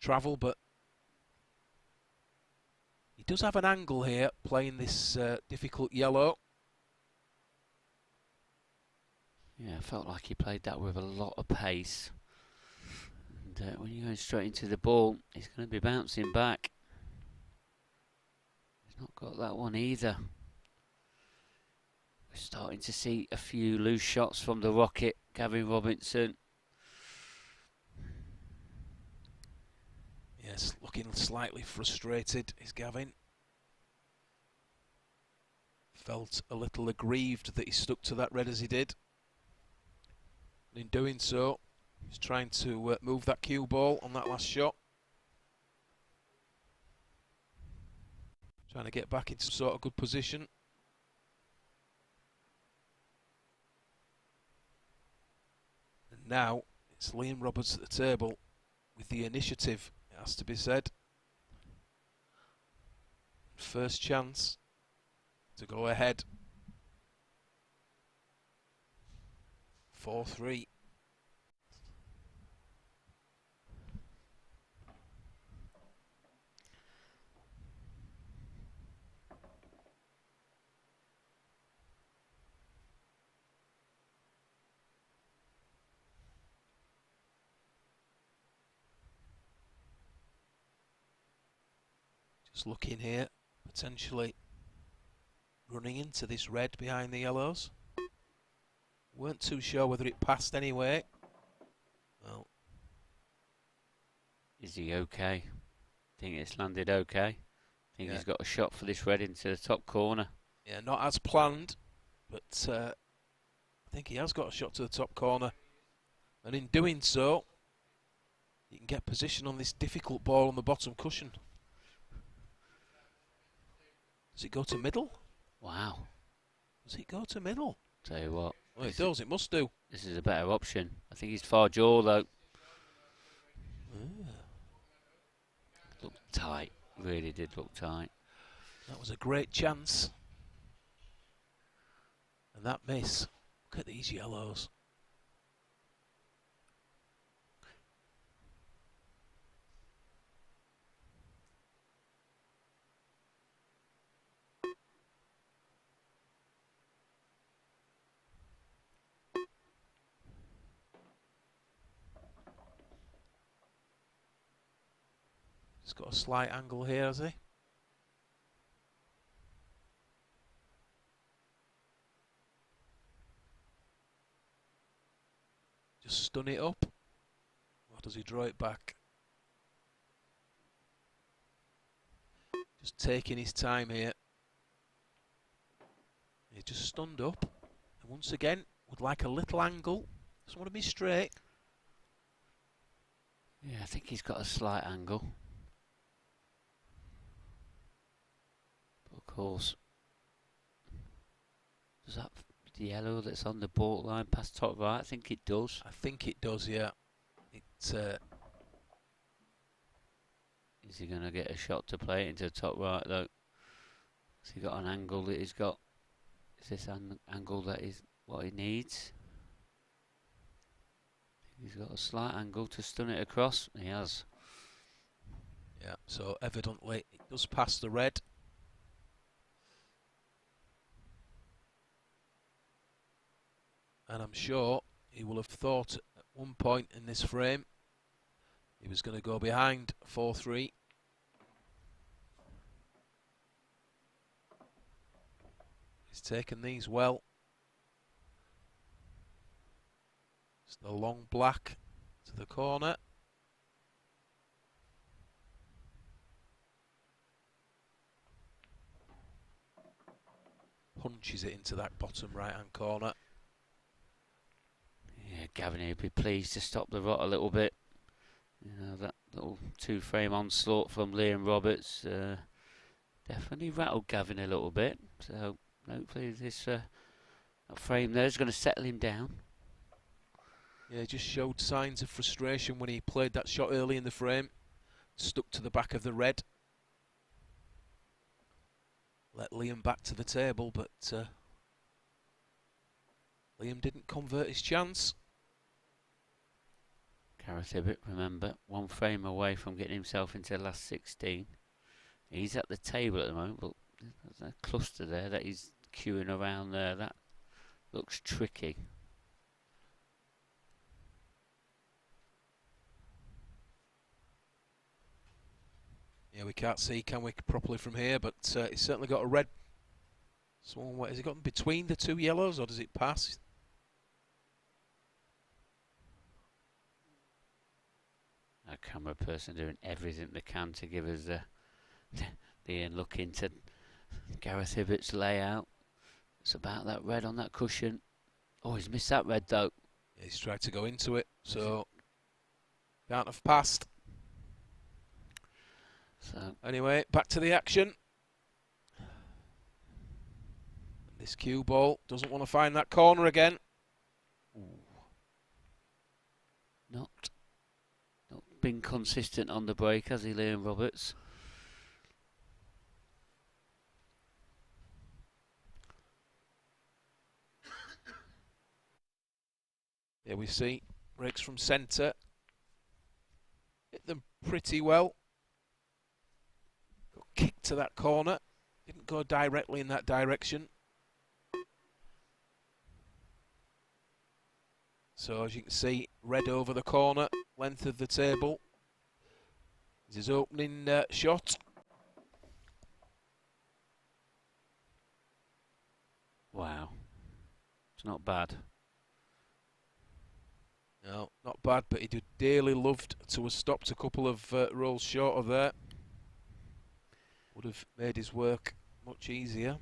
travel, but he does have an angle here playing this difficult yellow. Yeah, I felt like he played that with a lot of pace. And when you're going straight into the ball, he's going to be bouncing back. He's not got that one either. We're starting to see a few loose shots from the Rocket, Gavin Robinson. Yes, looking slightly frustrated is Gavin. Felt a little aggrieved that he stuck to that red as he did. And in doing so, he's trying to move that cue ball on that last shot. Trying to get back into some sort of good position. And now it's Liam Roberts at the table with the initiative, it has to be said. First chance to go ahead. 4-3. Just looking here, potentially running into this red behind the yellows. Weren't too sure whether it passed anyway. Well, is he okay? Think it's landed okay? Think he's got a shot for this red into the top corner. Yeah, not as planned, but I think he has got a shot to the top corner. And in doing so, you can get position on this difficult ball on the bottom cushion. Does it go to middle? Wow. Does it go to middle? Tell you what. Well, it does. It must do. This is a better option. I think he's far jaw though. Looked tight. Really did look tight. That was a great chance. And that miss. Look at these yellows. He's got a slight angle here, has he? Just stun it up. Or does he draw it back? Just taking his time here. He's just stunned up. And once again, would like a little angle. Doesn't want to be straight. Yeah, I think he's got a slight angle. But of course, does that yellow that's on the borderline past top right? I think it does. I think it does, yeah. It's is he going to get a shot to play it into the top right though? Has he got an angle that he's got? Is this an angle that is what he needs? He's got a slight angle to stun it across. He has. Yeah, so evidently it does pass the red. And I'm sure he will have thought at one point in this frame he was going to go behind 4-3. He's taken these well. It's the long black to the corner. Punches it into that bottom right hand corner. Yeah, Gavin would be pleased to stop the rot a little bit. You know, that little two-frame onslaught from Liam Roberts definitely rattled Gavin a little bit. So hopefully this frame there is going to settle him down. Yeah, he just showed signs of frustration when he played that shot early in the frame. Stuck to the back of the red. Let Liam back to the table, but Liam didn't convert his chance. Gareth Hibbett, remember, one frame away from getting himself into the last 16. He's at the table at the moment, but there's a cluster there that he's queuing around there. That looks tricky. Yeah, we can't see, can we, properly from here, but he's certainly got a red. So has he got between the two yellows, or does it pass? A camera person doing everything they can to give us the look into Gareth Hibbett's layout. It's about that red on that cushion. Oh, he's missed that red though. Yeah, he's tried to go into it, so can't have passed. So anyway, back to the action. This cue ball doesn't want to find that corner again. Ooh. Not been consistent on the break, has he, Liam Roberts? Yeah, we see breaks from centre. Hit them pretty well. Got kicked to that corner. Didn't go directly in that direction. So as you can see, red over the corner, length of the table. Is his opening shot. It's not bad. No, not bad, but he'd dearly loved to have stopped a couple of rolls short of there. Would have made his work much easier.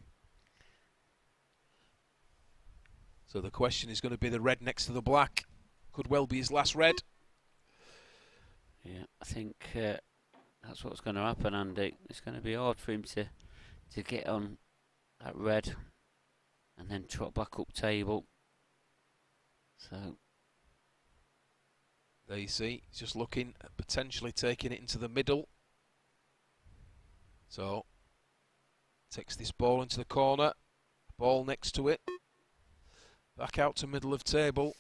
So the question is going to be the red next to the black. Could well be his last red. Yeah, I think that's what's going to happen, Andy. It's going to be hard for him to get on that red and then trot back up table. So there you see, he's just looking at potentially taking it into the middle. So takes this ball into the corner, ball next to it, back out to middle of table,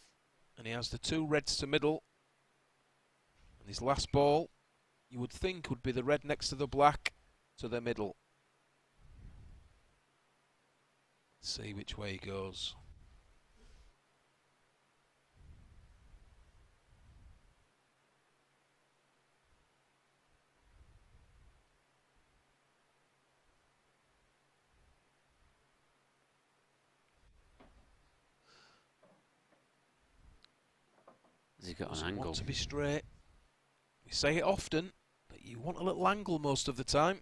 and he has the 2 reds to middle. And his last ball, you would think, would be the red next to the black to the middle. Let's see which way he goes. has he got Doesn't an angle? want to be straight. We say it often, but you want a little angle most of the time.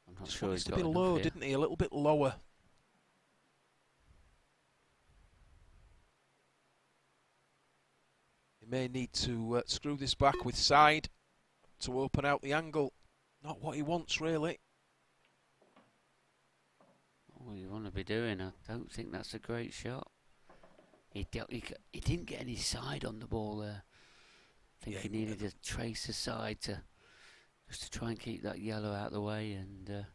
I'm not Just sure wants he's to got be enough low, here. didn't he? A little bit lower. He may need to screw this back with side to open out the angle. Not what he wants, really. What you want to be doing? I don't think that's a great shot. He didn't get any side on the ball there. I think Yeah, he needed to trace a side just to try and keep that yellow out of the way, and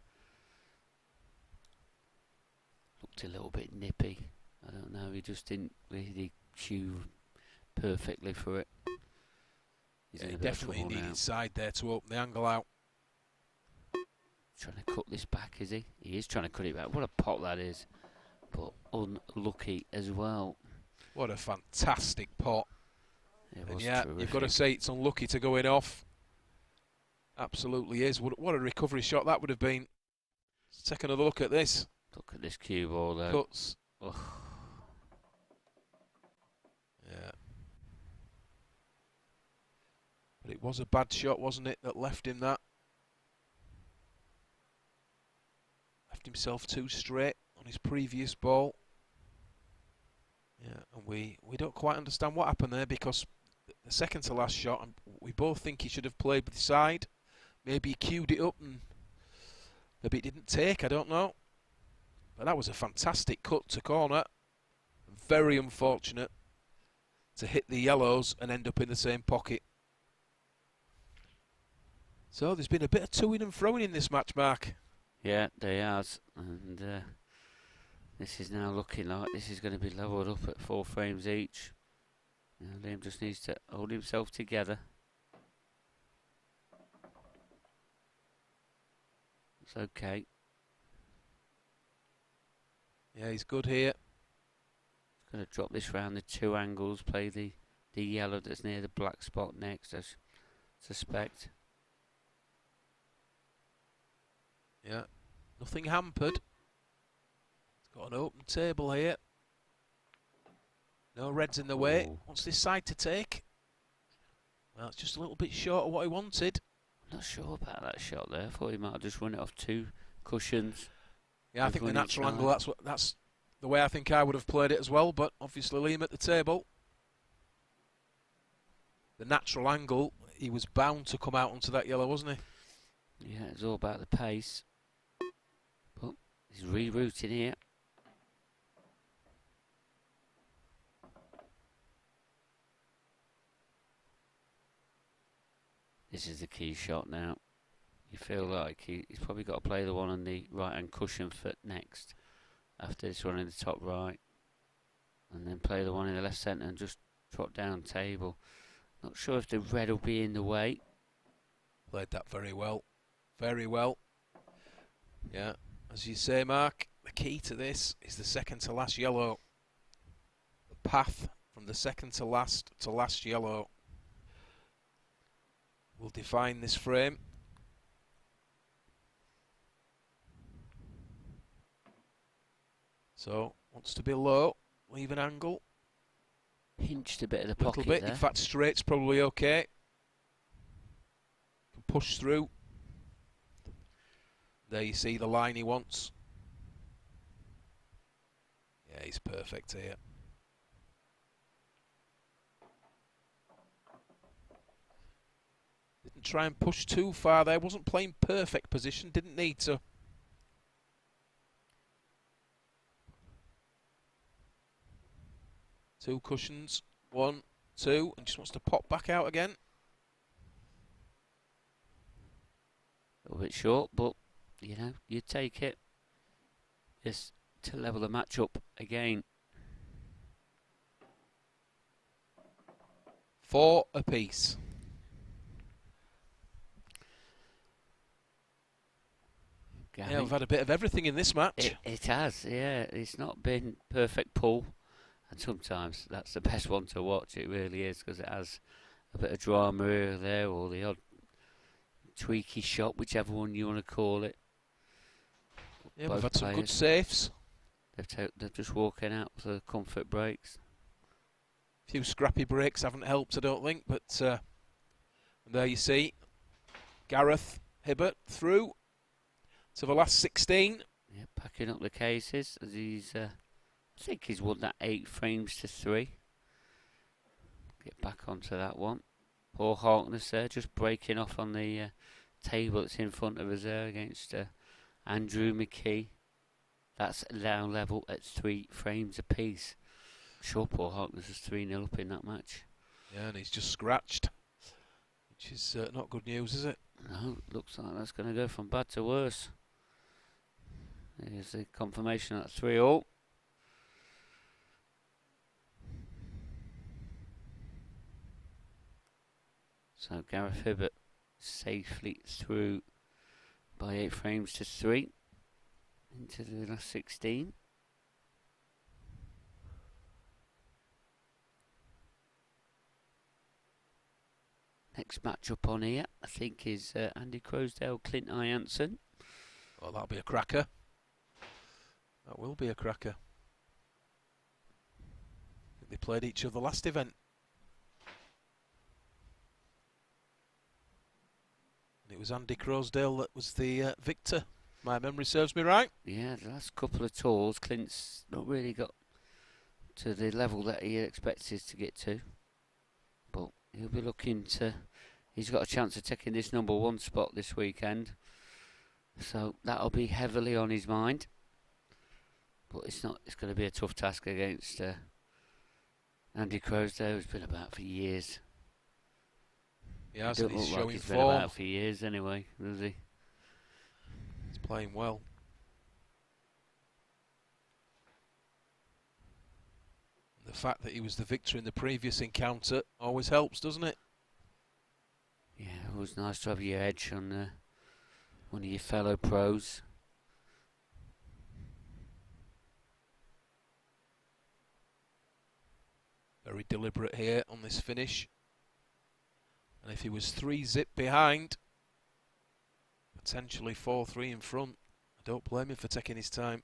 looked a little bit nippy. I don't know. He just didn't really cue perfectly for it. He's Yeah, in he a bit of definitely trouble needed now. side there to open the angle out. Trying to cut this back, is he? He is trying to cut it back. What a pot that is. But unlucky as well. What a fantastic pot. It And was yeah, terrific. you've got to say it's unlucky to go in off. Absolutely is. What a recovery shot that would have been. Let's take another look at this. Look at this cue ball though. Cuts. Ugh. Yeah. But it was a bad shot, wasn't it, that left him that? Left himself too straight on his previous ball. Yeah, and we don't quite understand what happened there, because the second to last shot, we both think he should have played with the side. Maybe he queued it up and maybe it didn't take, I don't know. But that was a fantastic cut to corner. Very unfortunate to hit the yellows and end up in the same pocket. So there's been a bit of toing and froing in this match, Mark. Yeah, there has. And this is now looking like this is going to be levelled up at 4 frames each. Now Liam just needs to hold himself together. It's okay. Yeah, he's good here. He's going to drop this round the 2 angles, play the yellow that's near the black spot next, I suspect. Yeah, nothing hampered. It's got an open table here. No reds in the way. Ooh. Wants this side to take. Well, it's just a little bit short of what he wanted. I'm not sure about that shot there. I thought he might have just run it off 2 cushions. Yeah, I think the natural angle, that's the way I think I would have played it as well, but obviously Liam at the table. The natural angle, he was bound to come out onto that yellow, wasn't he? Yeah, it's all about the pace. But he's rerouting here. This is the key shot now. You feel like he's probably got to play the one on the right-hand cushion foot next. After this one in the top right. And then play the one in the left centre and just trot down table. Not sure if the red will be in the way. Played that very well. Very well. Yeah, as you say, Mark, the key to this is the second to last yellow. The path from the second to last yellow will define this frame. So Wants to be low, leave an angle. Hinched a bit of the A little pocket bit. there. In fact, straight's probably okay. Can push through. There you see the line he wants. Yeah, he's perfect here. Didn't try and push too far there. Wasn't playing perfect position. Didn't need to. Two cushions. 1, 2. And just wants to pop back out again. A little bit short, but, you know, you take it. Just to level the match up again. 4 apiece. Gavin. Yeah, we've had a bit of everything in this match. It has, yeah. It's not been perfect pull, and sometimes that's the best one to watch. It really is, because it has a bit of drama here or there, or the odd tweaky shot, whichever one you want to call it. Yeah, Both we've had some good players. safes. They're just walking out for the comfort breaks. A few scrappy breaks haven't helped, I don't think, but and there you see Gareth Hibbert through to the last 16. Yeah, packing up the cases as he's. I think he's won that 8 frames to 3. Get back onto that one. Poor Harkness there, just breaking off on the table that's in front of us there against Andrew McKee. That's down level at 3 frames apiece. Sure, poor Harkness is 3-0 up in that match. Yeah, and he's just scratched, which is not good news, is it? No, looks like that's going to go from bad to worse. There's the confirmation at 3-all. So Gareth Hibbert safely through by 8 frames to 3 into the last 16. Next match up on here, I think, is Andy Crosdale, Clint Ianson. Well, that'll be a cracker. That will be a cracker. I think they played each other last event. And it was Andy Croasdale that was the victor. My memory serves me right. Yeah, the last couple of tours, Clint's not really got to the level that he expected to get to. But he'll be looking to... He's got a chance of taking this #1 spot this weekend. So that'll be heavily on his mind. But it's not. It's going to be a tough task against Andy Crosdale, who's been about for years. Yeah, Don't he's look like showing he's been form. about for years anyway, does he? He's playing well. The fact that he was the victor in the previous encounter always helps, doesn't it? Yeah, it was nice to have your edge on one of your fellow pros. Very deliberate here on this finish. And if he was 3-zip behind, potentially 4-3 in front, I don't blame him for taking his time.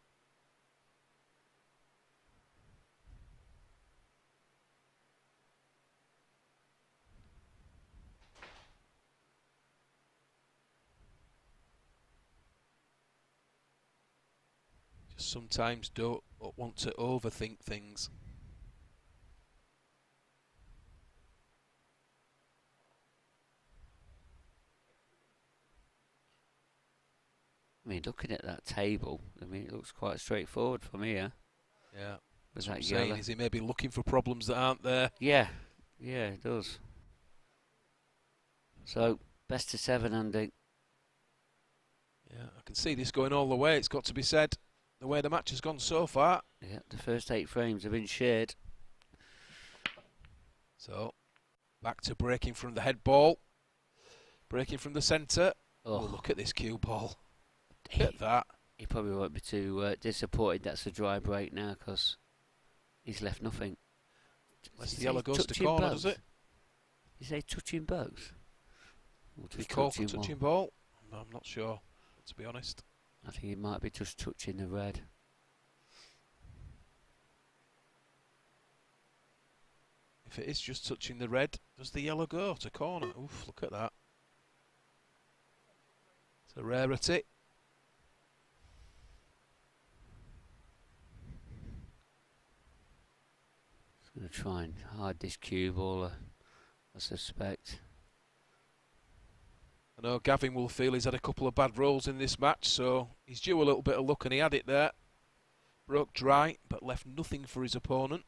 Just sometimes don't want to overthink things. I mean, looking at that table, I mean, it looks quite straightforward from here. Yeah. With That's what I'm that saying, yellow. is he maybe looking for problems that aren't there? Yeah, yeah, it does. So, best of 7, Andy. Yeah, I can see this going all the way, it's got to be said. The way the match has gone so far. Yeah, the first 8 frames have been shared. So, back to breaking from the head ball. Breaking from the centre. Oh, look at this cue ball. Look at that. He probably won't be too disappointed that's a dry break now, because he's left nothing. Unless the yellow goes to corner, does it? You say touching bugs? Did he call for touching ball? I'm not sure, to be honest. I think he might be just touching the red. If it is just touching the red, does the yellow go to corner? Oof, look at that. It's a rarity. He's going to try and hide this cue ball, I suspect. I know Gavin will feel he's had a couple of bad rolls in this match, so he's due a little bit of luck, and he had it there. Broke dry, but left nothing for his opponent.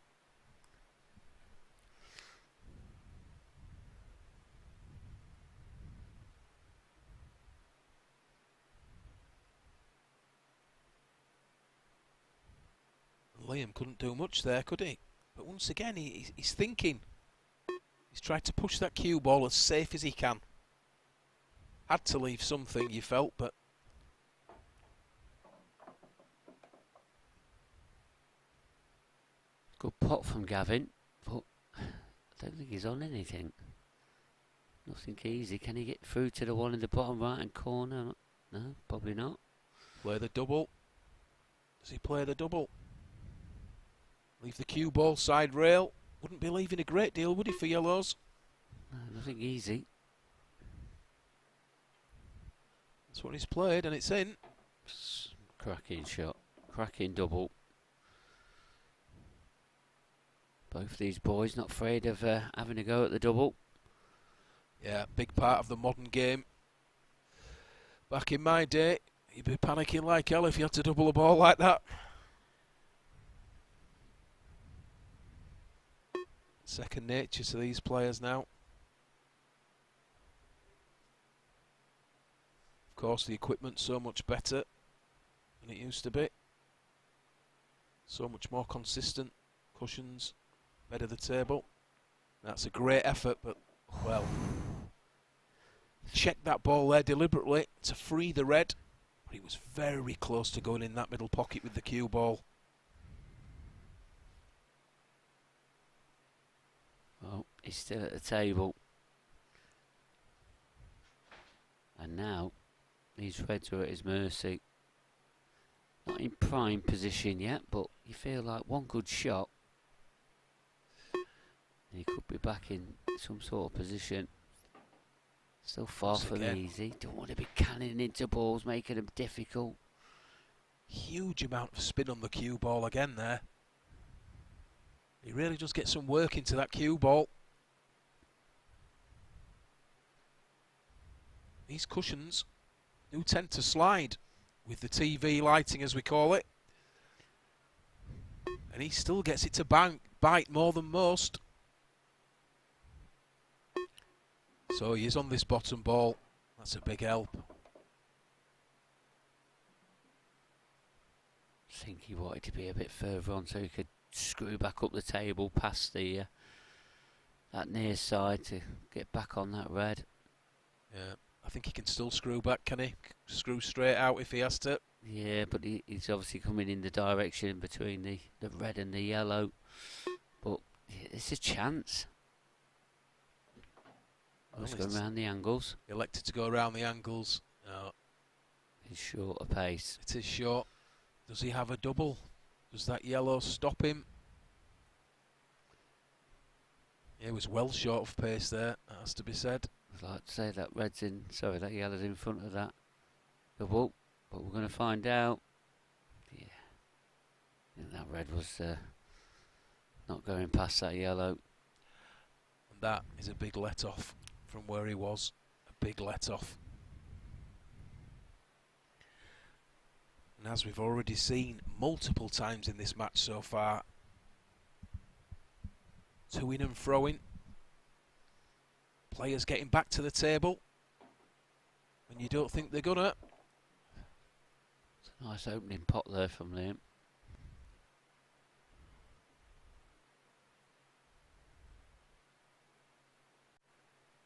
Liam couldn't do much there, could he? But once again, he's thinking. He's tried to push that cue ball as safe as he can. Had to leave something, you felt, but... Good pot from Gavin, but I don't think he's on anything. Nothing easy. Can he get through to the one in the bottom right-hand corner? No, probably not. Play the double. Does he play the double? Leave the cue ball side rail. Wouldn't be leaving a great deal, would he, for yellows? No, nothing easy. That's what he's played, and it's in. Cracking shot. Cracking double. Both these boys not afraid of having a go at the double. Yeah, big part of the modern game. Back in my day, you'd be panicking like hell if you had to double a ball like that. Second nature to these players now. Of course, the equipment's so much better than it used to be. So much more consistent. Cushions, bed of the table. That's a great effort, but, well, checked that ball there deliberately to free the red, but he was very close to going in that middle pocket with the cue ball. Well, he's still at the table. And now, these reds are at his mercy. Not in prime position yet, but you feel like one good shot, he could be back in some sort of position. Still far from easy. Don't want to be canning into balls, making them difficult. Huge amount of spin on the cue ball again there. He really does get some work into that cue ball. These cushions do tend to slide with the TV lighting, as we call it. And he still gets it to bite more than most. So he is on this bottom ball. That's a big help. I think he wanted to be a bit further on so he could screw back up the table past the that near side to get back on that red. Yeah, I think he can still screw back, can he? Screw straight out if he has to. Yeah, but he's obviously coming in the direction between the red and the yellow. But it's a chance. Let's go around the angles. Elected to go around the angles. No. He's short of pace. It is short. Does he have a double? Does that yellow stop him? He was well short of pace there, that has to be said. I'd like to say that red's in, sorry, that yellow's in front of that double, but we're going to find out. Yeah, I think that red was not going past that yellow. And that is a big let-off from where he was. A big let-off. And as we've already seen multiple times in this match so far, to-in and fro-in. Players getting back to the table when you don't think they're gonna. It's a nice opening pot there from Liam.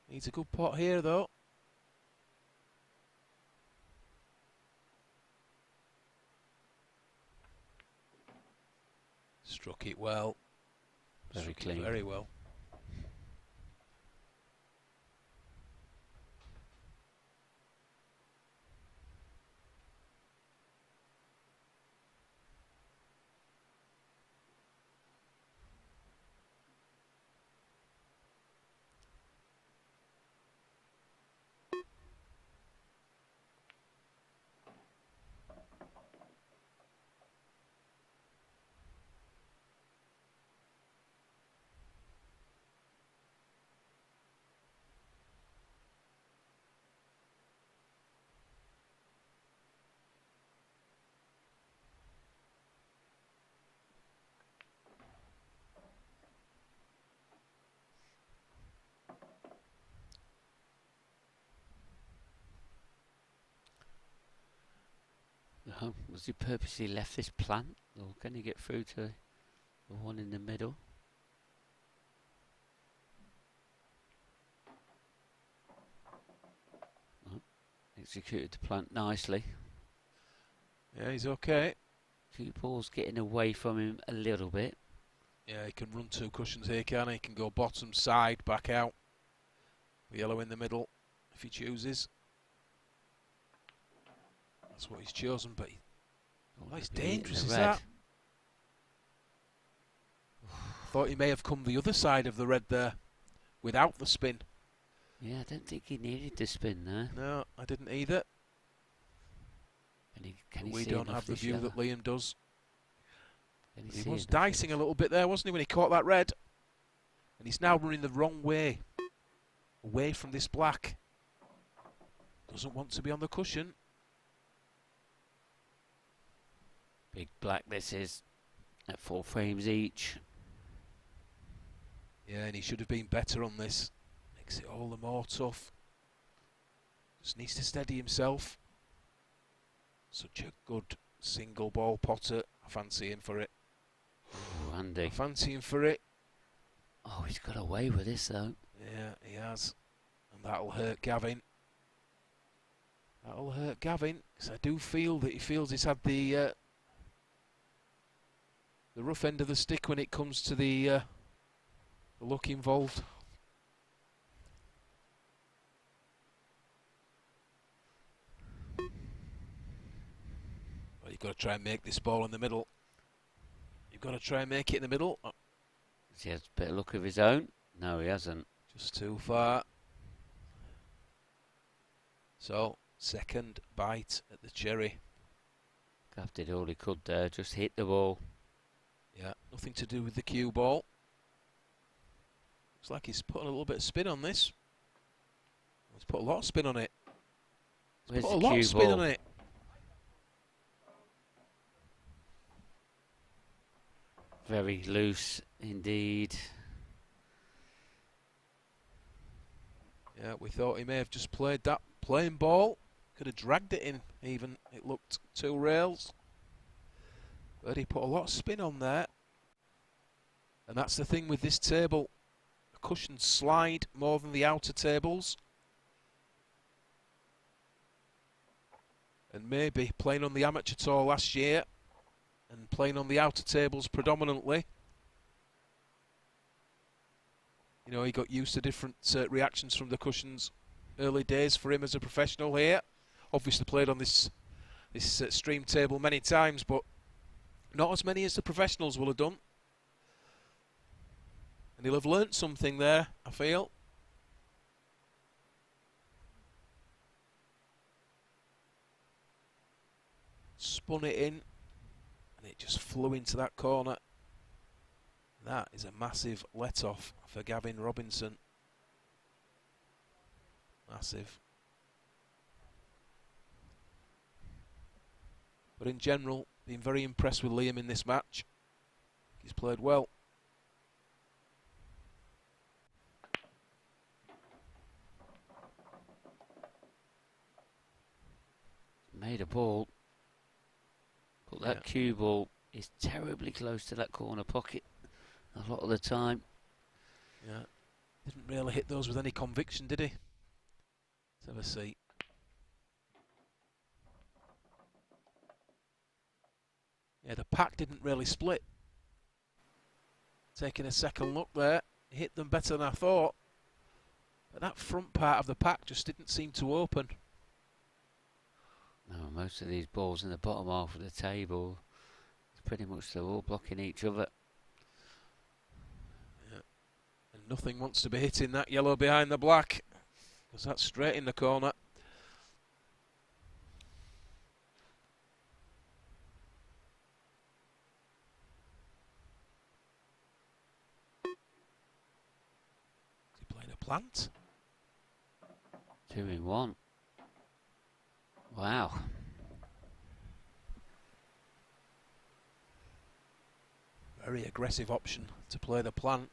Needs a good pot here though. Struck it well. Very clean. Very well. Oh, was he purposely left this plant, or can he get through to the one in the middle? Oh, executed the plant nicely. Yeah, he's okay. Two balls getting away from him a little bit. Yeah, he can run 2 cushions here, can he? He can go bottom, side, back out. The yellow in the middle, if he chooses. That's what he's chosen, but it's dangerous, is that? Thought he may have come the other side of the red there, without the spin. Yeah, I don't think he needed the spin there. No, I didn't either. We don't have the view that Liam does. He was dicing a little bit there, wasn't he, when he caught that red? And he's now running the wrong way. Away from this black. Doesn't want to be on the cushion. Big black this is, at 4 frames each. Yeah, and he should have been better on this. Makes it all the more tough. Just needs to steady himself. Such a good single ball potter. I fancy him for it. Ooh, Andy. I fancy him for it. Oh, he's got away with this though. Yeah, he has. And that'll hurt Gavin. That'll hurt Gavin, because I do feel that he feels he's had the rough end of the stick when it comes to the luck involved. Well, you've got to try and make this ball in the middle. You've got to try and make it in the middle. Oh. He has a bit of luck of his own. No, he hasn't. Just too far. So, second bite at the cherry. Gav did all he could there, just hit the ball. Yeah, nothing to do with the cue ball. Looks like he's putting a little bit of spin on this. He's put a lot of spin on it. He's put a lot of spin on it. Very loose indeed. Yeah, we thought he may have just played that plain ball. Could have dragged it in even. It looked 2 rails. But he put a lot of spin on there. And that's the thing with this table. The cushions slide more than the outer tables. And maybe playing on the amateur tour last year and playing on the outer tables predominantly, you know, he got used to different reactions from the cushions. Early days for him as a professional here. Obviously played on this stream table many times, but not as many as the professionals will have done. And he'll have learnt something there, I feel. Spun it in, and it just flew into that corner. That is a massive let-off for Gavin Robinson. Massive. But in general, been very impressed with Liam in this match. He's played well. Made a ball. But that cue ball is terribly close to that corner pocket a lot of the time. Yeah. Didn't really hit those with any conviction, did he? Let's have a see. Yeah, the pack didn't really split. Taking a second look there, hit them better than I thought. But that front part of the pack just didn't seem to open. No, most of these balls in the bottom half of the table, pretty much they're all blocking each other. Yeah. And nothing wants to be hitting that yellow behind the black, because that's straight in the corner. Is he playing a plant? 2 in 1. Wow. Very aggressive option to play the plant.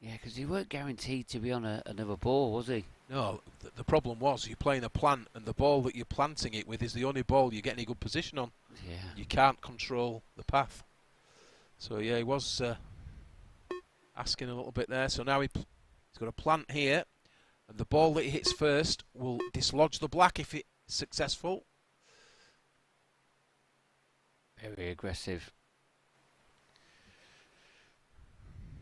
Yeah, because he weren't guaranteed to be on another ball, was he? No, the problem was you're playing a plant, and the ball that you're planting it with is the only ball you get any good position on. Yeah. You can't control the path. So yeah, he was asking a little bit there. So now he's got a plant here, and the ball that he hits first will dislodge the black if it's successful. Very aggressive.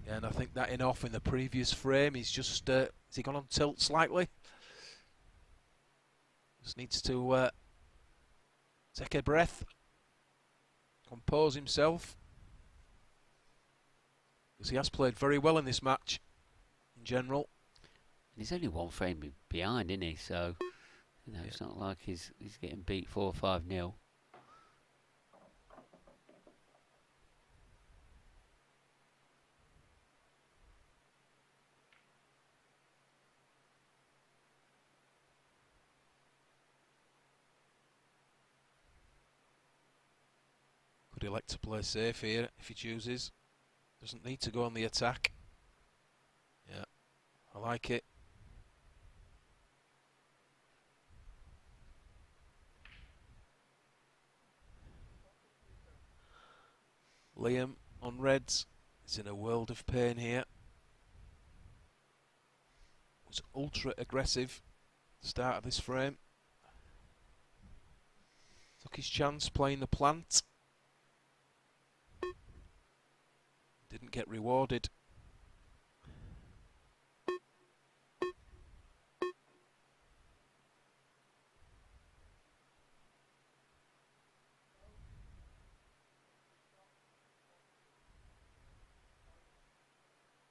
Yeah, and I think that in off in the previous frame, he's just has he gone on tilt slightly? Just needs to take a breath, compose himself, because he has played very well in this match in general. And he's only one frame behind, isn't he? So you know, it's not like he's getting beat 4 or 5-0. Could elect to play safe here if he chooses. Doesn't need to go on the attack. Yeah, I like it. Liam on reds is in a world of pain here. Was ultra aggressive start of this frame. Took his chance playing the plant. Didn't get rewarded.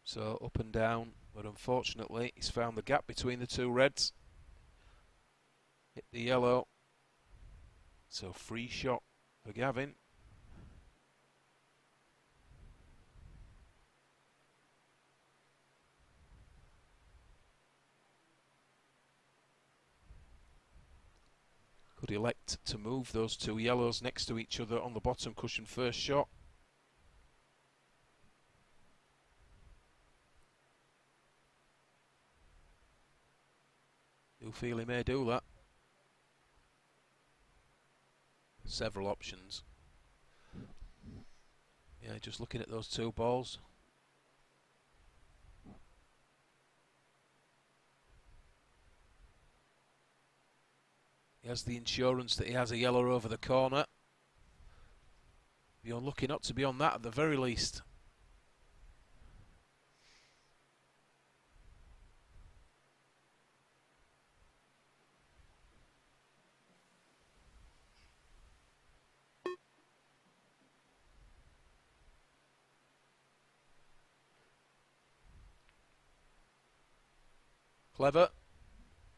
So up and down, but unfortunately he's found the gap between the two reds. Hit the yellow. So free shot for Gavin. Could elect to move those two yellows next to each other on the bottom cushion first shot. Do feel he may do that. Several options. Yeah, just looking at those two balls. He has the insurance that he has a yellow over the corner. Be unlucky not to be on that at the very least.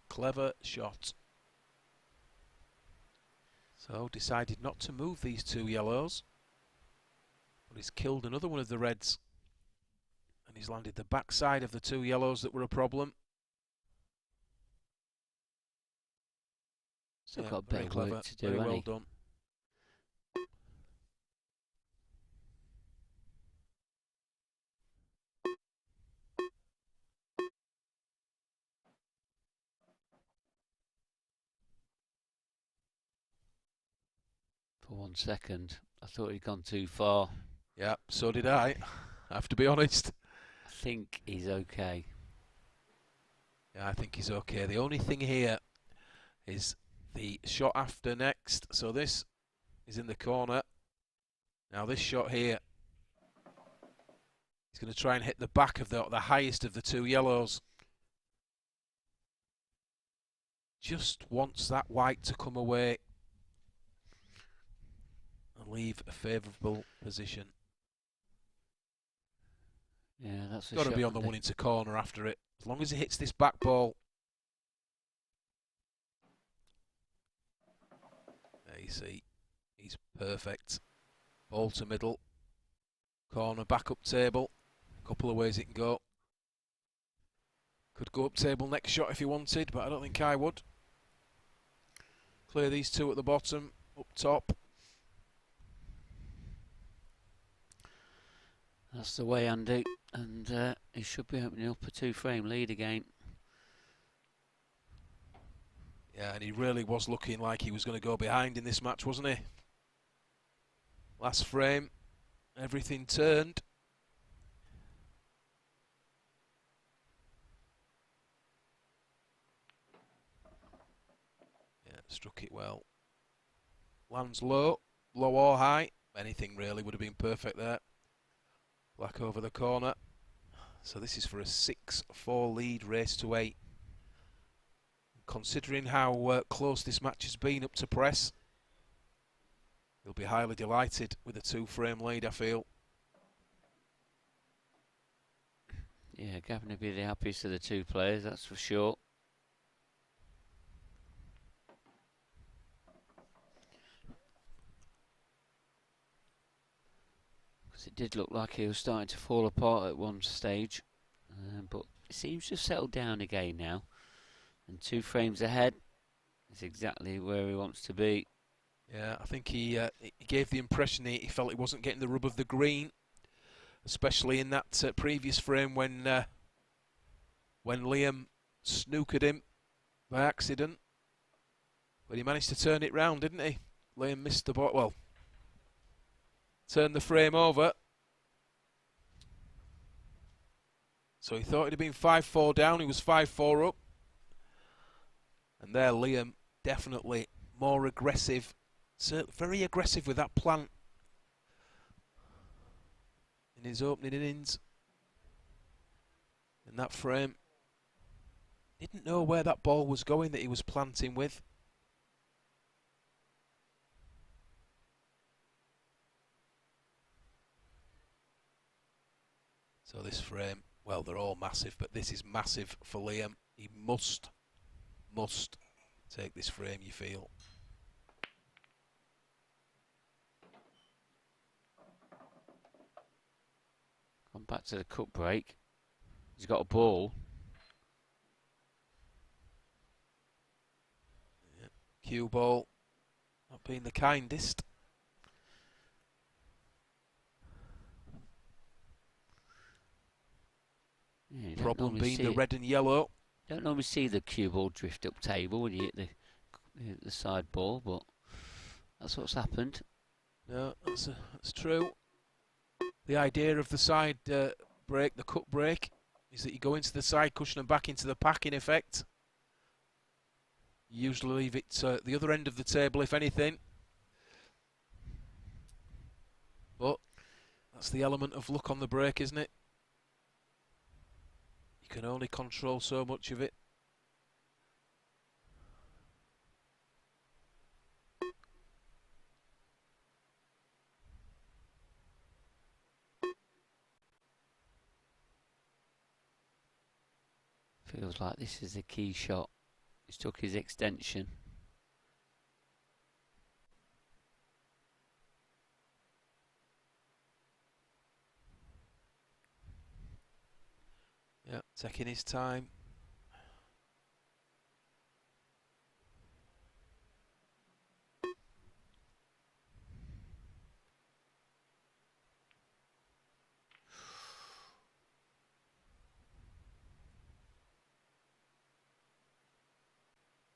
Clever shot. So decided not to move these two yellows, but he's killed another one of the reds, and he's landed the backside of the two yellows that were a problem. Still Yeah, got a bit of clever, work to do, very hasn't well he? done. For 1 second, I thought he'd gone too far. Yeah, so did I have to be honest. I think he's okay. Yeah, I think he's okay. The only thing here is the shot after next. So this is in the corner. Now this shot here, he's going to try and hit the back of the highest of the two yellows. Just wants that white to come away and leave a favourable position. Yeah, that's Got to be on the one into corner after it. As long as he hits this back ball. There you see, he's perfect. Ball to middle, corner, back up table. A couple of ways it can go. Could go up table next shot if he wanted, but I don't think I would. Clear these two at the bottom, up top. That's the way, Andy, and he should be opening up a 2-frame lead again. Yeah, and he really was looking like he was going to go behind in this match, wasn't he? Last frame, everything turned. Yeah, struck it well. Lands low, low or high. Anything really would have been perfect there. Black over the corner. So this is for a 6-4 lead, race to 8. Considering how close this match has been up to press, he'll be highly delighted with a 2-frame lead, I feel. Yeah, Gavin will be the happiest of the two players, that's for sure. Because it did look like he was starting to fall apart at one stage, but it seems to have settled down again now. And 2 frames ahead is exactly where he wants to be. Yeah, I think he gave the impression he felt he wasn't getting the rub of the green, especially in that previous frame when Liam snookered him by accident. But he managed to turn it round, didn't he? Liam missed the ball. Well, turned the frame over. So he thought it had been 5-4 down. He was 5-4 up. And there, Liam definitely more aggressive, very aggressive with that plant in his opening innings. In that frame, didn't know where that ball was going that he was planting with. So this frame, well, they're all massive, but this is massive for Liam. He must take this frame, you feel. Gone back to the cut break. He's got a ball. Yeah. Cue ball, not being the kindest. Yeah, Problem being the red and yellow. Don't normally see the cue ball drift up table when you hit the side ball, but that's what's happened. No, that's true. The idea of the side break, the cut break, is that you go into the side cushion and back into the pack in effect. You usually leave it the other end of the table, if anything. But that's the element of luck on the break, isn't it? You can only control so much of it. Feels like this is the key shot. He's took his extension. Yeah, taking his time.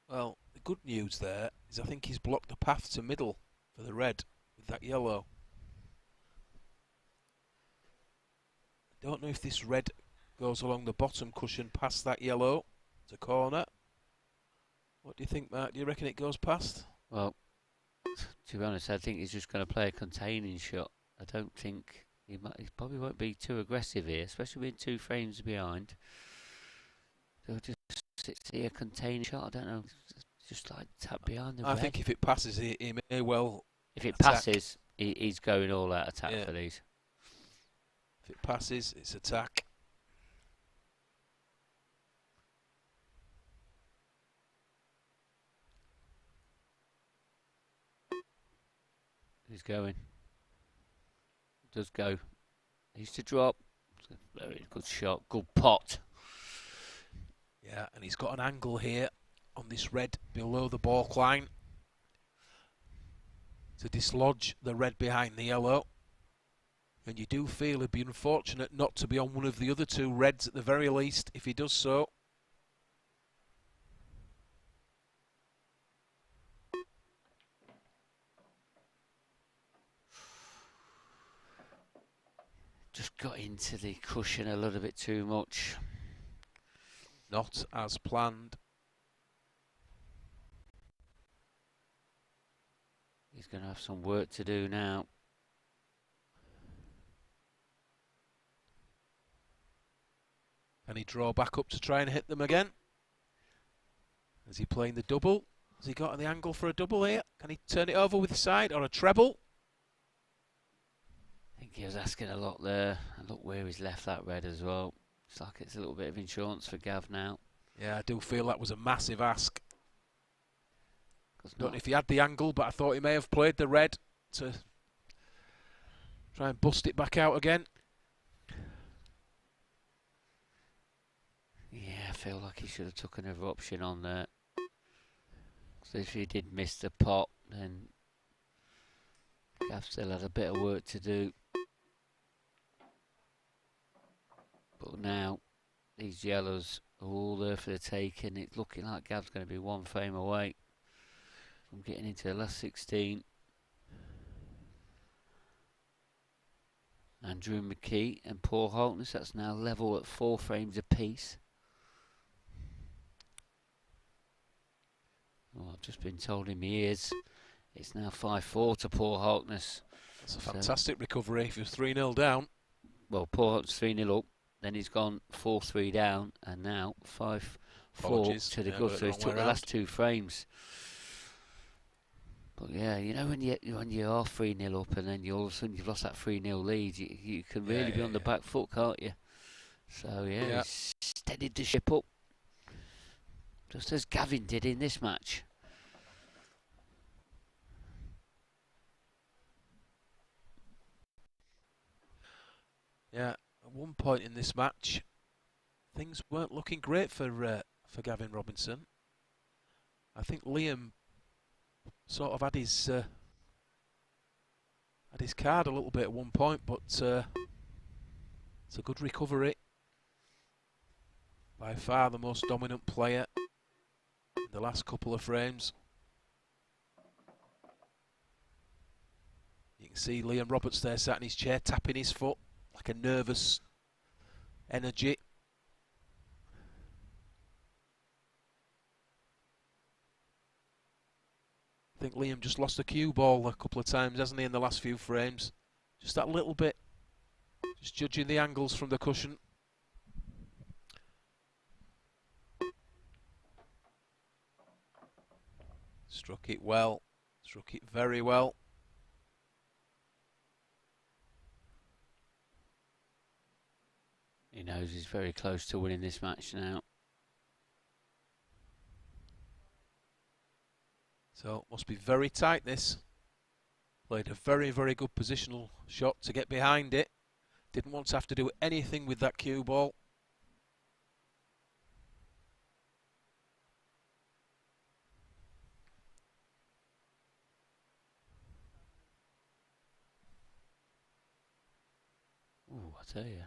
Well, the good news there is I think he's blocked the path to middle for the red with that yellow. I don't know if this red goes along the bottom cushion past that yellow to corner. What do you think, Mark? Do you reckon it goes past? Well, to be honest, I think he's just going to play a containing shot. I don't think he probably won't be too aggressive here, especially being 2 frames behind. They'll just see a containing shot. I don't know, just like tap behind the red. I think if it passes, he may well. If it attack. passes, he's going all out attack for these. If it passes, it's attack. He's going. Does go. He's to drop. Very good shot. Good pot. Yeah, and he's got an angle here on this red below the balk line to dislodge the red behind the yellow. And you do feel he'd be unfortunate not to be on one of the other 2 reds at the very least if he does so. got into the cushion a little bit too much. Not as planned. He's going to have some work to do now. Can he draw back up to try and hit them again? Is he playing the double? Has he got the angle for a double here? Can he turn it over with the side or a treble? I think he was asking a lot there. And look where he's left that red as well. It's like it's a little bit of insurance for Gav now. Yeah, I do feel that was a massive ask. Don't know if he had the angle, but I thought he may have played the red to try and bust it back out again. Yeah, I feel like he should have took another option on there. So if he did miss the pot, then Gav still had a bit of work to do. But now these yellows are all there for the taking. It's looking like Gav's going to be one frame away from getting into the last 16. Andrew McKee and Paul Holtness, that's now level at 4 frames apiece. Well, I've just been told in my ears it's now 5-4 to Paul Holtness. That's a fantastic recovery if he was 3-0 down. Well, Paul Holtness 3-0 up, then he's gone 4-3 down, and now 5-4 to the good. So he's took the last 2 frames. But yeah, you know when you are 3-0 up and then all of a sudden you've lost that 3-0 lead, you can really be on the back foot, can't you? So yeah, he's steadied the ship up, just as Gavin did in this match. Yeah, at one point in this match, things weren't looking great for Gavin Robinson. I think Liam sort of had his card a little bit at one point, but it's a good recovery. By far the most dominant player in the last couple of frames. You can see Liam Roberts there sat in his chair tapping his foot like a nervous energy. I think Liam just lost the cue ball a couple of times, hasn't he, in the last few frames? Just that little bit. Just judging the angles from the cushion. Struck it well. Struck it very well. He knows he's very close to winning this match now. So, must be very tight this. Played a very, very good positional shot to get behind it. Didn't want to have to do anything with that cue ball. Ooh, I tell you,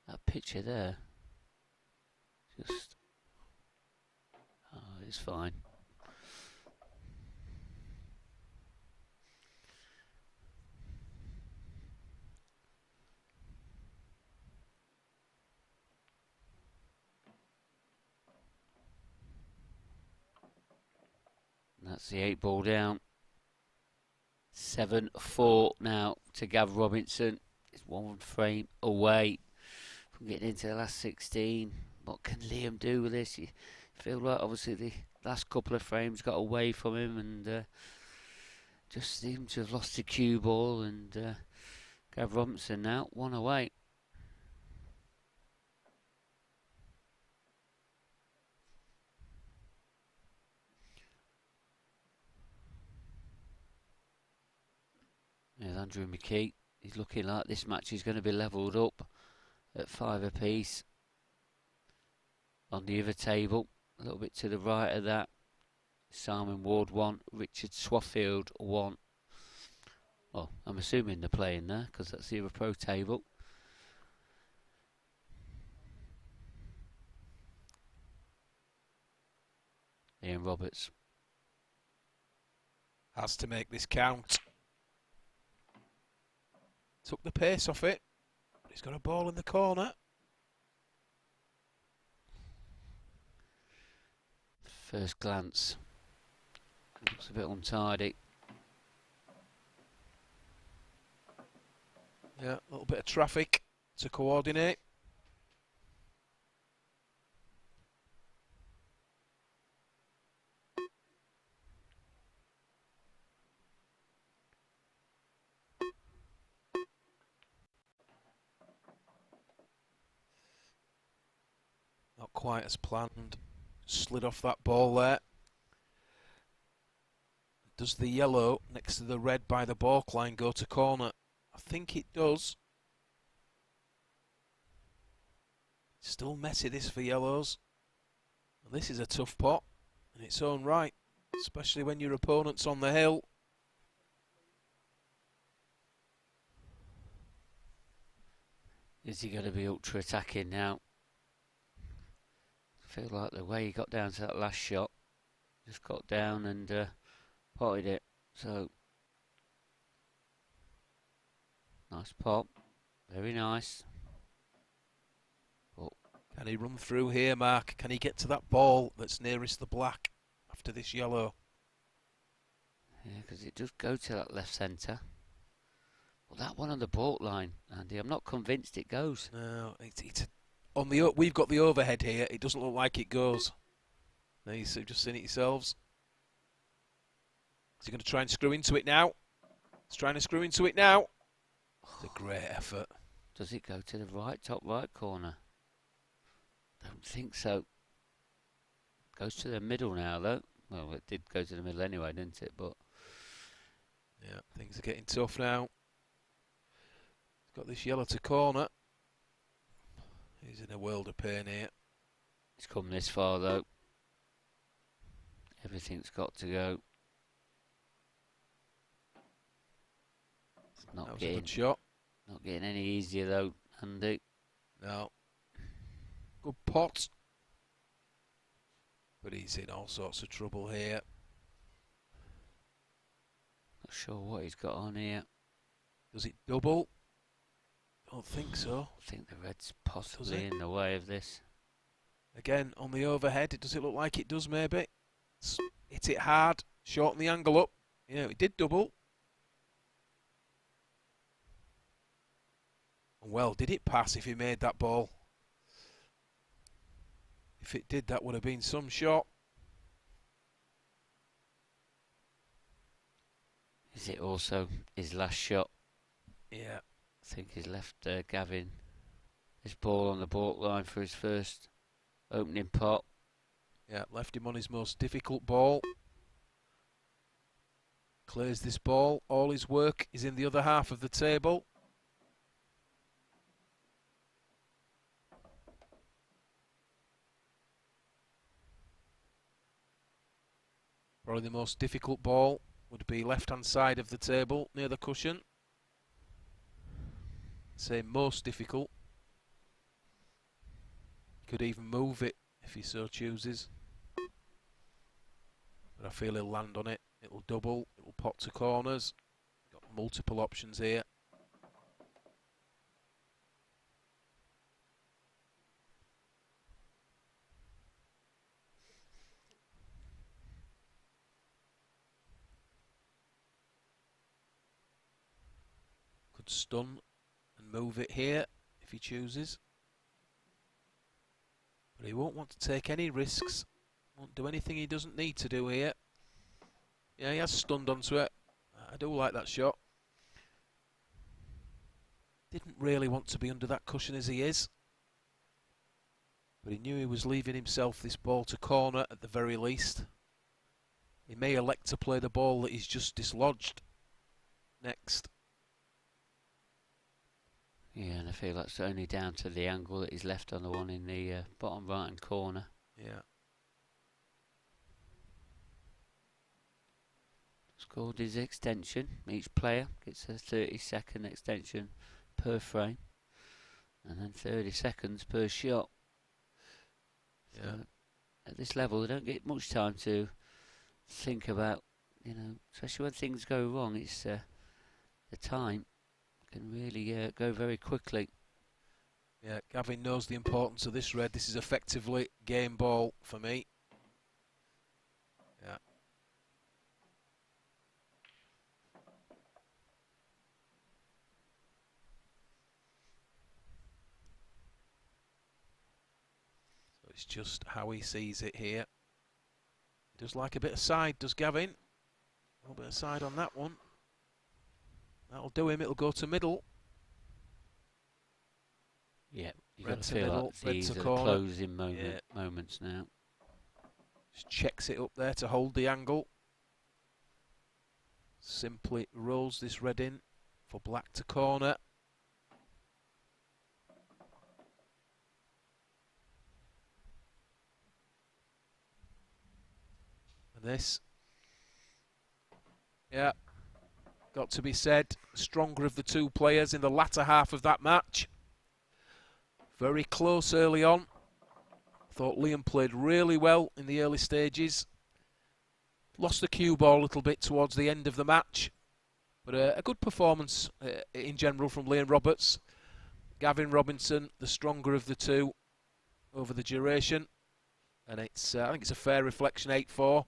that picture there, just, oh, it's fine. That's the 8 ball down. 7-4 now to Gav Robinson. It's 1 frame away from getting into the last 16. What can Liam do with this? You feel like obviously the last couple of frames got away from him and just seemed to have lost the cue ball, and Gav Robinson now 1 away. There's Andrew McKee. He's looking like this match is going to be levelled up at 5 apiece. On the other table, a little bit to the right of that, Simon Ward 1, Richard Swaffield 1. Well, I'm assuming they're playing there because that's the other pro table. Ian Roberts Has to make this count. Took the pace off it. He's got a ball in the corner. First glance. Looks a bit untidy. Yeah, a little bit of traffic to coordinate. Not quite as planned. Slid off that ball there. Does the yellow next to the red by the balk line go to corner? I think it does. Still messy this for yellows. This is a tough pot in its own right, especially when your opponent's on the hill. Is he going to be ultra attacking now? I feel like the way he got down to that last shot, just got down and potted it. So nice pop, very nice. But can he run through here, Mark? Can he get to that ball that's nearest the black after this yellow? Yeah, because it does go to that left centre. But that one on the baulk line, Andy, I'm not convinced it goes. No, it's on the. We've got the overhead here. It doesn't look like it goes. Now you've just seen it yourselves. Is he going to try and screw into it now? He's trying to screw into it now. It's a great effort. Does it go to the right, top right corner? Don't think so. Goes to the middle now, though. Well, it did go to the middle anyway, didn't it? But yeah, things are getting tough now. He's got this yellow to corner. He's in a world of pain here. He's come this far, though. Everything's got to go. That was a good shot. Not getting any easier though, Andy. No. Good pot. But he's in all sorts of trouble here. Not sure what he's got on here. Does it double? Don't think so. I think the red's possibly in the way of this. Again, on the overhead, does it look like it does maybe? Hit it hard, shorten the angle up. Yeah, it did double. Well, did it pass if he made that ball? If it did, that would have been some shot. Is it also his last shot? Yeah. I think he's left Gavin his ball on the baulk line for his first opening pot. Yeah, left him on his most difficult ball. Clears this ball. All his work is in the other half of the table. Probably the most difficult ball would be left-hand side of the table, near the cushion. Say most difficult. Could even move it if he so chooses. But I feel he'll land on it. It'll double, it'll pot to corners. Got multiple options here. Could stun and move it here if he chooses. But he won't want to take any risks. Won't do anything he doesn't need to do here. Yeah, he has stunned onto it. I do like that shot. Didn't really want to be under that cushion as he is. But he knew he was leaving himself this ball to corner at the very least. He may elect to play the ball that he's just dislodged next. Yeah, and I feel that's only down to the angle that he's left on the one in the bottom right-hand corner. Yeah. Scored his extension. Each player gets a 30-second extension per frame. And then 30 seconds per shot. Yeah. So at this level, they don't get much time to think about, especially when things go wrong. It's the time can really go very quickly. Yeah, Gavin knows the importance of this red. This is effectively game ball for me. Yeah. So it's just how he sees it here. He does like a bit of side, does Gavin? A little bit of side on that one. That'll do him. It'll go to middle. Yeah, you've Red got to to feel middle, like red these to are the corner. closing Yeah. moments now. Just checks it up there to hold the angle. Simply rolls this red in for black to corner. And this, yeah, got to be said, stronger of the two players in the latter half of that match. Very close early on. Thought Liam played really well in the early stages. Lost the cue ball a little bit towards the end of the match. But a good performance in general from Liam Roberts. Gavin Robinson, the stronger of the two over the duration. And it's I think it's a fair reflection, 8-4.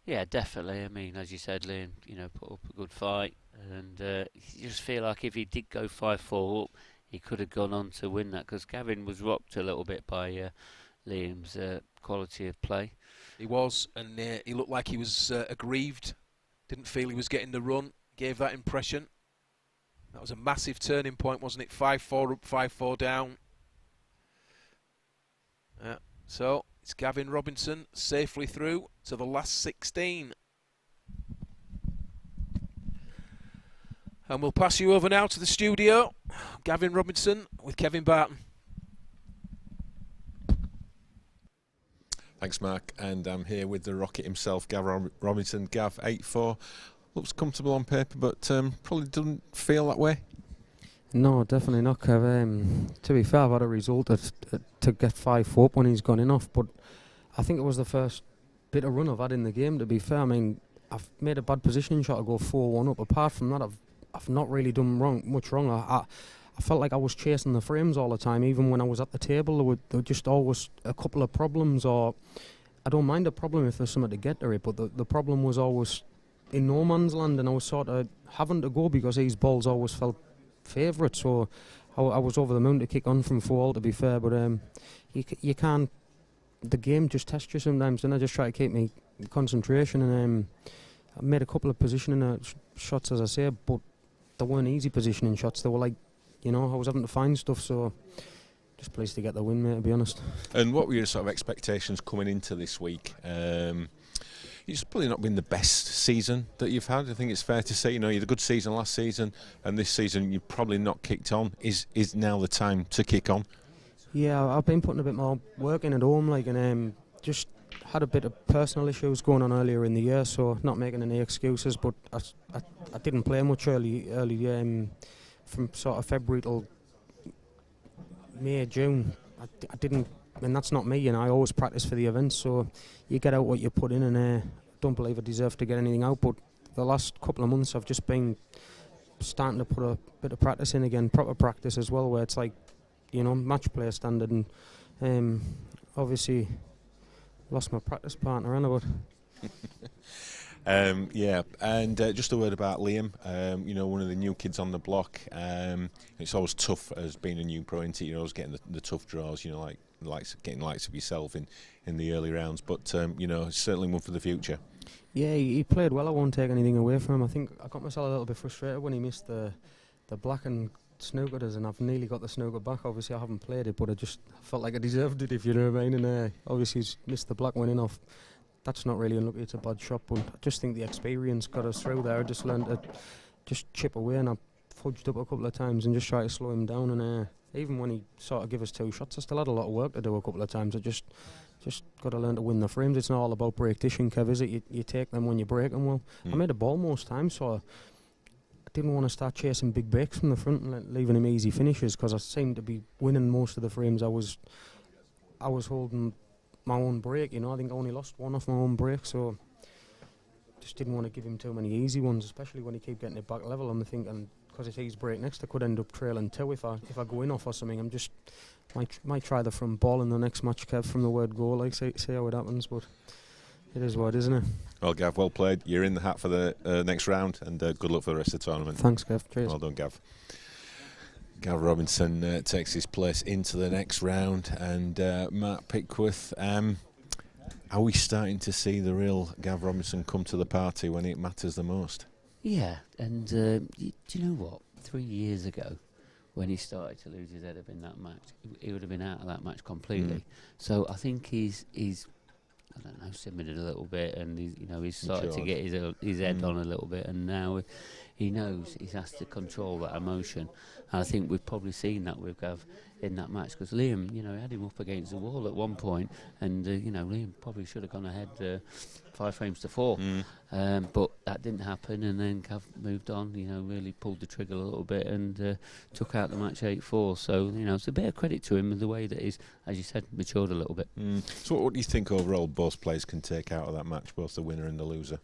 Yeah, definitely. I mean, as you said, Liam, put up a good fight. And you just feel like if he did go 5-4 up, he could have gone on to win that, because Gavin was rocked a little bit by Liam's quality of play. He was, and he looked like he was aggrieved. Didn't feel he was getting the run. Gave that impression. That was a massive turning point, wasn't it? 5-4 up, 5-4 down. So it's Gavin Robinson safely through to the last 16. And we'll pass you over now to the studio. Gavin Robinson with Kevin Barton. Thanks, Mark. And I'm here with the Rocket himself, Gavin Robinson. Gav, 8-4. Looks comfortable on paper, but probably doesn't feel that way. No, definitely not, Kev. To be fair, I've had a result to get 5-4 up when he's gone in off, but I think it was the first bit of run I've had in the game, to be fair. I mean, I've made a bad positioning shot to go 4-1 up. Apart from that, I've not really done much wrong. I felt like I was chasing the frames all the time. Even when I was at the table, there were just always a couple of problems, or I don't mind a problem if there's something to get to it, but the problem was always in no man's land, and I was sort of having to go because these balls always felt favourite, so I was over the moon to kick on from 4-all, to be fair, but you can't, the game just tests you sometimes, and I just try to keep my concentration, and I made a couple of positioning shots, as I say, but they weren't easy positioning shots. They were like, I was having to find stuff, so just pleased to get the win, mate, to be honest. And what were your sort of expectations coming into this week? It's probably not been the best season that you've had. I think it's fair to say, you had a good season last season, and this season you've probably not kicked on. Is now the time to kick on? Yeah, I've been putting a bit more work in at home, and just had a bit of personal issues going on earlier in the year, so not making any excuses. But I didn't play much early from sort of February till May, June. I didn't. And that's not me, I always practice for the events, so you get out what you put in, and I don't believe I deserve to get anything out, but the last couple of months I've just been starting to put a bit of practice in again, proper practice as well, where it's like, match play standard, and obviously lost my practice partner, Anna, but yeah, and just a word about Liam, one of the new kids on the block. It's always tough as being a new pro, isn't it? Always getting the tough draws, getting likes of yourself in the early rounds, but it's certainly one for the future. Yeah, he played well. I won't take anything away from him. I think I got myself a little bit frustrated when he missed the black and snookered, and I've nearly got the snooker back. Obviously I haven't played it, but I just felt like I deserved it, if you know what I mean, and obviously he's missed the black one in off. That's not really unlucky, it's a bad shot, but I just think the experience got us through there. I just learned to just chip away, and I fudged up a couple of times and just try to slow him down, and even when he sort of gave us 2 shots, I still had a lot of work to do a couple of times. I just got to learn to win the frames. It's not all about break dishing, Kev, is it? You take them when you break them well. I made a ball most times, so I didn't want to start chasing big breaks from the front and leaving him easy finishes, because I seemed to be winning most of the frames. I was holding my own break, I think I only lost one off my own break, so just didn't want to give him too many easy ones, especially when he kept getting it back level. I'm thinking, because if he's break next, I could end up trailing 2 if I go in off or something. I'm just might try the front ball in the next match, Kev, from the word go. Like see how it happens, but it is what, isn't it? Well, Gav, well played. You're in the hat for the next round, and good luck for the rest of the tournament. Thanks, Kev. Cheers. Well done, Gav. Gav Robinson takes his place into the next round, and Mark Pickworth. Are we starting to see the real Gav Robinson come to the party when it matters the most? Yeah, and do you know what? 3 years ago, when he started to lose his head up in that match, he would have been out of that match completely. So I think he's I don't know, simmered it a little bit, and he's started to get his head on a little bit, and now he knows he has to control that emotion. And I think we've probably seen that with Gav in that match, because Liam, had him up against the wall at one point, and Liam probably should have gone ahead 5 frames to 4, but that didn't happen, and then Gav moved on, really pulled the trigger a little bit and took out the match 8-4. So it's a bit of credit to him in the way that he's, as you said, matured a little bit. So what do you think overall both players can take out of that match, both the winner and the loser?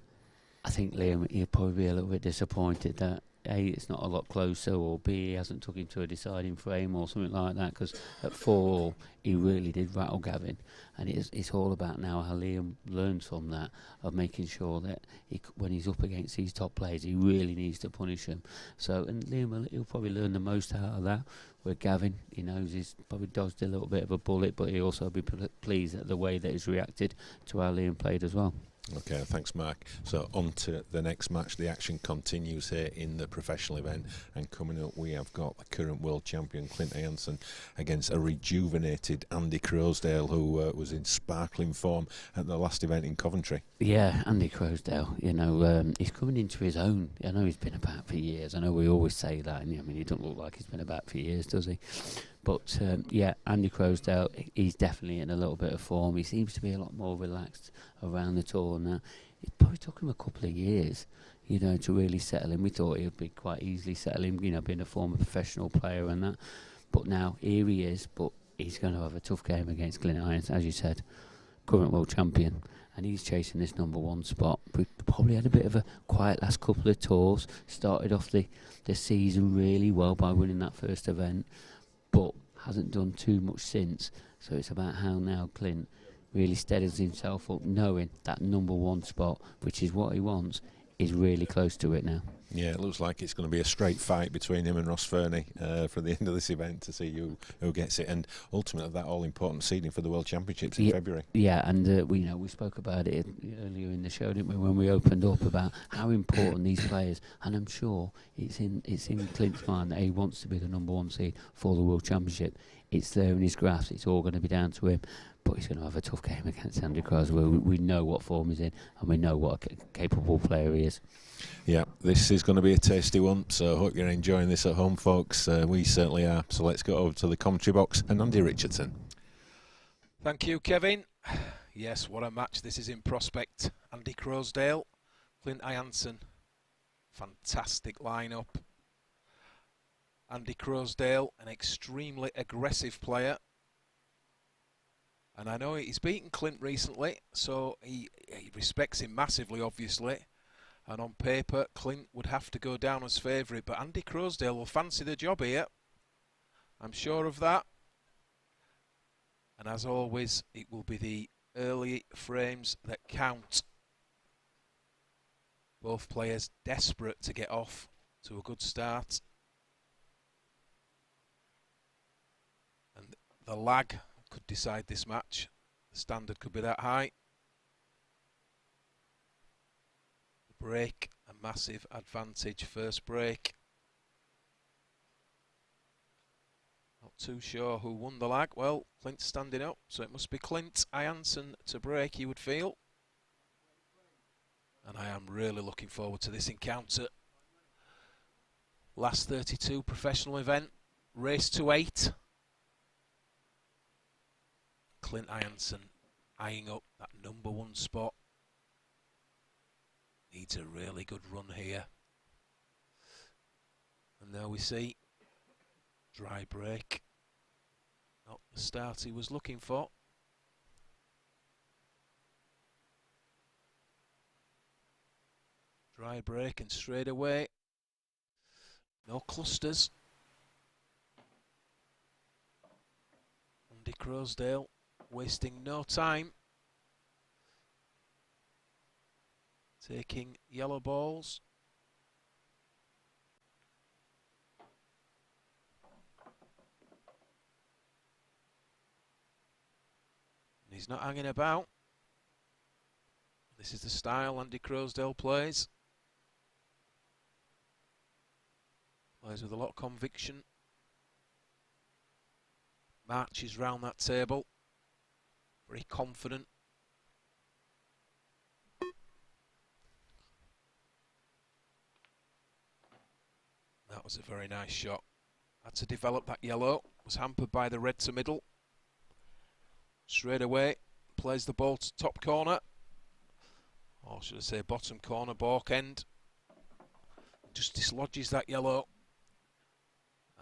I think Liam, he'll probably be a little bit disappointed that A, it's not a lot closer, or B, he hasn't took him to a deciding frame or something like that, because at 4-all he really did rattle Gavin, and it's all about now how Liam learns from that, of making sure that when he's up against these top players, he really needs to punish them. So, and Liam, he'll probably learn the most out of that. Where Gavin, he knows he's probably dodged a little bit of a bullet, but he'll also be pleased at the way that he's reacted to how Liam played as well. Okay, thanks, Mark. So on to the next match. The action continues here in the professional event, and coming up we have got the current world champion Clint Ianson against a rejuvenated Andy Croasdale, who was in sparkling form at the last event in Coventry. Yeah, Andy Croasdale, he's coming into his own. I know he's been about for years. I know we always say that, and he doesn't look like he's been about for years, does he? But Andy Croasdale, he's definitely in a little bit of form. He seems to be a lot more relaxed around the tour now. It probably took him a couple of years, to really settle in. We thought he would be quite easily settling, being a former professional player and that. But now here he is, but he's going to have a tough game against Clint Ianson, as you said, current world champion. And he's chasing this number 1 spot. We probably had a bit of a quiet last couple of tours. Started off the season really well by winning that first event, but hasn't done too much since. So it's about how now Clint really steadies himself up, knowing that number 1 spot, which is what he wants, is really close to it now. Yeah, it looks like it's going to be a straight fight between him and Ross Fernie for the end of this event to see who gets it, and ultimately that all-important seeding for the World Championships in February. Yeah, and we spoke about it earlier in the show, didn't we, when we opened up about how important these players, and I'm sure it's in Clint's mind that he wants to be the number 1 seed for the World Championship. It's there in his grasp. It's all going to be down to him. But he's going to have a tough game against Andy Crosdale. We know what form he's in, and we know what a capable player he is. Yeah, this is going to be a tasty one, so I hope you're enjoying this at home, folks. We certainly are. So let's go over to the commentary box and Andy Richardson. Thank you, Kevin. Yes, what a match this is in prospect. Andy Crosdale, Clint Ianson. Fantastic lineup. Andy Crosdale, an extremely aggressive player. And I know he's beaten Clint recently, so he respects him massively, obviously. And on paper, Clint would have to go down as favourite, but Andy Crosdale will fancy the job here. I'm sure of that. And as always, it will be the early frames that count. Both players desperate to get off to a good start. And the lag could decide this match. The standard could be that high. The break, a massive advantage. First break. Not too sure who won the lag. Well, Clint's standing up, so it must be Clint Ianson to break, you would feel. And I am really looking forward to this encounter. Last 32 professional event, race to 8. Clint Ianson eyeing up that number 1 spot. Needs a really good run here. And there we see dry break. Not the start he was looking for. Dry break, and straight away No clusters. Andy Crosdale wasting no time. Taking yellow balls. And he's not hanging about. This is the style Andy Crosdale plays. Plays with a lot of conviction. Marches round that table. Very confident. That was a very nice shot. Had to develop that yellow. Was hampered by the red to middle. Straight away, plays the ball to top corner. Or should I say bottom corner, balk end. Just dislodges that yellow.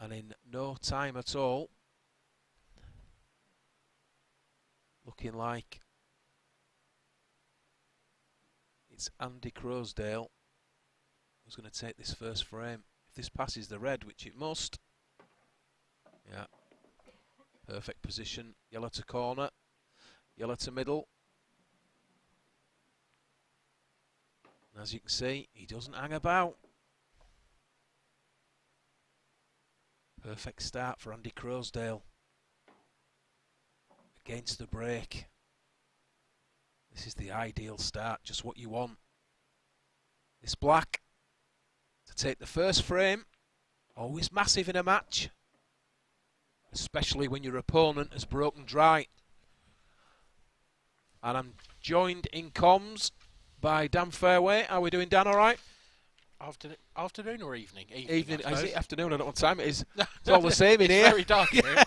And in no time at all, looking like it's Andy Crosdale who's going to take this first frame. If this passes the red, which it must. Yeah. Perfect position. Yellow to corner. Yellow to middle. And as you can see, he doesn't hang about. Perfect start for Andy Crosdale. Against the break. This is the ideal start, just what you want. This black to take the first frame, always massive in a match, especially when your opponent has broken dry. And I'm joined in comms by Dan Fairway. How are we doing, Dan? All right? Afternoon or evening? Evening. Is it afternoon? I don't know what time it is. It's all the same in here. It's very dark in here.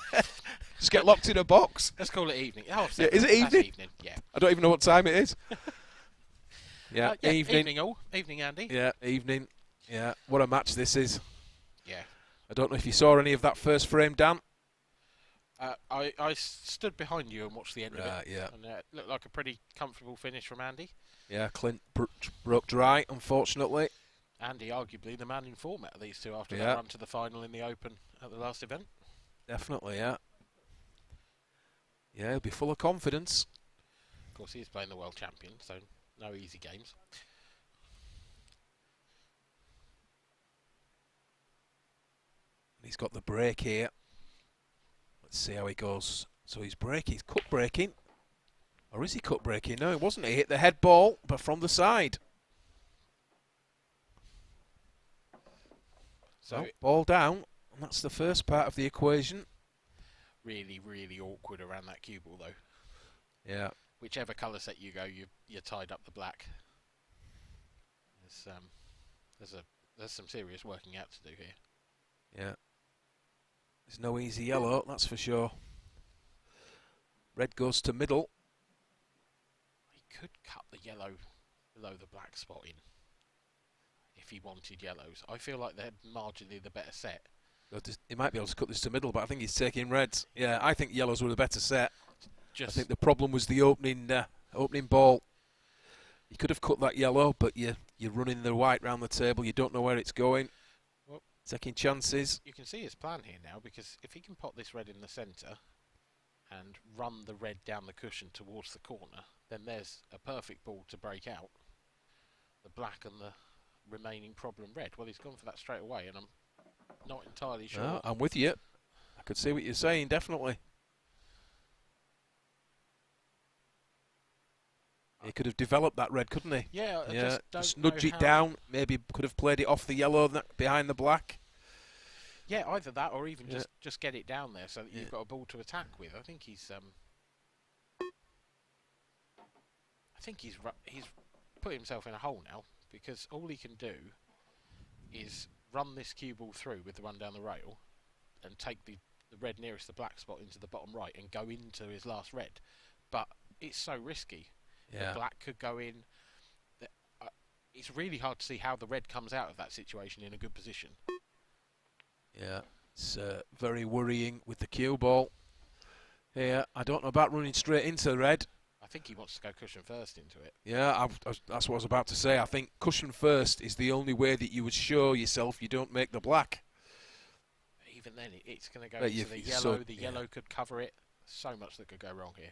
Just get locked in a box. Let's call it evening. Oh, yeah, is it evening? Evening? Yeah. I don't even know what time it is. Yeah, evening. Evening, all. Evening, Andy. Yeah, evening. Yeah, what a match this is. Yeah. I don't know if you saw any of that first frame, Dan. I stood behind you and watched the end of it. Yeah. And it looked like a pretty comfortable finish from Andy. Yeah, Clint broke dry, unfortunately. Andy, arguably the man in form out of these two after that run to the final in the Open at the last event. Definitely, yeah. Yeah, he'll be full of confidence. Of course, he's playing the world champion, so no easy games. He's got the break here. Let's see how he goes. So he's breaking, he's cut breaking. Or is he cut breaking? No, it wasn't. He hit the head ball, but from the side. So ball down, and that's the first part of the equation. Really, really awkward around that cue ball, though. Yeah. Whichever colour set you go, you're tied up the black. There's some serious working out to do here. Yeah. There's no easy yellow, that's for sure. Red goes to middle. He could cut the yellow below the black spot in if he wanted yellows. I feel like they're marginally the better set. He might be able to cut this to middle, but I think he's taking reds. Yeah, I think yellows were the better set. I think the problem was the opening ball. You could have cut that yellow, but you're running the white round the table. You don't know where it's going. Well, taking chances. You can see his plan here now, because if he can pot this red in the centre and run the red down the cushion towards the corner, then there's a perfect ball to break out the black and the remaining problem red. Well, he's gone for that straight away, and I'm not entirely sure. No, I'm with you. I could see what you're saying, definitely. He could have developed that red, couldn't he? Yeah, just nudge it down. Maybe could have played it off the yellow behind the black. Yeah, either that or even just get it down there so that you've got a ball to attack with. I think he's put himself in a hole now, because all he can do is run this cue ball through with the run down the rail and take the red nearest the black spot into the bottom right and go into his last red. But it's so risky. Yeah. The black could go in. It's really hard to see how the red comes out of that situation in a good position. Yeah, it's very worrying with the cue ball. Yeah, I don't know about running straight into the red. I think he wants to go cushion first into it. Yeah, that's what I was about to say. I think cushion first is the only way that you would show yourself you don't make the black. even then, it's going to go But into the yellow. The yellow could cover it. So much that could go wrong here.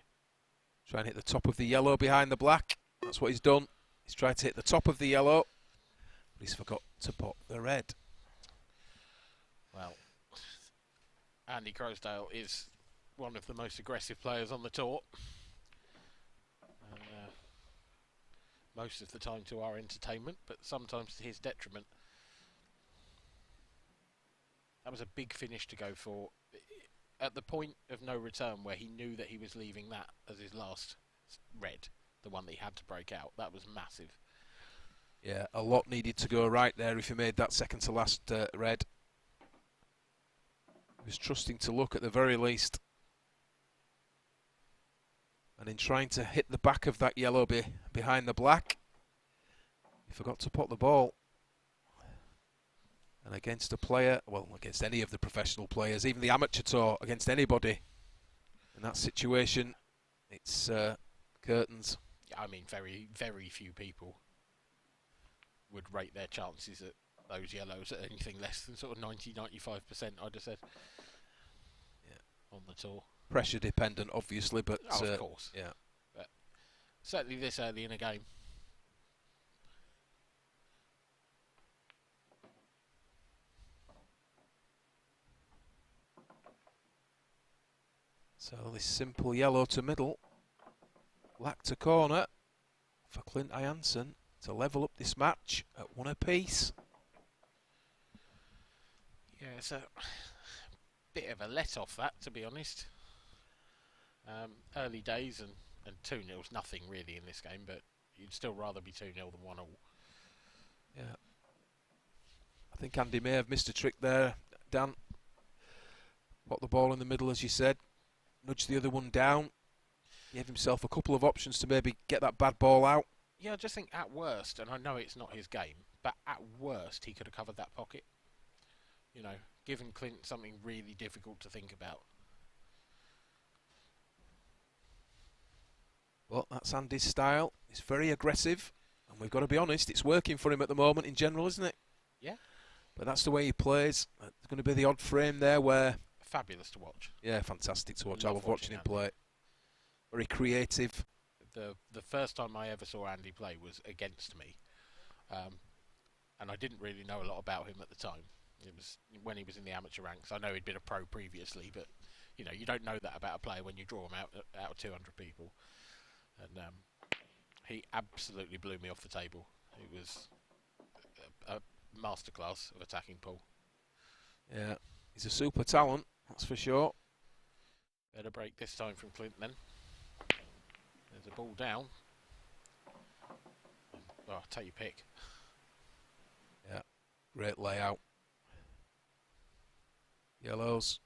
Try and hit the top of the yellow behind the black. That's what he's done. He's tried to hit the top of the yellow, but he's forgot to pop the red. Well, Andy Crosdale is one of the most aggressive players on the tour. Most of the time to our entertainment, but sometimes to his detriment. That was a big finish to go for. At the point of no return where he knew that he was leaving that as his last red, the one that he had to break out, that was massive. Yeah, a lot needed to go right there if he made that second to last red. He was trusting to luck at the very least. And in trying to hit the back of that yellow behind the black, he forgot to pop the ball. And against a player, well, against any of the professional players, even the amateur tour, against anybody in that situation, it's curtains. Yeah, I mean, very, very few people would rate their chances at those yellows at anything less than sort of 90-95%, I'd have said. Yeah, on the tour. Pressure dependent, obviously, but of course. Yeah. But certainly this early in a game. So this simple yellow to middle, black to corner for Clint Ianson to level up this match at 1 apiece. Yeah, it's a bit of a let-off that, to be honest. Early days and 2-0's nothing really in this game, but you'd still rather be 2-0 than 1-0. Yeah. I think Andy may have missed a trick there, Dan. Put the ball in the middle, as you said. Nudged the other one down. Gave himself a couple of options to maybe get that bad ball out. Yeah, I just think at worst, and I know it's not his game, but at worst he could have covered that pocket. You know, giving Clint something really difficult to think about. Well, that's Andy's style. He's very aggressive, and we've got to be honest, it's working for him at the moment in general, isn't it? Yeah. But that's the way he plays. There's going to be the odd frame there where... Fabulous to watch. Yeah, fantastic to watch. I Love love watching him Andy. play. Very creative. The first time I ever saw Andy play was against me. And I didn't really know a lot about him at the time. It was when he was in the amateur ranks. I know he'd been a pro previously, but you know, you don't know that about a player when you draw him out of 200 people. And he absolutely blew me off the table. It was a masterclass of attacking pool. Yeah, he's a super talent, that's for sure. Better break this time from Clint then. There's a ball down. Oh, take your pick. Yeah, great layout. Yellows.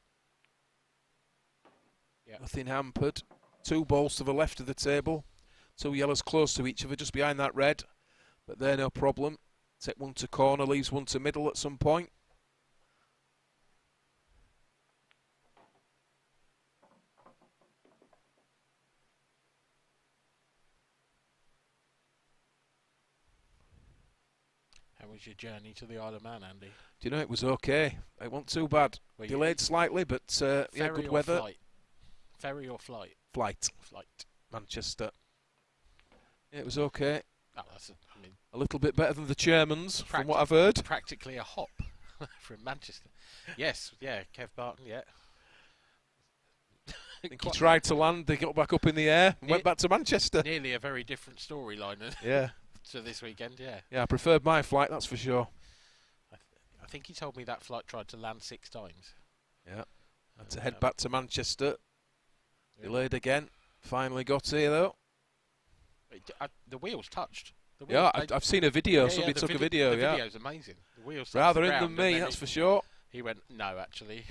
Yeah. Nothing hampered. 2 balls to the left of the table. 2 yellows close to each other, just behind that red. But they're no problem. Take 1 to corner, leaves 1 to middle at some point. How was your journey to the Isle of Man, Andy? Do you know, it was okay. It wasn't too bad. Well, Delayed slightly, but yeah, good weather. Flight? Ferry or flight? Flight. Flight. Manchester. Yeah, it was okay. Oh, that's a little bit better than the chairman's, from what I've heard. Practically a hop from Manchester. Yes, yeah, Kev Barton, yeah. I think he tried to land, they got back up in the air and went back to Manchester. Nearly a very different storyline. Yeah. To this weekend, yeah. Yeah, I preferred my flight, that's for sure. I think he told me that flight tried to land 6 times. Yeah. Had to head back to Manchester. Yeah. Delayed again. Finally got here, though. The wheels touched. The wheels, yeah, I've seen a video. Somebody took a video, the yeah. The video's amazing. The wheels rather in than me, that's for sure. He went, no, actually.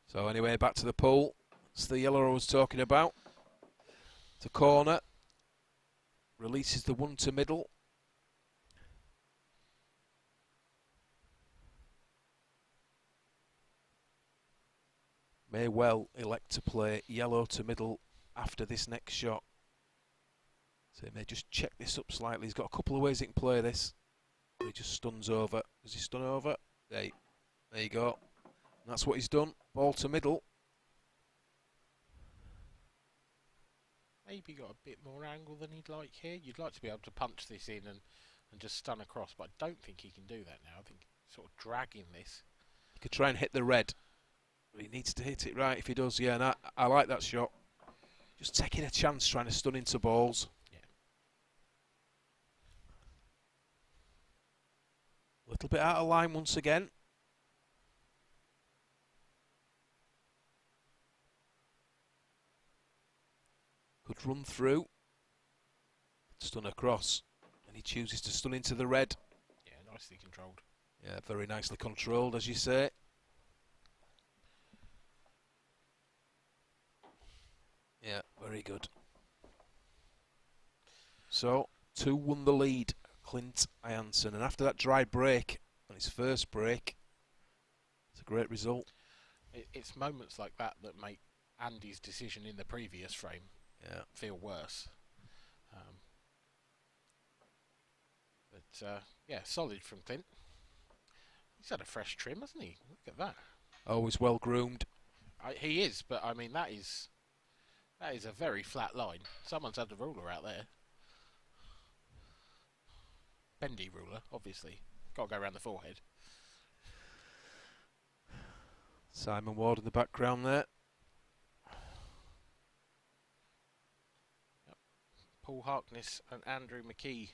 So anyway, back to the pool. It's the yellow I was talking about. To corner. Releases the 1 to middle. May well elect to play yellow to middle after this next shot. So he may just check this up slightly. He's got a couple of ways he can play this. He just stuns over. Does he stun over? There you go. That's what he's done. Ball to middle. Maybe got a bit more angle than he'd like here. You'd like to be able to punch this in and just stun across, but I don't think he can do that now. I think he's sort of dragging this. He could try and hit the red. But he needs to hit it right if he does, yeah, and I like that shot. Just taking a chance trying to stun into balls. Yeah. A little bit out of line once again. Could run through. Stun across. And he chooses to stun into the red. Yeah, nicely controlled. Yeah, very nicely controlled, as you say. Yeah, very good. So, 2-1 the lead, Clint Ianson. And after that dry break, on his first break, it's a great result. It's moments like that that make Andy's decision in the previous frame feel worse. Yeah, solid from Clint. He's had a fresh trim, hasn't he? Look at that. Always well groomed. He is, but I mean that is a very flat line. Someone's had the ruler out there. Bendy ruler, obviously. Got to go around the forehead. Simon Ward in the background there. Yep. Paul Harkness and Andrew McKee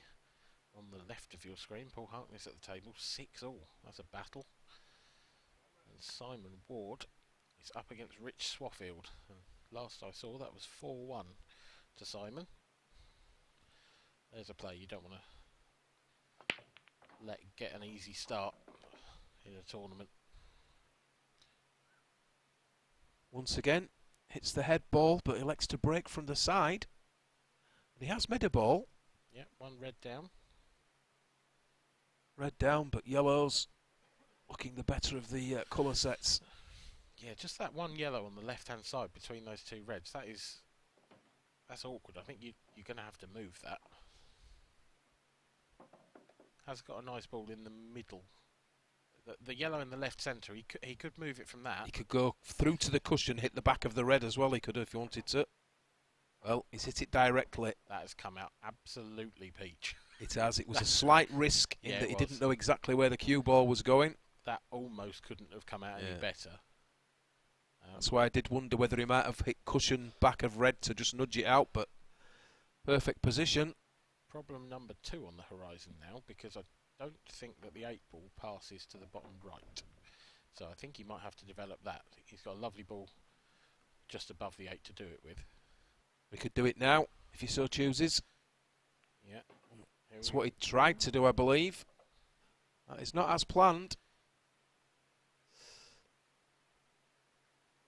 on the left of your screen. Paul Harkness at the table, 6-all. That's a battle. And Simon Ward is up against Rich Swaffield. And last I saw, that was 4-1 to Simon. There's a play you don't want to let get an easy start in a tournament. Once again, hits the head ball, but elects to break from the side. And he has made a ball. Yep, one red down. Red down, but yellows looking the better of the colour sets. Yeah, just that one yellow on the left-hand side between those two reds. That's awkward. I think you're going to have to move that. Has got a nice ball in the middle. The yellow in the left centre, he could move it from that. He could go through to the cushion, hit the back of the red as well. He could if he wanted to. Well, he's hit it directly. That has come out absolutely peach. It has. It was a slight risk in that he didn't know exactly where the cue ball was going. That almost couldn't have come out any better. That's why I did wonder whether he might have hit cushion back of red to just nudge it out, but perfect position. Problem number 2 on the horizon now, because I don't think that the 8 ball passes to the bottom right. So I think he might have to develop that. He's got a lovely ball just above the 8 to do it with. We could do it now, if he so chooses. Yeah. That's what he tried to do, I believe. That is not as planned.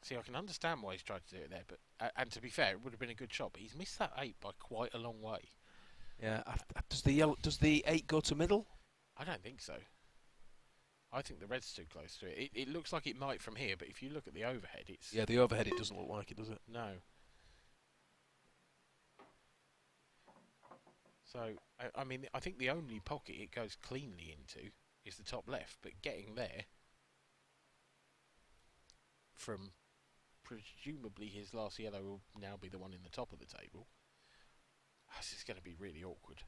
See, I can understand why he's tried to do it there, but and to be fair, it would have been a good shot, but he's missed that 8 by quite a long way. Yeah. Does the 8 go to middle? I don't think so. I think the red's too close to it. It looks like it might from here, but if you look at the overhead, it's... Yeah, the overhead, it doesn't look like it, does it? No. So, I mean, I think the only pocket it goes cleanly into is the top left, but getting there from presumably his last yellow will now be the one in the top of the table. This is going to be really awkward.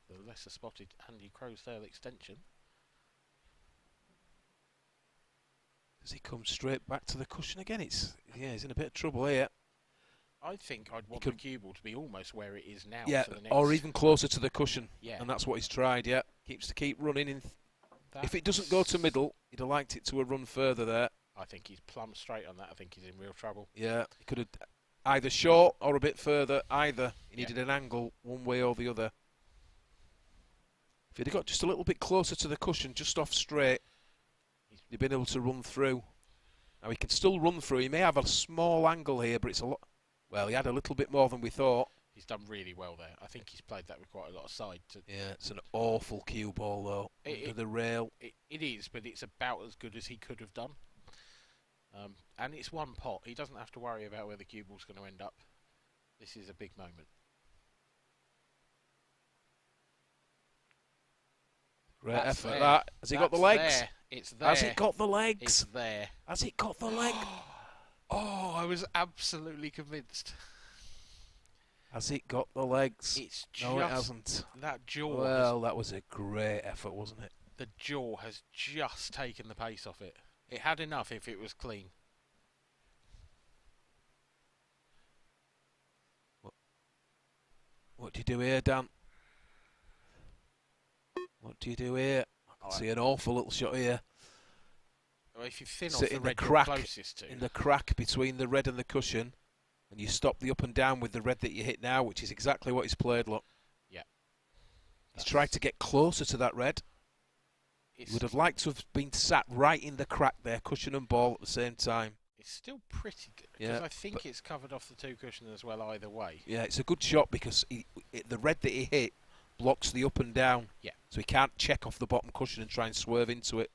The lesser spotted Andy Croasdale extension. Does he come straight back to the cushion again? He's in a bit of trouble here. I think I'd want the cue ball to be almost where it is now. Yeah, for the next or even closer to the cushion. Yeah. And that's what he's tried, yeah. Keep running in. If it doesn't go to middle, he'd have liked it to a run further there. I think he's plumb straight on that. I think he's in real trouble. Yeah, he could have either short or a bit further, either. He needed an angle one way or the other. If he'd have got just a little bit closer to the cushion, just off straight, he'd been able to run through. Now he can still run through. He may have a small angle here, but it's a lot... Well, he had a little bit more than we thought. He's done really well there. I think he's played that with quite a lot of side. Yeah, it's an awful cue ball, though, under the rail. It is, but it's about as good as he could have done. And it's one pot. He doesn't have to worry about where the cue ball's going to end up. This is a big moment. Great That's effort, there. that. Has he got the That's legs? there. It's there. Has it got the legs? It's there. Has it got the leg? Oh, I was absolutely convinced. Has it got the legs? It's No, it just hasn't. that jaw. Well, that was a great effort, wasn't it? The jaw has just taken the pace off it. It had enough if it was clean. What do you do here, Dan? What do you do here? I can see an awful little shot here. Well, if you thin off Sit the in the red you're crack, closest to. in the crack between the red and the cushion, and you stop the up and down with the red that you hit now, which is exactly what he's played, look. Yeah. He's tried to get closer to that red. He would have liked to have been sat right in the crack there, cushion and ball at the same time. It's still pretty good, because Yeah, I think it's covered off the two cushion as well either way. Yeah, it's a good shot because the red that he hit blocks the up and down. Yeah. So he can't check off the bottom cushion and try and swerve into it.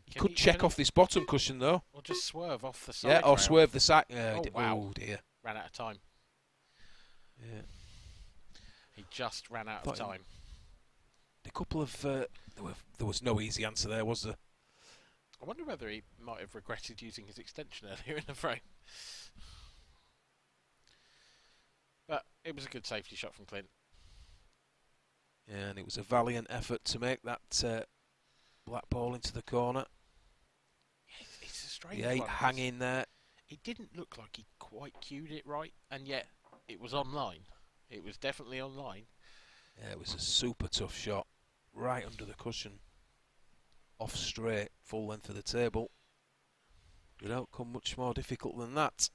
He could check off this bottom cushion though. Or just swerve off the side. Yeah, or rail. swerve the side. Oh, wow. Oh dear. Ran out of time. Yeah. He just ran out of time. A couple of there was no easy answer there, was there? I wonder whether he might have regretted using his extension earlier in the frame. But it was a good safety shot from Clint. Yeah, and it was a valiant effort to make that black ball into the corner. Yeah, it's a strange Yeah, one. hanging there. It didn't look like he quite cued it right, and yet it was online. It was definitely online. Yeah, it was a super tough shot. Right under the cushion. Off straight, full length of the table. It don't come much more difficult than that.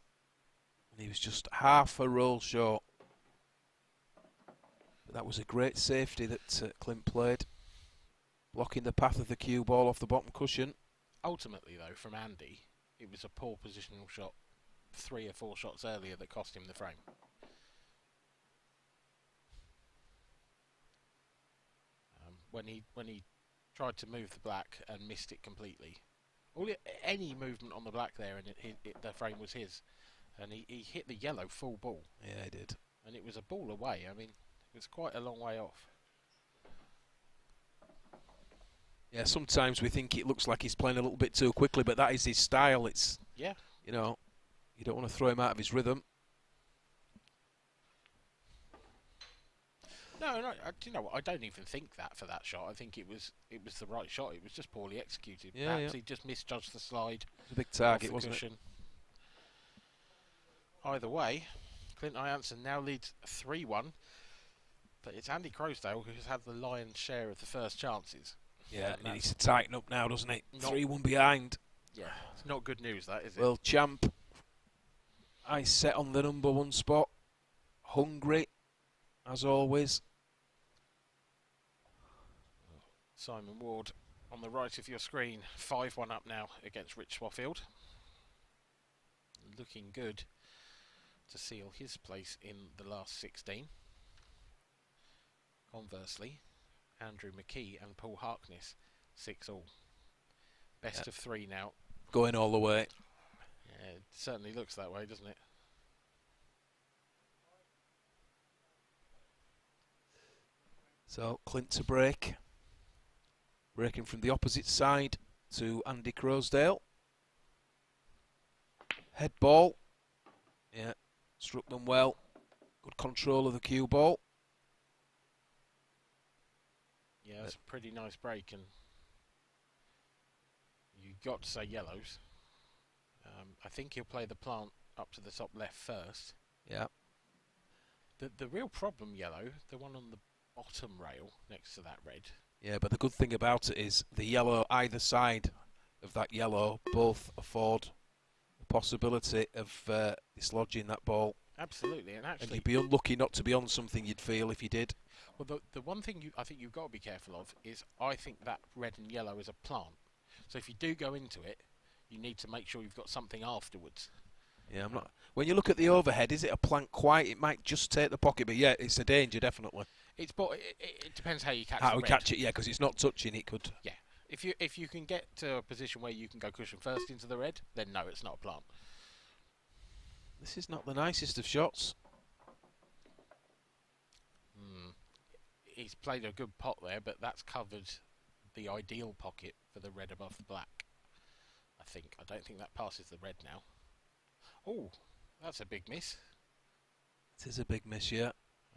And he was just half a roll short. But that was a great safety that Clint played. Blocking the path of the cue ball off the bottom cushion. Ultimately, though, from Andy, it was a poor positional shot 3 or 4 shots earlier that cost him the frame. When he tried to move the black and missed it completely. Any movement on the black there and the frame was his. And he hit the yellow full ball. Yeah, he did. And it was a ball away. I mean, it was quite a long way off. Yeah, sometimes we think it looks like he's playing a little bit too quickly, but that is his style. It's, yeah, you know, you don't want to throw him out of his rhythm. No, do you know what? I don't even think that for that shot. I think it was the right shot. It was just poorly executed. Yeah, Perhaps yeah. he just misjudged the slide. It was a big target, off the wasn't cushion. it? Either way, Clint Ianson now leads 3-1. But it's Andy Croasdale who has had the lion's share of the first chances. Yeah, he needs to tighten up now, doesn't he? Not- 3-1 behind. Yeah, it's not good news, that, is it? Well, champ, I set on the #1 spot. Hungry, as always. Simon Ward on the right of your screen, 5-1 up now against Rich Swaffield. Looking good to seal his place in the last 16. Conversely, Andrew McKee and Paul Harkness, 6-all. Best of 3 now. Going all the way. Yeah, it certainly looks that way, doesn't it? So, Clint to break. Breaking from the opposite side to Andy Croasdale. Head ball. Yeah, struck them well. Good control of the cue ball. Yeah, it's a pretty nice break, and you got to say yellows. I think he'll play the plant up to the top left first. Yeah. The real problem, yellow, the one on the bottom rail next to that red. Yeah, but the good thing about it is the yellow either side of that yellow both afford the possibility of dislodging that ball. Absolutely, and actually, And you'd be unlucky not to be on something, you'd feel, if you did. well, the one thing I think you've got to be careful of is I think that red and yellow is a plant. So if you do go into it, you need to make sure you've got something afterwards. Yeah, I'm not. When you look at the overhead, is it a plank quite? It might just take the pocket, but yeah, it's a danger, definitely. It depends how you catch How the we red. catch it, yeah, because it's not touching, it could. Yeah, If you can get to a position where you can go cushion first into the red, then no, it's not a plant. This is not the nicest of shots. He's played a good pot there, but that's covered the ideal pocket for the red above the black. I think. I don't think that passes the red now. Oh, that's a big miss. It is a big miss, yeah.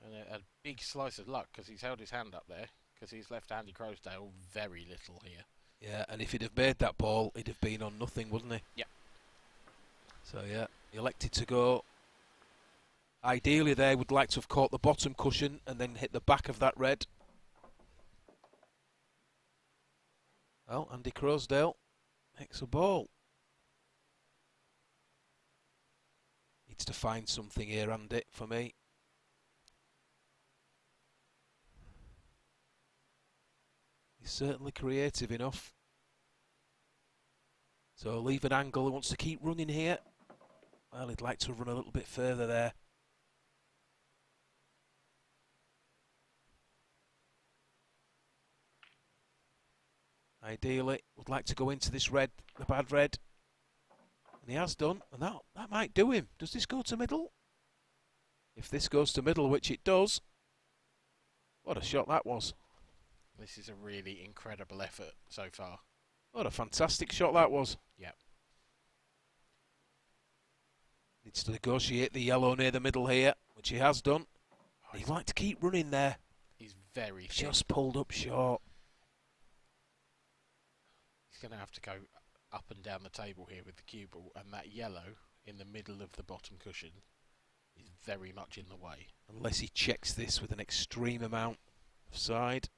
And a big slice of luck because he's held his hand up there because he's left Andy Croasdale very little here. Yeah, and if he'd have made that ball, he'd have been on nothing, wouldn't he? Yeah. So, yeah, he elected to go. Ideally, they would like to have caught the bottom cushion and then hit the back of that red. Well, Andy Crosdale makes a ball. Needs to find something here, Andy, for me. He's certainly creative enough. So leave an angle. He wants to keep running here. Well, he'd like to run a little bit further there. Ideally, would like to go into this red, the bad red. And he has done, and that might do him. Does this go to middle? If this goes to middle, which it does, what a shot that was. This is a really incredible effort so far. What a fantastic shot that was. Yep. Needs to negotiate the yellow near the middle here, which he has done. He'd like to keep running there. He's very thin. Just pulled up short. He's going to have to go up and down the table here with the cue ball, and that yellow in the middle of the bottom cushion is very much in the way. Unless he checks this with an extreme amount of side.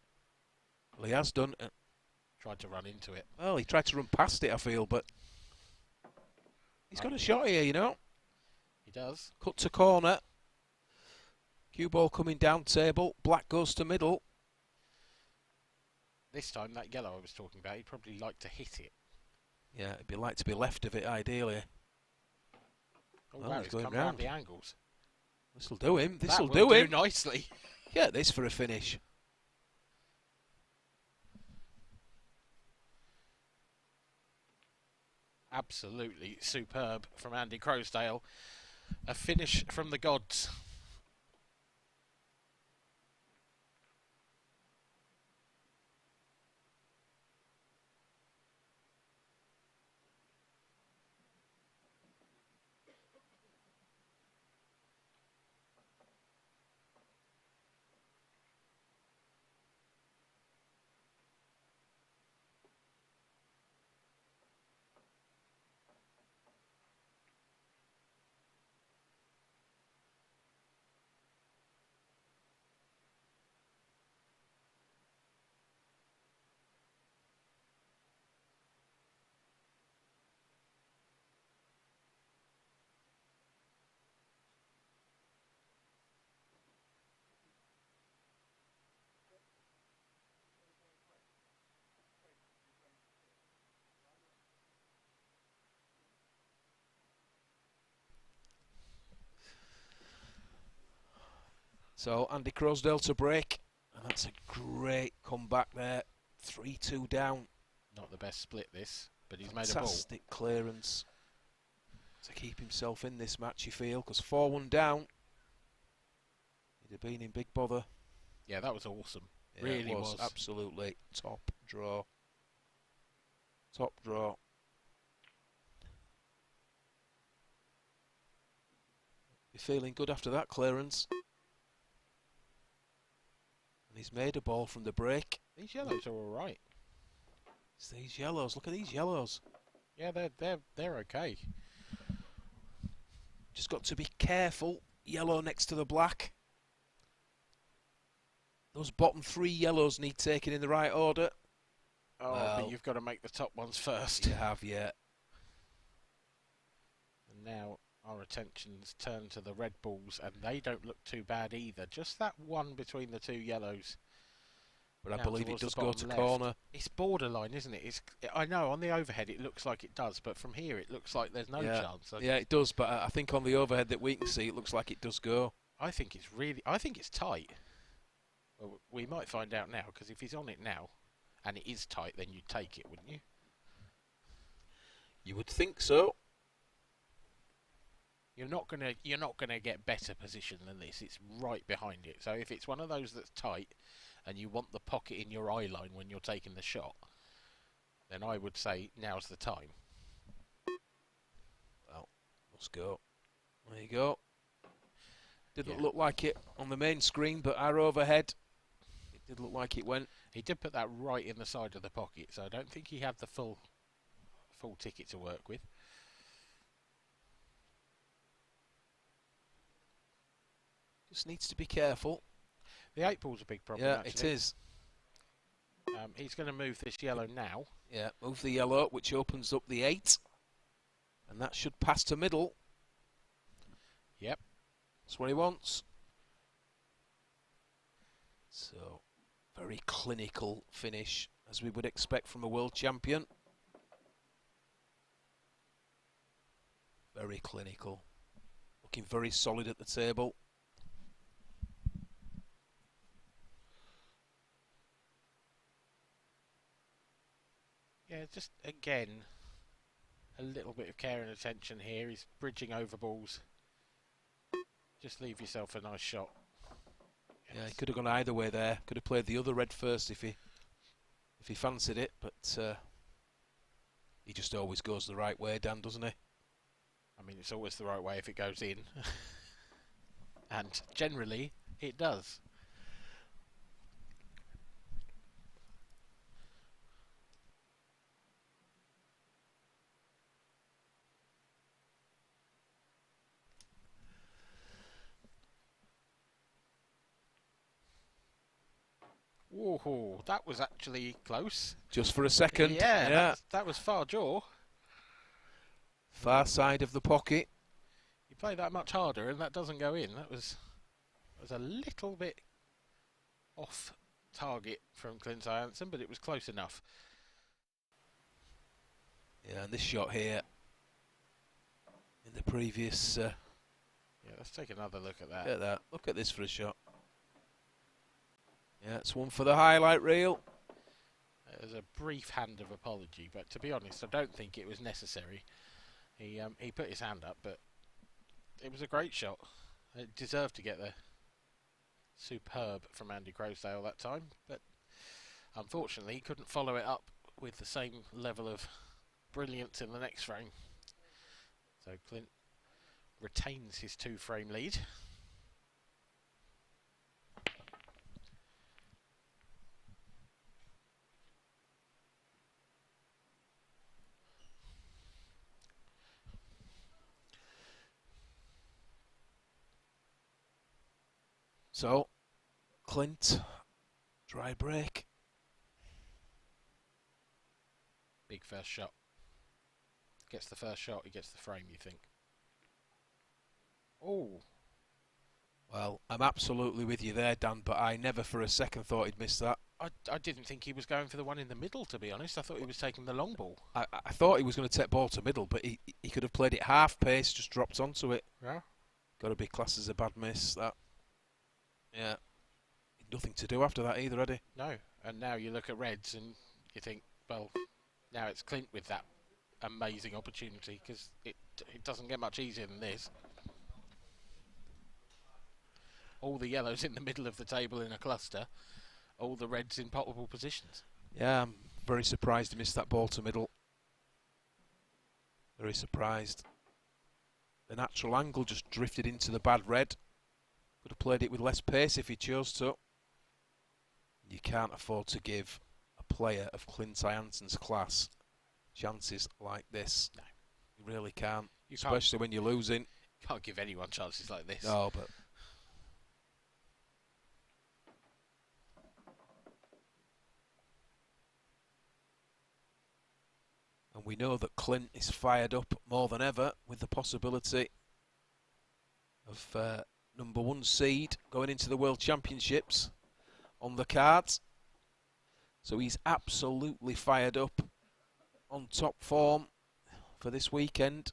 Well, he has done. Tried to run into it. Well, he tried to run past it, I feel, but he's got a shot here, you know. He does. Cut to corner. Cue ball coming down table. Black goes to middle. This time, that yellow I was talking about, he'd probably like to hit it. Yeah, it'd be like to be left of it, ideally. Oh, well, wow, he's he's going come around round. the angles. This'll do him. This'll That will do him. nicely. Get this for a finish. Absolutely superb from Andy Crosdale. A finish from the gods. So Andy Crosdale to break, and that's a great comeback there. 3-2 down. Not the best split this, but he's made a ball. Fantastic clearance to keep himself in this match, you feel, because 4-1 down. He'd have been in big bother. Yeah, that was awesome. Yeah, really it was. Absolutely top draw. Top draw. Be feeling good after that clearance. And he's made a ball from the break. These yellows are all right. It's these yellows. Look at these yellows. Yeah, they're okay. Just got to be careful. Yellow next to the black. Those bottom three yellows need taking in the right order. Oh, well, but you've got to make the top ones first. You have, yeah. And now our attention's turned to the red balls, and they don't look too bad either. Just that one between the two yellows. But I Now believe it towards the does go bottom to left. corner. It's borderline, isn't it? I know on the overhead it looks like it does, but from here it looks like there's no chance. Yeah, it does, but I think on the overhead that we can see, it looks like it does go. I think it's tight. Well, we might find out now, because if he's on it now, and it is tight, then you'd take it, wouldn't you? You would think so. You're not gonna get better position than this. It's right behind it. So if it's one of those that's tight, and you want the pocket in your eye line when you're taking the shot, then I would say now's the time. Well, let's go. There you go. Didn't look like it on the main screen, but our overhead, it did look like it went. He did put that right in the side of the pocket, so I don't think he had the full ticket to work with. Just needs to be careful. The 8 ball's a big problem. Yeah, actually. it is. He's going to move this yellow now. Yeah, move the yellow, which opens up the 8. And that should pass to middle. Yep. That's what he wants. So, very clinical finish, as we would expect from a world champion. Very clinical. Looking very solid at the table. Yeah, just again, a little bit of care and attention here. He's bridging over balls. Just leave yourself a nice shot. Yes. Yeah, he could have gone either way there. Could have played the other red first if he fancied it, but he just always goes the right way, Dan, doesn't he? I mean, it's always the right way if it goes in. And generally, it does. Whoa, that was actually close. Just for a second. Yeah. That was far jaw. Far side of the pocket. You play that much harder and that doesn't go in. That was a little bit off target from Clint Ianson, but it was close enough. Yeah, and this shot here in the previous... yeah, let's take another look at that. Look at that. Look at this for a shot. Yeah, it's one for the highlight reel. It was a brief hand of apology, but to be honest, I don't think it was necessary. He put his hand up, but it was a great shot. It deserved to get the superb from Andy Croasdale that time, but unfortunately he couldn't follow it up with the same level of brilliance in the next frame. So Clint retains his 2-frame lead. So, Clint, dry break. Big first shot. Gets the first shot, he gets the frame, you think. Oh. Well, I'm absolutely with you there, Dan, but I never for a second thought he'd miss that. I didn't think he was going for the one in the middle, to be honest. I thought he was taking the long ball. I thought he was going to take ball to middle, but he could have played it half pace, just dropped onto it. Yeah. Got to be classed as a bad miss, that. Yeah. Nothing to do after that either, had he? No. And now you look at Reds and you think, well, now it's Clint with that amazing opportunity, because it doesn't get much easier than this. All the yellows in the middle of the table in a cluster, all the reds in potable positions. Yeah, I'm very surprised he missed that ball to middle. Very surprised. The natural angle just drifted into the bad red. Could have played it with less pace if he chose to. You can't afford to give a player of Clint Ianson's class chances like this. No. You really can't. You especially when you're losing. Can't give anyone chances like this. No, but... And we know that Clint is fired up more than ever with the possibility of #1 seed going into the World Championships on the cards. So he's absolutely fired up, on top form for this weekend.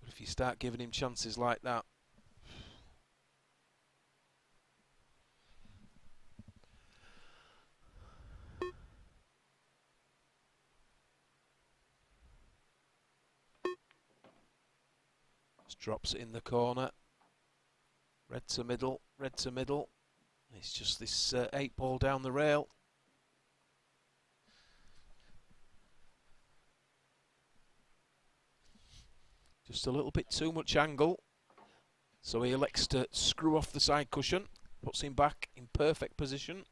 But if you start giving him chances like that, Just drops it in the corner. Red to middle, red to middle. It's just this 8 ball down the rail. Just a little bit too much angle. So he elects to screw off the side cushion. Puts him back in perfect position.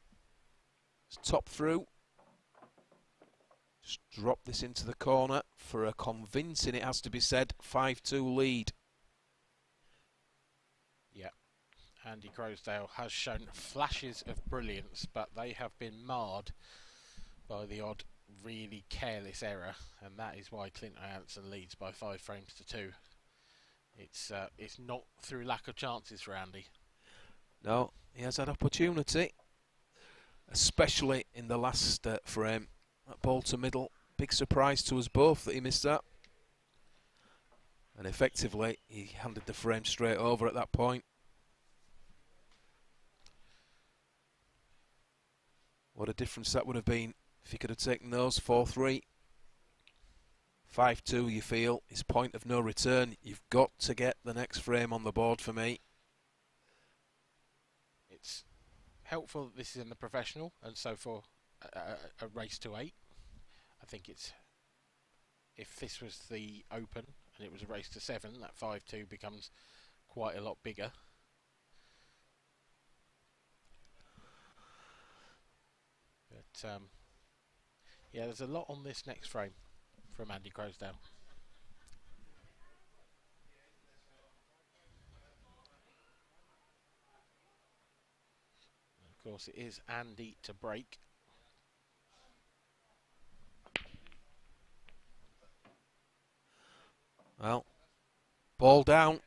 It's top through. Just drop this into the corner for a convincing, it has to be said, 5-2 lead. Yeah. Andy Crosdale has shown flashes of brilliance, but they have been marred by the odd really careless error, and that is why Clint Ianson leads by 5 frames to 2. It's not through lack of chances for Andy. No, he has had opportunity, especially in the last frame. That ball to middle, big surprise to us both that he missed that. And effectively, he handed the frame straight over at that point. What a difference that would have been if he could have taken those. 4-3. 5-2, you feel, is point of no return. You've got to get the next frame on the board for me. It's helpful that this is in the professional, and so for a race to 8, I think it's, if this was the open and it was a race to 7, that 5-2 becomes quite a lot bigger. But yeah, there's a lot on this next frame from Andy Crosdale. And of course, it is Andy to break. Well, ball down.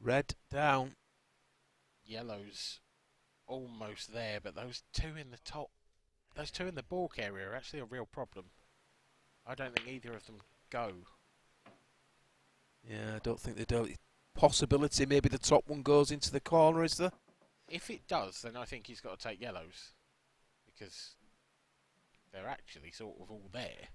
Red down. Yellow's almost there, but those 2 in the top, those 2 in the balk area are actually a real problem. I don't think either of them go. Yeah, I don't think they do. Possibility maybe the top one goes into the corner, is there? If it does, then I think he's got to take yellows, because they're actually sort of all there.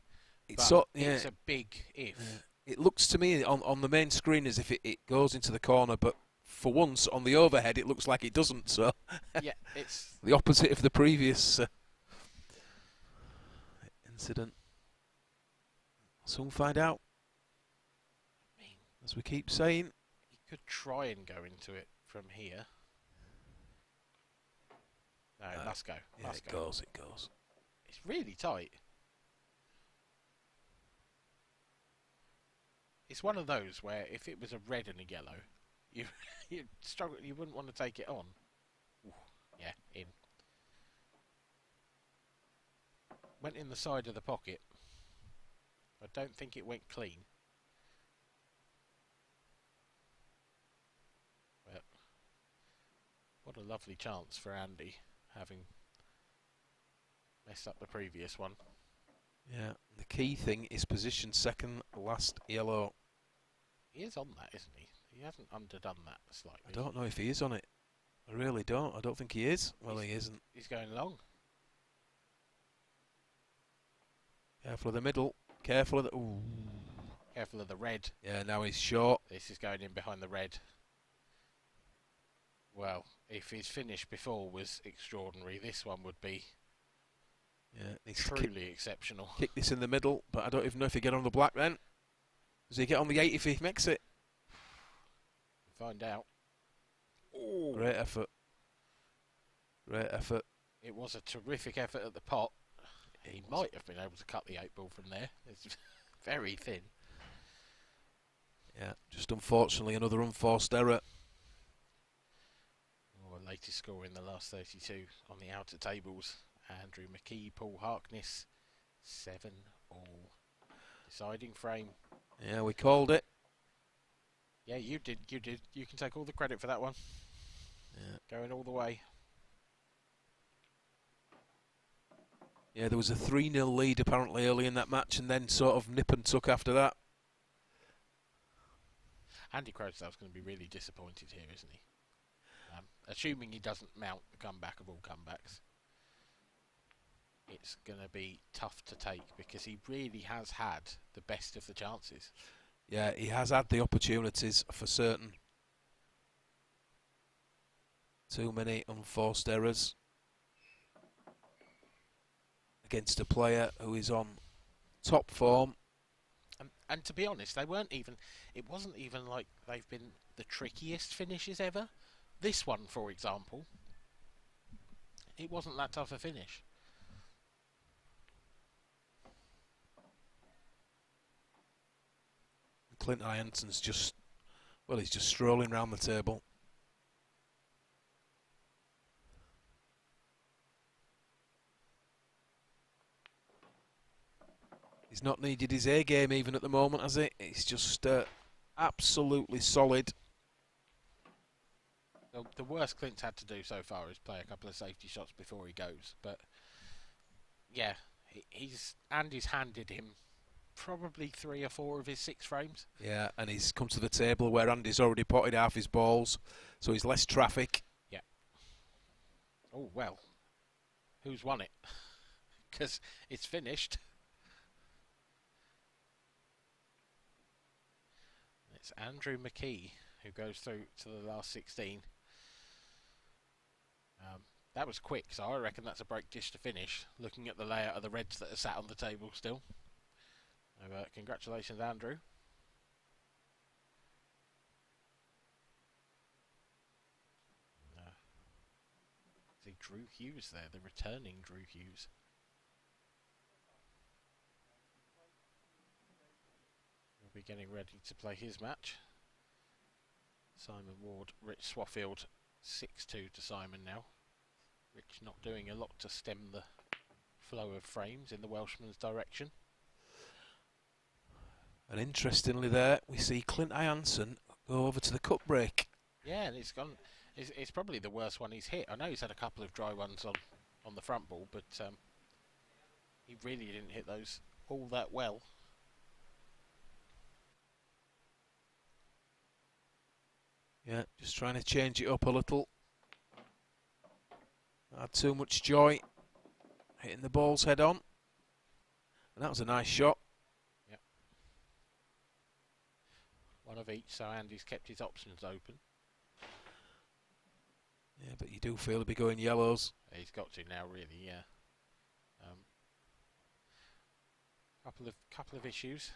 It's, it's a big if. It looks to me on the main screen as if it goes into the corner, but for once on the overhead it looks like it doesn't. So yeah, it's the opposite of the previous incident. Soon find out. I mean, as we keep saying, you could try and go into it from here. No, it must go. Yeah, must it go. goes. It goes. It's really tight. It's one of those where if it was a red and a yellow, you'd struggle. You wouldn't want to take it on. Ooh, yeah, in. Went in the side of the pocket. I don't think it went clean. But what a lovely chance for Andy, having messed up the previous one. Yeah, the key thing is position second, last yellow. He is on that, isn't he? He hasn't underdone that slightly. I don't know if he is on it. I really don't. I don't think he is. Well, he isn't. He's going long. Careful of the middle. Careful of the... Ooh. Careful of the red. Yeah, now he's short. This is going in behind the red. Well, if his finish before was extraordinary, this one would be truly exceptional. Kick this in the middle, but I don't even know if he get on the black then. Does he get on the 8 if he makes it? Find out. Ooh. Great effort. Great effort. It was a terrific effort at the pot. He might have been able to cut the 8 ball from there. It's very thin. Yeah, just unfortunately another unforced error. Latest score in the last 32 on the outer tables. Andrew McKee, Paul Harkness, 7-all. Deciding frame. Yeah, we called it. Yeah, you did. You did. You can take all the credit for that one. Yeah. Going all the way. Yeah, there was a 3-0 lead apparently early in that match, and then sort of nip and tuck after that. Andy Crosdale's going to be really disappointed here, isn't he? Assuming he doesn't mount the comeback of all comebacks. It's going to be tough to take because he really has had the best of the chances. Yeah, he has had the opportunities for certain. Too many unforced errors against a player who is on top form. And to be honest, they weren't even. It wasn't even like they've been the trickiest finishes ever. This one, for example, it wasn't that tough a finish. Clint Ianson's just, well, he's just strolling around the table. He's not needed his A game even at the moment, has he? It's just absolutely solid. The worst Clint's had to do so far is play a couple of safety shots before he goes. But yeah, he's handed him probably 3 or 4 of his 6 frames. Yeah, and he's come to the table where Andy's already potted half his balls, so he's less traffic. Yeah. Oh, well. Who's won it? Because it's finished. It's Andrew McKee who goes through to the last 16. That was quick, so I reckon that's a break dish to finish, looking at the layout of the reds that are sat on the table still. So, congratulations, Andrew. See Drew Hughes there, the returning Drew Hughes. He'll be getting ready to play his match. Simon Ward, Rich Swaffield, 6-2 to Simon now. Rich not doing a lot to stem the flow of frames in the Welshman's direction. And interestingly there, we see Clint Ianson go over to the cup break. Yeah, and it's gone. It's probably the worst one he's hit. I know he's had a couple of dry ones on the front ball, but he really didn't hit those all that well. Yeah, just trying to change it up a little. Not had too much joy hitting the balls head on. And that was a nice shot. Yep. One of each, so Andy's kept his options open. Yeah, but you do feel he'll be going yellows. He's got to now, really, yeah. Couple of issues.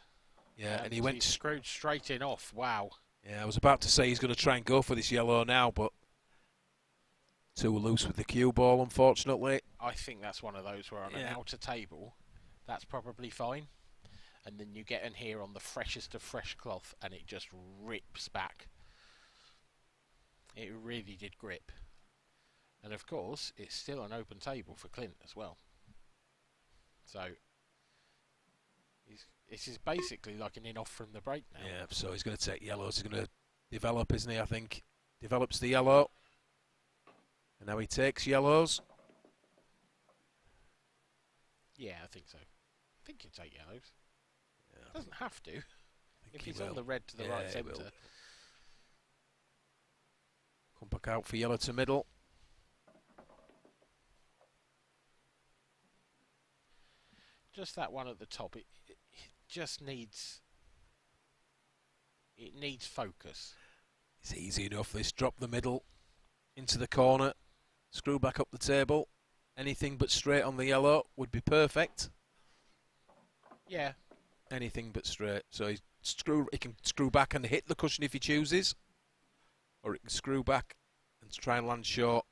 Yeah, and he went screwed straight in off. Wow. Yeah, I was about to say he's going to try and go for this yellow now, but too loose with the cue ball, unfortunately. I think that's one of those where on an outer table, that's probably fine. And then you get in here on the freshest of fresh cloth and it just rips back. It really did grip. And of course, it's still an open table for Clint as well. So, this is basically like an in-off from the break now. Yeah, so he's going to take yellows. He's going to develop, isn't he, I think? Develops the yellow. And now he takes yellows. Yeah, I think so. I think he'd take yellows. Yeah. Doesn't have to. If he's will. on the red to the right centre. Come back out for yellow to middle. Just that one at the top, it just needs focus. It's easy enough, this drop the middle into the corner, screw back up the table. Anything but straight on the yellow would be perfect. Yeah. Anything but straight. So he can screw back and hit the cushion if he chooses. Or it can screw back and try and land short.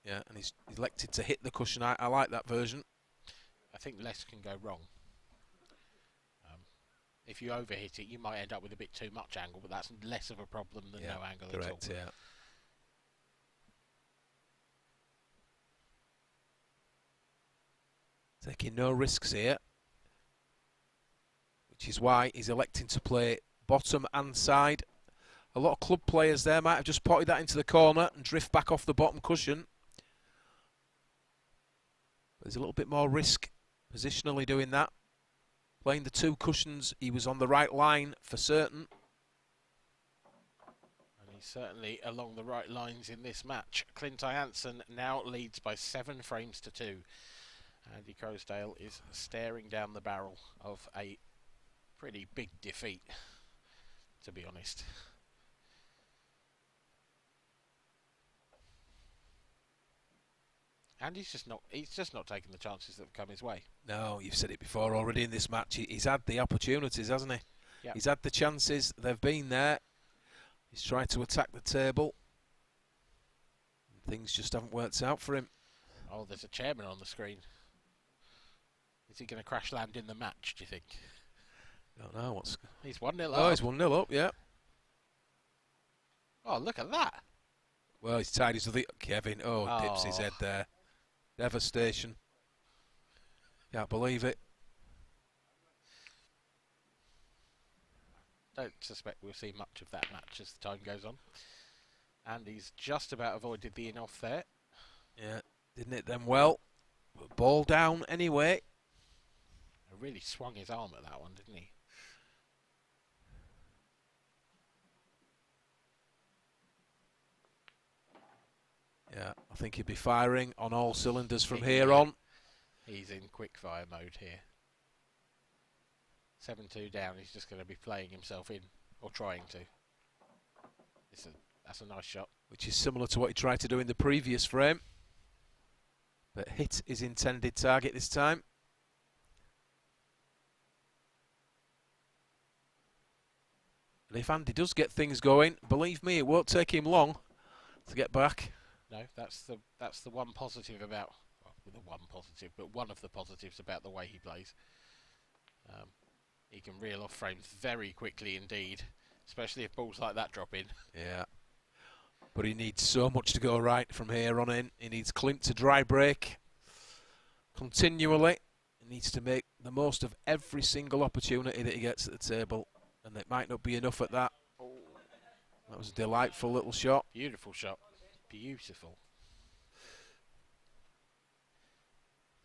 Yeah, and he's elected to hit the cushion. I like that version. I think less can go wrong. If you overhit it, you might end up with a bit too much angle, but that's less of a problem than no angle at all. Correct, yeah. Taking no risks here, which is why he's electing to play bottom and side. A lot of club players there might have just potted that into the corner and drift back off the bottom cushion. But there's a little bit more risk positionally doing that. Playing the 2 cushions, he was on the right line for certain. And he's certainly along the right lines in this match. Clint Ianson now leads by 7 frames to 2. Andy Croasdale is staring down the barrel of a pretty big defeat, to be honest. And he's just not taking the chances that have come his way. No, you've said it before already in this match. He's had the opportunities, hasn't he? Yep. He's had the chances. They've been there. He's tried to attack the table. Things just haven't worked out for him. Oh, there's a chairman on the screen. Is he going to crash land in the match, do you think? Don't know what's... He's 1-0 up. Oh, he's 1-0 up, yeah. Oh, look at that. Well, he's tied his other... Kevin, dips his head there. Devastation. Can't believe it. Don't suspect we'll see much of that match as the time goes on. And he's just about avoided the in-off there. Yeah, didn't hit them well. But ball down anyway. Really swung his arm at that one, didn't he? Yeah, I think he'd be firing on all cylinders from here on. He's in quick fire mode here. 7-2 down, he's just going to be playing himself in, or trying to. That's a nice shot. Which is similar to what he tried to do in the previous frame. But hit his intended target this time. And if Andy does get things going, believe me, it won't take him long to get back. No, that's the one positive about... Well, the one positive, but one of the positives about the way he plays. He can reel off frames very quickly indeed, especially if balls like that drop in. Yeah. But he needs so much to go right from here on in. He needs Clint to dry break continually. He needs to make the most of every single opportunity that he gets at the table. And it might not be enough at that. That was a delightful little shot. Beautiful shot. Beautiful.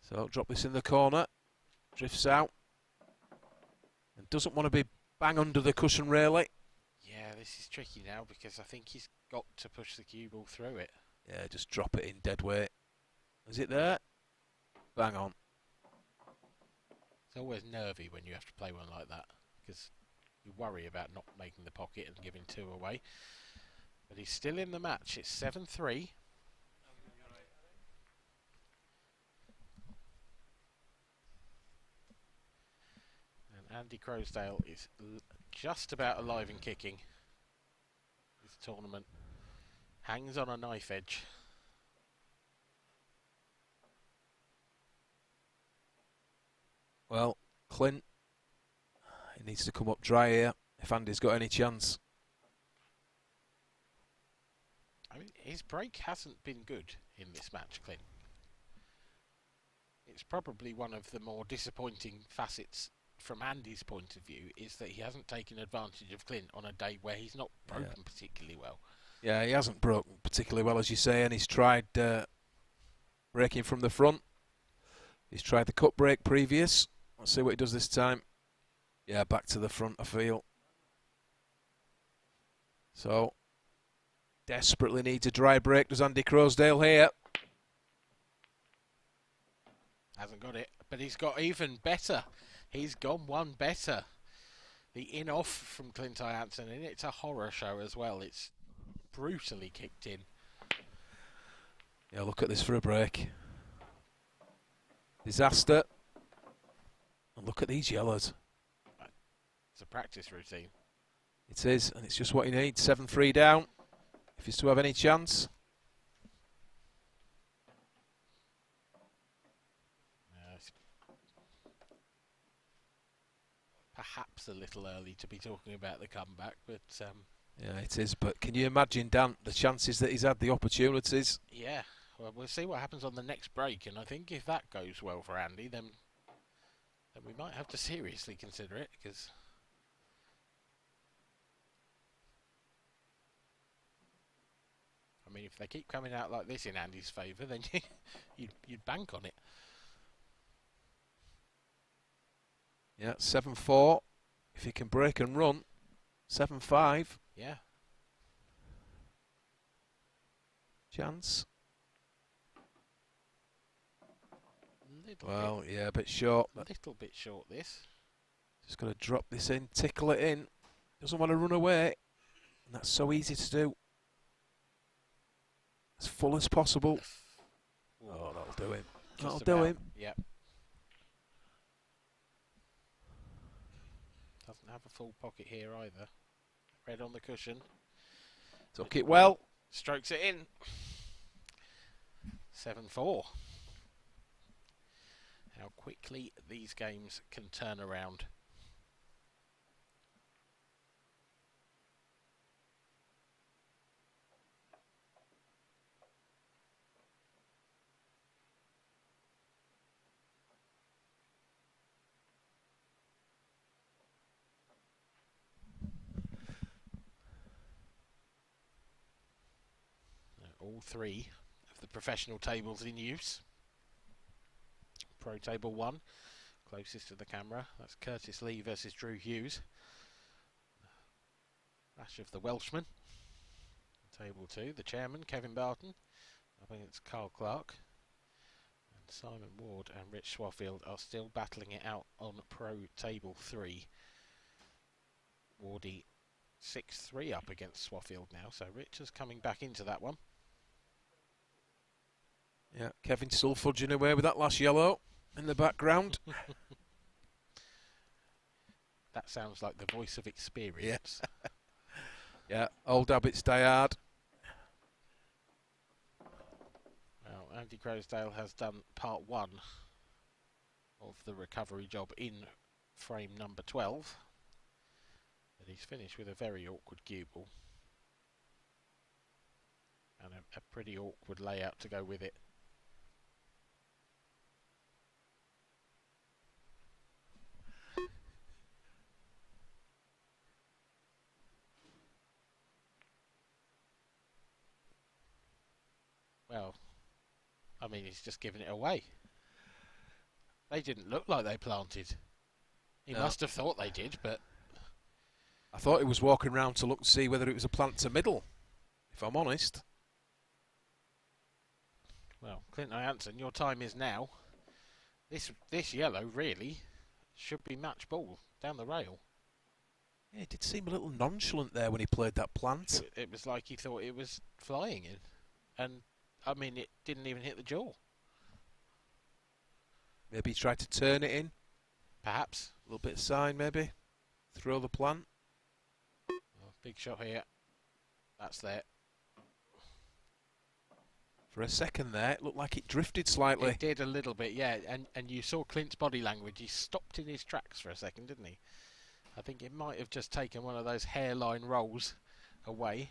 So drop this in the corner. Drifts out. And doesn't want to be bang under the cushion really. Yeah, this is tricky now because I think he's got to push the cue ball through it. Yeah, just drop it in dead weight. Is it there? Bang on. It's always nervy when you have to play one like that because you worry about not making the pocket and giving two away. But he's still in the match. It's 7-3. And Andy Croasdale is just about alive and kicking. This tournament hangs on a knife edge. Well, Clint, he needs to come up dry here if Andy's got any chance. I mean, his break hasn't been good in this match, Clint. It's probably one of the more disappointing facets from Andy's point of view is that he hasn't taken advantage of Clint on a day where he's not broken particularly well. Yeah, he hasn't broken particularly well, as you say, and he's tried breaking from the front. He's tried the cut break previous. Let's see what he does this time. Yeah, back to the front, I feel. So, desperately needs a dry break, does Andy Croasdale here. Hasn't got it, but he's got even better. He's gone one better. The in-off from Clint Ianson, and it's a horror show as well. It's brutally kicked in. Yeah, look at this for a break. Disaster. And look at these yellows. It's a practice routine. It is, and it's just what he needs. 7-3 down, if he's to have any chance. Perhaps a little early to be talking about the comeback, but... yeah, it is, but can you imagine, Dan, the chances that he's had, the opportunities? Yeah, well, we'll see what happens on the next break, and I think if that goes well for Andy, then we might have to seriously consider it, because... I mean, if they keep coming out like this in Andy's favour, then you'd bank on it. Yeah, 7-4. If he can break and run, 7-5. Yeah. Well, yeah, a bit short. A little bit short, this. Just got to drop this in, tickle it in. Doesn't want to run away. And that's so easy to do. As full as possible. Oh, that'll do him. That'll do him. Yep. Doesn't have a full pocket here either. Red on the cushion. Took it well. Strokes it in. 7-4. How quickly these games can turn around. All three of the professional tables in use. Pro Table 1, closest to the camera. That's Curtis Lee versus Drew Hughes. Clash of the Welshmen. Table 2, the chairman, Kevin Barton, up against Carl Clark. And Simon Ward and Rich Swaffield are still battling it out on Pro Table 3. Wardy 6-3 up against Swaffield now, so Rich is coming back into that one. Yeah, Kevin still fudging away with that last yellow in the background. That sounds like the voice of experience. Yeah, old habits die hard. Well, Andy Crosdale has done part 1 of the recovery job in frame number 12. But he's finished with a very awkward cue ball. And a pretty awkward layout to go with it. Well, I mean, he's just given it away. They didn't look like they planted. He must have thought they did, but... I thought he was walking round to look and see whether it was a plant to middle, if I'm honest. Well, Clint Ianson, your time is now. This yellow, really, should be match ball down the rail. Yeah, it did seem a little nonchalant there when he played that plant. It was like he thought it was flying in. And... I mean, it didn't even hit the jaw. Maybe he tried to turn it in. Perhaps. A little bit of sign, maybe. Throw the plant. Oh, big shot here. That's there. For a second there, it looked like it drifted slightly. It did a little bit, yeah. And you saw Clint's body language. He stopped in his tracks for a second, didn't he? I think it might have just taken one of those hairline rolls away.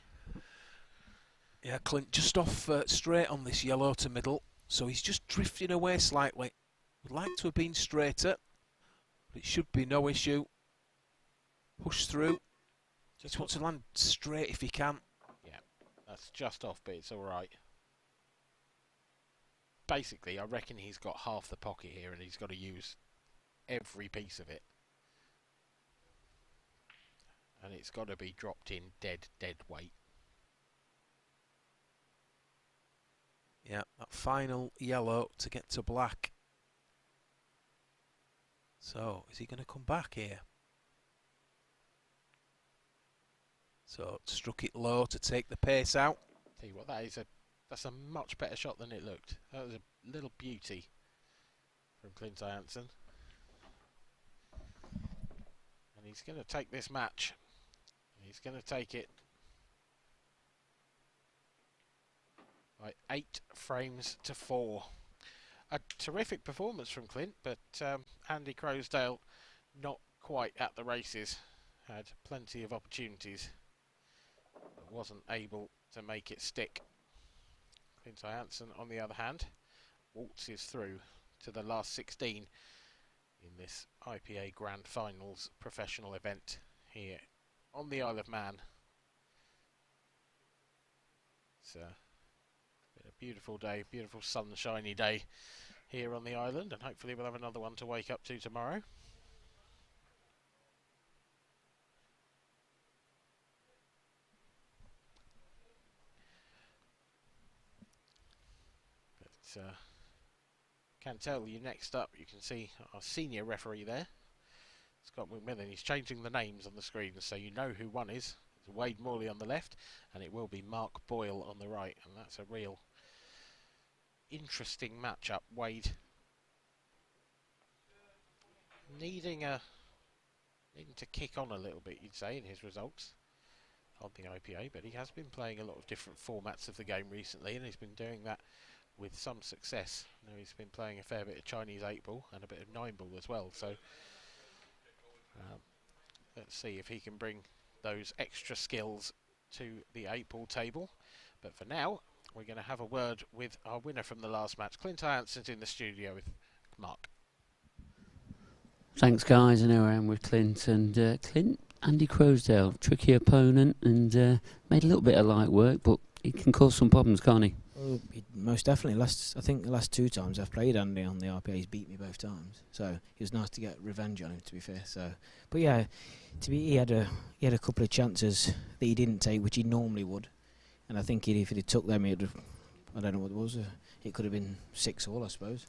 Yeah, Clint just off straight on this yellow to middle, so he's just drifting away slightly. Would like to have been straighter, but it should be no issue. Push through. Just wants to land straight if he can. Yeah, that's just off, but it's all right. Basically, I reckon he's got half the pocket here, and he's got to use every piece of it. And it's got to be dropped in dead weight. Yeah, that final yellow to get to black. So, is he going to come back here? So, struck it low to take the pace out. Tell you what, that's a much better shot than it looked. That was a little beauty from Clint Ianson. And he's going to take this match. He's going to take it by 8 frames to 4. A terrific performance from Clint, but Andy Crosdale not quite at the races. Had plenty of opportunities, but wasn't able to make it stick. Clint Ianson, on the other hand, waltzes through to the last 16 in this IPA Grand Finals professional event here on the Isle of Man. It's been a beautiful day, beautiful sunshiny day here on the island, and hopefully we'll have another one to wake up to tomorrow. But can tell you next up, you can see our senior referee there, Scott McMillan. He's changing the names on the screen so you know who one is. It's Wade Morley on the left, and it will be Mark Boyle on the right, and that's a real interesting matchup. Wade needing to kick on a little bit, you'd say, in his results on the IPA, but he has been playing a lot of different formats of the game recently, and he's been doing that with some success. Now he's been playing a fair bit of Chinese 8-ball and a bit of 9-ball as well, so let's see if he can bring those extra skills to the 8-ball table. But for now, we're going to have a word with our winner from the last match. Clint Ianson's in the studio with Mark. Thanks, guys. And here I am with Clint. And Clint, Andy Croasdale, tricky opponent, and made a little bit of light work, but he can cause some problems, can't he? Well, most definitely. I think the last 2 times I've played Andy on the RPA, he's beat me both times. So it was nice to get revenge on him, to be fair. So, but yeah, he had a couple of chances that he didn't take, which he normally would. And I think if he'd took them, I don't know what it was. It could have been 6-all, I suppose.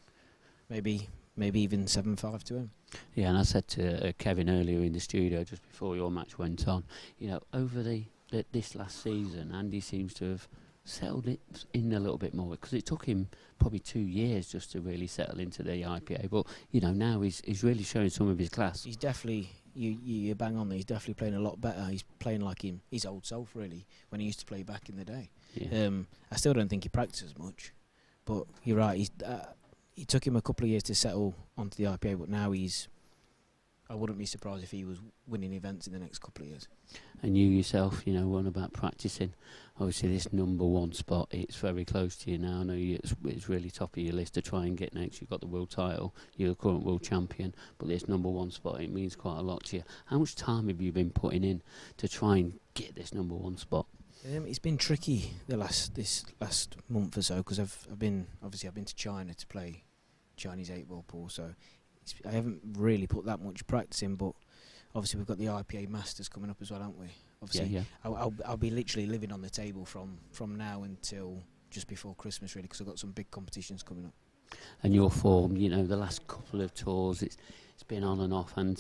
Maybe even 7-5 to him. Yeah, and I said to Kevin earlier in the studio, just before your match went on, you know, over this last season, Andy seems to have settled it in a little bit more, because it took him probably 2 years just to really settle into the IPA. But you know, now he's really showing some of his class. He's definitely you bang on there. He's definitely playing a lot better. He's playing like his old self, really, when he used to play back in the day. Yeah. I still don't think he practices much, but you're right. It took him a couple of years to settle onto the IPA, but now I wouldn't be surprised if he was winning events in the next couple of years. And you yourself, you know, one about practising. Obviously, this #1 spot, it's very close to you now. I know it's really top of your list to try and get next. You've got the world title, you're the current world champion, but this #1 spot, it means quite a lot to you. How much time have you been putting in to try and get this #1 spot? It's been tricky this last month or so, because I've been to China to play Chinese 8-ball pool, so I haven't really put that much practice in. But obviously we've got the IPA Masters coming up as well, haven't we? Obviously, yeah. I'll be literally living on the table from now until just before Christmas, really, because I've got some big competitions coming up. And your form, you know, the last couple of tours, it's been on and off, and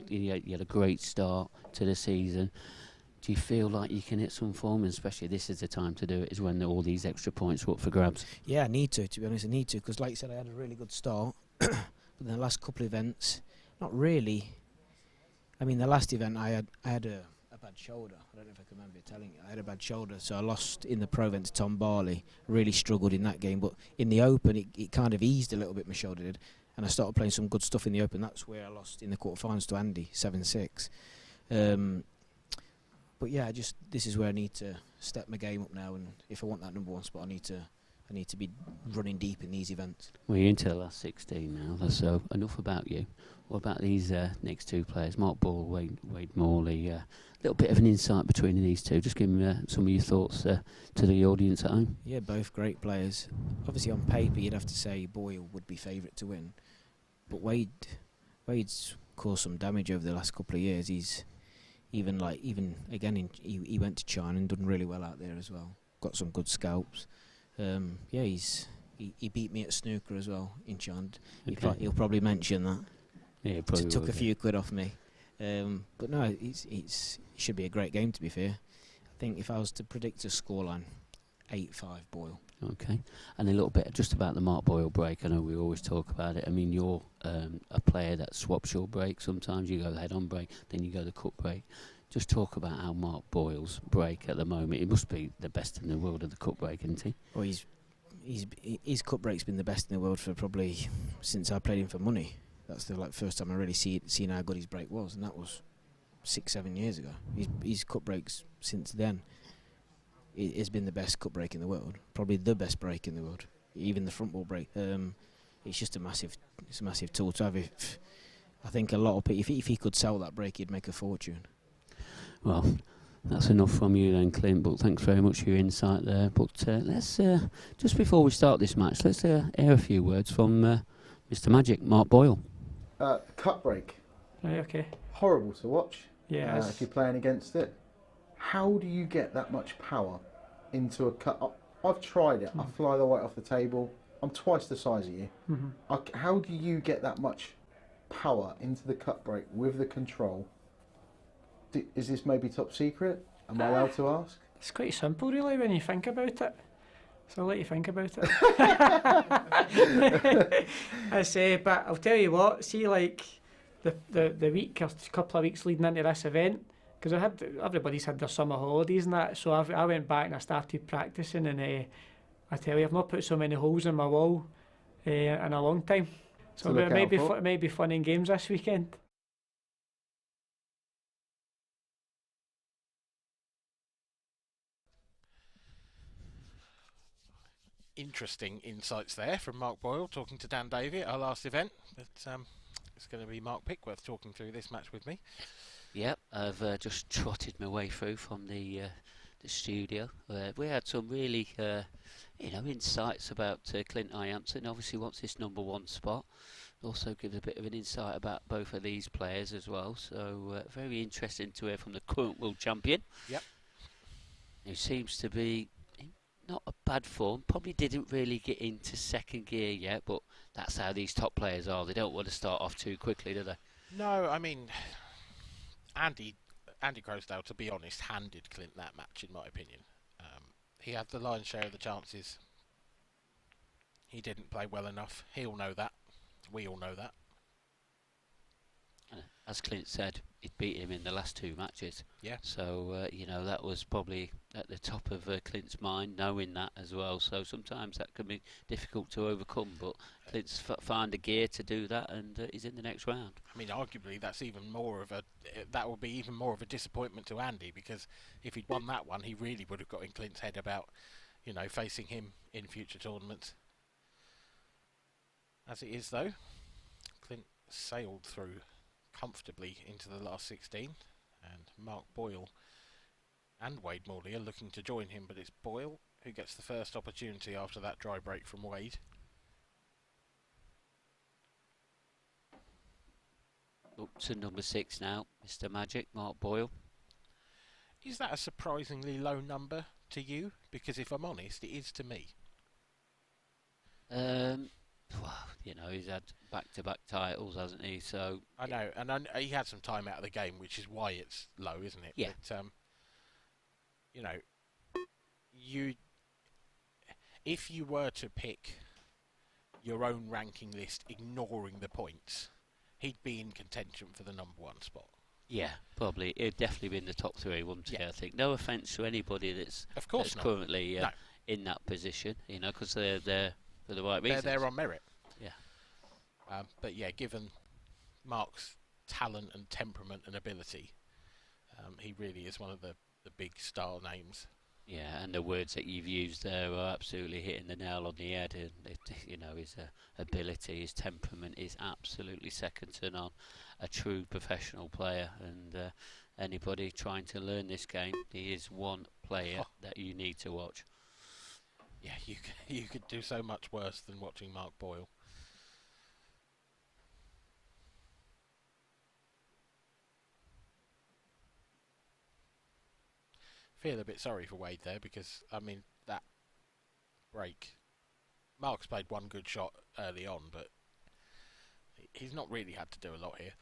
you had a great start to the season. Do you feel like you can hit some form, and especially this is the time to do it, is when all these extra points are up for grabs? Yeah, I need to be honest, because like you said, I had a really good start, but then the last couple of events, not really. I mean, the last event I had a bad shoulder. I don't know if I can remember telling you. I had a bad shoulder, so I lost in the pro event to Tom Barley. Really struggled in that game, but in the Open, it kind of eased a little bit, my shoulder did, and I started playing some good stuff in the Open. That's where I lost in the quarterfinals to Andy, 7-6. But yeah, this is where I need to step my game up now, and if I want that #1 spot, I need to be running deep in these events. Well, you're into the last 16 now, so enough about you. What about these next 2 players, Mark Boyle, Wade Morley? A little bit of an insight between these two. Just give me some of your thoughts to the audience at home. Yeah, both great players. Obviously, on paper, you'd have to say Boyle would be favourite to win, but Wade's caused some damage over the last couple of years. He's he went to China and done really well out there as well. Got some good scalps. He beat me at snooker as well in China. Okay. He'll probably mention that. Yeah, he probably took a few quid off me. But no, it should be a great game, to be fair. I think if I was to predict a scoreline, 8-5 Boyle. Okay, and a little bit just about the Mark Boyle break. I know we always talk about it. I mean, you're a player that swaps your break. Sometimes you go the head-on break, then you go the cut break. Just talk about how Mark Boyle's break at the moment. He must be the best in the world of the cut break, isn't he? Well, his cut break's been the best in the world for probably since I played him for money. That's the first time I really seen how good his break was, and that was 6-7 years ago. His cut breaks since then, it has been the best cut break in the world, probably the best break in the world. Even the front ball break, it's just a massive tool to have. I think a lot of people, if he could sell that break, he'd make a fortune. Well, that's enough from you then, Clint, but thanks very much for your insight there. But let's just before we start this match, let's hear a few words from Mr. Magic, Mark Boyle. Cut break. Okay. Horrible to watch. Yes. If you're playing against it. How do you get that much power into a cut? I've tried it. I fly the weight off the table. I'm twice the size of you. How do you get that much power into the cut break with the control? Is this maybe top secret? Am I allowed to ask? It's quite simple, really, when you think about it. So I'll let you think about it. I say, but I'll tell you what. See, like the week or couple of weeks leading into this event, because everybody's had their summer holidays and that. So I went back and I started practicing, and I tell you, I've not put so many holes in my wall in a long time. So it may be fun and games this weekend. Interesting insights there from Mark Boyle talking to Dan Davey at our last event. But it's going to be Mark Pickworth talking through this match with me. Yep, I've just trotted my way through from the studio. We had some really, insights about Clint Ianson. Obviously, wants this number one spot. Also gives a bit of an insight about both of these players as well. So very interesting to hear from the current world champion. Yep. Who seems to be not a bad form. Probably didn't really get into second gear yet, but that's how these top players are. They don't want to start off too quickly, do they? No, I mean, Andy Croasdale, to be honest, handed Clint that match, in my opinion. He had the lion's share of the chances. He didn't play well enough. He'll know that. We all know that. As Clint said, he'd beat him in the last two matches. Yeah. So, that was probably at the top of Clint's mind, knowing that as well. So sometimes that can be difficult to overcome, but Clint's found a gear to do that, and he's in the next round. I mean, arguably, that would be even more of a disappointment to Andy, because if he'd won that one, he really would have got in Clint's head about, facing him in future tournaments. As it is, though, Clint sailed through comfortably into the last 16, and Mark Boyle and Wade Morley are looking to join him, but it's Boyle who gets the first opportunity after that dry break from Wade. Up to number 6 now, Mr. Magic, Mark Boyle. Is that a surprisingly low number to you? Because if I'm honest, it is to me. Well, he's had back-to-back titles, hasn't he? So I know, and he had some time out of the game, which is why it's low, isn't it? Yeah. But, if you were to pick your own ranking list, ignoring the points, he'd be in contention for the number one spot. Yeah, probably. It'd definitely be in the top 3, wouldn't he? I think. No offence to anybody that's currently in that position, because they're there for the right reasons. They're there on merit. Yeah. But yeah, given Mark's talent and temperament and ability, he really is one of the big star names. Yeah, and the words that you've used there are absolutely hitting the nail on the head. And his ability, his temperament is absolutely second to none. A true professional player, and anybody trying to learn this game, he is one player that you need to watch. Yeah, you could do so much worse than watching Mark Boyle. Feel a bit sorry for Wade there, because that break, Mark's played one good shot early on, but he's not really had to do a lot here.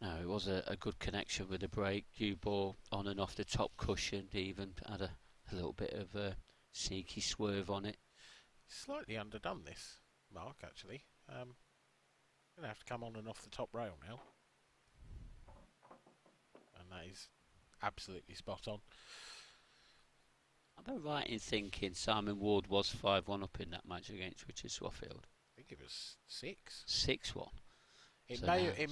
No, it was a good connection with the break. Cue ball on and off the top cushion. He even had a little bit of a sneaky swerve on it. Slightly underdone this, Mark, actually. Going to have to come on and off the top rail now. And that is absolutely spot on. Am I right in thinking Simon Ward was 5-1 up in that match against Richard Swaffield? I think it was 6. 6-1. It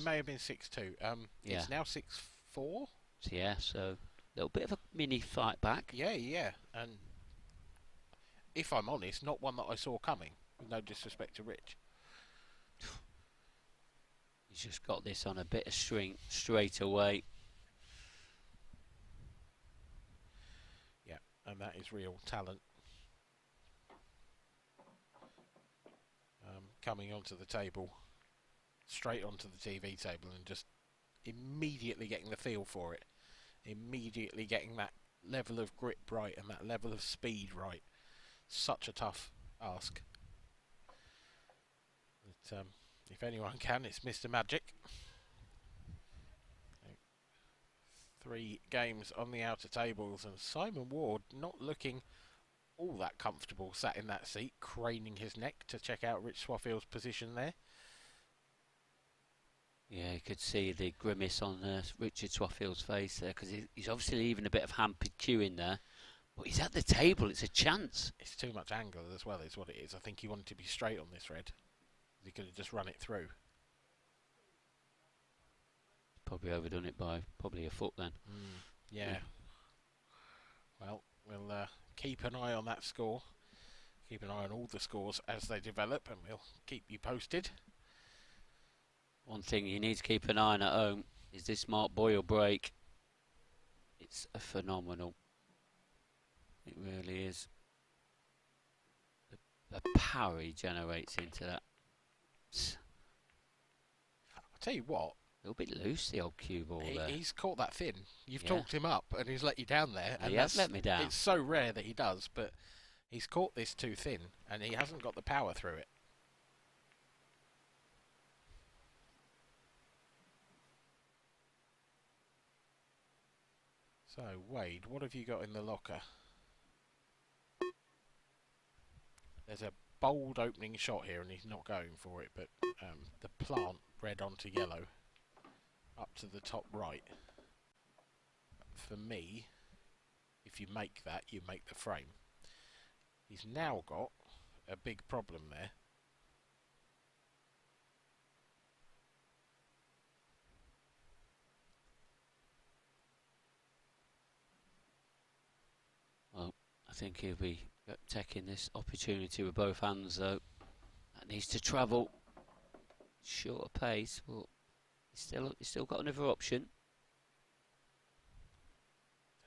may have been 6-2. It's now 6-4. Yeah, so a little bit of a mini fight back. Yeah. And if I'm honest, not one that I saw coming. With no disrespect to Rich. He's just got this on a bit of string straight away. Yeah, and that is real talent. Coming onto the table, straight onto the TV table, and just immediately getting the feel for it. Immediately getting that level of grip right and that level of speed right. Such a tough ask. But, if anyone can, it's Mr. Magic. 3 games on the outer tables, and Simon Ward not looking all that comfortable sat in that seat, craning his neck to check out Rich Swafield's position there. Yeah, you could see the grimace on Richard Swafield's face there, because he's obviously leaving a bit of hampered queue in there. But he's at the table, it's a chance. It's too much angle as well, is what it is. I think he wanted to be straight on this red. He could have just run it through. Probably overdone it by probably a foot then. Yeah. Well, we'll keep an eye on that score. Keep an eye on all the scores as they develop, and we'll keep you posted. One thing you need to keep an eye on at home is this Mark Boyle break. It's a phenomenal. It really is. The power he generates into that. I'll tell you what. A little bit loose, the old cue ball there. He's caught that thin. You've talked him up and he's let you down there. And he has let me down. It's so rare that he does, but he's caught this too thin and he hasn't got the power through it. So, Wade, what have you got in the locker? There's a bold opening shot here and he's not going for it, but the plant red onto yellow up to the top right. For me, if you make that, you make the frame. He's now got a big problem there. Well, I think he'll be taking this opportunity with both hands though. That needs to travel shorter pace, but he's still got another option.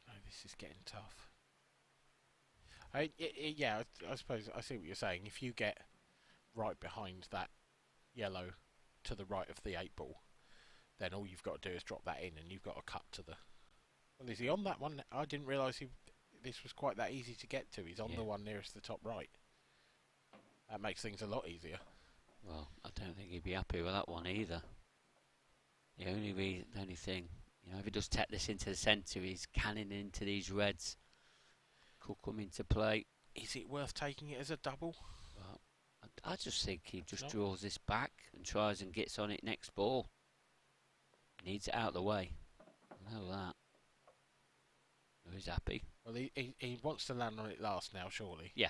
I don't know, this is getting tough. Yeah, I suppose I see what you're saying. If you get right behind that yellow to the right of the 8 ball, then all you've got to do is drop that in and you've got to cut to the... Well, is he on that one? I didn't realise this was quite that easy to get to. He's on the one nearest the top right. That makes things a lot easier. Well, I don't think he'd be happy with that one either. The only thing, you know, if he does tap this into the centre, he's canning into these reds. Could come into play. Is it worth taking it as a double? Well, I just think he just draws this back and tries and gets on it next ball. Needs it out of the way. I know that. He's happy. Well, he wants to land on it last now, surely. Yeah.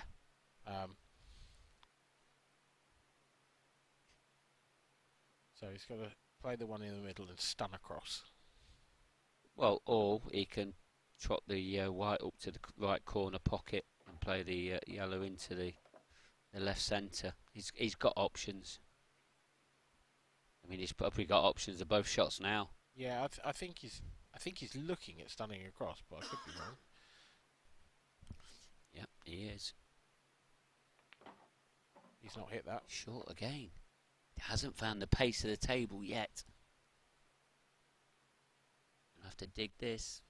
So he's got to play the one in the middle and stun across. Well, or he can trot the white up to the right corner pocket and play the yellow into the left centre. He's got options. I mean, he's probably got options of both shots now. Yeah, I think he's looking at stunning across, but I could be wrong. Yep, he is. He's not hit that. Short again. He hasn't found the pace of the table yet. I'll have to dig this.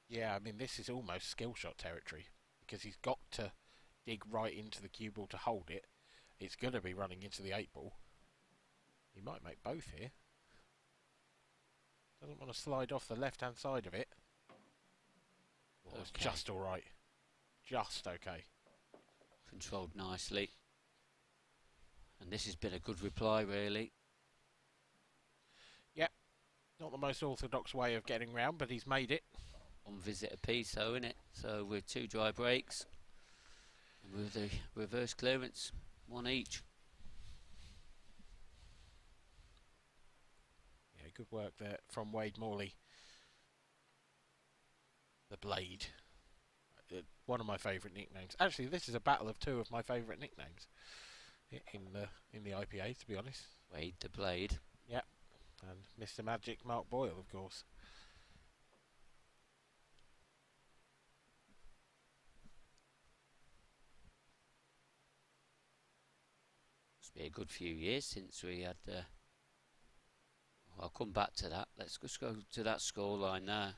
Yeah, I mean, this is almost skill shot territory because he's got to dig right into the cue ball to hold it. It's going to be running into the 8 ball. He might make both here. Doesn't want to slide off the left-hand side of it. Well, it's just all right. Just okay. Controlled nicely. And this has been a good reply, really. Yep. Not the most orthodox way of getting round, but he's made it. One visit apiece, though, isn't it? So with 2 dry breaks. And with the reverse clearance, 1 each. Yeah, good work there from Wade Morley. The Blade. One of my favourite nicknames. Actually, this is a battle of 2 of my favourite nicknames in the IPA, to be honest. Wade the Blade. Yep. And Mr. Magic Mark Boyle, of course. It's been a good few years since we had... I'll come back to that. Let's just go to that scoreline there.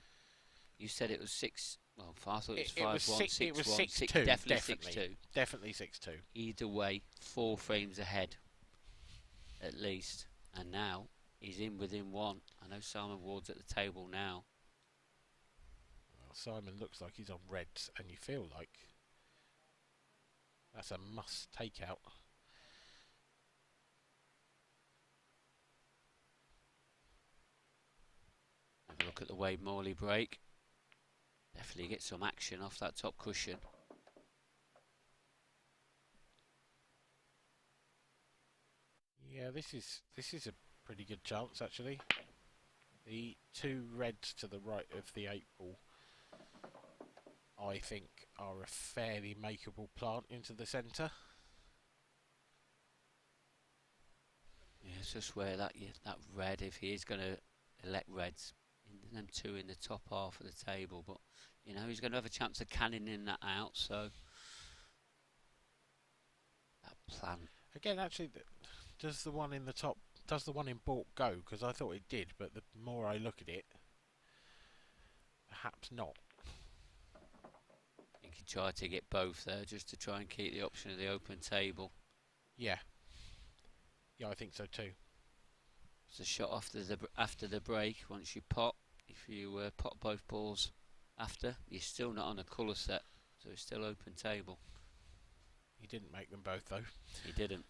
You said it was 6. Well, I thought it was 5-1, it was 6-1. It was 6-2. Definitely 6-2. Definitely 6-2. Either way, 4 frames ahead, at least. And now he's in within 1. I know Simon Ward's at the table now. Well, Simon looks like he's on reds, and you feel like that's a must take out. Have a look at the Wade Morley break. Definitely get some action off that top cushion. Yeah, this is a pretty good chance actually. The 2 reds to the right of the 8 ball, I think, are a fairly makeable plant into the centre. Yeah, it's just where that red, if he is going to elect reds, in them 2 in the top half of the table, but you know he's going to have a chance of cannoning that out. So that plan Again, actually, does the one in the top, does the one in baulk go? Because I thought it did, but the more I look at it, perhaps not. you could try to get both there, just to try and keep the option of the open table. Yeah. Yeah, I think so too. It's a shot after the break. Once you pot, if you pot both balls after, you're still not on a colour set, so it's still open table. He didn't make them both though. He didn't.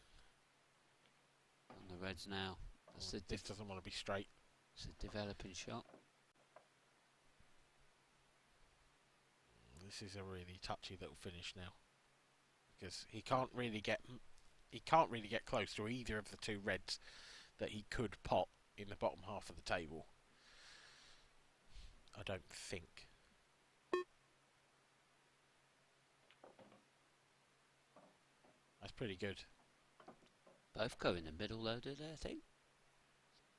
On the reds now. That's Well, this doesn't want to be straight. It's a developing shot. This is a really touchy little finish now, because he can't really get close to either of the 2 reds that he could pot in the bottom half of the table. I don't think. That's pretty good. Both go in the middle though, do they, I think?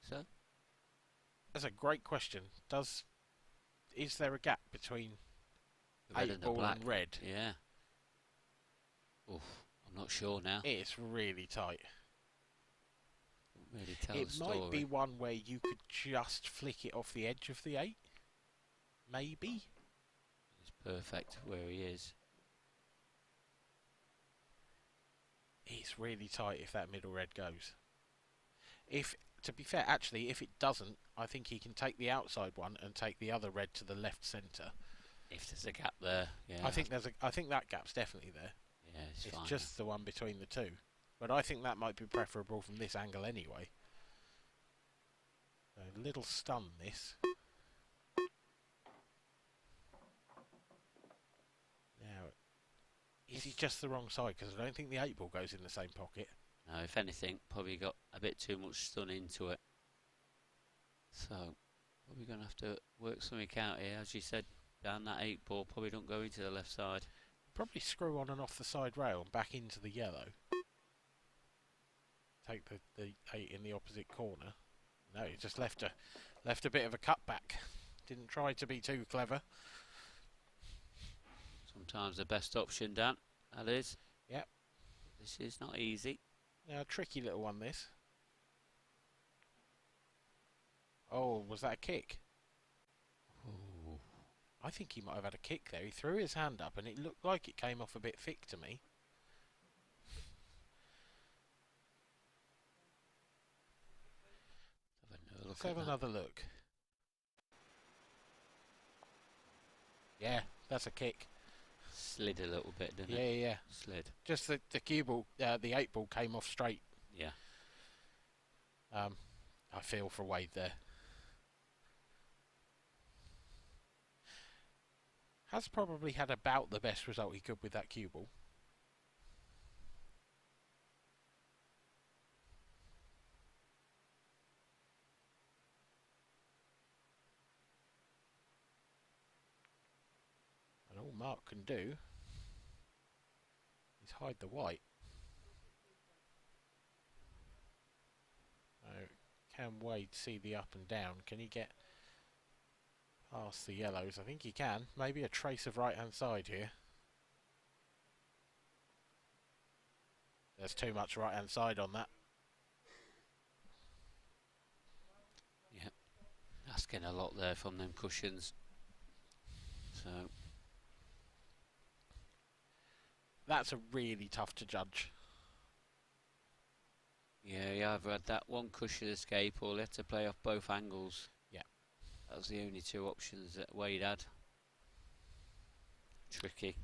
So? That's a great question. Is there a gap between The red 8 and the ball black. and red? Yeah. Oof, I'm not sure now. It's really tight. Really tell It the story. might be one where you could just flick it off the edge of the 8. Maybe. It's perfect where he is. It's really tight if that middle red goes. To be fair, actually, if it doesn't, I think he can take the outside one and take the other red to the left centre. If there's a gap there, yeah. I think that gap's definitely there. Yeah, it's It's fine. just the one between the 2. But I think that might be preferable from this angle anyway. A little stun this. Now, is he just the wrong side? Because I don't think the 8 ball goes in the same pocket. No, if anything, probably got a bit too much stun into it. So, probably going to have to work something out here. As you said, down that 8 ball, probably don't go into the left side. Probably screw on and off the side rail and back into the yellow. Take the 8 in the opposite corner. No, he just left a bit of a cutback. Didn't try to be too clever. Sometimes the best option, Dan. That is. Yep. This is not easy. Now, a tricky little one, this. Oh, was that a kick? Ooh. I think he might have had a kick there. He threw his hand up and it looked like it came off a bit thick to me. Let's have another look. Yeah, that's a kick. Slid a little bit, didn't it? Yeah, yeah. Slid. Just the cue ball, the 8 ball came off straight. Yeah. I feel for Wade there. Has probably had about the best result he could with that cue ball. And all Mark can do is hide the white. Can Wade see the up and down? Can he get past the yellows? I think he can. Maybe a trace of right hand side here. There's too much right hand side on that. Yep. Asking a lot there from them cushions. So that's a really tough to judge. yeah, he either had that one cushion escape or he had to play off both angles. Yeah. That was the only two options that Wade had. Tricky,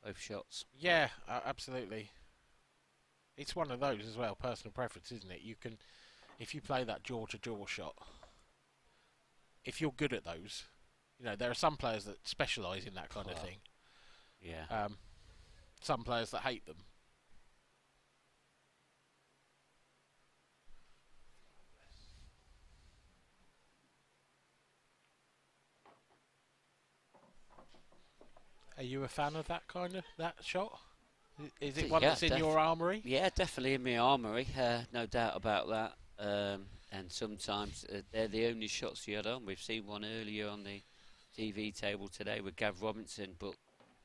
both shots. Yeah, absolutely. It's one of those as well, personal preference, isn't it? You can, if you play that jaw-to-jaw shot, if you're good at those, you know, there are some players that specialise in that kind of thing. Yeah. Some players that hate them. Are you a fan of that shot? Is it one that's in your armoury? Yeah, definitely in my armoury. No doubt about that. And sometimes they're the only shots you had on. We've seen one earlier on the TV table today with Gav Robinson, but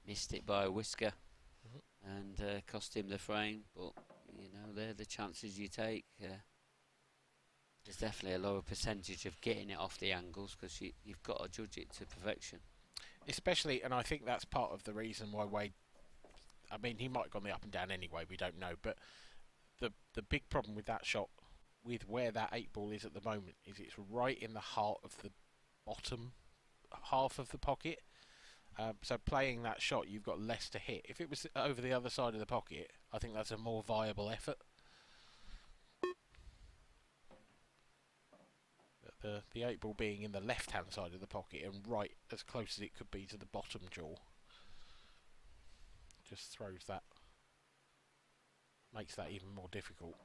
missed it by a whisker and cost him the frame. But you know, they're the chances you take. There's definitely a lower percentage of getting it off the angles because you've got to judge it to perfection. Especially, and I think that's part of the reason why Wade, I mean, he might have gone the up and down anyway, we don't know, but the big problem with that shot, with where that 8-ball is at the moment, is it's right in the heart of the bottom half of the pocket. So playing that shot, you've got less to hit. If it was over the other side of the pocket, I think that's a more viable effort. The 8-ball being in the left-hand side of the pocket and right as close as it could be to the bottom jaw just throws that, makes that even more difficult.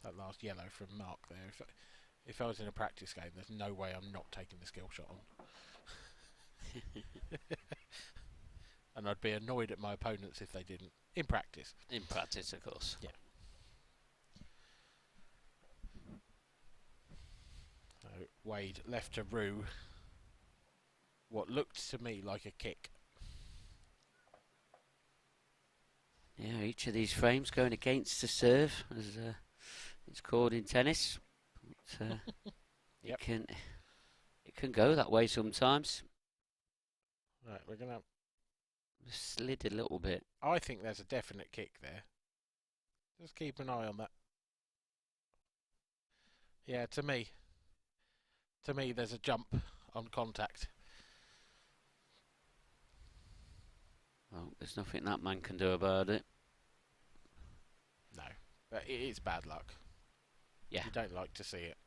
That last yellow from Mark there. If I was in a practice game, there's no way I'm not taking the skill shot on. And I'd be annoyed at my opponents if they didn't. In practice. In practice, of course. Yeah. So Wade left to Rue what looked to me like a kick. Yeah, each of these frames going against the serve, as it's called in tennis. But, Yep. it can go that way sometimes. Right, we're gonna Slid a little bit. I think there's a definite kick there. Just keep an eye on that. Yeah, to me there's a jump on contact. Well, there's nothing that man can do about it. No, but it is bad luck. Yeah. You don't like to see it.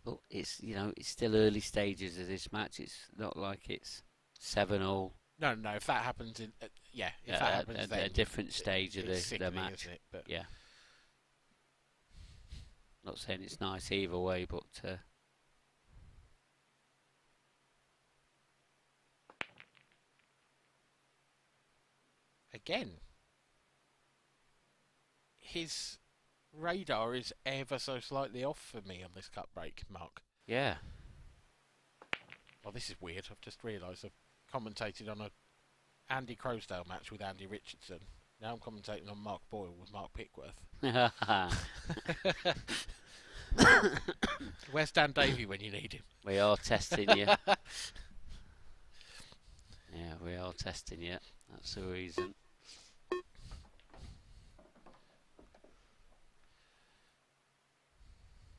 But it's, you know, it's still early stages of this match. It's not like it's 7-all. No, if that happens in if that happens at then a different stage of it's the sickening, match. isn't it? But yeah. Not saying it's nice either way, but again, his radar is ever so slightly off for me on this cut break, Mark. yeah. Oh, this is weird. I've just realised I've commentated on a Andy Croasdale match with Andy Richardson. Now I'm commentating on Mark Boyle with Mark Pickworth. Where's Dan Davey when you need him? We are testing you. Yeah, we are testing you. That's the reason.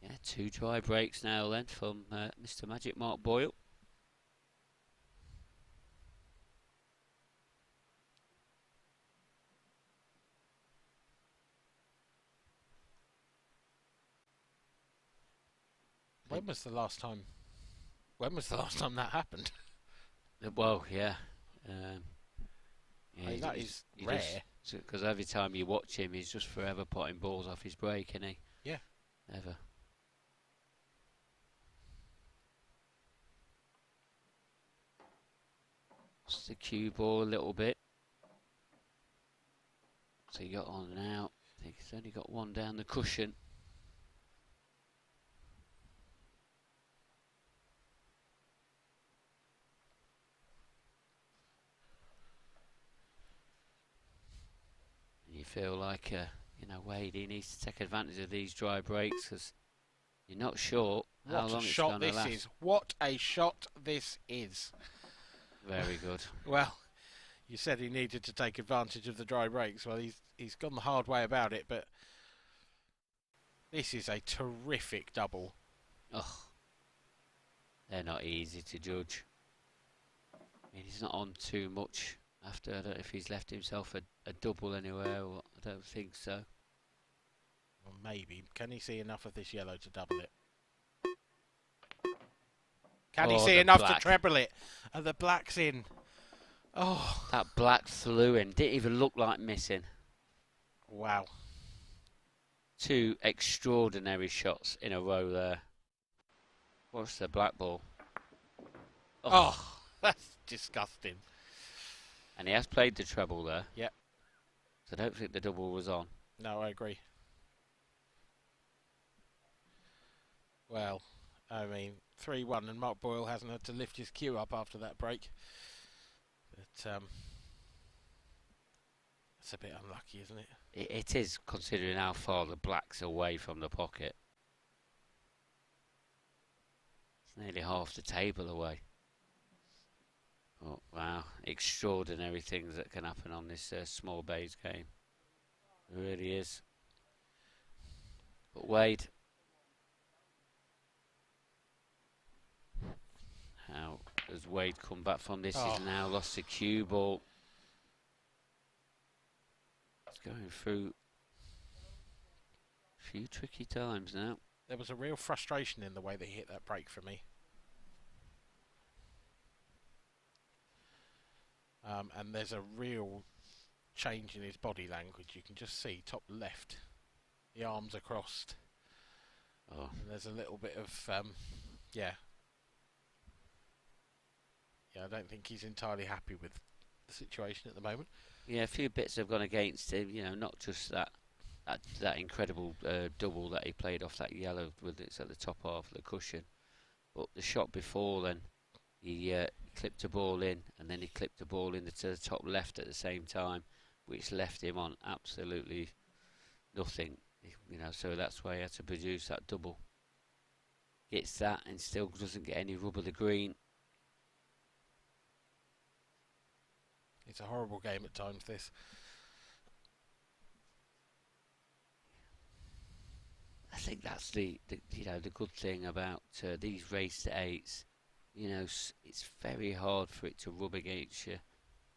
Yeah, 2 dry breaks now then from Mr. Magic Mark Boyle. When was the last time that happened? Well, yeah. I mean, that is rare. Because every time you watch him, he's just forever potting balls off his break, isn't he? Yeah. Ever. Just the cue ball a little bit. So you got on and out. I think he's only got one down the cushion. feel like, Wade, he needs to take advantage of these dry breaks because you're not sure how long it's going to last. What a shot this is. What a shot this is. Very good. Well, you said he needed to take advantage of the dry breaks. Well, he's gone the hard way about it, but this is a terrific double. Oh, they're not easy to judge. I mean, he's not on too much after. I don't know if he's left himself a double anywhere, or I don't think so. Well, maybe. Can he see enough of this yellow to double it? Can he see enough to treble it? And the black's in. Oh. That black flew in. Didn't even look like missing. Wow. 2 extraordinary shots in a row there. What's the black ball? Oh, that's disgusting. And he has played the treble there. Yep. So I don't think the double was on. No, I agree. Well, I mean, 3-1 and Mark Boyle hasn't had to lift his cue up after that break. But that's a bit unlucky, isn't it? It is, considering how far the black's away from the pocket. It's nearly half the table away. Oh, wow. Extraordinary things that can happen on this small bays game. It really is. But Wade, how has Wade come back from this? He's now lost the cue ball. He's going through a few tricky times now. There was a real frustration in the way that he hit that break for me. And there's a real change in his body language. You can just see top left, the arms are crossed. Oh. And there's a little bit of, yeah, I don't think he's entirely happy with the situation at the moment. Yeah, a few bits have gone against him. Not just that incredible double that he played off that yellow with it's at the top half of the cushion, but the shot before then, he clipped a ball in, and then he clipped a ball into the top left at the same time, which left him on absolutely nothing. So that's why he had to produce that double. Gets that and still doesn't get any rub of the green. It's a horrible game at times, this. I think that's the good thing about these race to eights. It's very hard for it to rub against you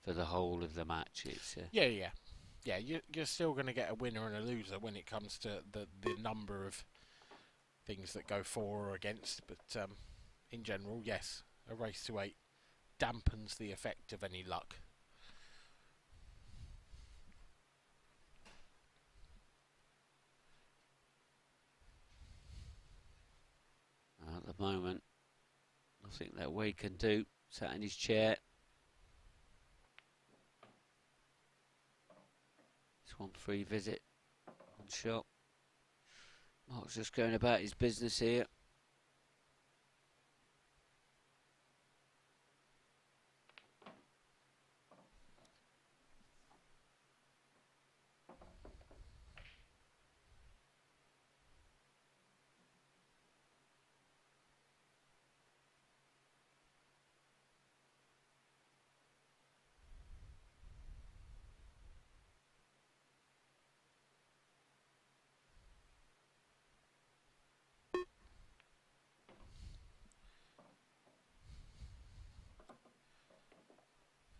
for the whole of the match. It's yeah. You're still going to get a winner and a loser when it comes to the number of things that go for or against. But in general, yes, a race to 8 dampens the effect of any luck. At the moment, nothing that Wade can do. Sat in his chair. It's 1 free visit, 1 shot. Mark's just going about his business here.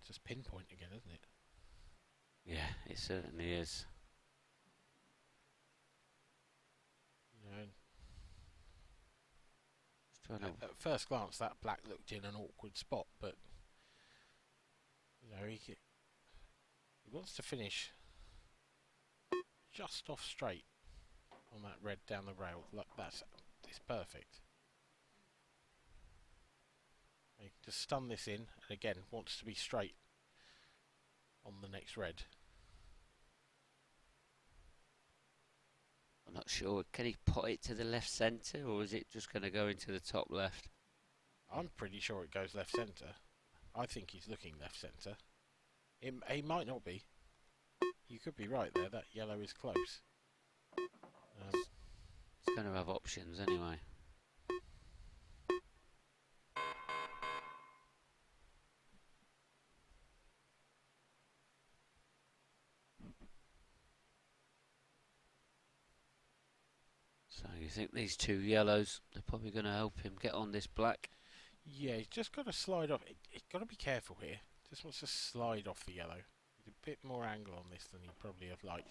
Just pinpoint again, isn't it? Yeah, it certainly is. At first glance, that black looked in an awkward spot, but he wants to finish just off straight on that red down the rail. Look, it's perfect. He can just stun this in, and again wants to be straight on the next red. I'm not sure. Can he put it to the left centre, or is it just going to go into the top left? I'm pretty sure it goes left centre. I think he's looking left centre. He might not be. you could be right there. That yellow is close. It's going to have options anyway. So you think these 2 yellows, they're probably going to help him get on this black? Yeah, he's just got to slide off. He's got to be careful here. Just wants to slide off the yellow. There's a bit more angle on this than he probably have liked.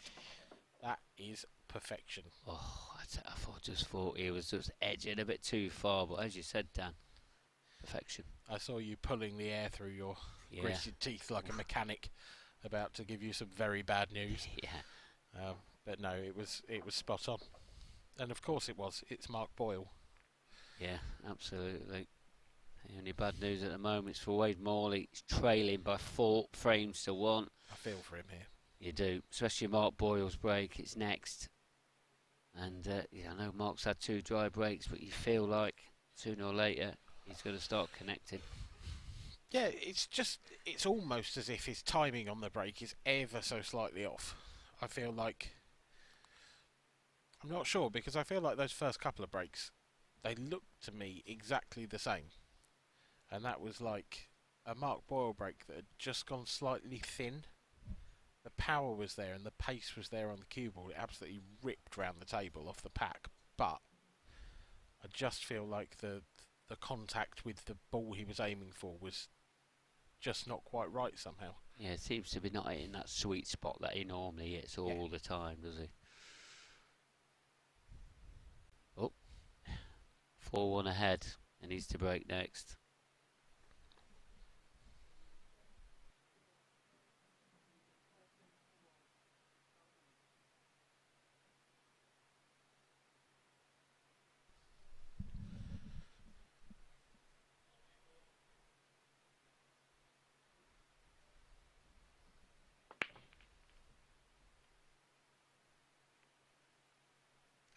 That is perfection. Oh, just thought he was just edging a bit too far, but as you said, Dan, perfection. I saw you pulling the air through your gritted teeth like a mechanic, about to give you some very bad news. Yeah. But no, it was spot on. And of course it was. It's Mark Boyle. Yeah, absolutely. The only bad news at the moment is for Wade Morley. He's trailing by 4 frames to 1. I feel for him here. You do, especially Mark Boyle's break. It's next. And I know Mark's had 2 dry breaks, but you feel like sooner or later he's going to start connecting. Yeah, it's almost as if his timing on the break is ever so slightly off. I feel like... I'm not sure, because I feel like those first couple of breaks, they looked to me exactly the same. And that was like a Mark Boyle break that had just gone slightly thin. The power was there and the pace was there on the cue ball. It absolutely ripped round the table off the pack. But I just feel like the contact with the ball he was aiming for was just not quite right somehow. Yeah, it seems to be not hitting that sweet spot that he normally hits all the time, does he? Oh, 4-1 ahead, and needs to break next.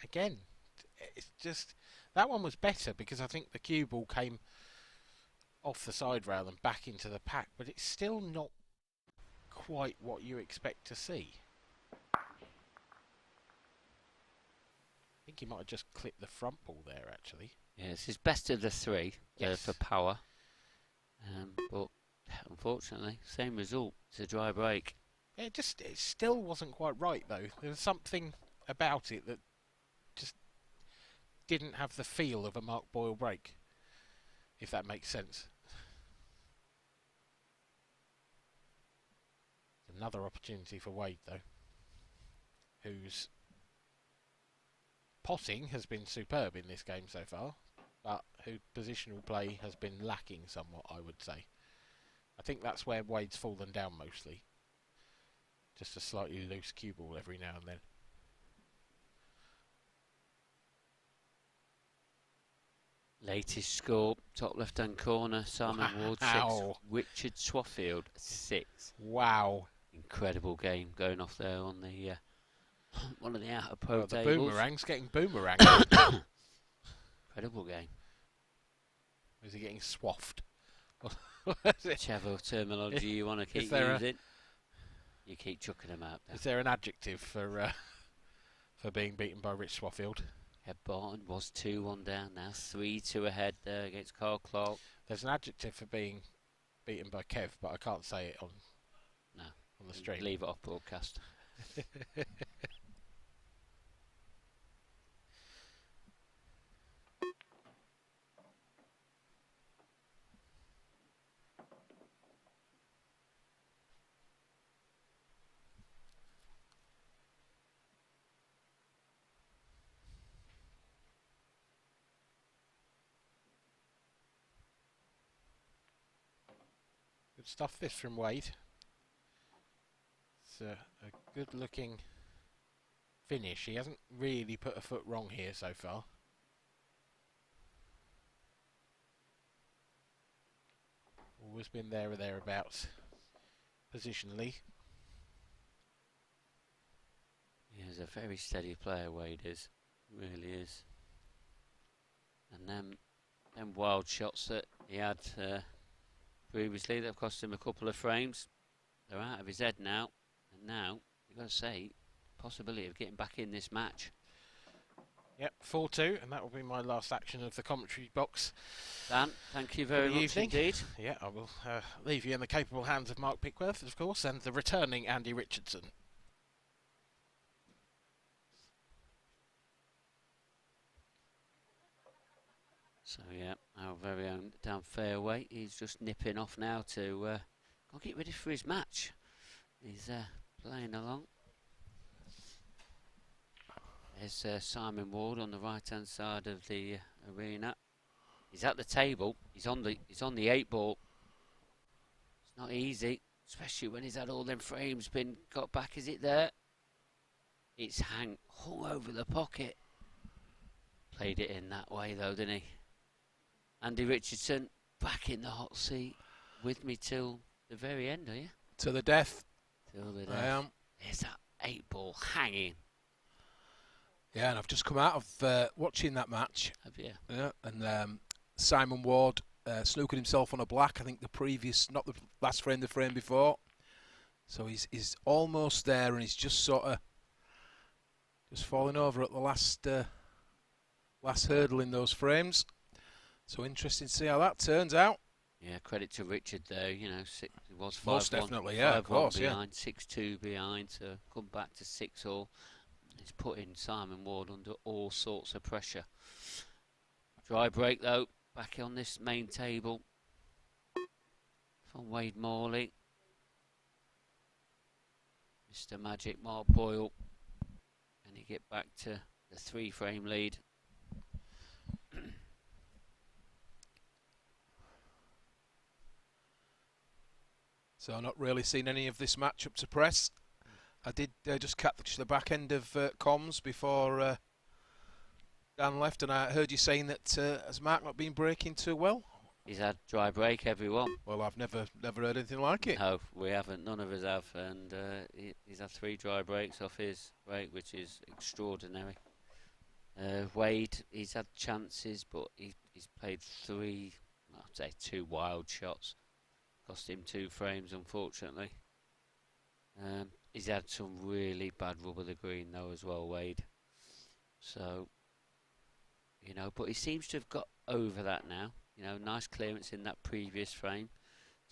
Again, it's just... That one was better because I think the cue ball came off the side rail and back into the pack, but it's still not quite what you expect to see. I think he might have just clipped the front ball there, actually. Yeah, it's his best of the 3 for power. But unfortunately, same result. It's a dry break. Yeah, it still wasn't quite right, though. There was something about it that just didn't have the feel of a Mark Boyle break, if that makes sense. Another opportunity for Wade, though, whose potting has been superb in this game so far, but whose positional play has been lacking somewhat, I would say. I think that's where Wade's fallen down mostly. Just a slightly loose cue ball every now and then. Latest score, top left-hand corner, Simon Ward 6, Richard Swaffield 6. Wow. Incredible game going off there on the one of the outer pro the tables. Boomerang's getting boomerang. Incredible game. Is he getting swaffed? Whichever terminology you want to keep using. You keep chucking them out there. Is there an adjective for being beaten by Rich Swaffield? Head Barton was 2-1 down now, 3-2 ahead there against Carl Clark. There's an adjective for being beaten by Kev, but I can't say it on the stream. Leave it off broadcast. Good stuff this from Wade. It's a good looking finish. He hasn't really put a foot wrong here so far. Always been there or thereabouts positionally. Yeah, he's a very steady player, Wade is. Really is. And them wild shots that he had previously that have cost him a couple of frames, they're out of his head now. And now you've got to say, possibility of getting back in this match. Yep, 4-2, and that will be my last action of the commentary box. Dan, thank you very much indeed. Yeah, I will leave you in the capable hands of Mark Pickworth, of course, and the returning Andy Richardson. So yeah, our very own Dan Fairway, he's just nipping off now to go get ready for his match. He's playing along. There's Simon Ward on the right hand side of the arena. He's at the table. He's on the 8 ball. It's not easy, especially when he's had all them frames been got back. Is it there? It's hung over the pocket. Played it in that way though, didn't he? Andy Richardson back in the hot seat with me till the very end, are you? To the death. Till the death. I am. There's that 8 ball hanging. Yeah, and I've just come out of watching that match. Have you? Yeah, and Simon Ward snookered himself on a black. I think the previous, not the last frame, the frame before. So he's almost there, and he's just sort of just falling over at the last hurdle in those frames. So interesting to see how that turns out. Yeah, credit to Richard there. You know, it was 5-1. Most definitely, yeah, of course, behind, 6-2 behind to come back to 6-all. He's putting Simon Ward under all sorts of pressure. Dry break though, back on this main table from Wade Morley. Mr. Magic Mark Boyle. And he get back to the 3-frame lead. So not really seen any of this match up to press. I did just catch the back end of comms before Dan left, and I heard you saying that has Mark not been breaking too well? He's had dry break, everyone. Well, I've never heard anything like it. No, we haven't. None of us have, and he's had 3 dry breaks off his break, which is extraordinary. Wade, he's had chances, but he's played 3, I'd say 2 wild shots. Cost him 2 frames, unfortunately. He's had some really bad rub of the green though as well, Wade. So, you know, but he seems to have got over that now. You know, nice clearance in that previous frame.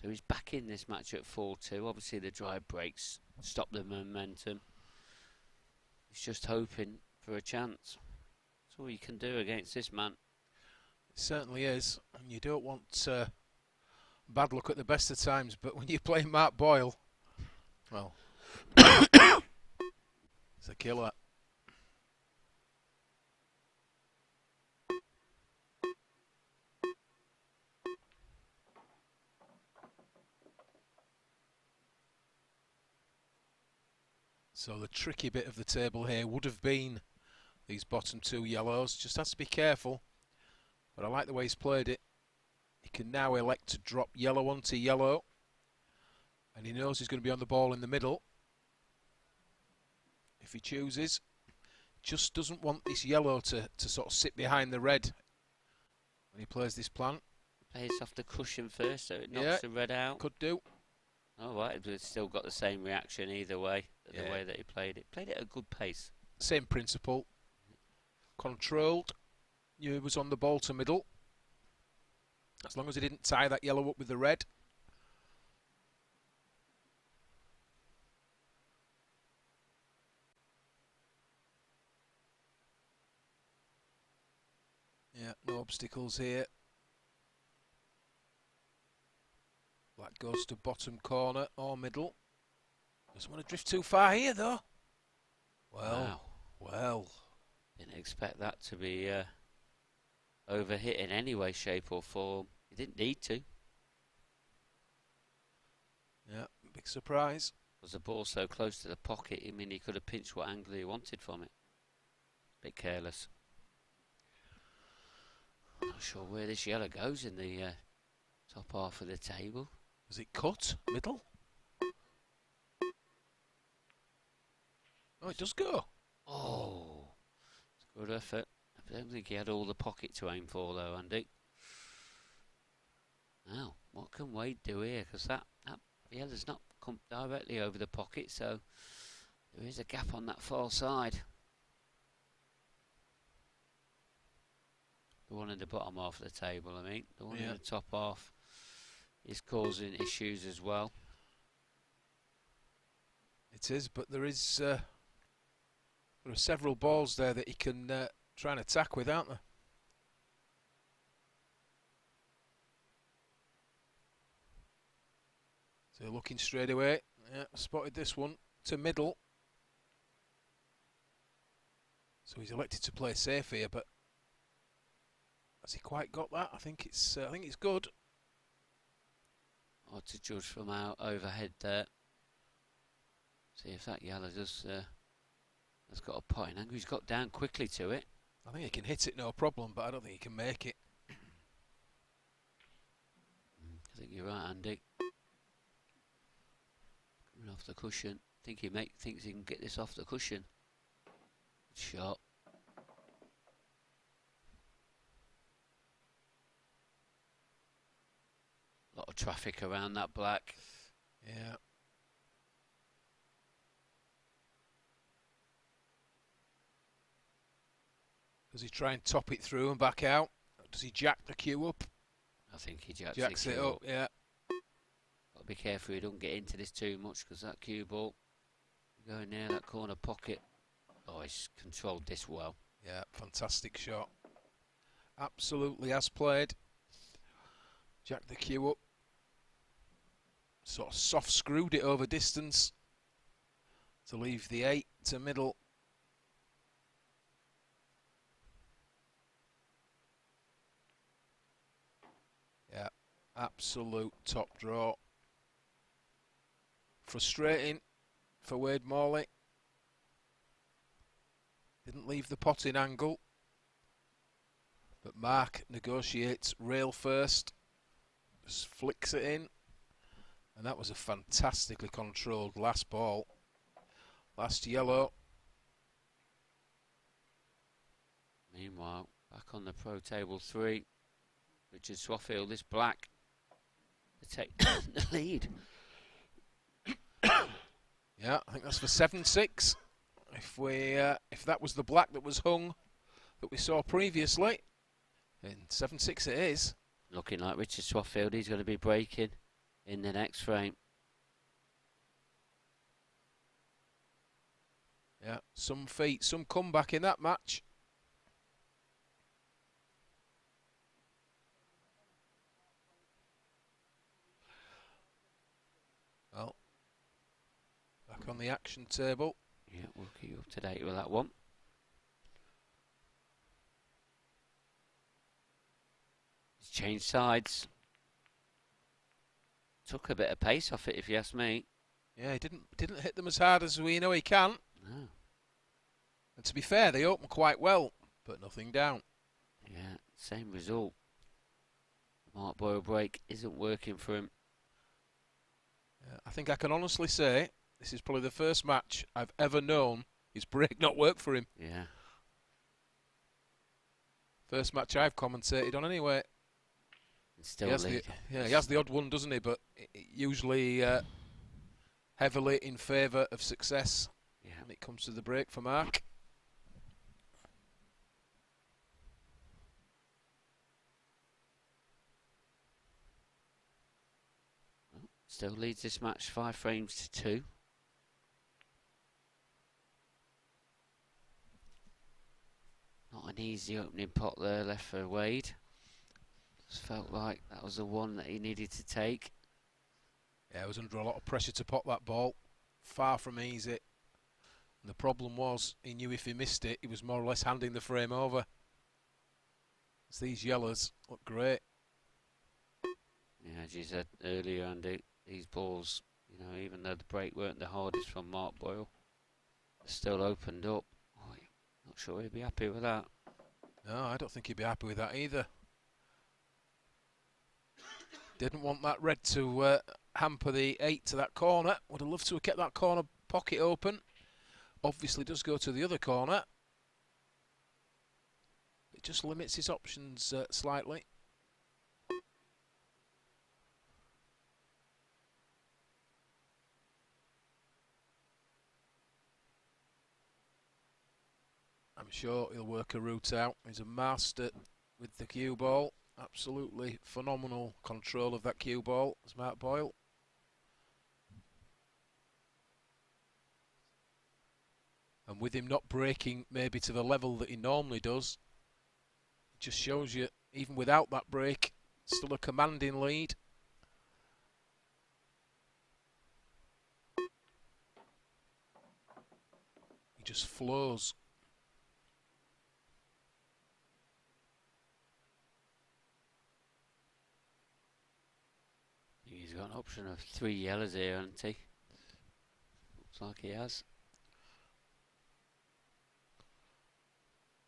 So he's back in this match at 4-2. Obviously the dry breaks stop the momentum. He's just hoping for a chance. That's all you can do against this man. It certainly is. And you don't want bad luck at the best of times, but when you play Mark Boyle, well, it's a killer. So the tricky bit of the table here would have been these bottom 2 yellows. Just has to be careful. But I like the way he's played it. He can now elect to drop yellow onto yellow. And he knows he's going to be on the ball in the middle. If he chooses. Just doesn't want this yellow to sort of sit behind the red when he plays this plan. Plays off the cushion first, so it knocks the red out. Could do. Oh, right, it's still got the same reaction either way, the way that he played it. Played it at a good pace. Same principle. Controlled. He was on the ball to middle. As long as he didn't tie that yellow up with the red. Yeah, no obstacles here. Black goes to bottom corner or middle. Doesn't want to drift too far here though. Well, well. Didn't expect that to be overhit in any way, shape or form. He didn't need to. Yeah, big surprise. Was the ball so close to the pocket, I mean he could have pinched what angle he wanted from it. Bit careless. Not sure where this yellow goes in the top half of the table. Was it cut? Middle? Oh, it does go. Oh, it's a good effort. I don't think he had all the pocket to aim for though, Andy. Now, what can Wade do here? Because that yellow's not come directly over the pocket, so There is a gap on that far side. The one in the bottom half of the table, I mean. The one in the top half is causing issues as well. It is, but there is there are several balls there that he can try and attack with, aren't there? So looking straight away. Yeah, spotted this one to middle. So he's elected to play safe here, but has he quite got that? I think it's good. Hard to judge from our overhead there. See if that yellow has got a pot in angle. He's got down quickly to it. I think he can hit it no problem, but I don't think he can make it. I think you're right, Andy. Coming off the cushion. I think he thinks he can get this off the cushion. Good shot. Lot of traffic around that black. Yeah. Does he try and top it through and back out? Does he jack the cue up? I think he jacks it up. Yeah. Got to be careful he don't get into this too much, because that cue ball going near that corner pocket. Oh, he's controlled this well. Yeah, fantastic shot. Absolutely as played. Jack the cue up. Sort of soft screwed it over distance to leave the 8 to middle. Yeah, absolute top draw. Frustrating for Wade Morley. Didn't leave the pot in angle. But Mark negotiates rail first. Just flicks it in. And that was a fantastically controlled last ball. Last yellow. Meanwhile, back on the pro table 3. Richard Swaffield, this black, to take the lead. Yeah, I think that's for 7-6. If that was the black that was hung that we saw previously, then 7-6 it is. Looking like Richard Swaffield, he's going to be breaking in the next frame. Yeah, some feet, some comeback in that match. Well, back on the action table. Yeah, we'll keep you up to date with that one. He's changed sides. Took a bit of pace off it, if you ask me. Yeah, he didn't hit them as hard as we know he can. No. And to be fair, they opened quite well, but nothing down. Yeah, same result. Mark Boyle break isn't working for him. Yeah, I think I can honestly say this is probably the first match I've ever known his break not work for him. Yeah. First match I've commentated on anyway. Still he has the odd one, doesn't he? But usually heavily in favour of success when it comes to the break for Mark. Still leads this match 5 frames to 2. Not an easy opening pot there left for Wade. Just felt like that was the one that he needed to take. Yeah, he was under a lot of pressure to pot that ball. Far from easy. And the problem was, he knew if he missed it, he was more or less handing the frame over. As these yellows look great. Yeah, as you said earlier, Andy, these balls, you know, even though the break weren't the hardest from Mark Boyle, they're still opened up. Oh, not sure he'd be happy with that. No, I don't think he'd be happy with that either. Didn't want that red to hamper the 8 to that corner. Would have loved to have kept that corner pocket open. Obviously does go to the other corner. It just limits his options slightly. I'm sure he'll work a route out. He's a master with the cue ball. Absolutely phenomenal control of that cue ball, as Mark Boyle. And with him not breaking maybe to the level that he normally does, it just shows you, even without that break, still a commanding lead. He just flows. He's got an option of 3 yellows here, hasn't he? Looks like he has.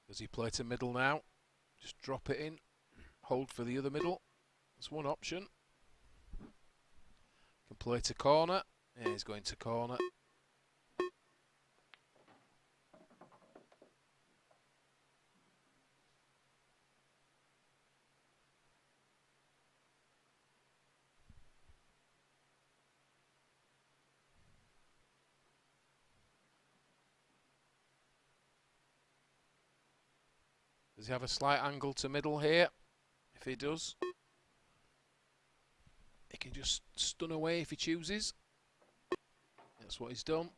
Does he play to middle now? Just drop it in. Hold for the other middle. That's one option. Can play to corner. Yeah, he's going to corner. Does he have a slight angle to middle here? If he does, he can just stun away if he chooses. That's what he's done.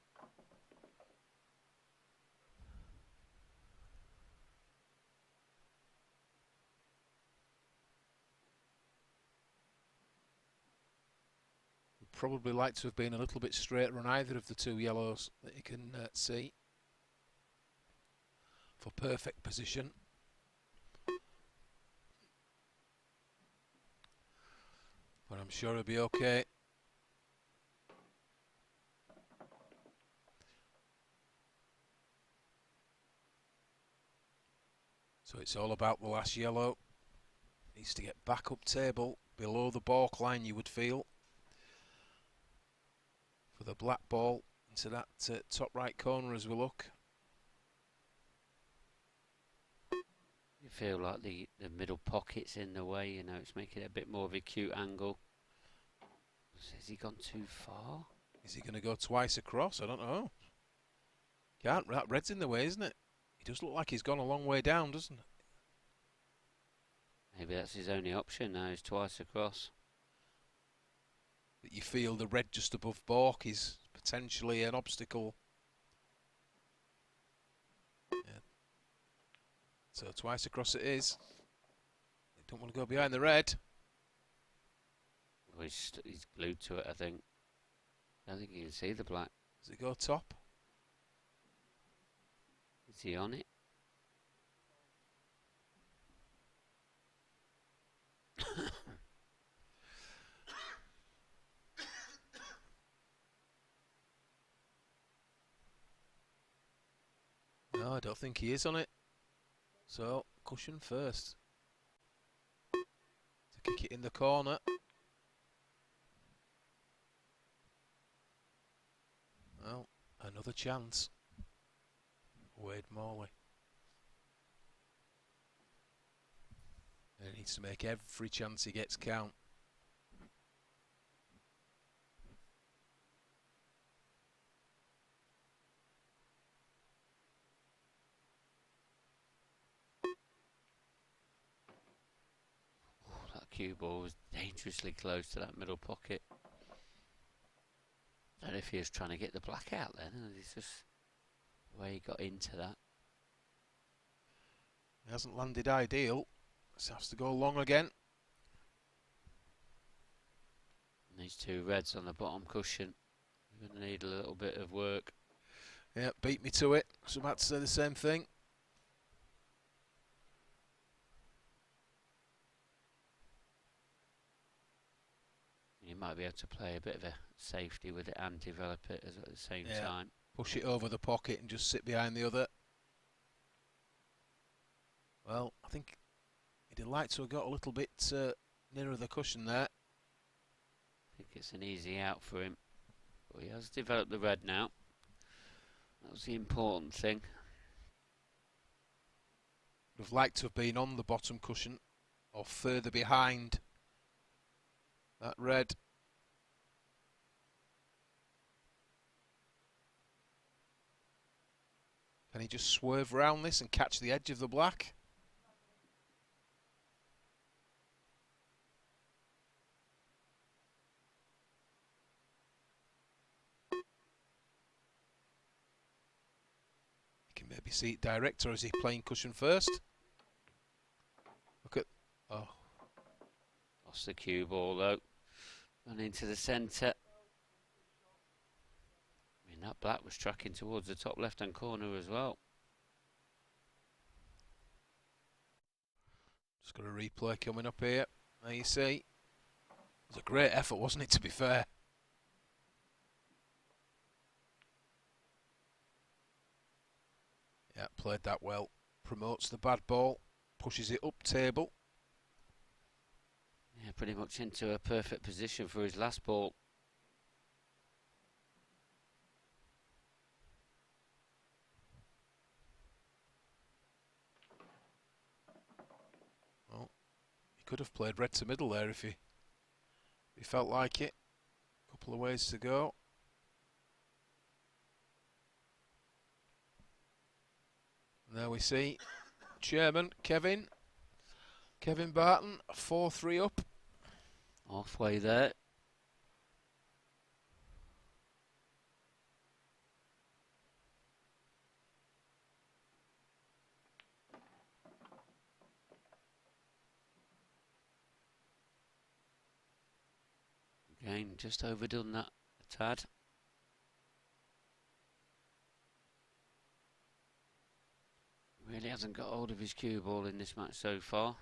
Would probably like to have been a little bit straighter on either of the 2 yellows that you can see for perfect position. But I'm sure he'll be okay. So it's all about the last yellow. Needs to get back up table, below the balk line, you would feel, for the black ball into that top right corner as we look. You feel like the middle pocket's in the way, you know, it's making it a bit more of a acute angle. Has he gone too far? Is he going to go twice across? I don't know. Can't. That red's in the way, isn't it? He does look like he's gone a long way down, doesn't it? Maybe that's his only option now, is twice across. But you feel the red just above balk is potentially an obstacle. Yeah. So twice across it is. They don't want to go behind the red. Well, he's glued to it, I think. I don't think you can see the black. Does it go top? Is he on it? No, I don't think he is on it. So, cushion first. To kick it in the corner. Well, another chance. Wade Morley. And he needs to make every chance he gets count. That cue ball was dangerously close to that middle pocket. I don't know if he was trying to get the black out then, and it's just the way he got into that. He hasn't landed ideal. So has to go long again. And these 2 reds on the bottom cushion. We're going to need a little bit of work. Yeah, beat me to it. So I'm about to say the same thing. You might be able to play a bit of a safety with it and develop it at the same time. Push it over the pocket and just sit behind the other. Well, I think he'd like to have got a little bit nearer the cushion there. I think it's an easy out for him. But he has developed the red now. That was the important thing. Would have liked to have been on the bottom cushion or further behind that red. Can he just swerve around this and catch the edge of the black? He can maybe see it direct, or is he playing cushion first? Look at... Oh. Lost the cue ball though. Gone into the centre. I mean, that black was tracking towards the top left-hand corner as well. Just got a replay coming up here. There you see. It was a great effort, wasn't it, to be fair? Yeah, played that well. Promotes the bad ball. Pushes it up table. Yeah, pretty much into a perfect position for his last ball. Well, he could have played red to middle there if he felt like it. Couple of ways to go. And there we see Chairman Kevin Barton, 4-3 up. Halfway there. Again, just overdone that a tad. Really hasn't got hold of his cue ball in this match so far.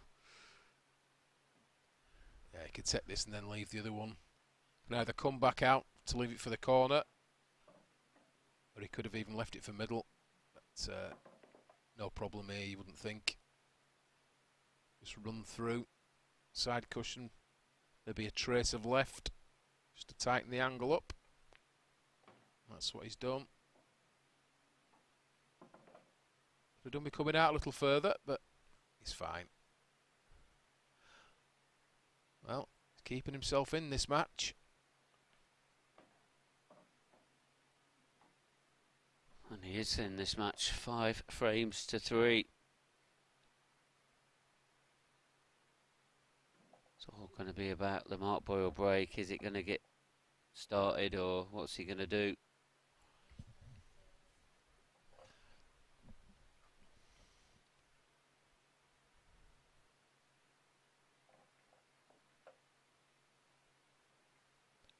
Yeah, he could take this and then leave the other one. Can either come back out to leave it for the corner, or he could have even left it for middle. But no problem here, you wouldn't think. Just run through. Side cushion. Maybe a trace of left, just to tighten the angle up. That's what he's done. Could have done me coming out a little further, but he's fine. Well, he's keeping himself in this match. And he is in this match, 5 frames to 3. It's all going to be about the Mark Boyle break. Is it going to get started, or what's he going to do?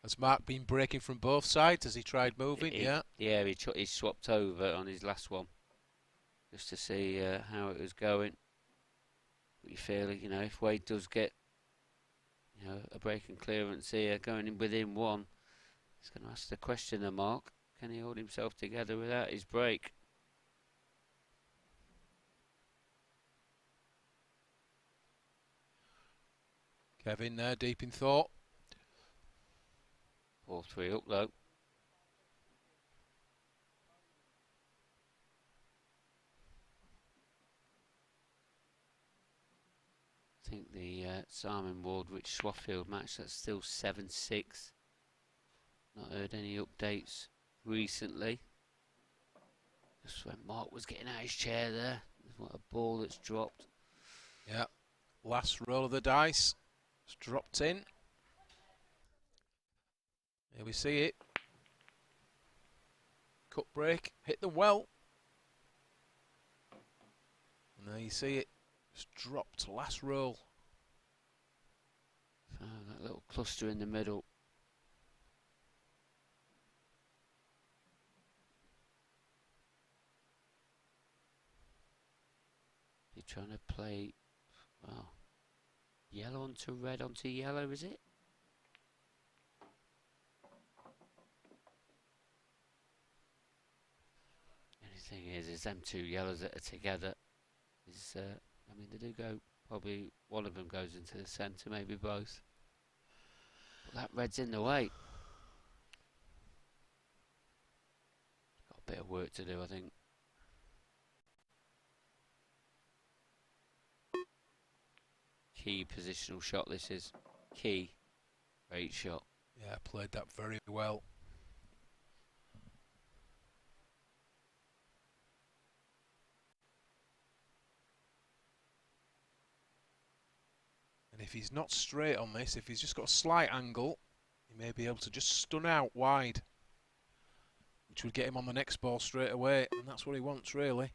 Has Mark been breaking from both sides? Has he tried moving? Yeah. Yeah, he swapped over on his last one, just to see how it was going. But you feel, you know, if Wade does get, you know, a breaking clearance here, going in within one, he's going to ask the question of Mark. Can he hold himself together without his break? Kevin there, deep in thought. 4-3 up though. I think the Simon Wardwich Swaffield match, that's still 7-6. Not heard any updates recently. Just when Mark was getting out of his chair there. What a ball that's dropped. Yeah. Last roll of the dice. It's dropped in. Here we see it. Cut break. Hit them well. And there you see it. Just dropped last roll. Found that little cluster in the middle. You're trying to play, well, yellow onto red onto yellow, is it? The only thing is them two yellows that are together is, I mean, they do go, probably one of them goes into the centre, maybe both. But that red's in the way. Got a bit of work to do, I think. Key positional shot this is. Key. Great shot. Yeah, played that very well. if he's not straight on this, if he's just got a slight angle, he may be able to just stun out wide, which would get him on the next ball straight away, and that's what he wants, really.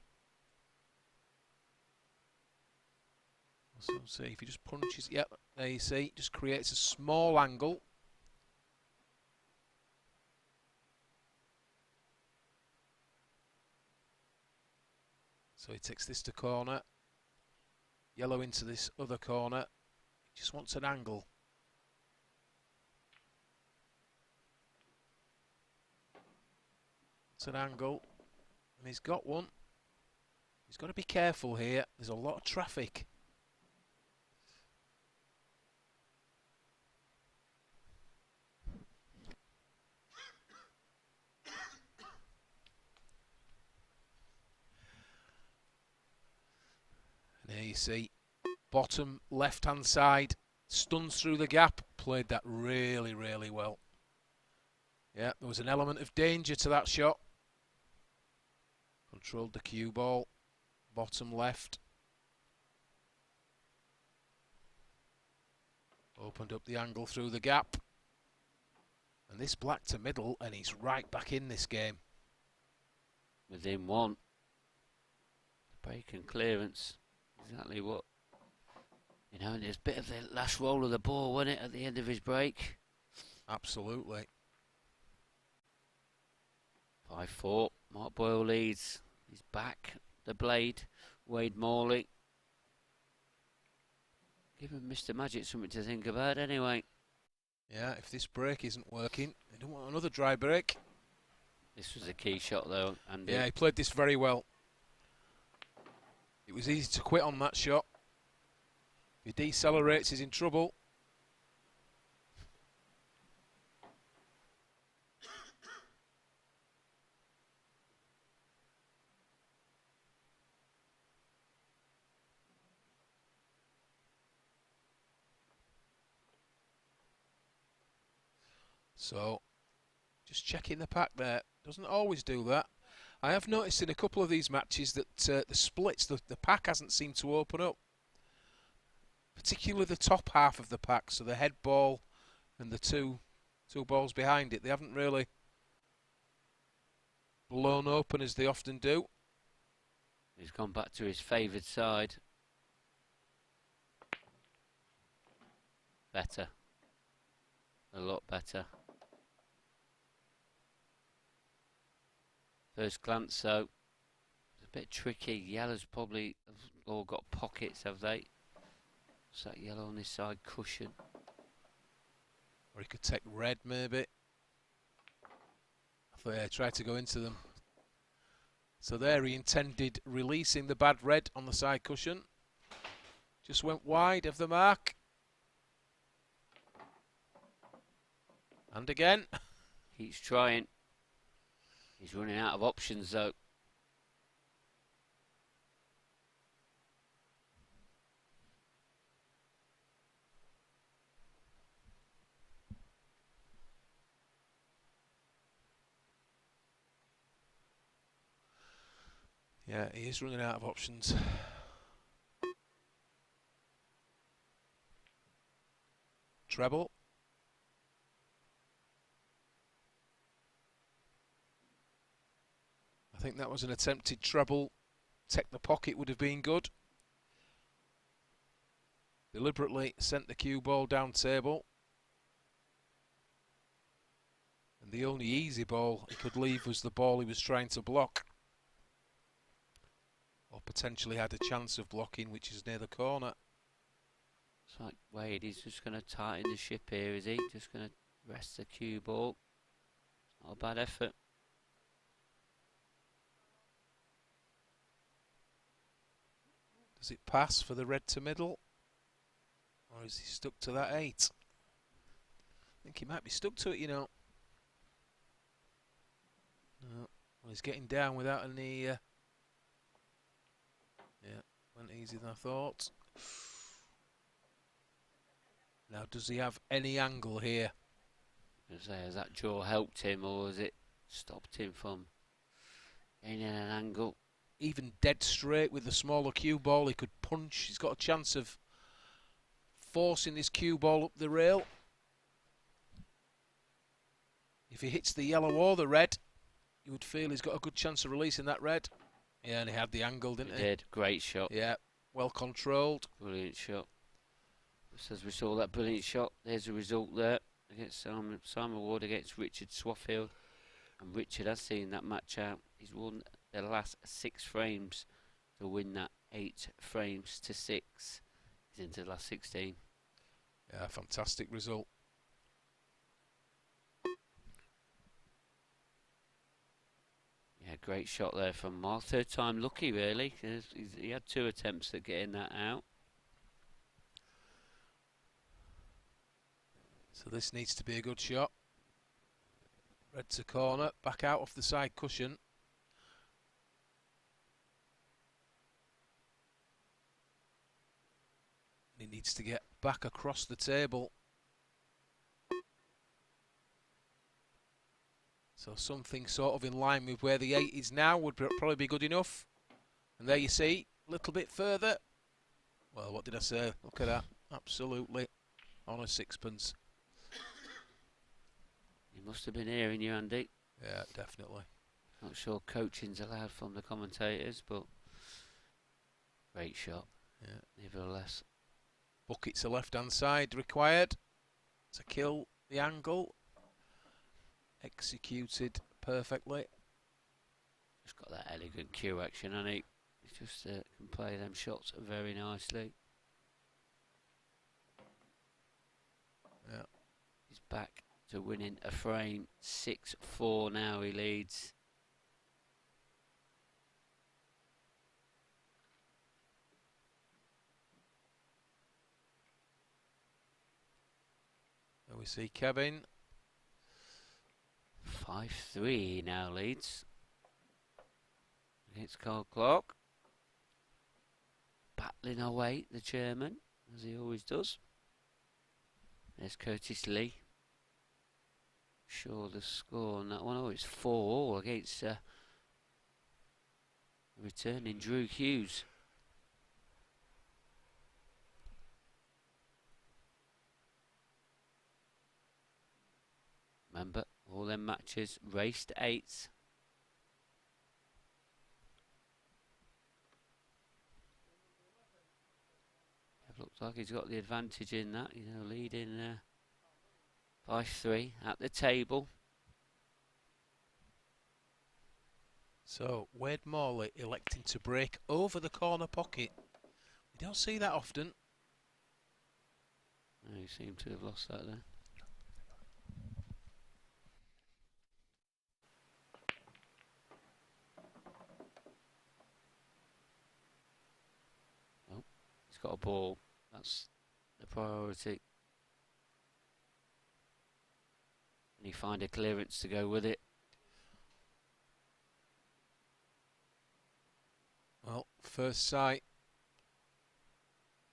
So see if he just punches. Yep, there you see, just creates a small angle. So he takes this to corner. Yellow into this other corner. He just wants an angle. It's an angle, and he's got one. He's got to be careful here. There's a lot of traffic. And there you see, bottom left-hand side, stuns through the gap, played that really, really well. Yeah, there was an element of danger to that shot. Controlled the cue ball, bottom left. Opened up the angle through the gap. And this black to middle, and he's right back in this game. Within one. Break and clearance. Exactly what, you know, and there's a bit of the last roll of the ball, wasn't it, at the end of his break? Absolutely. 5-4, Mark Boyle leads. He's back, the blade, Wade Morley. Giving Mr. Magic something to think about anyway. Yeah, if this break isn't working, they don't want another dry break. This was a key shot though. And yeah, he played this very well. It was easy to quit on that shot. If he decelerates, he's in trouble. So, just checking the pack there. Doesn't always do that. I have noticed in a couple of these matches that the splits, the pack hasn't seemed to open up. Particularly the top half of the pack, so the head ball and the two balls behind it. They haven't really blown open as they often do. He's gone back to his favoured side. Better. A lot better. First glance, though, it's a bit tricky. Yellow's probably have all got pockets, have they? What's that yellow on this side cushion? Or he could take red, maybe. I thought he tried to go into them. So there he intended releasing the bad red on the side cushion. Just went wide of the mark. And again. Keeps trying. He's running out of options though. Yeah, he is running out of options. Treble. I think that was an attempted treble. Take the pocket would have been good. Deliberately sent the cue ball down table. And the only easy ball he could leave was the ball he was trying to block. Or potentially had a chance of blocking, which is near the corner. It's like Wade, he's just going to tighten the ship here, is he? Just going to rest the cue ball. Not a bad effort. Does it pass for the red to middle? Or is he stuck to that 8? I think he might be stuck to it, you know. No. Well, he's getting down without any... yeah, went easier than I thought. Now, does he have any angle here? Has that draw helped him, or has it stopped him from gaining an angle? Even dead straight with the smaller cue ball, he could punch. He's got a chance of forcing this cue ball up the rail. If he hits the yellow or the red, you would feel he's got a good chance of releasing that red. Yeah, and he had the angle, didn't he? He did. Great shot. Yeah, well controlled. Brilliant shot. Just as we saw that brilliant shot, there's a result there against Simon Ward against Richard Swaffield. And Richard has seen that match out. He's won the last 6 frames to win that 8 frames to 6. He's into the last 16. Yeah, fantastic result. Yeah, great shot there from Mark. Third time lucky, really. He had 2 attempts at getting that out. So this needs to be a good shot. Red to corner, back out off the side cushion. He needs to get back across the table. So something sort of in line with where the 8 is now would probably be good enough. And there you see, a little bit further. Well, what did I say? Look at that. Absolutely on a sixpence. He must have been hearing you, Andy. Yeah, definitely. Not sure coaching's allowed from the commentators, but great shot. Yeah. Nevertheless. Buckets the left-hand side required to kill the angle. Executed perfectly. Just got that elegant cue action, and he just can play them shots very nicely. Yeah. He's back to winning a frame. 6-4 now he leads. There we see Gavin. 5-3 now leads against Carl Clark. Battling away, the chairman, as he always does. There's Curtis Lee. Sure the score on that one. Oh, it's 4-all against returning Drew Hughes. Remember, all them matches raced 8s. It looks like he's got the advantage in that, you know, leading 5-3 at the table. So, Wade Morley electing to break over the corner pocket. We don't see that often. Oh, he seemed to have lost that there. Oh, he's got a ball. That's the priority. And he find a clearance to go with it. Well, first sight.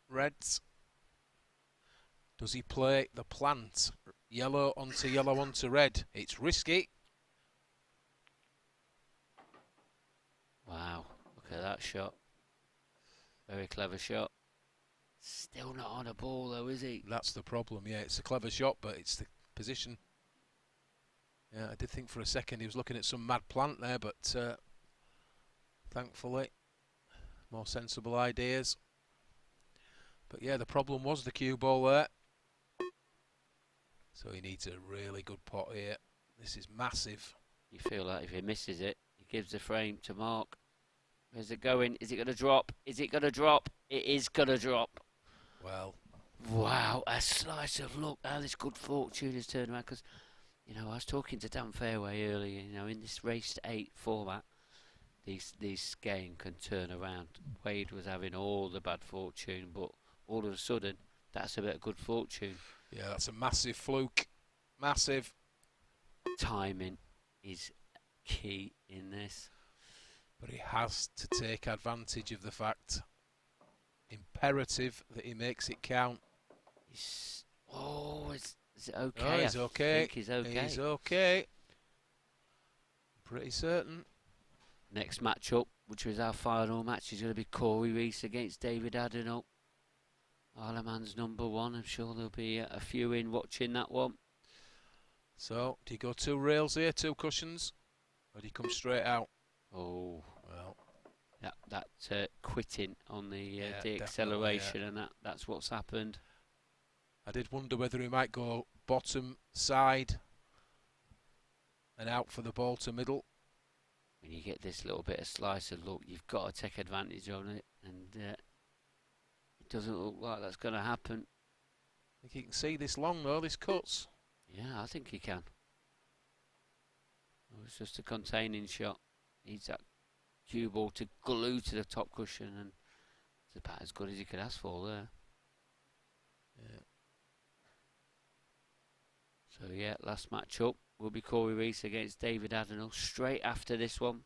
Reds. Does he play the plant? Yellow onto red. It's risky. Wow, look at that shot. Very clever shot. Still not on a ball though, is he? That's the problem, yeah. It's a clever shot, but it's the position. Yeah, I did think for a second he was looking at some mad plant there, but thankfully, more sensible ideas. But yeah, the problem was the cue ball there. So he needs a really good pot here. This is massive. You feel like if he misses it, he gives the frame to Mark. Where's it going? Is it going to drop? Is it going to drop? It is going to drop. Well. Wow, a slice of luck. How this good fortune has turned around. Because, you know, I was talking to Dan Fairway earlier, you know, in this race 8 format, these game can turn around. Wade was having all the bad fortune, but all of a sudden, that's a bit of good fortune. Yeah, that's a massive fluke. Massive. Timing is key in this. But he has to take advantage of the fact. Imperative that he makes it count. Is it okay? Oh, he's okay. I think he's okay. He's okay. Pretty certain. Next match up, which was our final match, is going to be Cory Rees against David Addinall. Isleman's number one. I'm sure there'll be a few in watching that one. So, do you go 2 rails here, 2 cushions, or do you come straight out? Oh, well, that quitting on the yeah, acceleration, yeah. and that's what's happened. I did wonder whether he might go bottom side and out for the ball to middle. When you get this little bit of slice of luck, you've got to take advantage of it, and it doesn't look like that's going to happen. I think you can see this long though, this cuts. Yeah, I think he can. Oh, it's just a containing shot. Needs that cue ball to glue to the top cushion, and it's about as good as you could ask for there. Yeah. So yeah, last match up will be Cory Reese against David Addinall straight after this one.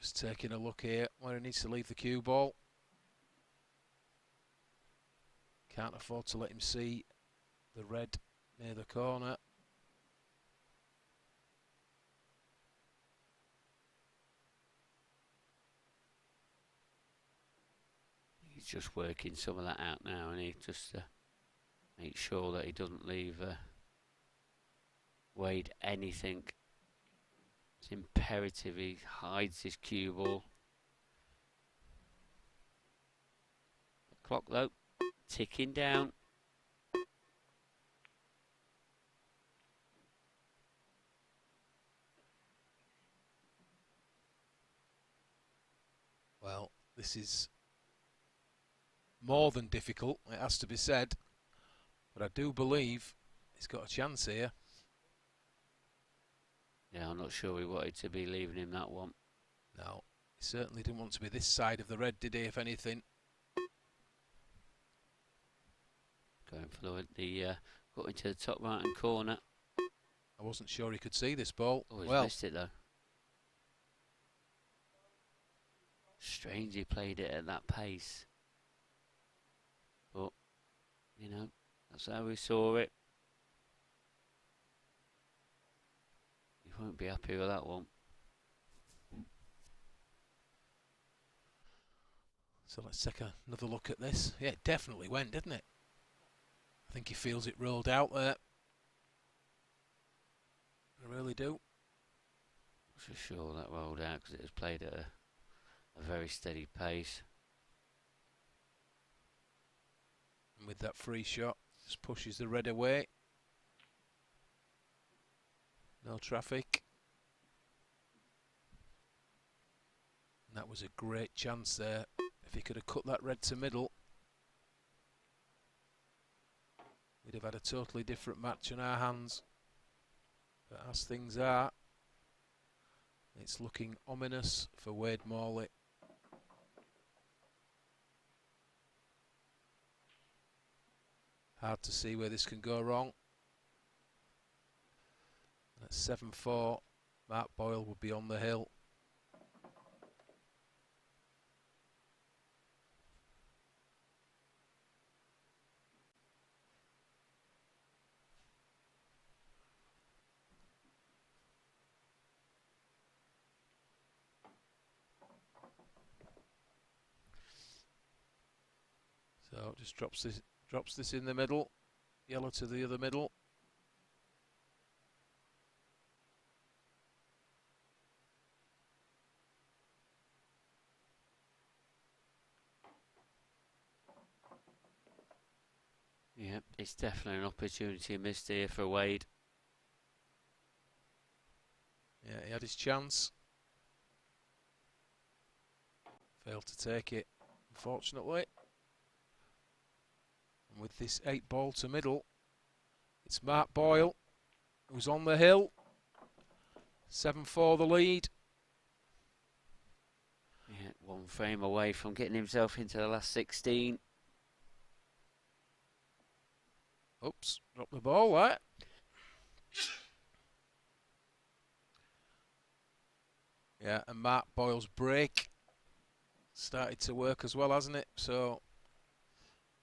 Just taking a look here where he needs to leave the cue ball. Can't afford to let him see the red near the corner. He's just working some of that out now, and he just make sure that he doesn't leave Wade anything. It's imperative he hides his cue ball. The clock though, ticking down. Well, this is more than difficult, it has to be said, but I do believe he's got a chance here. Yeah, I'm not sure he wanted to be leaving him that one. No, he certainly didn't want to be this side of the red, did he, if anything? Going for the got into the top right hand corner. I wasn't sure he could see this ball. Oh, he's well, missed it though. Strange he played it at that pace. But, you know, that's how we saw it. You won't be happy with that one. so let's take another look at this. Yeah, it definitely went, didn't it? I think he feels it rolled out there. I really do. For sure that rolled out because it was played at a very steady pace. And with that free shot, just pushes the red away. No traffic. And that was a great chance there. If he could have cut that red to middle, we'd have had a totally different match in our hands. But as things are, it's looking ominous for Wade Morley. Hard to see where this can go wrong. At 7-4, Mark Boyle will be on the hill. So just drops this in the middle, yellow to the other middle. Yeah, it's definitely an opportunity missed here for Wade. Yeah, he had his chance. Failed to take it, unfortunately. And with this 8 ball to middle, it's Mark Boyle who's on the hill. 7-4 the lead. Yeah, one frame away from getting himself into the last 16. Oops, dropped the ball there. Yeah, and Mark Boyle's break started to work as well, hasn't it? So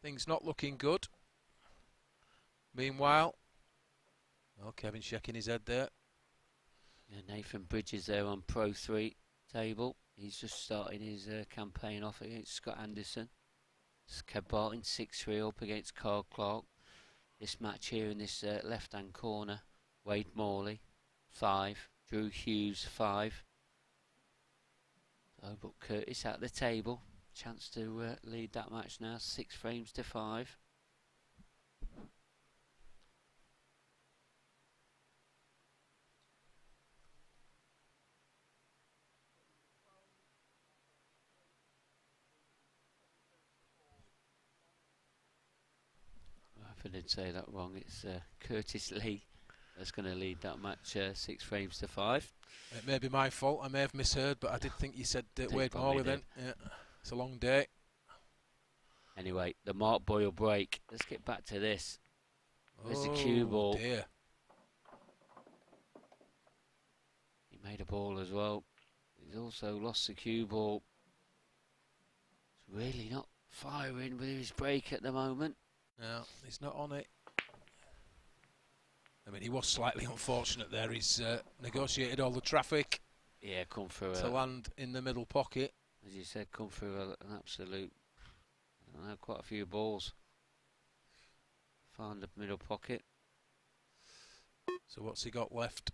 things not looking good. Meanwhile, oh, Kevin shaking his head there. Yeah, Nathan Bridges there on Pro 3 table. He's just starting his campaign off against Scott Anderson. Kev Barton 6-3 up against Carl Clark. This match here in this left-hand corner, Wade Morley 5, Drew Hughes 5. So, but Curtis at the table, chance to lead that match now, 6 frames to 5. If I did say that wrong, it's Curtis Lee that's going to lead that match 6 frames to 5. It may be my fault, I may have misheard, but I did think you said Wade Morley then. Yeah, it's a long day. Anyway, the Mark Boyle break. Let's get back to this. There's the cue ball. Dear. He made a ball as well. He's also lost the cue ball. He's really not firing with his break at the moment. No, he's not on it. I mean, he was slightly unfortunate there. He's negotiated all the traffic. Yeah, come through to land in the middle pocket. As you said, come through an absolute, I don't know, quite a few balls. Found the middle pocket. So what's he got left?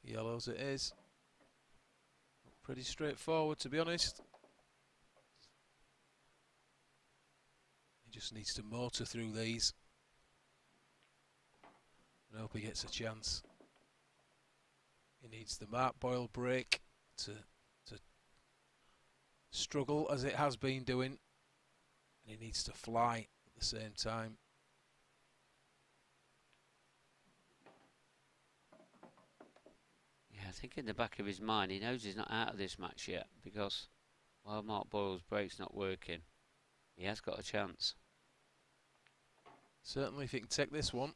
Yellows it is. Pretty straightforward, to be honest. He just needs to motor through these. I hope he gets a chance. He needs the Mark Boyle break to struggle as it has been doing. And he needs to fly at the same time. I think in the back of his mind he knows he's not out of this match yet, because while Mark Boyle's break's not working, he has got a chance. Certainly if he can take this one.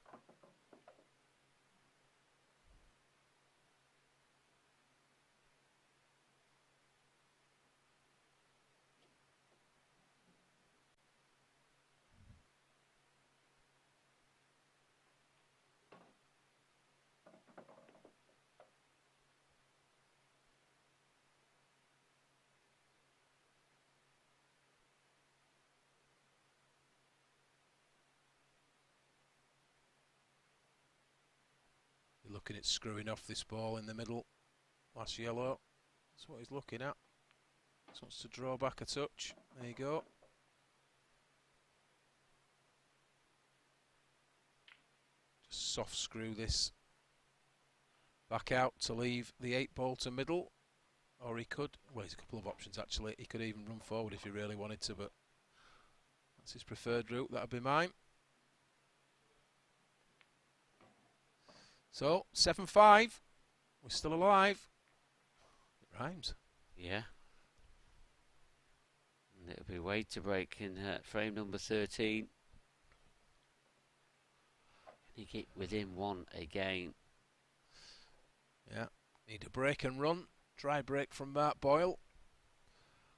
Looking at screwing off this ball in the middle. Last yellow. That's what he's looking at. Just wants to draw back a touch. There you go. Just soft screw this back out to leave the 8 ball to middle. Or he could, well, there's a couple of options actually. He could even run forward if he really wanted to, but that's his preferred route. That'd be mine. So, 7-5. We're still alive. It rhymes. Yeah. And it'll be Wade to break in frame number 13. Can he get within 1 again? Yeah. Need a break and run. Try break from Mark Boyle.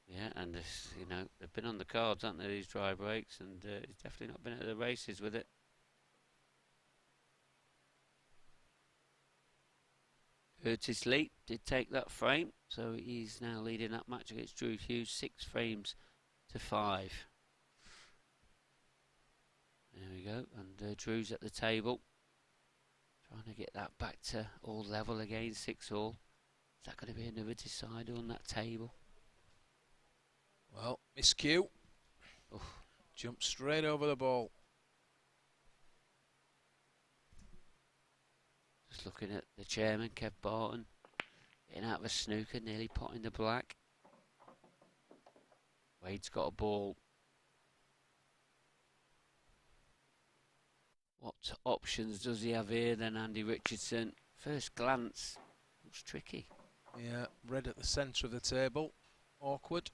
Yeah, and this, you know, they've been on the cards, haven't they, these dry breaks, and he's definitely not been at the races with it. Curtis Lee did take that frame, so he's now leading that match against Drew Hughes, 6 frames to 5. There we go, and Drew's at the table, trying to get that back to all level again, 6 all. Is that going to be another decider on that table? Well, miscue. Jump straight over the ball. Just looking at the chairman, Kev Barton, getting out of a snooker, nearly potting the black. Wade's got a ball. What options does he have here then, Andy Richardson? First glance, looks tricky. Yeah, red at the centre of the table. Awkward.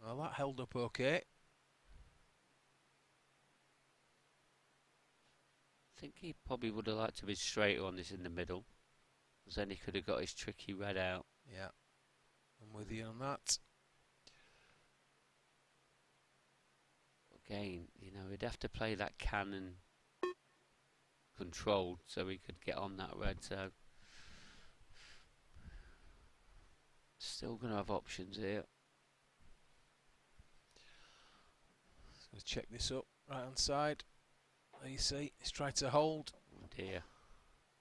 Well, that held up okay. I think he probably would have liked to be straighter on this in the middle, because then he could have got his tricky red out. Yeah, I'm with you on that. Again, you know, he'd have to play that cannon controlled so he could get on that red. So still going to have options here. Just going to check this up, right hand side. There you see, he's tried to hold. Oh dear.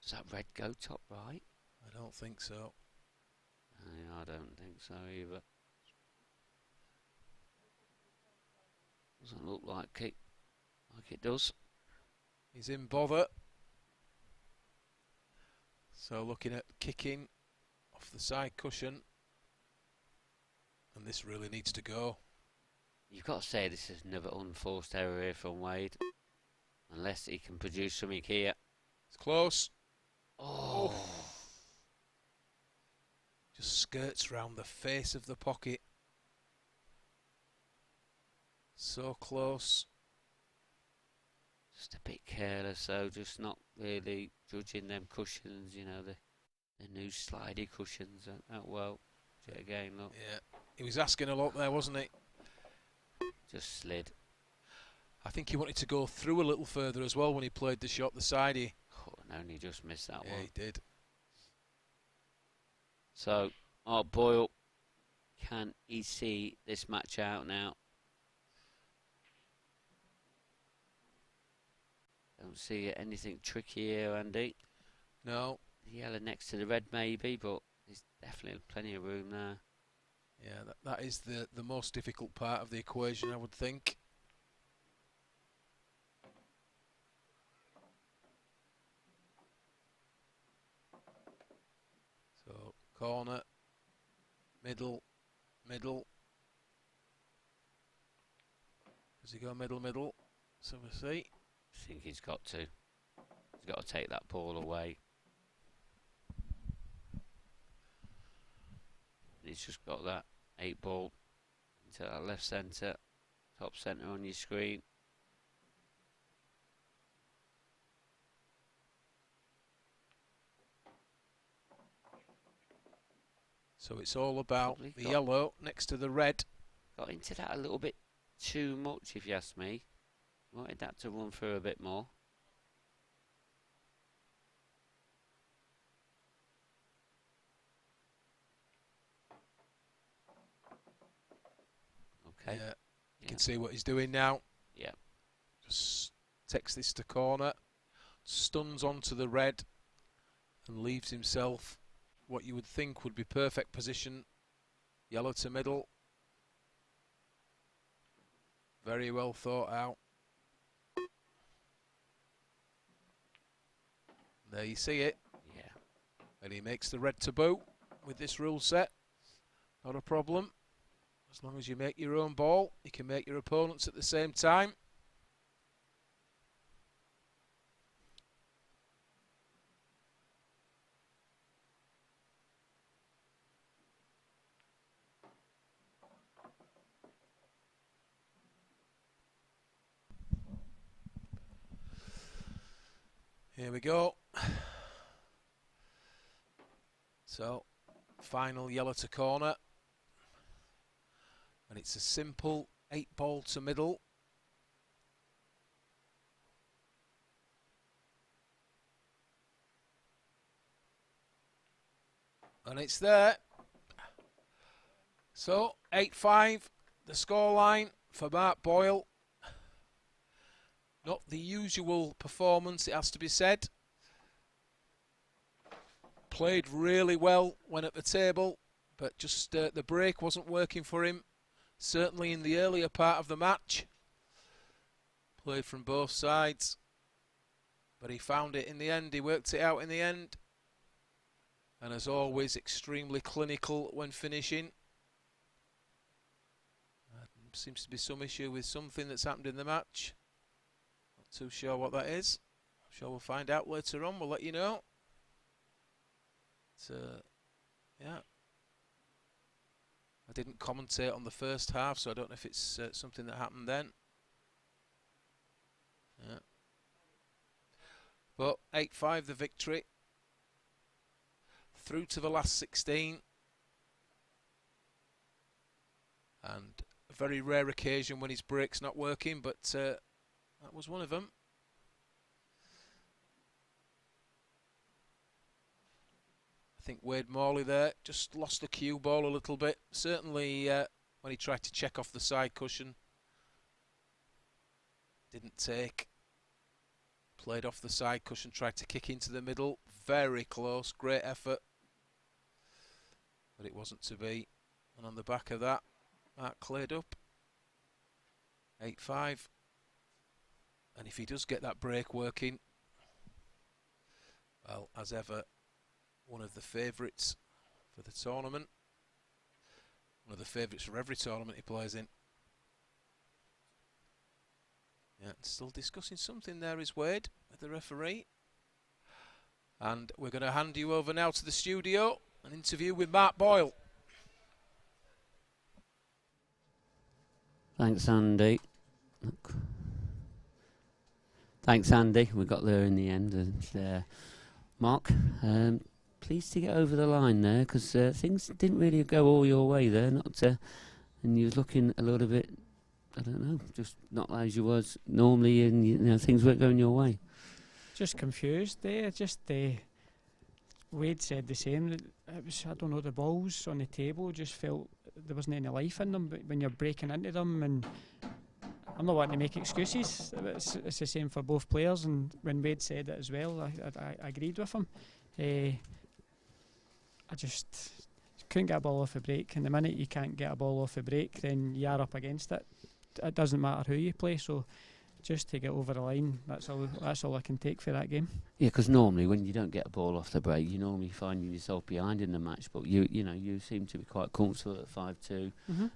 Does that red go top right? I don't think so. I don't think so either. Doesn't look like it does. He's in bother. So looking at kicking off the side cushion. And this really needs to go. You've got to say this is another unforced error here from Wade. Unless he can produce something here. It's close. Oh. Just skirts round the face of the pocket. So close. Just a bit careless, so just not really judging them cushions, you know, the new slidey cushions. That well, again, look. Yeah, he was asking a lot there, wasn't he? Just slid. I think he wanted to go through a little further as well when he played the shot the sidey. Oh, and only just missed that one. Yeah, he did. So, Boyle, can he see this match out now? Don't see anything tricky here, Andy. No. The yellow next to the red maybe, but there's definitely plenty of room there. Yeah, that is the most difficult part of the equation, I would think. So, corner, middle. Does he go middle? So we'll see. I think he's got to. He's got to take that ball away. He's just got that 8 ball into that left centre, top centre on your screen. So it's all about the yellow next to the red. Got into that a little bit too much, if you ask me. Wanted that to run through a bit more. Okay. Yeah, you can see what he's doing now. Yeah. Just takes this to corner, stuns onto the red, and leaves himself what you would think would be perfect position. Yellow to middle. Very well thought out. There you see it. Yeah. And he makes the red to boot with this rule set. Not a problem. As long as you make your own ball, you can make your opponents at the same time. Here we go. So, final yellow to corner. And it's a simple 8 ball to middle. And it's there. So, 8-5, the scoreline for Mark Boyle. Not the usual performance, it has to be said. Played really well when at the table, but just the break wasn't working for him. Certainly in the earlier part of the match. Played from both sides. But he found it in the end, he worked it out in the end. And as always, extremely clinical when finishing. Seems to be some issue with something that's happened in the match. Not too sure what that is. I'm sure we'll find out later on, we'll let you know. Yeah. I didn't commentate on the first half, so I don't know if it's something that happened then. Yeah. But 8-5 the victory. Through to the last 16. And a very rare occasion when his brake's not working, but that was one of them. I think Wade Morley there just lost the cue ball a little bit. Certainly when he tried to check off the side cushion. Didn't take. Played off the side cushion, tried to kick into the middle. Very close, great effort. But it wasn't to be. And on the back of that, that cleared up. 8-5. And if he does get that break working, well, as ever, one of the favourites for the tournament. One of the favourites for every tournament he plays in. Yeah, still discussing something there is Wade with the referee. And we're going to hand you over now to the studio, an interview with Mark Boyle. Thanks, Andy. Thanks, Andy. We got there in the end. And Mark, pleased to get over the line there, because things didn't really go all your way there. And you was looking a little bit, I don't know, just not as you was normally, and you know things weren't going your way. Just confused there. Wade said the same. It was, I don't know, the balls on the table just felt there wasn't any life in them. But when you're breaking into them, and I'm not wanting to make excuses, it's the same for both players. And when Wade said it as well, I agreed with him. I just couldn't get a ball off a break, and the minute you can't get a ball off a break, then you are up against it. It doesn't matter who you play. So just to get over the line, that's all I can take for that game. Yeah, because normally when you don't get a ball off the break, you normally find yourself behind in the match. But you seem to be quite comfortable at 5-2,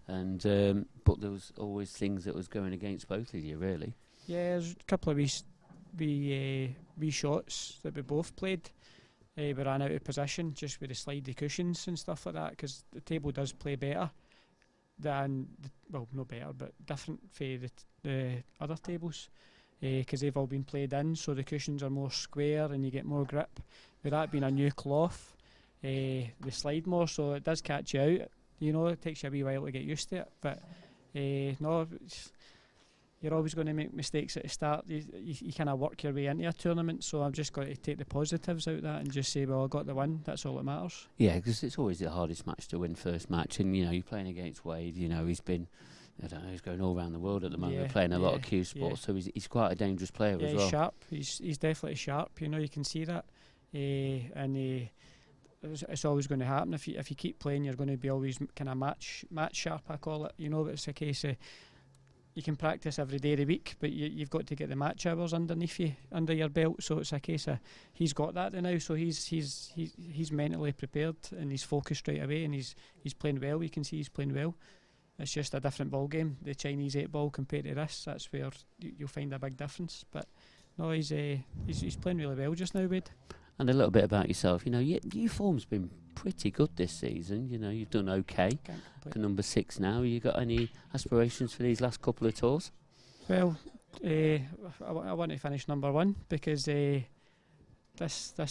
and but there was always things that was going against both of you, really. Yeah, there's a couple of wee shots that we both played. We ran out of position just with the slidey cushions and stuff like that, because the table does play better than, well, not better, but different for the other tables, because they've all been played in, so the cushions are more square and you get more grip. With that being a new cloth, they slide more, so it does catch you out. You know, it takes you a wee while to get used to it, but no, you're always going to make mistakes at the start. You kind of work your way into a tournament, so I've just got to take the positives out of that and just say, well, I got the win, that's all that matters. Yeah, because it's always the hardest match to win, first match, and you're playing against Wade. He's been, I don't know, he's going all around the world at the moment, playing a lot of Cuesports, so he's quite a dangerous player as well. He's sharp. He's definitely sharp. You can see that, and it's always going to happen. If you keep playing, you're going to be always kind of match sharp, I call it. But it's a case of, you can practice every day of the week, but you've got to get the match hours under your belt. So it's a case of, he's got that now, so he's mentally prepared and he's focused straight away, and he's playing well. You can see he's playing well. It's just a different ball game. The Chinese 8-ball compared to this, that's where you'll find a big difference. But no, he's playing really well just now, Wade. And a little bit about yourself. Your form's been pretty good this season. You've done okay. To number 6 now. You got any aspirations for these last couple of tours? Well, I want to finish number 1, because this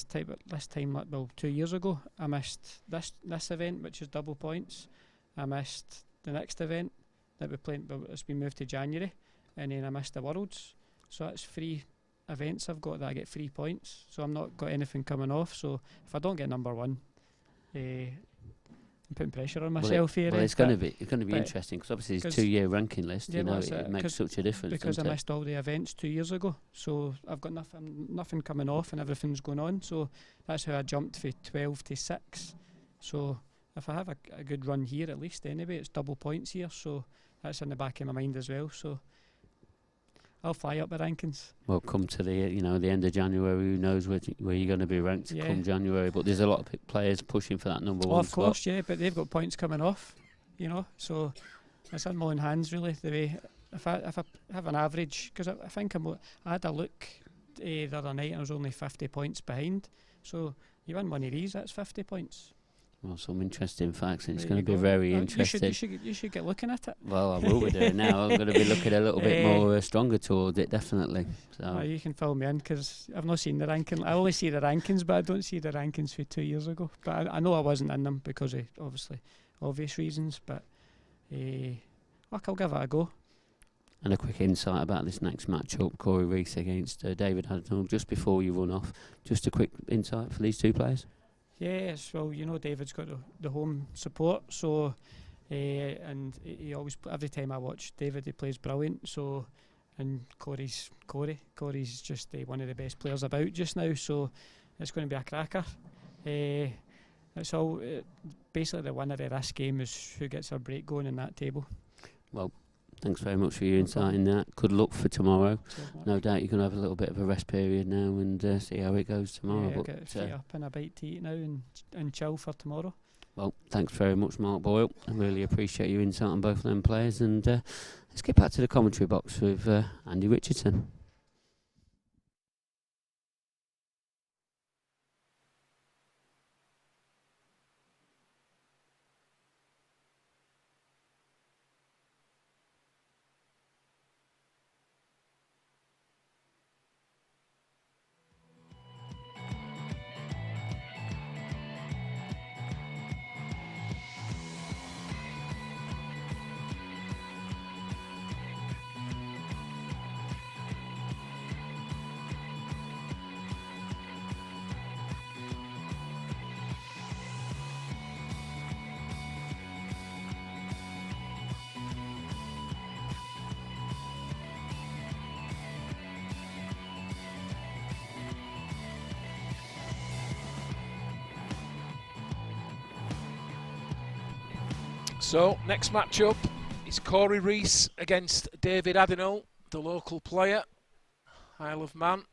time, 2 years ago, I missed this event, which is double points. I missed the next event that we're playing, but it's been moved to January, and then I missed the Worlds. So that's 3 events I've got that I get 3 points. So I'm not got anything coming off. So if I don't get number 1, I'm putting pressure on myself here. Well, it's going to be interesting, because obviously it's 2-year ranking list. Yeah, it makes such a difference. Because I missed all the events 2 years ago, so I've got nothing coming off, and everything's going on. So that's how I jumped from 12 to 6. So if I have a good run here, at least anyway, it's double points here. So that's in the back of my mind as well. So I'll fly up the rankings. Well, come to the end of January, who knows where you're going to be ranked come January. But there's a lot of players pushing for that number 1 of spot. Course, yeah, but they've got points coming off, so it's in my own hands, really. The way if I have an average, because I think I had a look the other night and I was only 50 points behind. So you win one of these, that's 50 points. Well, some interesting facts, and it's There going you to be go. very Well, interesting. You should get looking at it. Well, I will be doing now. I'm going to be looking a little bit more stronger towards it, definitely. So You can fill me in because I've not seen the ranking. I only see the rankings, but I don't see the rankings for 2 years ago. But I know I wasn't in them because of obviously obvious reasons. But I'll give it a go. And a quick insight about this next matchup, Cory Reese against David Adenol, just before you run off. Just a quick insight for these two players. Yes, well, David's got the home support, so and he always every time I watch David, he plays brilliant. So, and Cory's just one of the best players about just now. So, it's going to be a cracker. It's all basically the winner of this game is who gets a break going in that table. Well, thanks very much for your insight in that. Good luck for tomorrow. No doubt you're going to have a little bit of a rest period now and see how it goes tomorrow. Yeah, but get feet up and a bite to eat now and chill for tomorrow. Well, thanks very much, Mark Boyle. I really appreciate your insight on both of them players. And let's get back to the commentary box with Andy Richardson. So, next matchup is Cory Rees against David Addinall, the local player, Isle of Man.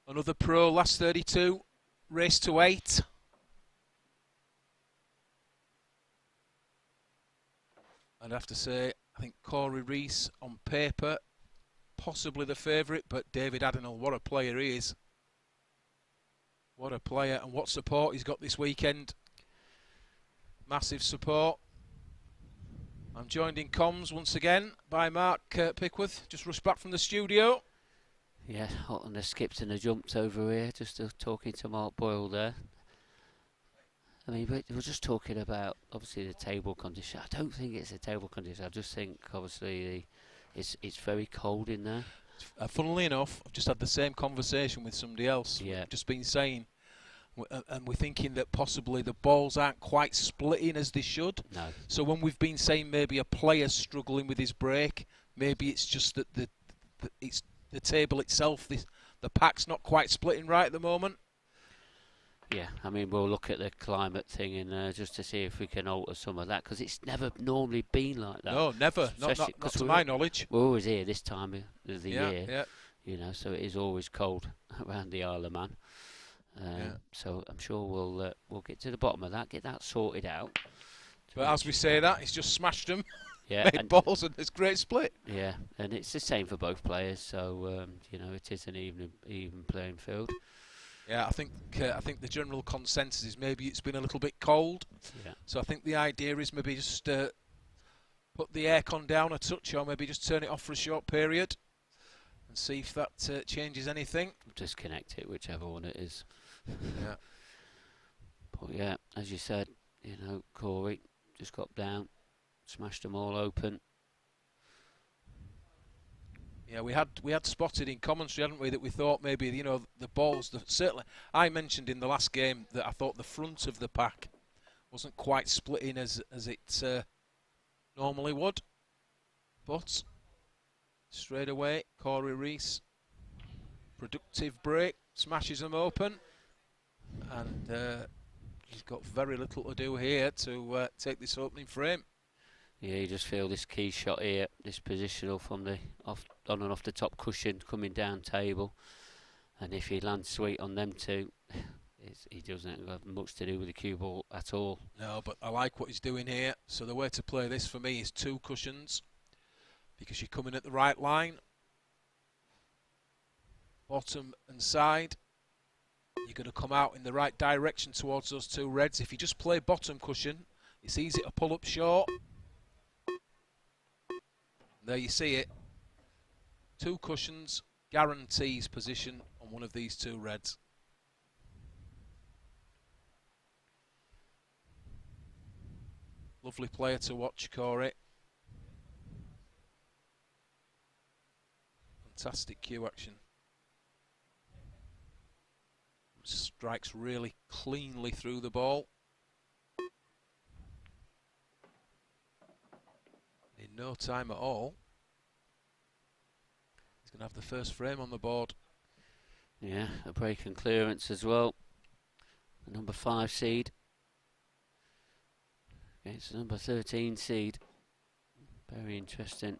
Another pro, last 32, race to 8. I'd have to say, I think Cory Rees on paper, possibly the favourite, but David Addinall, what a player he is. What a player, and what support he's got this weekend. Massive support. I'm joined in comms once again by Mark Pickworth. Just rushed back from the studio. Yeah, hot on the skips and the jumps over here. Just talking to Mark Boyle there. I mean, we're just talking about obviously the table condition. I don't think it's a table condition. I just think obviously it's very cold in there. Funnily enough, I've just had the same conversation with somebody else. Yeah. We've just been saying. And we're thinking that possibly the balls aren't quite splitting as they should. No. So when we've been saying maybe a player struggling with his break, maybe it's just that it's the table itself, the pack's not quite splitting right at the moment. Yeah, I mean, we'll look at the climate thing in just to see if we can alter some of that, because it's never normally been like that. No, never. Not to my knowledge. We're always here this time of the year. Yeah. You know, so it is always cold around the Isle of Man. So I'm sure we'll get to the bottom of that, get that sorted out. But as we say that, he's just smashed them. Yeah, made balls, and it's a great split. Yeah, and it's the same for both players. So it is an even playing field. Yeah, I think the general consensus is maybe it's been a little bit cold. Yeah. So I think the idea is maybe just put the aircon down a touch, or maybe just turn it off for a short period, and see if that changes anything. Disconnect it, whichever one it is. Yeah. But yeah, as you said, Cory just got down, smashed them all open. Yeah, we had spotted in commentary, hadn't we, that we thought maybe the balls. Certainly, I mentioned in the last game that I thought the front of the pack wasn't quite splitting as it normally would. But straight away, Cory Rees, productive break, smashes them open. And he's got very little to do here to take this opening frame. Yeah, you just feel this key shot here, this positional from the on and off the top cushion coming down table. And if he lands sweet on them two, he doesn't have much to do with the cue ball at all. No, but I like what he's doing here. So the way to play this for me is 2 cushions, because you're coming at the right line. Bottom and side. you're going to come out in the right direction towards those two reds. If you just play bottom cushion, it's easy to pull up short. There you see it. 2 cushions guarantees position on one of these 2 reds. Lovely player to watch, Cory. Fantastic cue action. Strikes really cleanly through the ball. In no time at all, he's going to have the first frame on the board. Yeah, a break and clearance as well. The number 5 seed against the number 13 seed. Very interesting.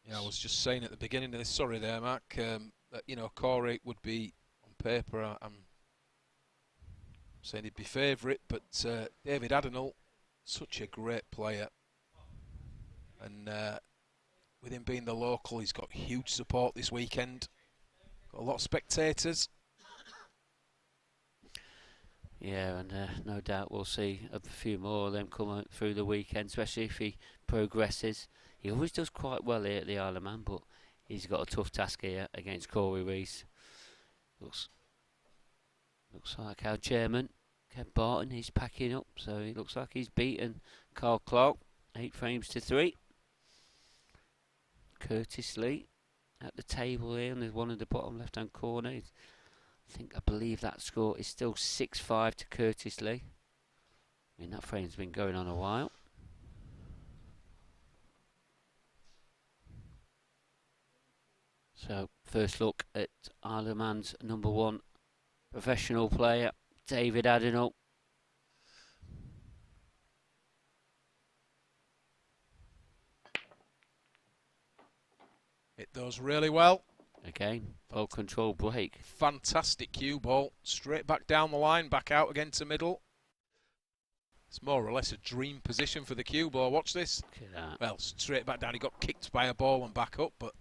Yeah, I was just saying at the beginning of this, sorry there, Mark, that, you know, Cory would be, on paper, I'm saying he'd be favourite, but David Addinall, such a great player. And with him being the local, he's got huge support this weekend. Got a lot of spectators. Yeah, and no doubt we'll see a few more of them come out through the weekend, especially if he progresses. He always does quite well here at the Isle of Man, but he's got a tough task here against Cory Rees. Looks like our chairman, Kev Barton, he's packing up, so it looks like he's beaten Carl Clark 8 frames to 3. Curtis Lee at the table here, and there's one in the bottom left-hand corner. I believe that score is still 6-5 to Curtis Lee. I mean, that frame's been going on a while. So, first look at Isle of Man's number 1 professional player, David Adenol. It does really well. Again, well controlled break. Fantastic cue ball. Straight back down the line, back out again to middle. It's more or less a dream position for the cue ball. Watch this. Look at that. Well, straight back down. He got kicked by a ball and back up, but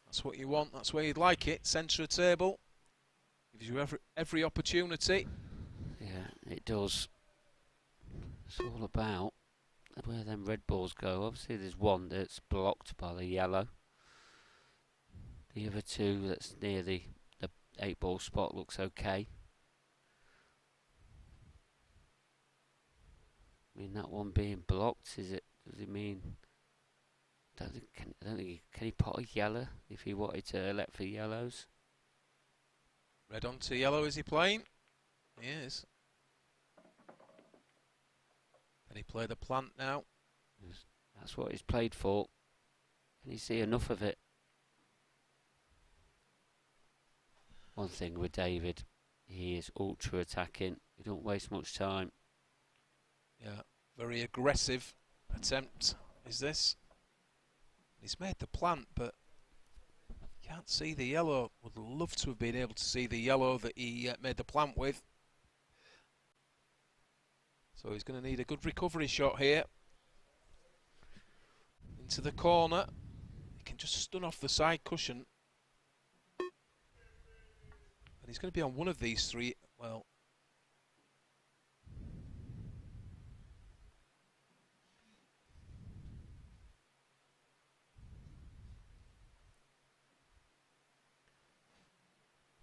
that's what you want. That's where you'd like it. Centre of table. Gives you every opportunity. Yeah, it does. It's all about where them red balls go. Obviously, there's one that's blocked by the yellow. The other 2 that's near the 8-ball spot looks okay. I mean, that one being blocked, is it? Does it mean? I don't think can he pot a yellow if he wanted to elect for yellows? Red onto yellow, is he playing? He is. Can he play the plant now? That's what he's played for. Can he see enough of it? One thing with David, he is ultra attacking. He don't waste much time. Yeah, very aggressive attempt is this. He's made the plant, but can't see the yellow. Would love to have been able to see the yellow that he made the plant with. So he's going to need a good recovery shot here. Into the corner. He can just stun off the side cushion. And he's going to be on one of these 3. Well,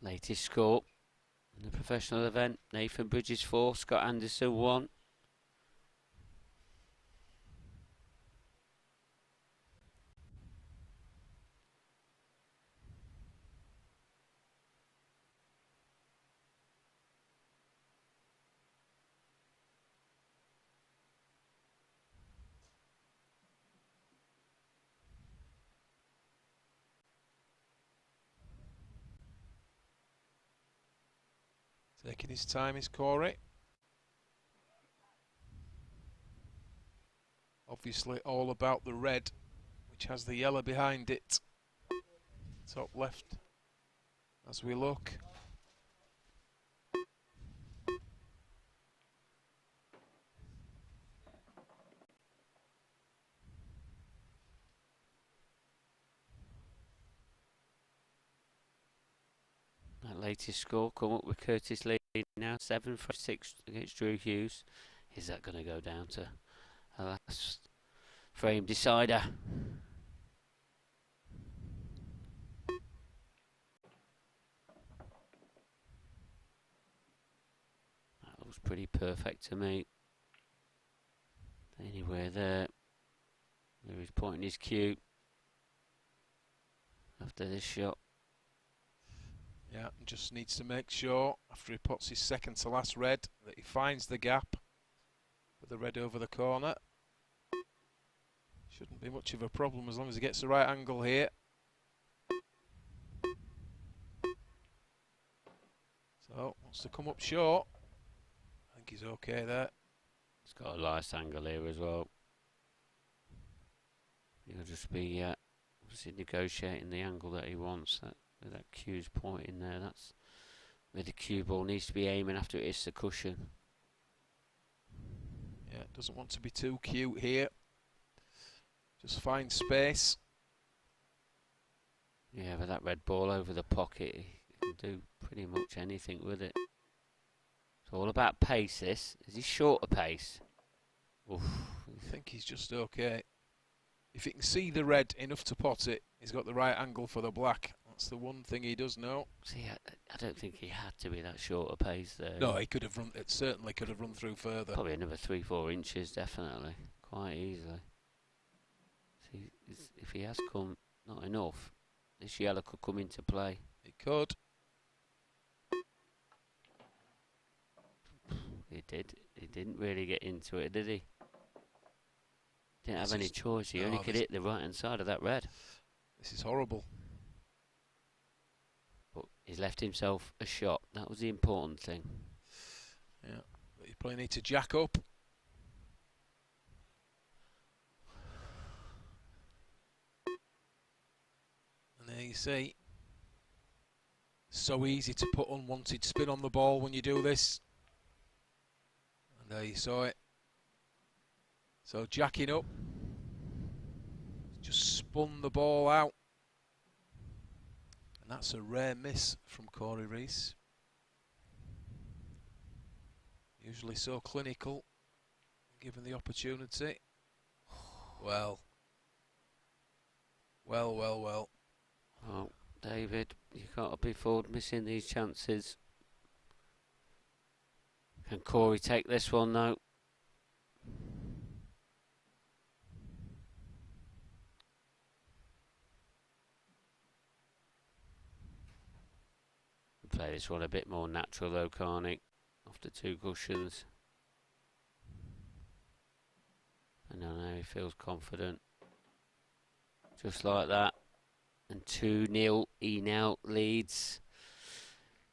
Latest score in the professional event: Nathan Bridges 4, Scott Anderson 1. taking his time is Cory. Obviously all about the red, which has the yellow behind it. Top left as we look. latest score come up with Curtis Lee now, 7-6 against Drew Hughes. Is that going to go down to a last frame decider? That looks pretty perfect to me. Anywhere there. There he's pointing his cue after this shot. Yeah, just needs to make sure after he puts his second to last red that he finds the gap with the red over the corner. Shouldn't be much of a problem as long as he gets the right angle here. So, wants to come up short. I think he's okay there. He's got a nice angle here as well. He'll just be obviously negotiating the angle that he wants. With that cue's point in there, that's where the cue ball needs to be aiming after it hits the cushion. Yeah, doesn't want to be too cute here. Just find space. Yeah, with that red ball over the pocket, he can do pretty much anything with it. It's all about pace, this. Is he short of pace? Oof. I think he's just okay. If he can see the red enough to pot it, he's got the right angle for the black. That's the one thing he does know. See, I don't think he had to be that short of pace there. No, he could have run. It certainly could have run through further. Probably another 3-4 inches, definitely, quite easily. See, if he has come not enough, this yellow could come into play. It could. He did. He didn't really get into it, did he? Didn't have any choice. He only could hit the right-hand side of that red. This is horrible. But he's left himself a shot. That was the important thing. Yeah, but you probably need to jack up. And there you see. So easy to put unwanted spin on the ball when you do this. And there you saw it. So jacking up. Just spun the ball out. And that's a rare miss from Cory Rees. Usually so clinical, given the opportunity. Well. Well. Oh, David, you can't be afford missing these chances. Can Cory take this one now? Play this one a bit more natural though, can't he? After 2 cushions. And now he feels confident. Just like that. And 2-0, he now leads.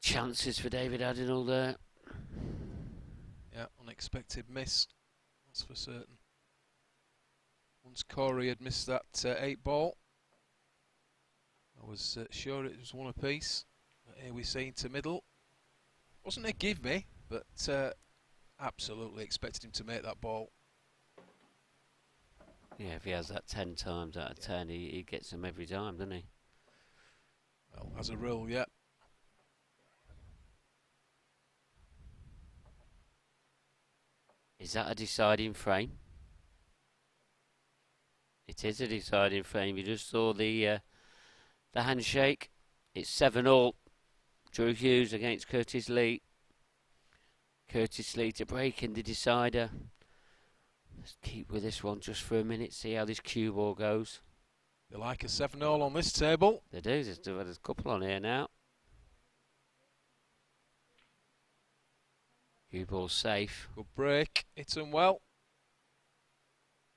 Chances for David Addinall there. Yeah, unexpected miss. That's for certain. Once Cory had missed that 8 ball, I was sure it was one apiece. Here we see into middle. Wasn't a give me, but absolutely expected him to make that ball. Yeah, if he has that 10 times out of 10, he gets them every time, doesn't he? Well, as a rule, yeah. Is that a deciding frame? It is a deciding frame. You just saw the handshake. It's 7-all. Drew Hughes against Curtis Lee. Curtis Lee to break in the decider. Let's keep with this one just for a minute, see how this cue ball goes. They like a 7-all on this table. They do, there's a couple on here now. Cue ball's safe. Good break, hits him well.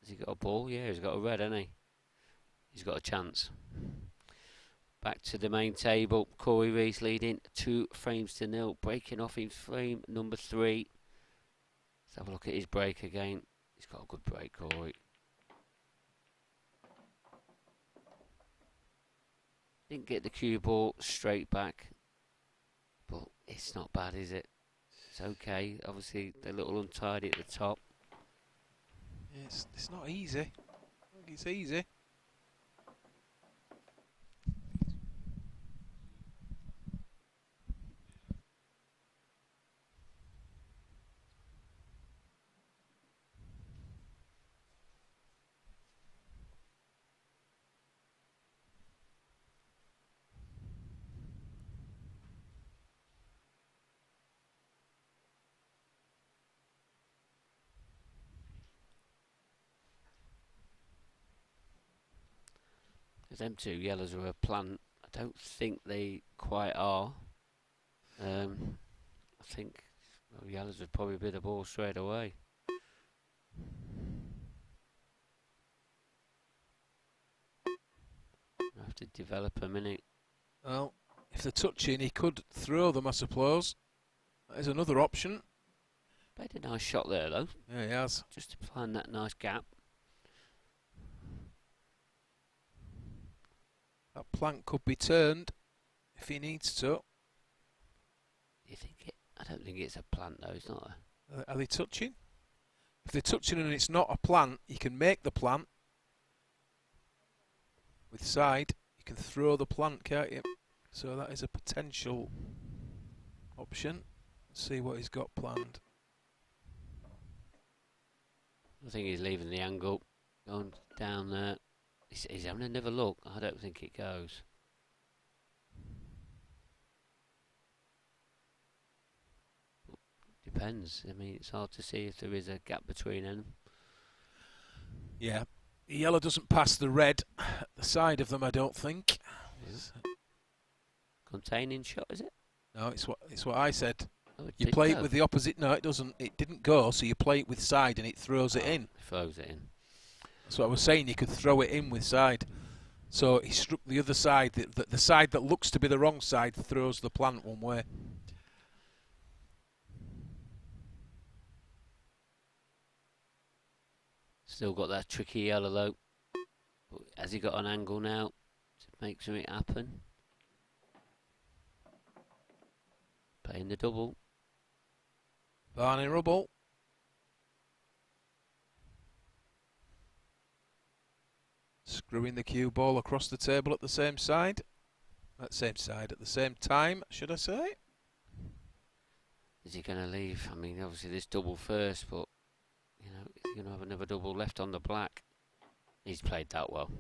Has he got a ball? Yeah, he's got a red, hasn't he? He's got a chance. Back to the main table. Cory Rees leading 2-0, breaking off in frame number 3. Let's have a look at his break again. He's got a good break, Cory. Didn't get the cue ball straight back, but it's not bad, is it? It's okay. Obviously, a little untidy at the top. Yeah, it's not easy. I don't think it's easy. Because them two yellows are a plant. I don't think they quite are. I think yellows would probably be the ball straight away. I have to develop a minute. Well, if they're touching, he could throw them, I suppose. That is another option. Played a nice shot there, though. Yeah, he has. Just to find that nice gap. That plank could be turned if he needs to. You think it? I don't think it's a plant, though. It's not a... Are they touching? If they're touching and it's not a plant, you can make the plant. With side, you can throw the plant, can't you? So that is a potential option. Let's see what he's got planned. I think he's leaving the angle, going down there. He's having another look. I don't think it goes. Depends. I mean, it's hard to see if there is a gap between them. Yeah, the yellow doesn't pass the red at the side of them, I don't think. Containing shot, is it? No, it's what I said. Oh, you play it with the opposite. No, it doesn't. It didn't go. So you play it with side, and it throws it in. Throws it in. That's what I was saying. You could throw it in with side. So he struck the other side. The side that looks to be the wrong side throws the plant one way. Still got that tricky yellow though. But has he got an angle now to make something happen? Playing the double. Barney Rubble. Screwing the cue ball across the table at the same side. At the same time, should I say? Is he going to leave? I mean, obviously this double first, but you know, he's going to have another double left on the black. He's played that well.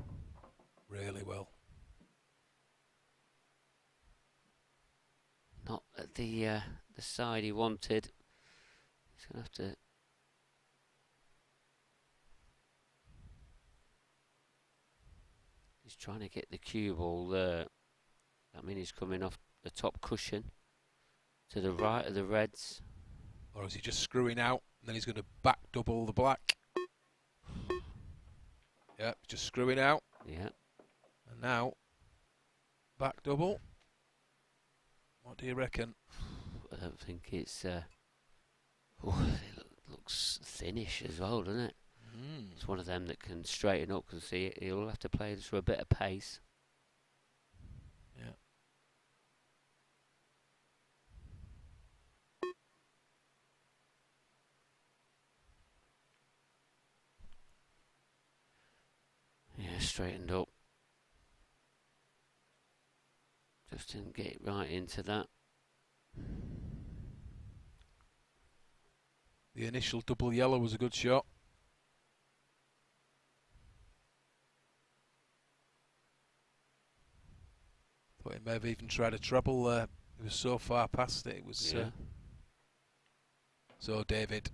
Really well. Not at the side he wanted. He's going to have to. He's trying to get the cue ball there. That means he's coming off the top cushion to the right of the reds. Or is he just screwing out and then he's going to back double the black? Yeah, just screwing out. Yeah. And now, back double. What do you reckon? I don't think it's... it looks thinnish as well, doesn't it? Mm. It's one of them that can straighten up, because he'll have to play this for a bit of pace. Yeah. Yeah, straightened up. Just didn't get right into that. The initial double yellow was a good shot. Thought he may have even tried a treble there. He was so far past it. It was so David,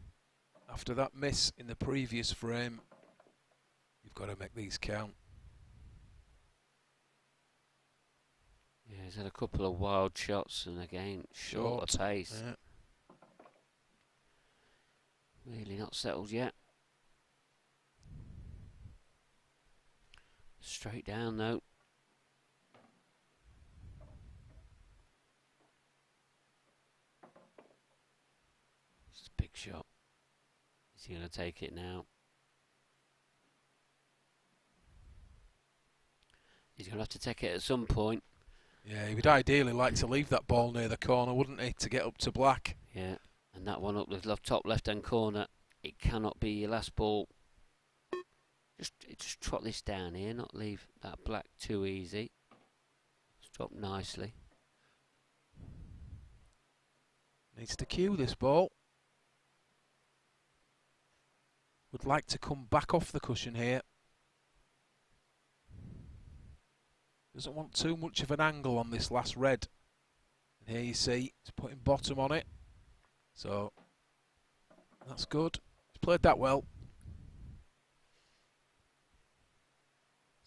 after that miss in the previous frame, you've got to make these count. Yeah, he's had a couple of wild shots and again short of pace. Yeah. Really not settled yet. Straight down though. It's a big shot. Is he going to take it now? He's going to have to take it at some point. Yeah, he would ideally like to leave that ball near the corner, wouldn't he, to get up to black? Yeah, and that one up the top left-hand corner, it cannot be your last ball. Just trot this down here, not leave that black too easy. It's dropped nicely. Needs to cue this ball. Would like to come back off the cushion here. Doesn't want too much of an angle on this last red. And here you see, he's putting bottom on it. So, that's good. He's played that well.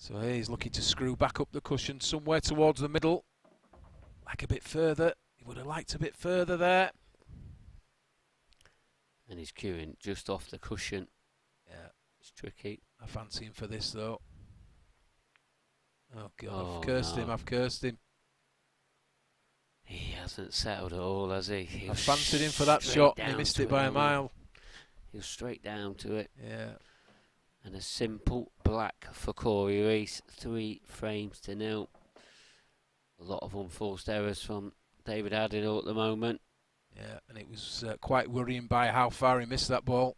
So he's looking to screw back up the cushion somewhere towards the middle. Like a bit further. He would have liked a bit further there. And he's queuing just off the cushion. Yeah. It's tricky. I fancy him for this though. Oh God, Oh, I've cursed no. him, I've cursed him. He hasn't settled at all, has he? I fancied him for that shot and he missed it by a mile. He was straight down to it. Yeah. And a simple black for Cory Reese. 3-0. A lot of unforced errors from David Addinall at the moment. Yeah, and it was quite worrying by how far he missed that ball.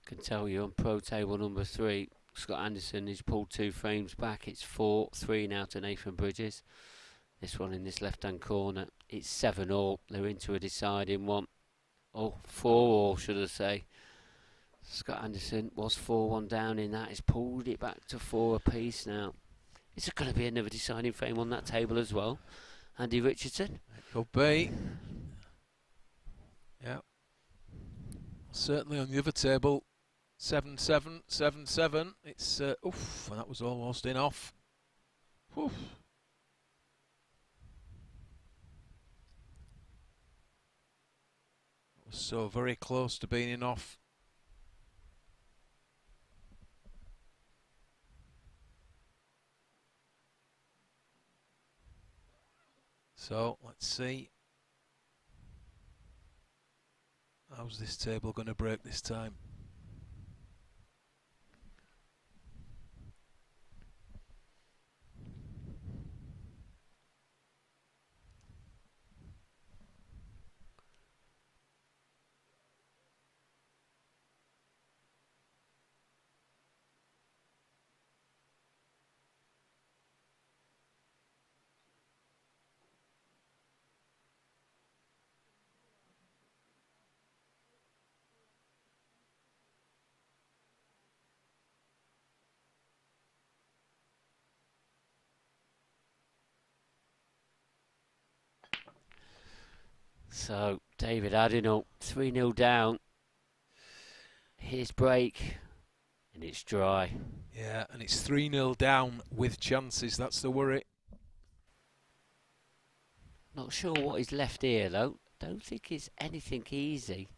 Can tell you on pro table number 3, Scott Anderson has pulled 2 frames back. It's 4-3 now to Nathan Bridges. This one in this left-hand corner. It's 7-all. They're into a deciding one. Oh, 4-all, should I say. Scott Anderson was 4-1 down in that. He's pulled it back to 4 apiece now. Is there going to be another deciding frame on that table as well? Andy Richardson? It could be. Yeah. Certainly on the other table, 7-7, 7-7. It's, oof, and that was almost in off. Oof. It was so very close to being in off. So let's see. How's this table going to break this time? So, David Addinall, 3-0 down. Here's break, and it's dry. Yeah, and it's 3-0 down with chances, that's the worry. Not sure what is left here, though. Don't think it's anything easy.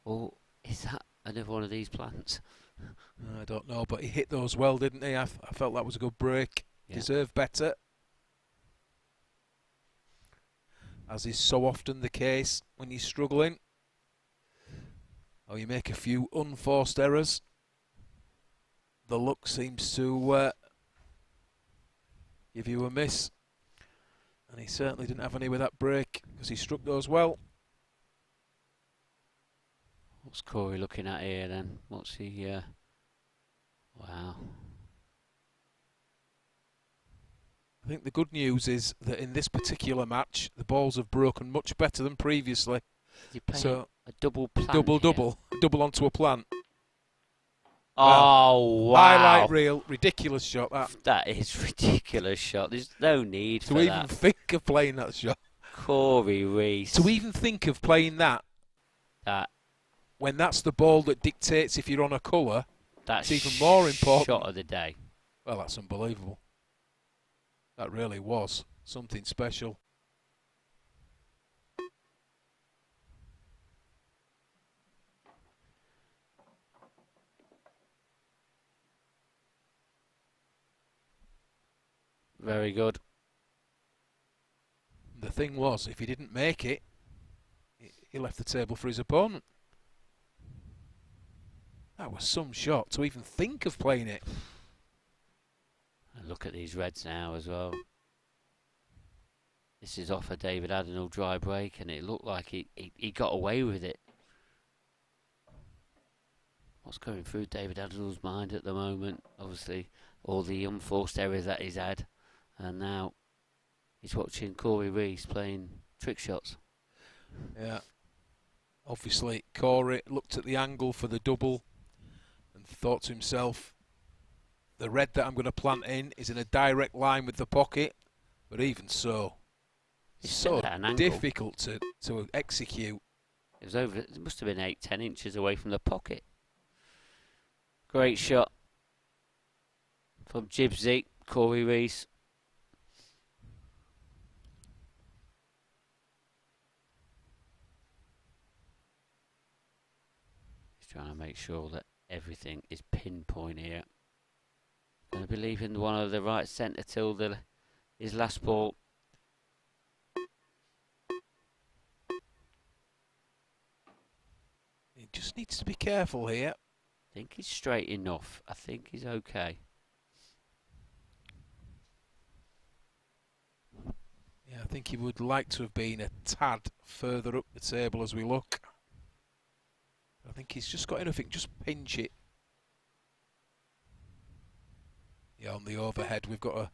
Or is that another one of these plants? I don't know, but he hit those well, didn't he? I felt that was a good break. Yeah. Deserved better. As is so often the case when you're struggling. Or you make a few unforced errors. The luck seems to give you a miss. And he certainly didn't have any with that break because he struck those well. What's Cory looking at here then? What's he... wow. I think the good news is that in this particular match, the balls have broken much better than previously. You're playing So a double plant double onto a plant. Oh, wow. Highlight reel, ridiculous shot that. That is ridiculous shot. There's no need To for even that. think of playing that shot. Cory Reese. To even think of playing that. When that's the ball that dictates if you're on a colour, That's it's even more important. Shot of the day. Well, that's unbelievable. That really was something special. Very good. The thing was, if he didn't make it, he left the table for his opponent. That was some shot to even think of playing it. And look at these reds now as well. This is off a David Adenol dry break, and it looked like he got away with it. What's going through David Adenol's mind at the moment? Obviously, all the unforced errors that he's had, and now he's watching Cory Reese playing trick shots. Yeah. Obviously, Cory looked at the angle for the double and thought to himself, the red that I'm going to plant in is in a direct line with the pocket, but even so, it's so difficult to execute. It was over. It must have been 8-10 inches away from the pocket. Great shot. From Gibbsy, Cory Rees. He's trying to make sure that everything is pinpoint here. Going to be leaving one of the right centre till his last ball. He just needs to be careful here. I think he's straight enough. I think he's okay. Yeah, I think he would like to have been a tad further up the table as we look. I think he's just got enough. He can just pinch it. Yeah, on the overhead, we've got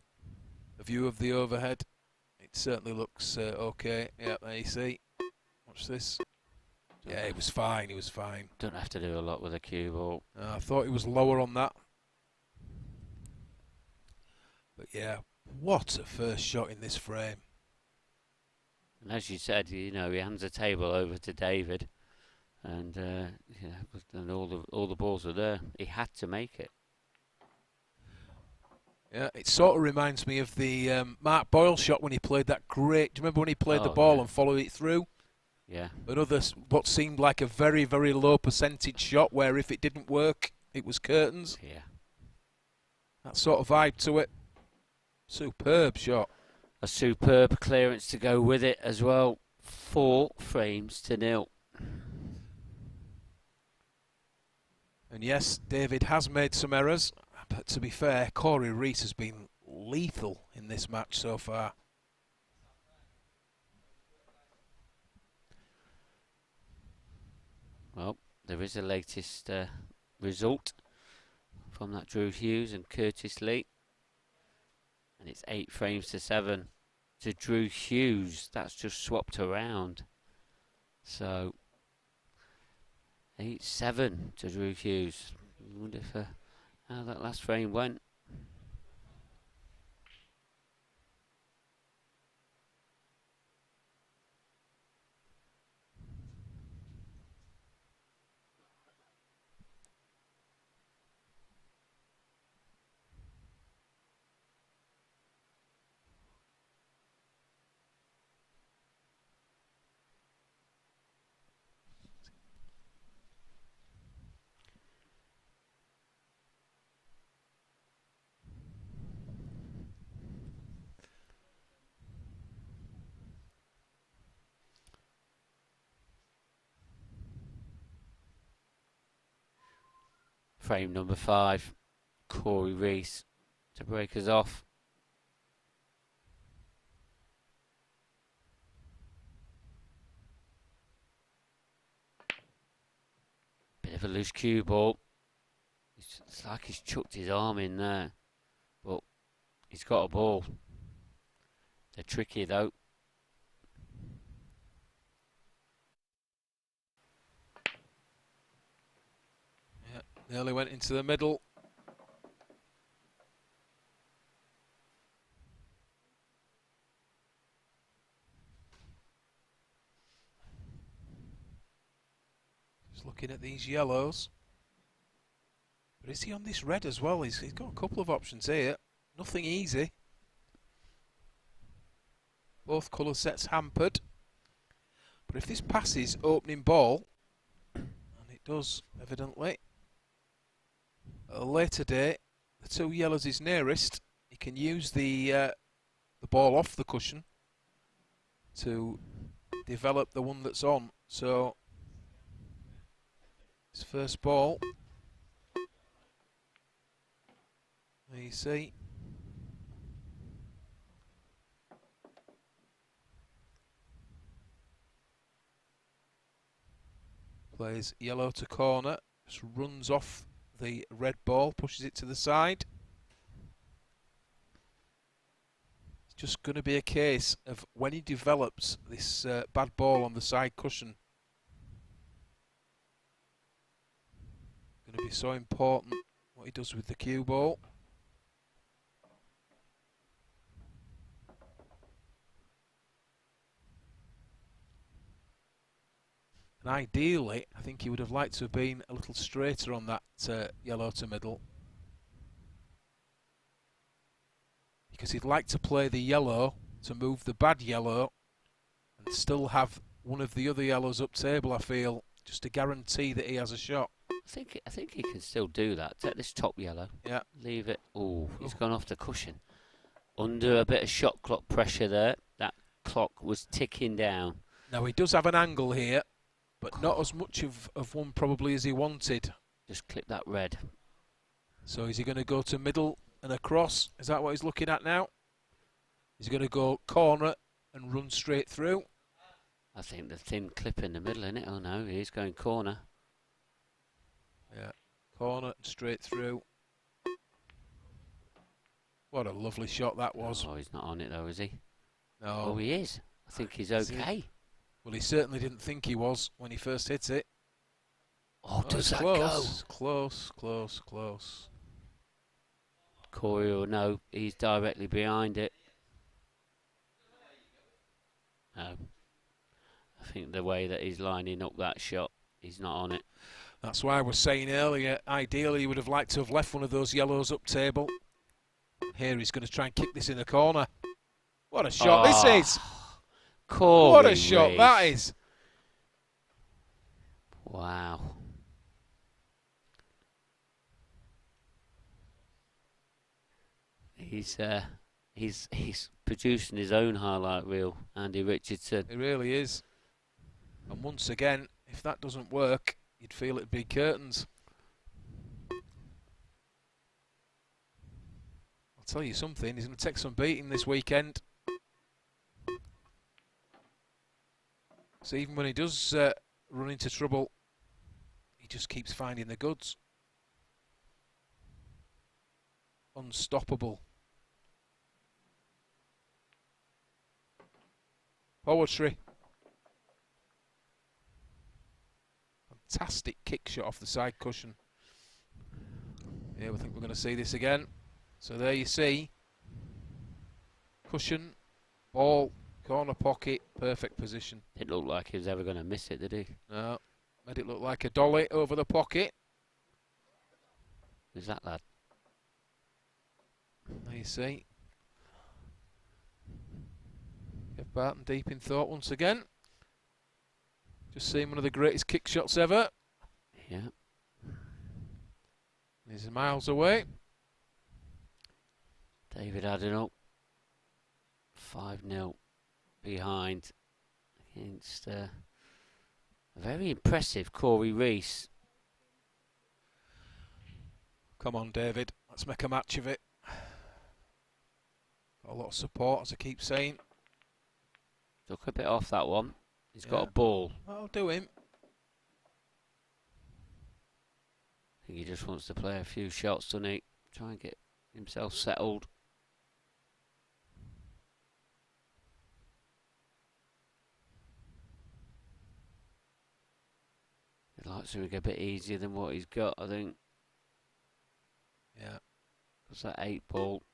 a view of the overhead. It certainly looks okay. Yeah, there you see. Watch this. Yeah, he was fine. He was fine. Don't have to do a lot with a cue ball. I thought he was lower on that. But yeah, what a first shot in this frame. And as you said, you know, he hands the table over to David, and and all the balls were there. He had to make it. Yeah, it sort of reminds me of the Mark Boyle shot when he played that great. Do you remember when he played the ball and followed it through? Yeah. Another what seemed like a very, very low percentage shot where if it didn't work, it was curtains. Yeah. That sort of vibe to it. Superb shot. A superb clearance to go with it as well. 4-0. And yes, David has made some errors, but to be fair, Cory Reese has been lethal in this match so far. Well, there is a latest result from that Drew Hughes and Curtis Lee. And it's 8-7 to Drew Hughes. That's just swapped around. So 8-7 to Drew Hughes. I wonder if, how that last frame went. Frame number 5, Cory Reese to break us off. Bit of a loose cue ball. It's like he's chucked his arm in there, but he's got a ball. They're tricky though. Nearly went into the middle. Just looking at these yellows. But is he on this red as well? He's got a couple of options here. Nothing easy. Both colour sets hampered. But if this passes opening ball, and it does evidently, at a later date, the 2 yellows is nearest. He can use the ball off the cushion to develop the one that's on. So his first ball, there you see. Plays yellow to corner, just runs off the red ball, pushes it to the side. It's just going to be a case of when he develops this bad ball on the side cushion. Going to be so important what he does with the cue ball. And ideally, I think he would have liked to have been a little straighter on that yellow to middle. because he'd like to play the yellow to move the bad yellow and still have one of the other yellows up table, I feel, just to guarantee that he has a shot. I think he can still do that. Take this top yellow. Yeah. Leave it. Oh, he's gone off the cushion. Under a bit of shot clock pressure there. That clock was ticking down. Now he does have an angle here, but not as much of one probably as he wanted. Just clip that red. So is he going to go to middle and across? Is that what he's looking at now? He's going to go corner and run straight through. I think the thin clip in the middle, isn't it? Oh no, he's going corner. Yeah, corner and straight through. What a lovely shot that was. Oh, he's not on it though, is he? No. Oh, he is. I think he's okay. Well, he certainly didn't think he was when he first hit it. Oh, does that close, go? Close, close, close. Cory will know he's directly behind it. No. I think the way that he's lining up that shot, he's not on it. That's why I was saying earlier, ideally he would have liked to have left one of those yellows up table. Here he's going to try and kick this in the corner. What a shot this is! Cory what a shot Rees. that is! Wow. He's producing his own highlight reel, Andy Richardson. It really is. And once again, if that doesn't work, you'd feel it'd be curtains. I'll tell you something, he's going to take some beating this weekend. So even when he does run into trouble, he just keeps finding the goods. Unstoppable. Poetry. Fantastic kick shot off the side cushion. Yeah, we think we're going to see this again. So there you see. Cushion, ball, corner pocket, perfect position. Didn't look like he was ever going to miss it, did he? No. Made it look like a dolly over the pocket. Who's that lad? There you see. Kev Barton deep in thought once again. Just seeing one of the greatest kick shots ever. Yeah. He's miles away. David Addinall. 5-0 behind against a very impressive Cory Rees. Come on, David. Let's make a match of it. Got a lot of support, as I keep saying. Took a bit off that one. He's got a ball. I'll do him. I think he just wants to play a few shots, doesn't he? Try and get himself settled. He'd like something a bit easier than what he's got, I think. Yeah. Because that 8 ball,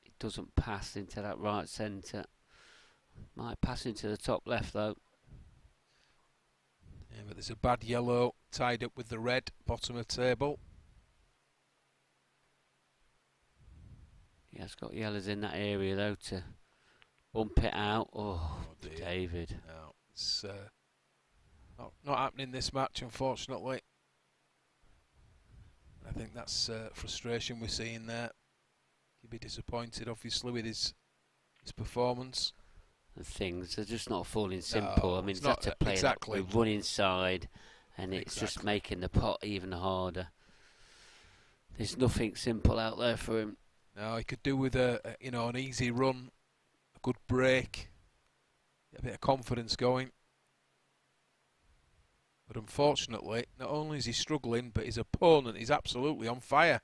it doesn't pass into that right centre. Might pass into the top left though. Yeah, but there's a bad yellow tied up with the red, bottom of table. Yeah, it's got yellows in that area though to bump it out. Oh dear. David. No, it's not happening this match, unfortunately. I think that's frustration we're seeing there. He'd be disappointed, obviously, with his performance. And things are just not falling simple. No, I mean, it's he's had not to play exactly. that with run inside, and it's just making the pot even harder. There's nothing simple out there for him. No, he could do with an easy run, a good break, get a bit of confidence going. But unfortunately, not only is he struggling, but his opponent is absolutely on fire.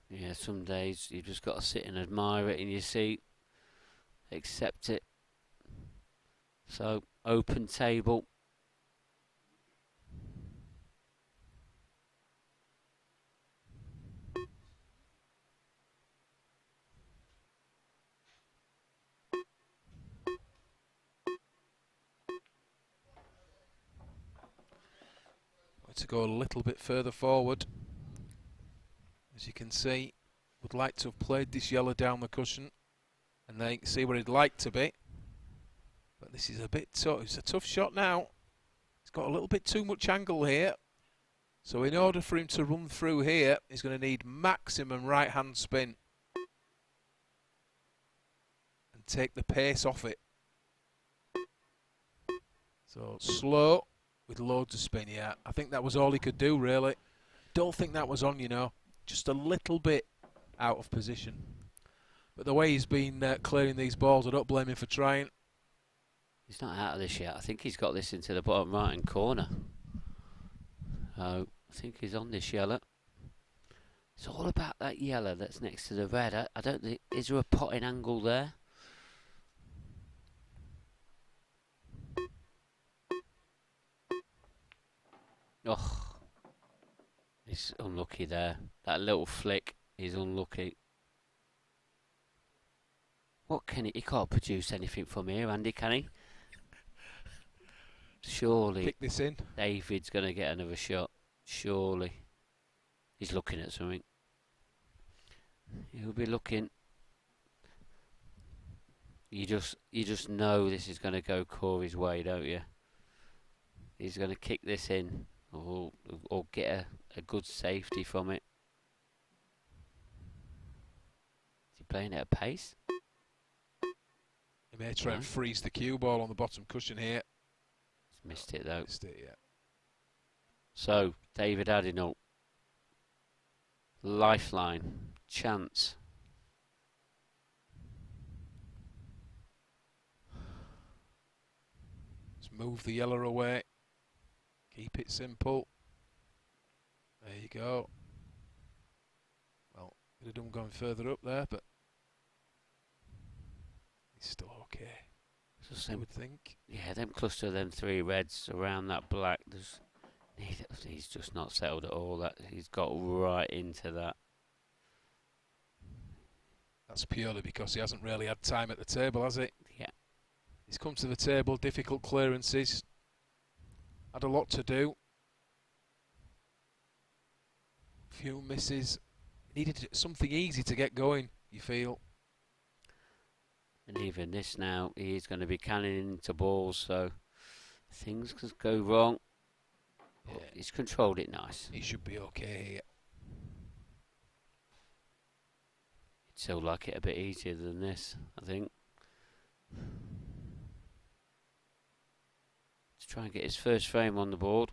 Yeah, some days you've just got to sit and admire it in your seat, accept it. So, open table. To go a little bit further forward. As you can see, would like to have played this yellow down the cushion, and then see where he'd like to be. But this is a bit tough. It's a tough shot now. He's got a little bit too much angle here. So in order for him to run through here, he's going to need maximum right-hand spin. And take the pace off it. So slow with loads of spin, yeah. I think that was all he could do, really. Don't think that was on, you know. Just a little bit out of position. But the way he's been clearing these balls, I don't blame him for trying. He's not out of this yet. I think he's got this into the bottom right-hand corner. I think he's on this yellow. It's all about that yellow that's next to the red. I don't think... Is there a potting angle there? Oh, he's unlucky there. That little flick is unlucky. What can he can't produce anything from here, Andy, can he? Surely. Kick this in. David's going to get another shot. Surely. He's looking at something. He'll be looking. You just know this is going to go Cory's way, don't you? He's going to kick this in. Or get a good safety from it. Is he playing at a pace? He may try and freeze the cue ball on the bottom cushion here. He's missed it though. Missed it, yeah. So, David Addinall. Lifeline. Chance. Let's move the yellow away. Keep it simple. There you go. Well, could have done going further up there, but he's still okay. So I would think. Yeah, them cluster of them three reds around that black. He's just not settled at all. That he's got right into that. That's purely because he hasn't really had time at the table, has he? Yeah. He's come to the table, difficult clearances. Had a lot to do. Few misses. Needed something easy to get going, you feel. And even this now, he is going to be canning into balls, so things could go wrong. Yeah. He's controlled it nice. He should be okay here. He'd still like it a bit easier than this, I think. To try and get his first frame on the board.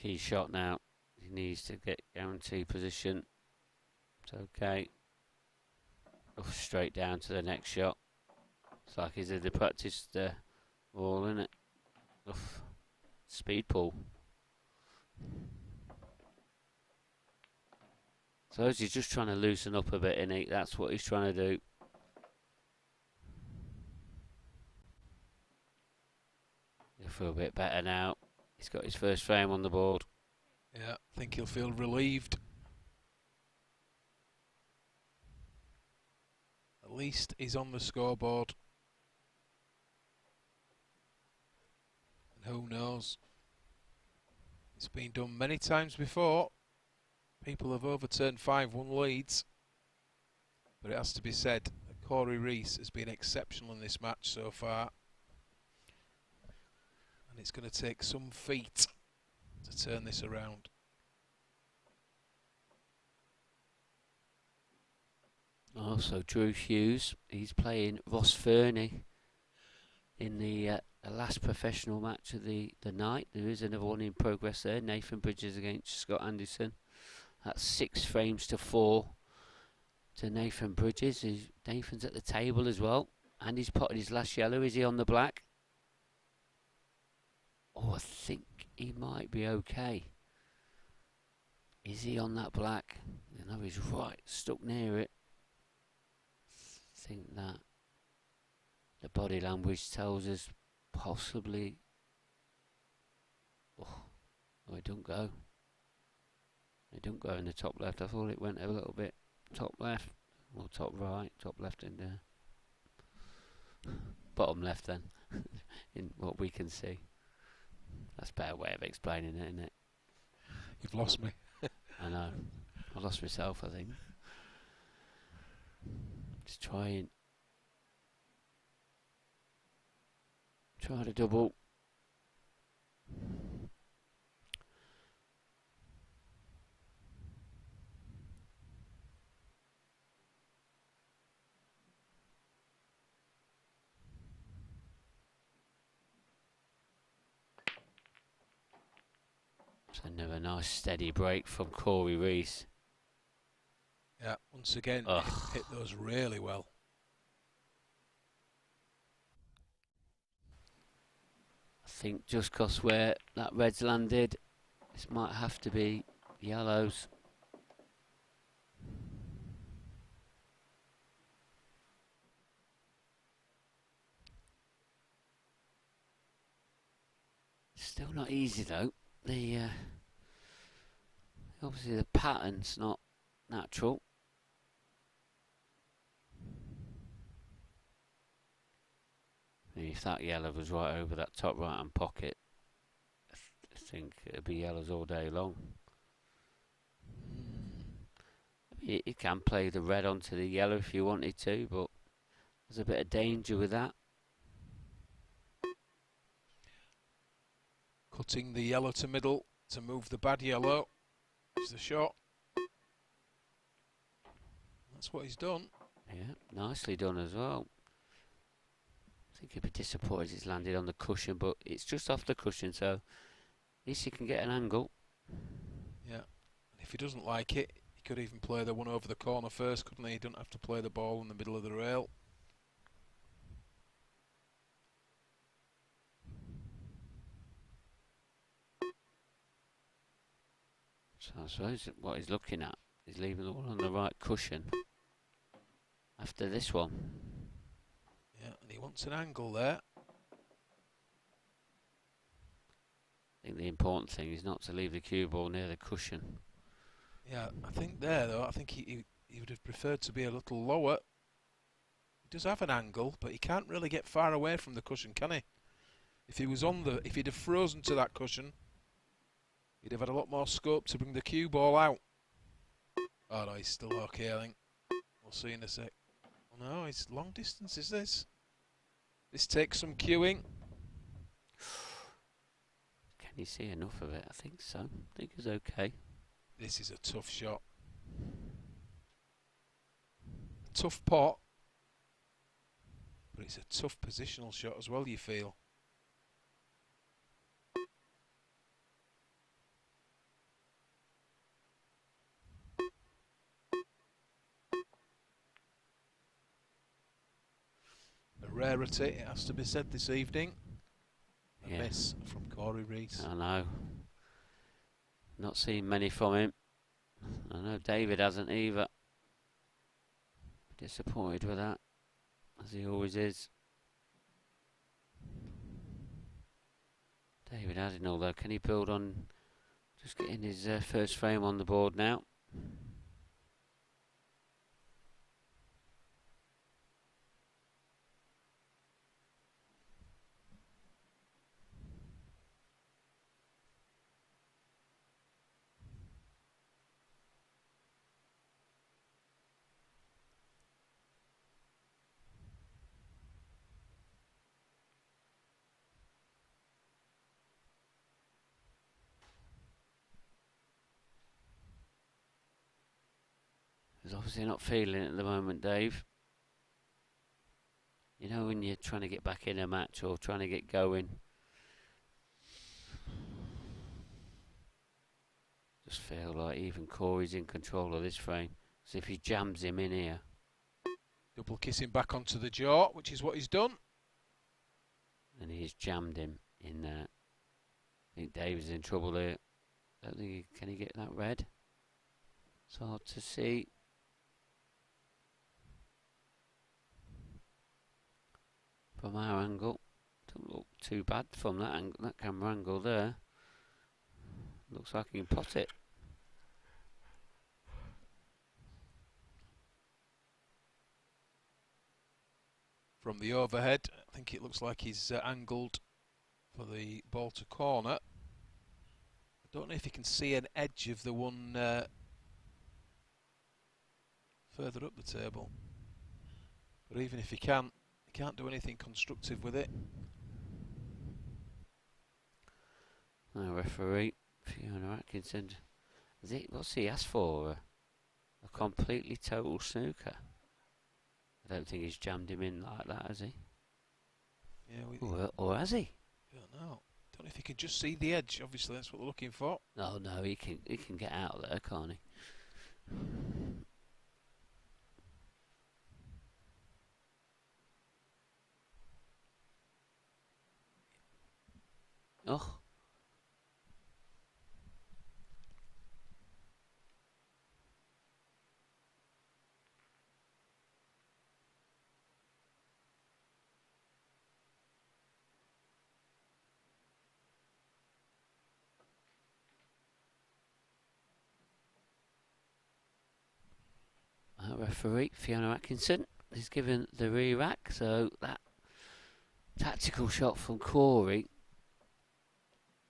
Key shot now. He needs to get guarantee position. It's okay. Straight down to the next shot. It's like he's had the practice ball, isn't it? Speed pull. So he's just trying to loosen up a bit, isn't he? That's what he's trying to do. He'll feel a bit better now. He's got his first frame on the board. Yeah, I think he'll feel relieved. At least he's on the scoreboard. And who knows? It's been done many times before. People have overturned 5-1 leads. But it has to be said that Cory Rees has been exceptional in this match so far. And it's going to take some feet to turn this around. Also, Drew Hughes, he's playing Ross Fernie in the last professional match of the night. There is another one in progress there. Nathan Bridges against Scott Anderson. That's 6 frames to 4 to Nathan Bridges. Nathan's at the table as well. And he's potted his last yellow. Is he on the black? Oh, I think he might be okay. Is he on that black? I know he's right, stuck near it. think that the body language tells us possibly. Oh, it don't go. It don't go in the top left. I thought it went a little bit top left, or top right, top left in there. Bottom left then, in what we can see. That's a better way of explaining it, isn't it? You've lost me. I know. I lost myself, I think. Just try to double. So another nice steady break from Cory Rees. Yeah, once again, hit those really well. I think just because where that red's landed, this might have to be yellows. Still not easy though. The obviously the pattern's not natural. If that yellow was right over that top right hand pocket, I think it'd be yellows all day long. You can play the red onto the yellow if you wanted to, but there's a bit of danger with that. Cutting the yellow to middle to move the bad yellow. Is the shot. That's what he's done. Yeah, nicely done as well. I think he'd be disappointed he's landed on the cushion, but it's just off the cushion, so at least he can get an angle. Yeah, and if he doesn't like it, he could even play the one over the corner first, couldn't he? He doesn't have to play the ball in the middle of the rail. So I suppose what he's looking at is leaving the one on the right cushion after this one. Yeah, and he wants an angle there. I think the important thing is not to leave the cue ball near the cushion. Yeah, I think there though, I think he would have preferred to be a little lower. He does have an angle, but he can't really get far away from the cushion, can he? If he was if he'd have frozen to that cushion, he'd have had a lot more scope to bring the cue ball out. Oh no, he's still okay, I think. We'll see in a sec. Oh no, it's long distance, is this? This takes some cueing. Can you see enough of it? I think so. I think it's okay. This is a tough shot. Tough pot. But it's a tough positional shot as well, you feel. A rarity, it has to be said this evening. A miss from Cory Rees. I know. Not seen many from him. I know David hasn't either. Disappointed with that, as he always is. David Addinall though, can he build on just getting his first frame on the board now? He's obviously not feeling it at the moment, Dave. You know when you're trying to get back in a match or trying to get going. Just feel like even Cory's in control of this frame. As if he jams him in here. Double kissing back onto the jaw, which is what he's done. And he's jammed him in there. I think David's in trouble here. Don't think can he get that red? It's hard to see. from our angle. Don't look too bad from that angle, that camera angle there. Looks like he can pot it. From the overhead, I think it looks like he's angled for the ball to corner. I don't know if you can see an edge of the one further up the table. But even if you can't do anything constructive with it. Our referee, Fiona Atkinson, what's he asked for? A completely total snooker. I don't think he's jammed him in like that, has he? Yeah, or has he? I don't know. Don't know if you can just see the edge. Obviously, that's what we're looking for. Oh no, he can get out of there, can't he? Oh. Our referee, Fiona Atkinson, is given the re-rack, so that tactical shot from Cory,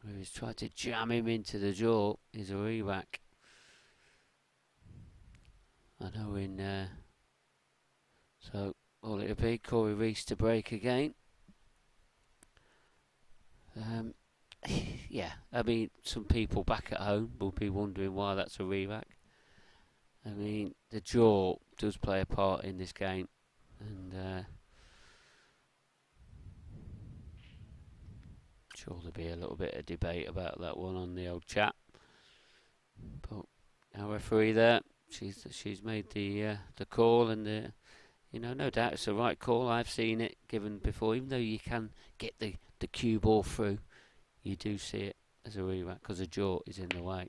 where he's tried to jam him into the jaw, is a re-rack. I know so all it'll be, Cory Reese to break again. Yeah, I mean, some people back at home will be wondering why that's a re-rack. I mean, the jaw does play a part in this game, and sure there'll be a little bit of debate about that one on the old chat. But our referee there, she's made the call, and no doubt it's the right call. I've seen it given before, even though you can get the cue ball through, you do see it as a re-rack because the jaw is in the way.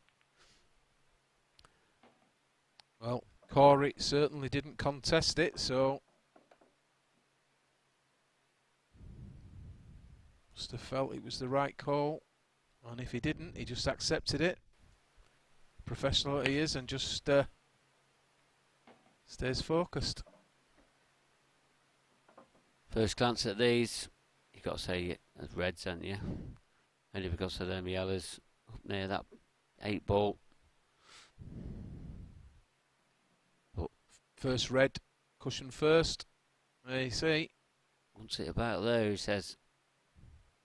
Well, Cory certainly didn't contest it, so must have felt it was the right call, and if he didn't, he just accepted it. Professional that he is, and just stays focused. First glance at these, you've got to say as reds, haven't you? Only because of them yellows up near that 8 ball. First red, cushion first. There you see. What's it about there, he says?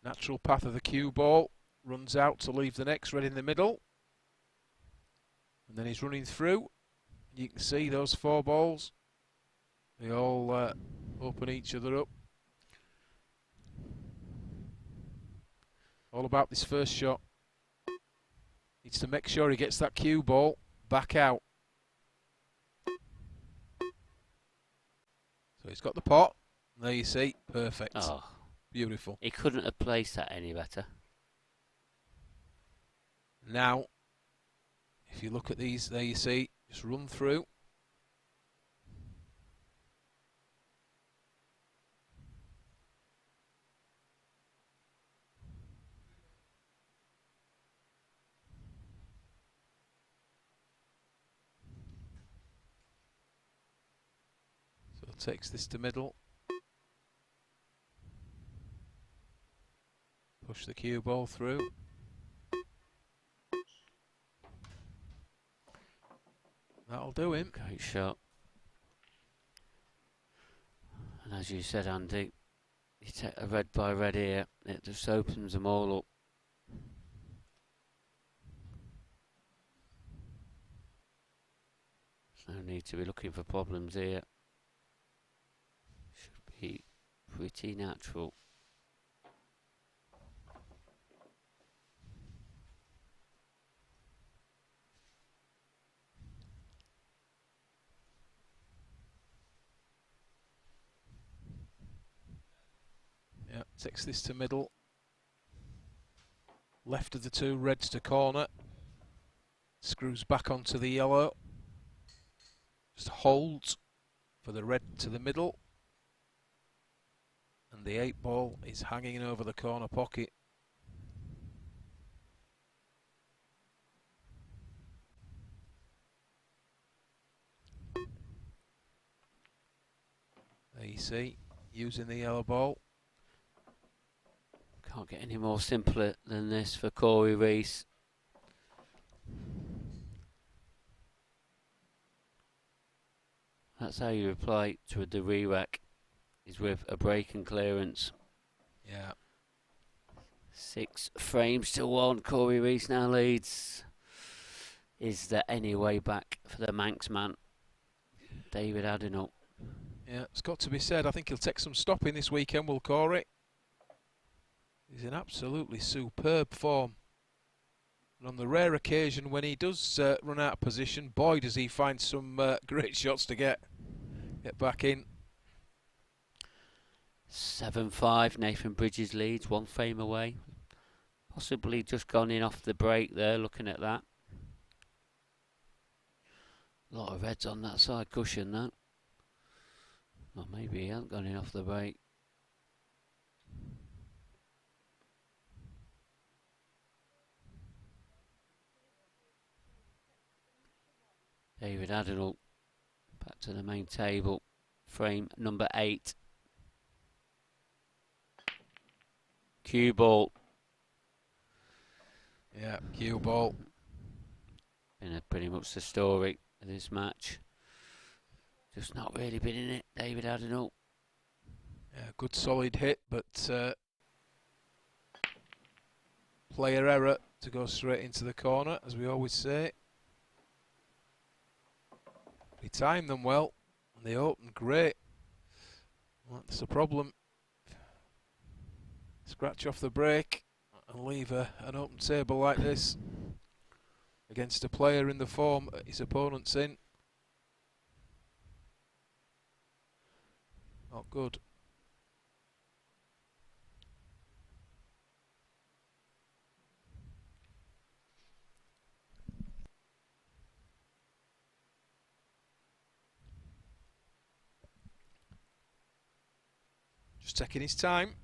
Natural path of the cue ball. Runs out to leave the next red in the middle. And then he's running through. You can see those 4 balls. They all open each other up. All about this first shot. Needs to make sure he gets that cue ball back out. So he's got the pot. There you see. Perfect. Oh, beautiful. He couldn't have placed that any better. Now, if you look at these, there you see, just run through. So takes this to middle. Push the cue ball through. That'll do him. Great shot. And as you said, Andy, you take a red by red here, it just opens them all up. There's no need to be looking for problems here. Should be pretty natural. Yeah, takes this to middle. Left of the 2 reds to corner. Screws back onto the yellow. Just holds for the red to the middle. And the 8 ball is hanging over the corner pocket. There you see, using the yellow ball. Can't get any more simpler than this for Cory Rees. That's how you reply to the re-rack, is with a break and clearance. Yeah. 6 frames to 1. Cory Rees now leads. Is there any way back for the Manx man, David Addinall? Yeah, it's got to be said. I think he'll take some stopping this weekend, will Cory? He's in absolutely superb form. And on the rare occasion when he does run out of position, boy, does he find some great shots to get back in. 7-5, Nathan Bridges leads, 1 frame away. Possibly just gone in off the break there, looking at that. A lot of reds on that side cushion, though. Or maybe he hasn't gone in off the break. David Adenol back to the main table. Frame number 8. Cue ball. Yeah, cue ball. Been pretty much the story of this match. Just not really been in it, David Adenol. Yeah, good solid hit, but player error to go straight into the corner, as we always say. He timed them well, and they opened great. That's the problem. Scratch off the break and leave an open table like this against a player in the form his opponent's in. Not good. Just taking his time.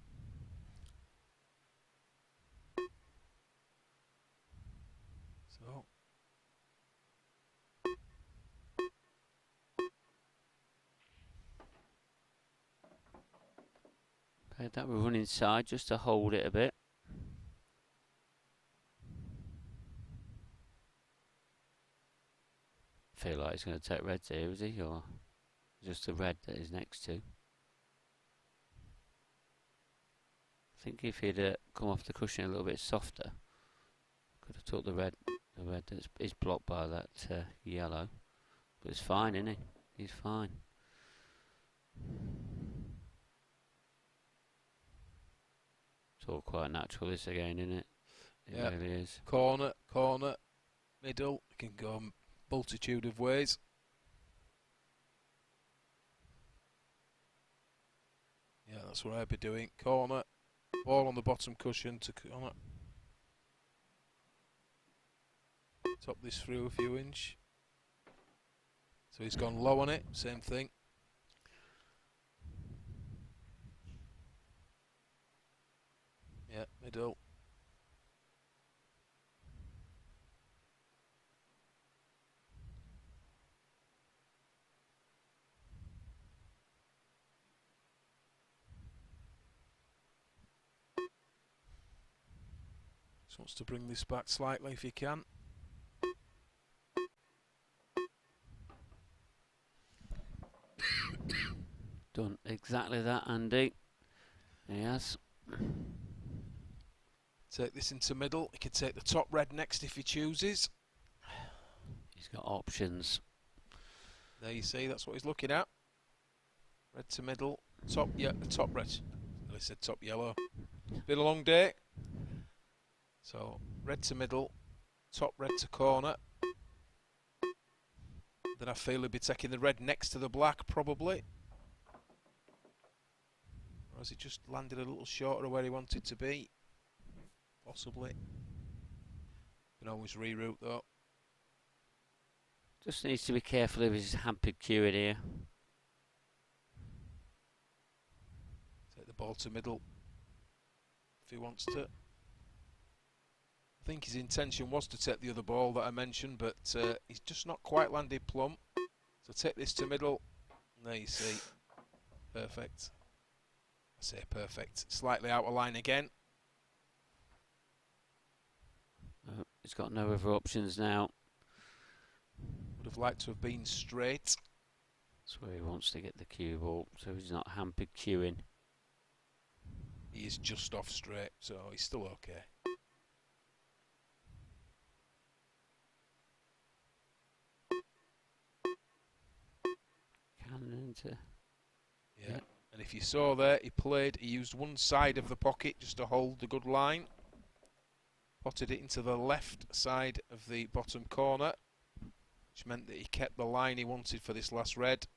So. Played that with run inside just to hold it a bit. Feel like he's going to take reds here, is he? Or just the red that he's next to? I think if he'd come off the cushion a little bit softer, could have took the red that is blocked by that yellow. But it's fine, isn't he? He's fine. It's all quite natural this again, isn't it? It Yeah. really is. Corner, middle. It can go a multitude of ways. Yeah, that's what I'd be doing. Corner. Ball on the bottom cushion to corner. Top this through a few inch. So he's gone low on it, same thing. Yeah, middle. Just wants to bring this back slightly if he can. Done exactly that, Andy. He has. Take this into middle. He can take the top red next if he chooses. He's got options. There you see, that's what he's looking at. Red to middle. Top, yeah, top red. I said top yellow. Been a long day. So, red to middle. Top red to corner. Then I feel he'll be taking the red next to the black, probably. Or has he just landed a little shorter of where he wanted to be? Possibly. Can always reroute though. Just needs to be careful of his hampered cue in here. Take the ball to middle if he wants to. I think his intention was to take the other ball that I mentioned, but he's just not quite landed plumb. So take this to middle. And there you see. Perfect. I say perfect. Slightly out of line again. He's got no other options now. Would have liked to have been straight. That's where he wants to get the cue ball, so he's not hampered cueing. He is just off straight, so he's still okay. Cannon into. Yeah. And if you saw there, he used one side of the pocket just to hold the good line. Potted it into the left side of the bottom corner, which meant that he kept the line he wanted for this last red.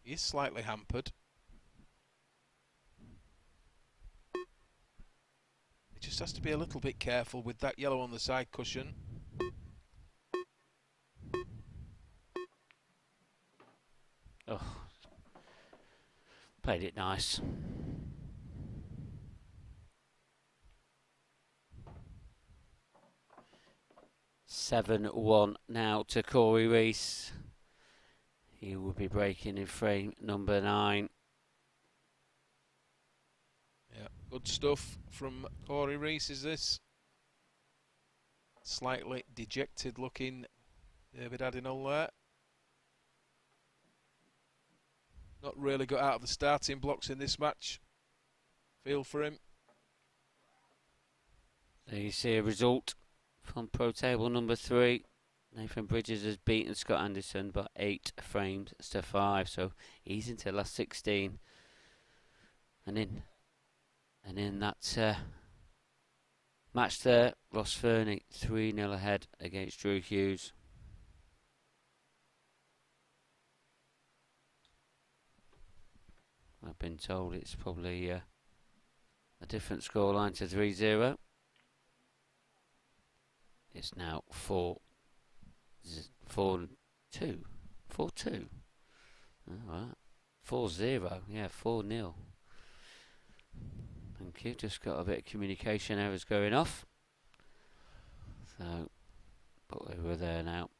He is slightly hampered. He just has to be a little bit careful with that yellow on the side cushion. Oh, played it nice. (7-1) now to Cory Rees. He will be breaking in frame number 9. Yeah, good stuff from Cory Rees, is this? Slightly dejected looking David Addinall there. Not really got out of the starting blocks in this match. Feel for him. There you see a result from Pro Table number 3. Nathan Bridges has beaten Scott Anderson by 8 frames to 5, so he's into the last 16. And in that match there, Ross Fernie 3-0 ahead against Drew Hughes. I've been told it's probably a different scoreline to 3-0. It's now 4-2. 4-2. Alright. 4-0. Yeah, 4-0. Thank you. Just got a bit of communication errors going off. So, but we're there now.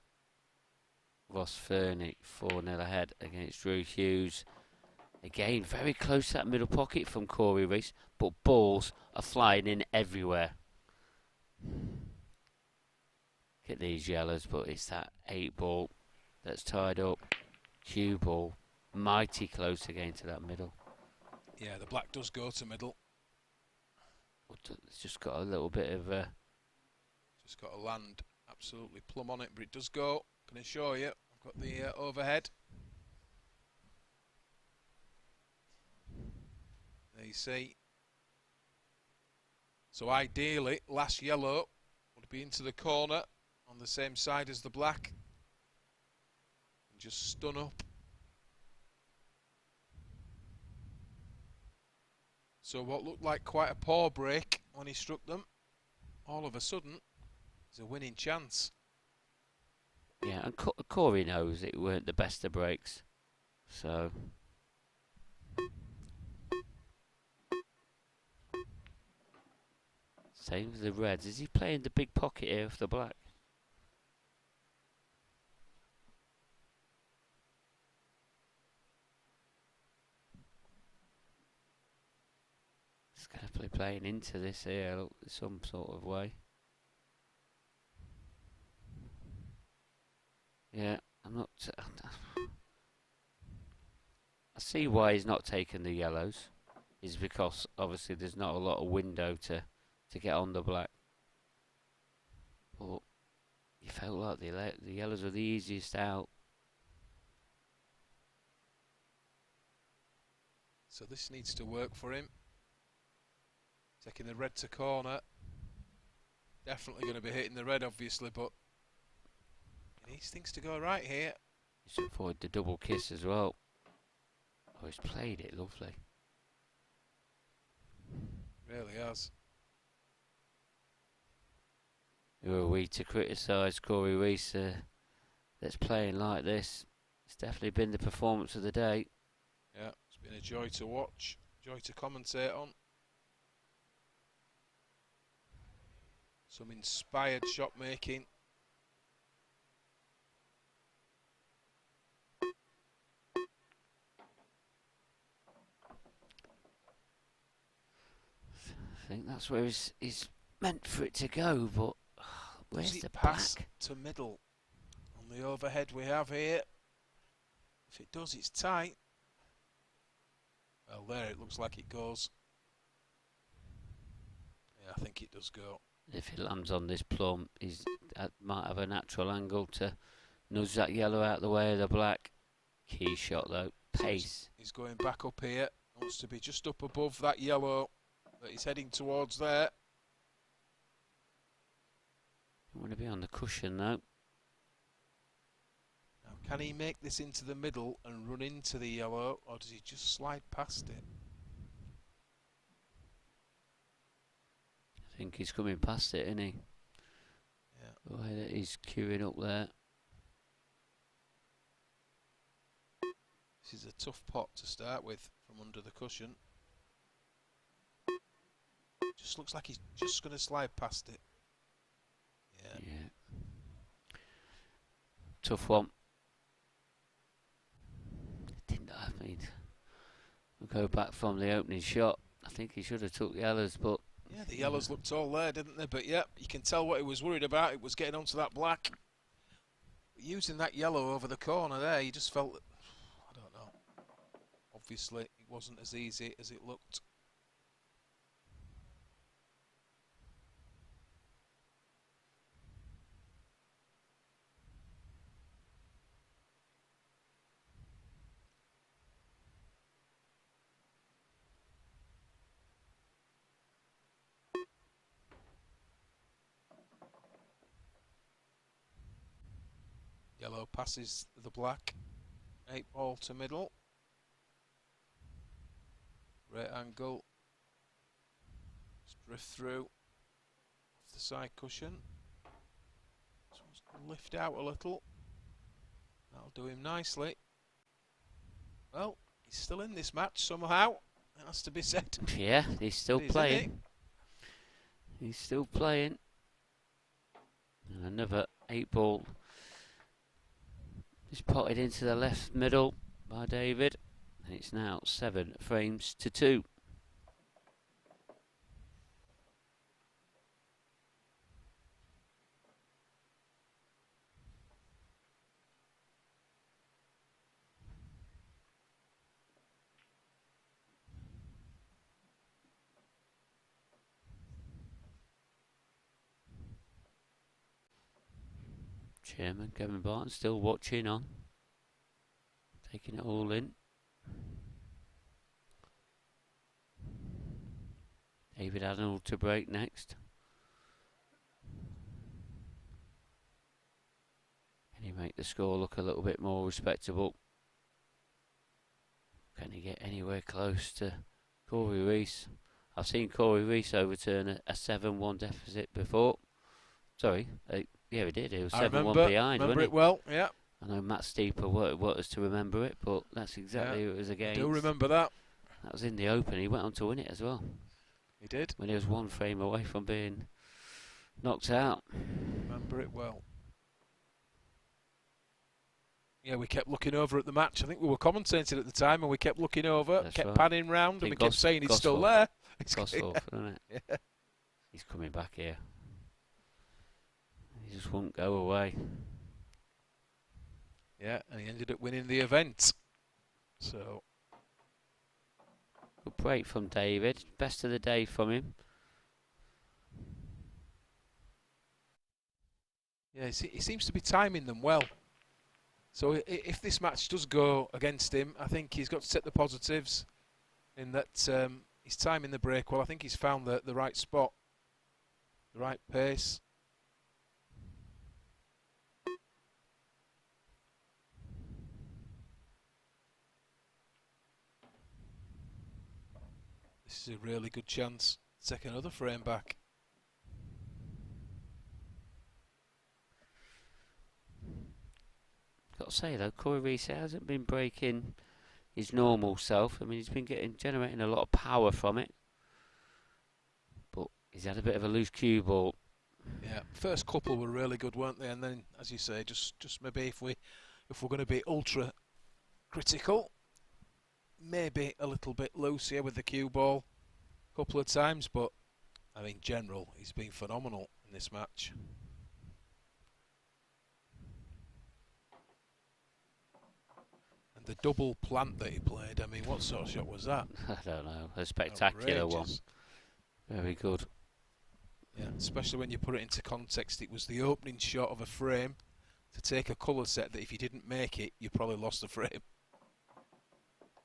Ross Fernie 4-0 ahead against Drew Hughes. Again, very close to that middle pocket from Cory Rees, but balls are flying in everywhere. Look at these yellows, but it's that 8 ball that's tied up. Cue ball, mighty close again to that middle. Yeah, the black does go to middle. It's just got a little bit of... Just got to land absolutely plumb on it, but it does go. Can assure you, I've got the overhead. There you see. So ideally, last yellow would be into the corner on the same side as the black. And just stun up. So what looked like quite a poor break when he struck them, all of a sudden, is a winning chance. Yeah, and Cory knows it weren't the best of breaks. So... Same with the reds. Is he playing the big pocket here with the black? He's definitely playing into this here, look, some sort of way. Yeah, I'm not... I see why he's not taking the yellows. Is because obviously there's not a lot of window to get on the black. But you felt like the yellows were the easiest out. So this needs to work for him. Taking the red to corner. Definitely going to be hitting the red, obviously, but he needs things to go right here. He's avoid the double kiss as well. Oh, he's played it lovely. Really has. Who are we to criticise Cory Rees that's playing like this? It's definitely been the performance of the day. Yeah, it's been a joy to watch, joy to commentate on. Some inspired shot making. I think that's where he's meant for it to go, but where's the pass back? to middle on the overhead we have here? If it does, it's tight. Well, there it looks like it goes. Yeah, I think it does go. If he lands on this plum, he's might have a natural angle to nudge that yellow out the way of the black. Key shot though, pace. He's going back up here. Wants to be just up above that yellow that he's heading towards there. You want to be on the cushion though. Now, can he make this into the middle and run into the yellow, or does he just slide past it? I think he's coming past it, isn't he? Yeah. The way that he's queuing up there. This is a tough pot to start with from under the cushion. Just looks like he's just going to slide past it. Yeah. Tough one. I mean, we'll go back from the opening shot. I think he should have took the yellows, but... Yeah, the yellows looked all there, didn't they? But yeah, you can tell what he was worried about. It was getting onto that black. Using that yellow over the corner there, you just felt that... I don't know. Obviously, it wasn't as easy as it looked. Yellow passes the black. 8 ball to middle. Great angle. Just drift through. Off the side cushion. This one's going to lift out a little. That'll do him nicely. Well, he's still in this match somehow. It has to be said. Yeah, he's still playing. He's still playing. And another 8 ball. Just potted into the left middle by David. And it's now 7 frames to 2. Chairman Gavin Barton still watching on, taking it all in. David Adenol to break next. Can he make the score look a little bit more respectable? Can he get anywhere close to Cory Rees? I've seen Cory Rees overturn a 7-1 deficit before. Sorry, yeah, he did. He was 7-1 behind, wasn't he? It well, yeah. I know Matt Steeper wanted us to remember it, but that's exactly who it was against. I do remember that. That was in the Open. He went on to win it as well. He did. When he was 1 frame away from being knocked out. Remember it well. Yeah, we kept looking over at the match. I think we were commentating at the time, and we kept looking over, kept panning round, and we kept saying he's still there. Gosforth, isn't it? Yeah. He's coming back here. He just won't go away. Yeah, and he ended up winning the event. So, good break from David. Best of the day from him. Yeah, he seems to be timing them well. So if this match does go against him, I think he's got to take the positives in that he's timing the break well. I think he's found the right spot, the right pace. This is a really good chance to take another frame back. Got to say though, Cory Reese hasn't been breaking his normal self. I mean, he's been generating a lot of power from it, but he's had a bit of a loose cue ball. Yeah, first couple were really good, weren't they? And then, as you say, just maybe if we're going to be ultra critical, maybe a little bit loose here with the cue ball a couple of times, but I mean, general, he's been phenomenal in this match. And the double plant that he played, I mean, what sort of shot was that? I don't know, a spectacular Outrageous. one. Very good. Yeah, especially when you put it into context, it was the opening shot of a frame to take a colour set that if you didn't make it, you probably lost the frame.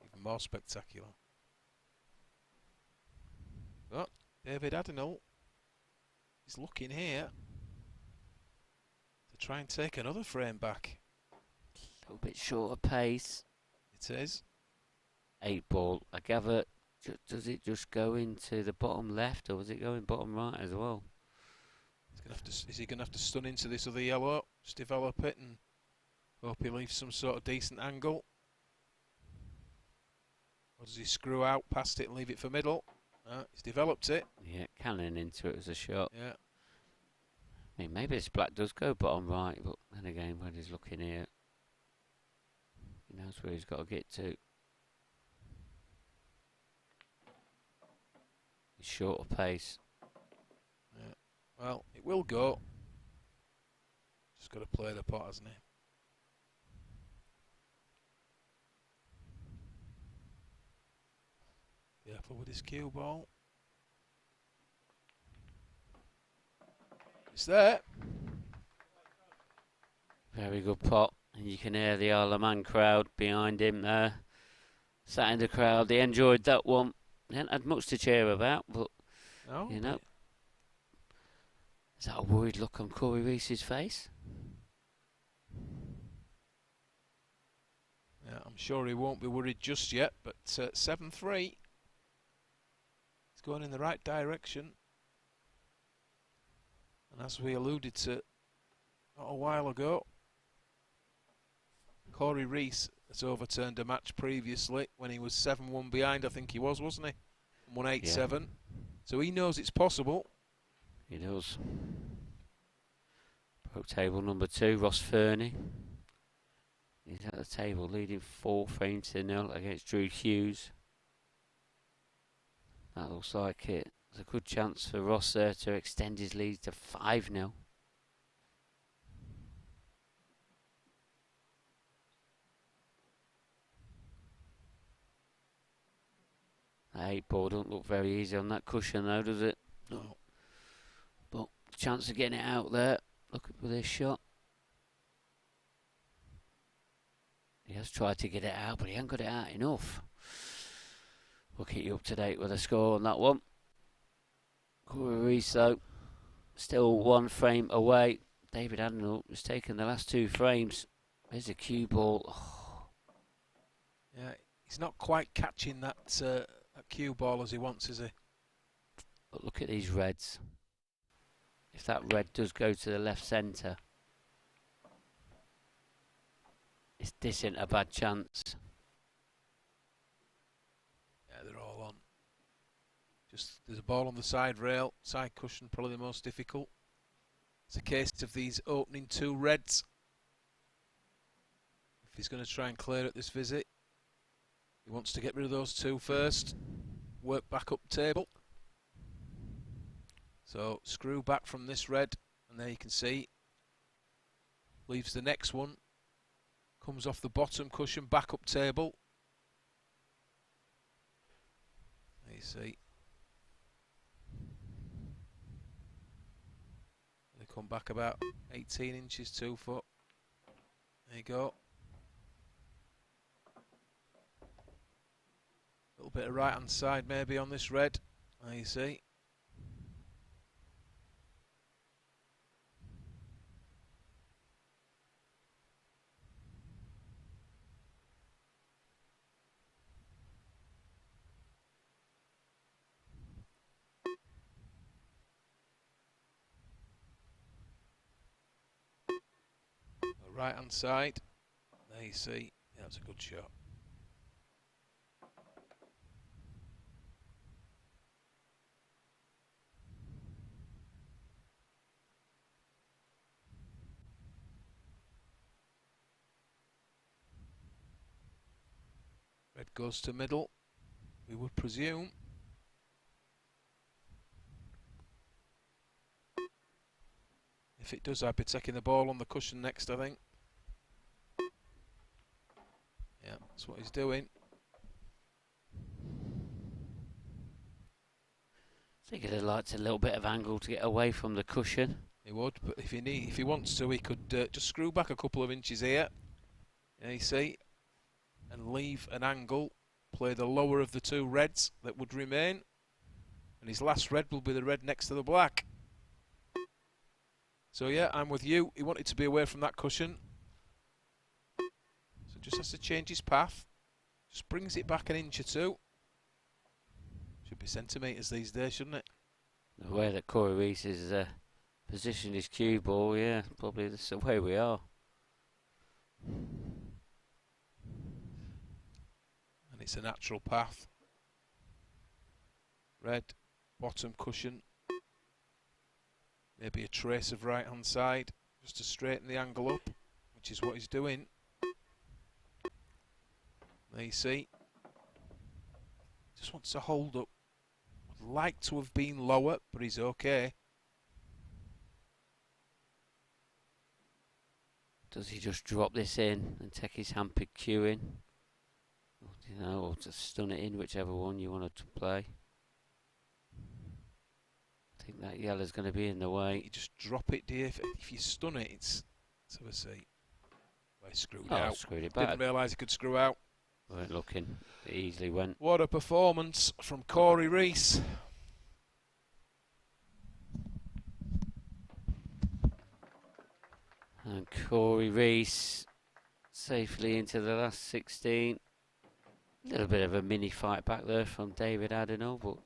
Even more spectacular. But David Addinall is looking here to try and take another frame back. A little bit short of pace. It is. 8 ball. I gather, does it just go into the bottom left, or was it going bottom right as well? He's gonna have to, is he going to have to stun into this other yellow, just develop it, and hope he leaves some sort of decent angle? Or does he screw out past it and leave it for middle? He's developed it. Yeah, cannon into it as a shot. Yeah. I mean, maybe this black does go bottom right, but then again, when he's looking here, he knows where he's got to get to. He's short of pace. Yeah. Well, it will go. Just got to play the pot, hasn't he? Careful with his cue ball. It's there. Very good pot. And you can hear the Isle of Man crowd behind him there. Sat in the crowd. They enjoyed that one. They hadn't had much to cheer about, but, you know. Is that a worried look on Cory Reese's face? Yeah, I'm sure he won't be worried just yet, but 7-3. It's going in the right direction. And as we alluded to not a while ago, Cory Rees has overturned a match previously when he was 7-1 behind, I think he was, wasn't he? 1-8-7. Yeah. So he knows it's possible. He does. Broke table number 2, Ross Fernie. He's at the table leading 4-0 against Drew Hughes. That looks like it. There's a good chance for Ross there to extend his lead to 5-0. That 8 ball don't look very easy on that cushion though, does it? No. But chance of getting it out there. Look at this shot. He has tried to get it out, but he hasn't got it out enough. We'll keep you up to date with the score on that one. Cory Rees, though, still 1 frame away. David Adenol has taken the last 2 frames. There's a cue ball. Oh. Yeah, he's not quite catching that cue ball as he wants, is he? But look at these reds. If that red does go to the left centre, this isn't a bad chance. Yeah, they're all on. Just there's a ball on the side rail, side cushion probably the most difficult. It's a case of these opening 2 reds. If he's going to try and clear at this visit, he wants to get rid of those 2 first. Work back up table. So screw back from this red, and there you can see. Leaves the next one. Comes off the bottom cushion, back up table. There you see. They come back about 18 inches, 2 foot. There you go. A little bit of right hand side maybe on this red. There you see. Right hand side, there you see, yeah, that's a good shot. Red goes to middle, we would presume. If it does, I'd be taking the ball on the cushion next, I think. Yeah, that's what he's doing. I think he'd have liked a little bit of angle to get away from the cushion. He would, but if he wants to, he could just screw back a couple of inches here. Yeah, you see, and leave an angle. Play the lower of the two reds that would remain, and his last red will be the red next to the black. So yeah, I'm with you. He wanted to be away from that cushion, so just has to change his path. Just brings it back an inch or two. Should be centimetres these days, shouldn't it? The way that Cory Rees is positioned his cue ball, yeah, probably that's the way we are. And it's a natural path. Red, bottom cushion. Maybe a trace of right hand side, just to straighten the angle up, which is what he's doing. There you see. Just wants to hold up. Would like to have been lower, but he's okay. Does he just drop this in and take his hand-picked cue in? Or, you know, or just stun it in, whichever one you wanted to play. I think that yellow's going to be in the way. You just drop it, dear. If you stun it, it's... Let's have a see. Well, he screwed out. Screwed it back. Didn't realise he could screw out. Weren't looking. It easily went. What a performance from Cory Rees. And Cory Rees safely into the last 16. A little bit of a mini fight back there from David Addinall, but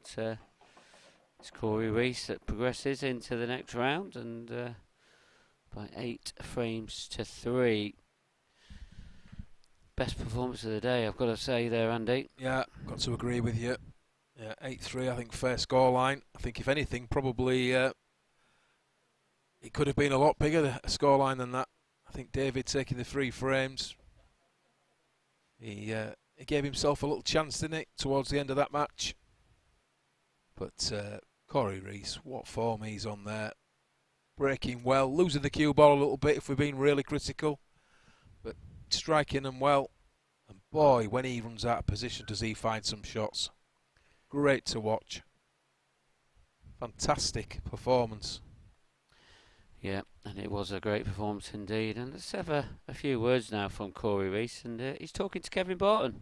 it's Cory Rees that progresses into the next round, and by 8 frames to 3. Best performance of the day, I've got to say there, Andy. Yeah, got to agree with you. Yeah, 8-3, I think fair scoreline. I think if anything, probably it could have been a lot bigger, a scoreline than that. I think David taking the 3 frames. He gave himself a little chance, didn't he, towards the end of that match. But Cory Rees, what form he's on there. Breaking well, losing the cue ball a little bit if we're being really critical. But striking them well. And boy, when he runs out of position, does he find some shots. Great to watch. Fantastic performance. Yeah, and it was a great performance indeed. And let's have a few words now from Cory Rees, and he's talking to Kevin Barton.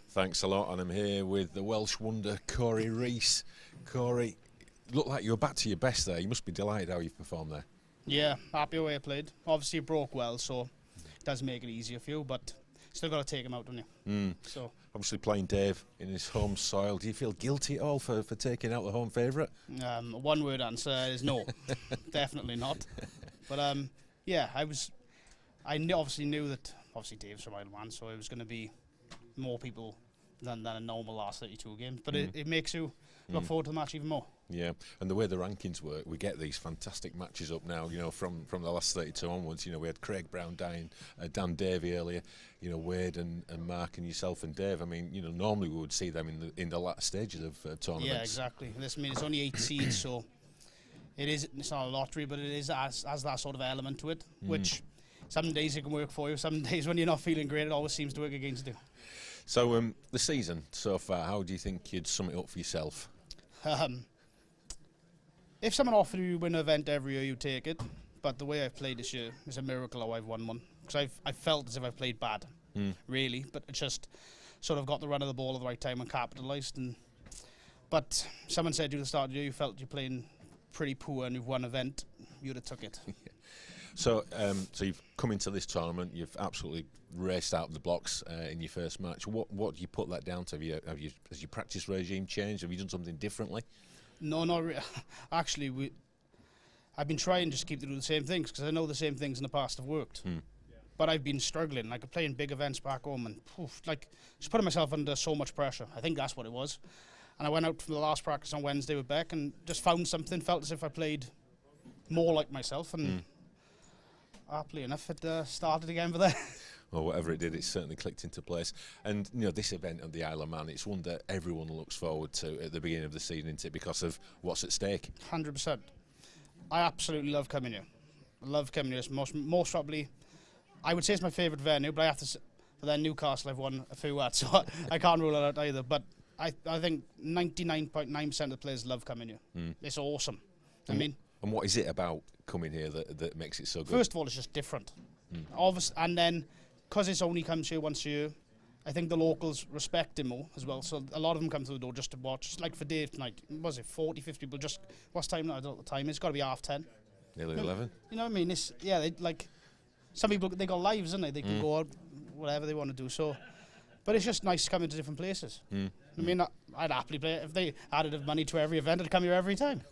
Thanks a lot, and I'm here with the Welsh wonder, Cory Rees. Cory, looked like you were back to your best there. You must be delighted how you've performed there. Yeah, happy way I played. Obviously, it broke well, so it does make it easier for you, but still got to take him out, don't you? So obviously playing Dave in his home soil. Do you feel guilty at all for taking out the home favourite? One word answer is no. Definitely not. But yeah, obviously knew that Dave's from Isle of Man, so it was going to be more people than a normal last 32 games. But it makes you look forward to the match even more. Yeah, and the way the rankings work, we get these fantastic matches up now, you know, from the last 32 onwards. You know, we had Craig Brown, Dan Davey earlier, you know, Wade and Mark and yourself and Dave. I mean, you know, normally we would see them in the latter stages of tournaments. Yeah, exactly. It's only 8 seeds, so it's not a lottery, but it is as that sort of element to it, which some days it can work for you, some days when you're not feeling great, it always seems to work against you. So the season so far, how do you think you'd sum it up for yourself? If someone offered you to win an event every year, you take it. But the way I've played this year, it's a miracle how I've won one. Because I felt as if I've played bad, really. But it just sort of got the run of the ball at the right time and capitalised. But someone said to you at the start of the year, you felt you're playing pretty poor and you've won an event, you'd have took it. So you've come into this tournament, you've absolutely raced out of the blocks in your first match. What do you put that down to? Has your practice regime changed? Have you done something differently? No, not really. Actually, I've been trying just to keep to do the same things because I know the same things in the past have worked. But I've been struggling, like playing big events back home and just putting myself under so much pressure. I think that's what it was. And I went out for the last practice on Wednesday with Beck and just found something, felt as if I played more like myself, and happily enough it started again for there. or whatever it did, it certainly clicked into place. And you know, this event at the Isle of Man, it's one that everyone looks forward to at the beginning of the season, isn't it, because of what's at stake. 100%. I absolutely love coming here. I love coming here. It's most probably, I would say it's my favourite venue, but I have to. But then Newcastle, I've won a few at, so I can't rule it out either. But I think 99.9% of the players love coming here. It's awesome. And what is it about coming here that makes it so good? First of all, it's just different. Obviously, and then because it's only comes here once a year, I think the locals respect him more as well. So a lot of them come to the door just to watch. Just like for Dave tonight, was it 40, 50 people? Just what's time now? I don't know what the time is. It's got to be 10:30. Nearly 11. You know what I mean? It's they like some people they got lives, isn't they? They can go out whatever they want to do. So, but it's just nice coming to different places. I mean, I'd happily play it. If they added money to every event, I'd come here every time.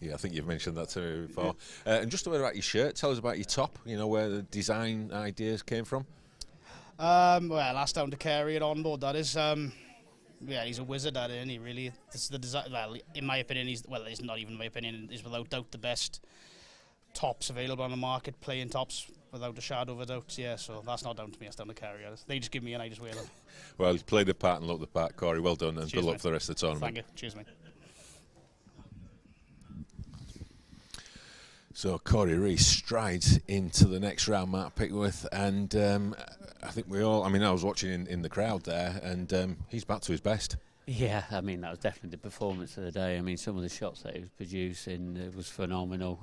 Yeah, I think you've mentioned that to me before. And just a word about your shirt. Tell us about your top. You know, where the design ideas came from. Well, that's down to Cory at on board. That is, yeah, he's a wizard at it, isn't he? Really, this is the design. Well, in my opinion, it's not even my opinion. He's without doubt the best tops available on the market, playing tops without a shadow of a doubt. Yeah, so that's not down to me. That's down to Cory. They just give me and I just wear them. Well, you played the part and looked the part, Cory. Well done, and Cheers, good luck mate. for the rest of the tournament. Thank you. Cheers, mate. So Cory Rees strides into the next round, Matt Pickworth, and I think we all. I mean, I was watching in the crowd there, and he's back to his best. Yeah, I mean, that was definitely the performance of the day. I mean, some of the shots that he was producing was phenomenal.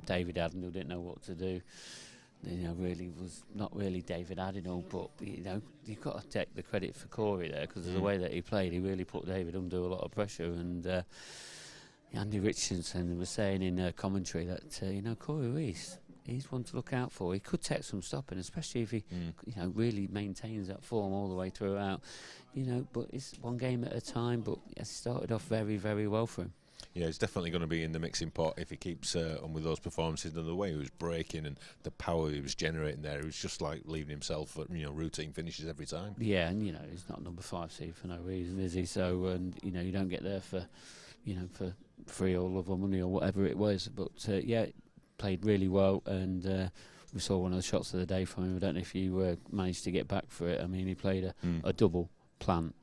David Adenol didn't know what to do. You know, really was not really David Addinall, but you know, you've got to take the credit for Cory there because of the way that he played. He really put David under a lot of pressure, and Andy Richardson was saying in commentary that you know, Cory Rees, he's one to look out for. He could take some stopping, especially if he you know, really maintains that form all the way throughout. You know, but it's one game at a time. But it started off very, very well for him. Yeah, he's definitely going to be in the mixing pot if he keeps on with those performances and the way he was breaking and the power he was generating there. It was just like leaving himself at, you know, routine finishes every time. Yeah, and you know, he's not number 5 seed for no reason, is he? So, and you know, you don't get there for, you know, for free or love or money or whatever it was. But yeah, played really well, and we saw one of the shots of the day from him. I don't know if you managed to get back for it. I mean, he played a double plant.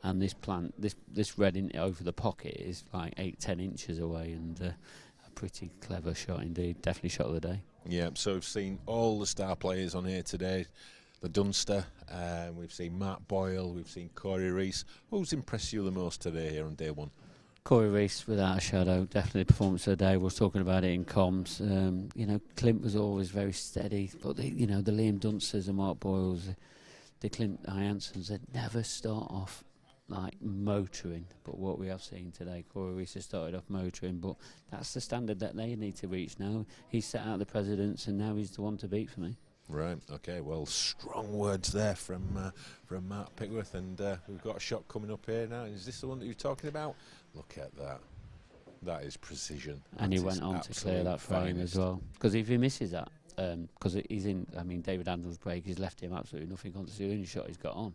And this reading over the pocket is like 8-10 inches away, and a pretty clever shot indeed. Definitely shot of the day. Yeah, so we've seen all the star players on here today. The Dunster, we've seen Matt Boyle, we've seen Cory Rees. Who's impressed you the most today here on day one? Cory Rees, without a shadow, definitely performance of the day. We were talking about it in comms. You know, Clint was always very steady, but you know, the Liam Dunsters and Mark Boyles, the Clint Iansons, they never start off like motoring, but what we have seen today, Cory Rees has started off motoring, but that's the standard that they need to reach now. He's set out the precedents, and now he's the one to beat for me. Right. Okay. Well, strong words there from Matt Pickworth, and we've got a shot coming up here now. Is this the one that you're talking about? Look at that. That is precision. And he went on to clear that frame as well. Because if he misses that, because he's in, I mean, David Adenol's break, he's left him absolutely nothing on the only shot he's got on,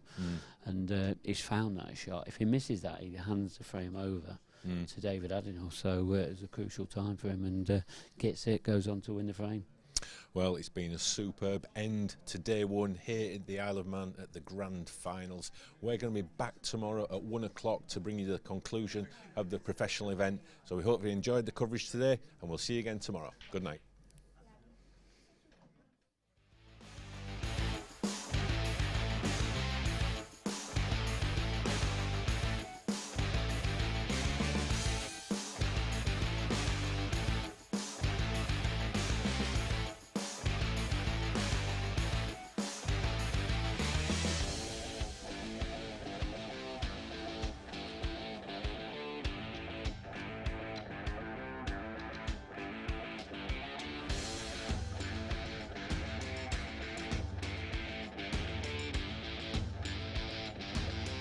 and he's found that shot. If he misses that, he hands the frame over to David Adenol. So it was a crucial time for him, and gets it, goes on to win the frame. Well, it's been a superb end to day one here at the Isle of Man at the Grand Finals. We're going to be back tomorrow at 1 o'clock to bring you the conclusion of the professional event. So we hope you enjoyed the coverage today, and we'll see you again tomorrow. Good night.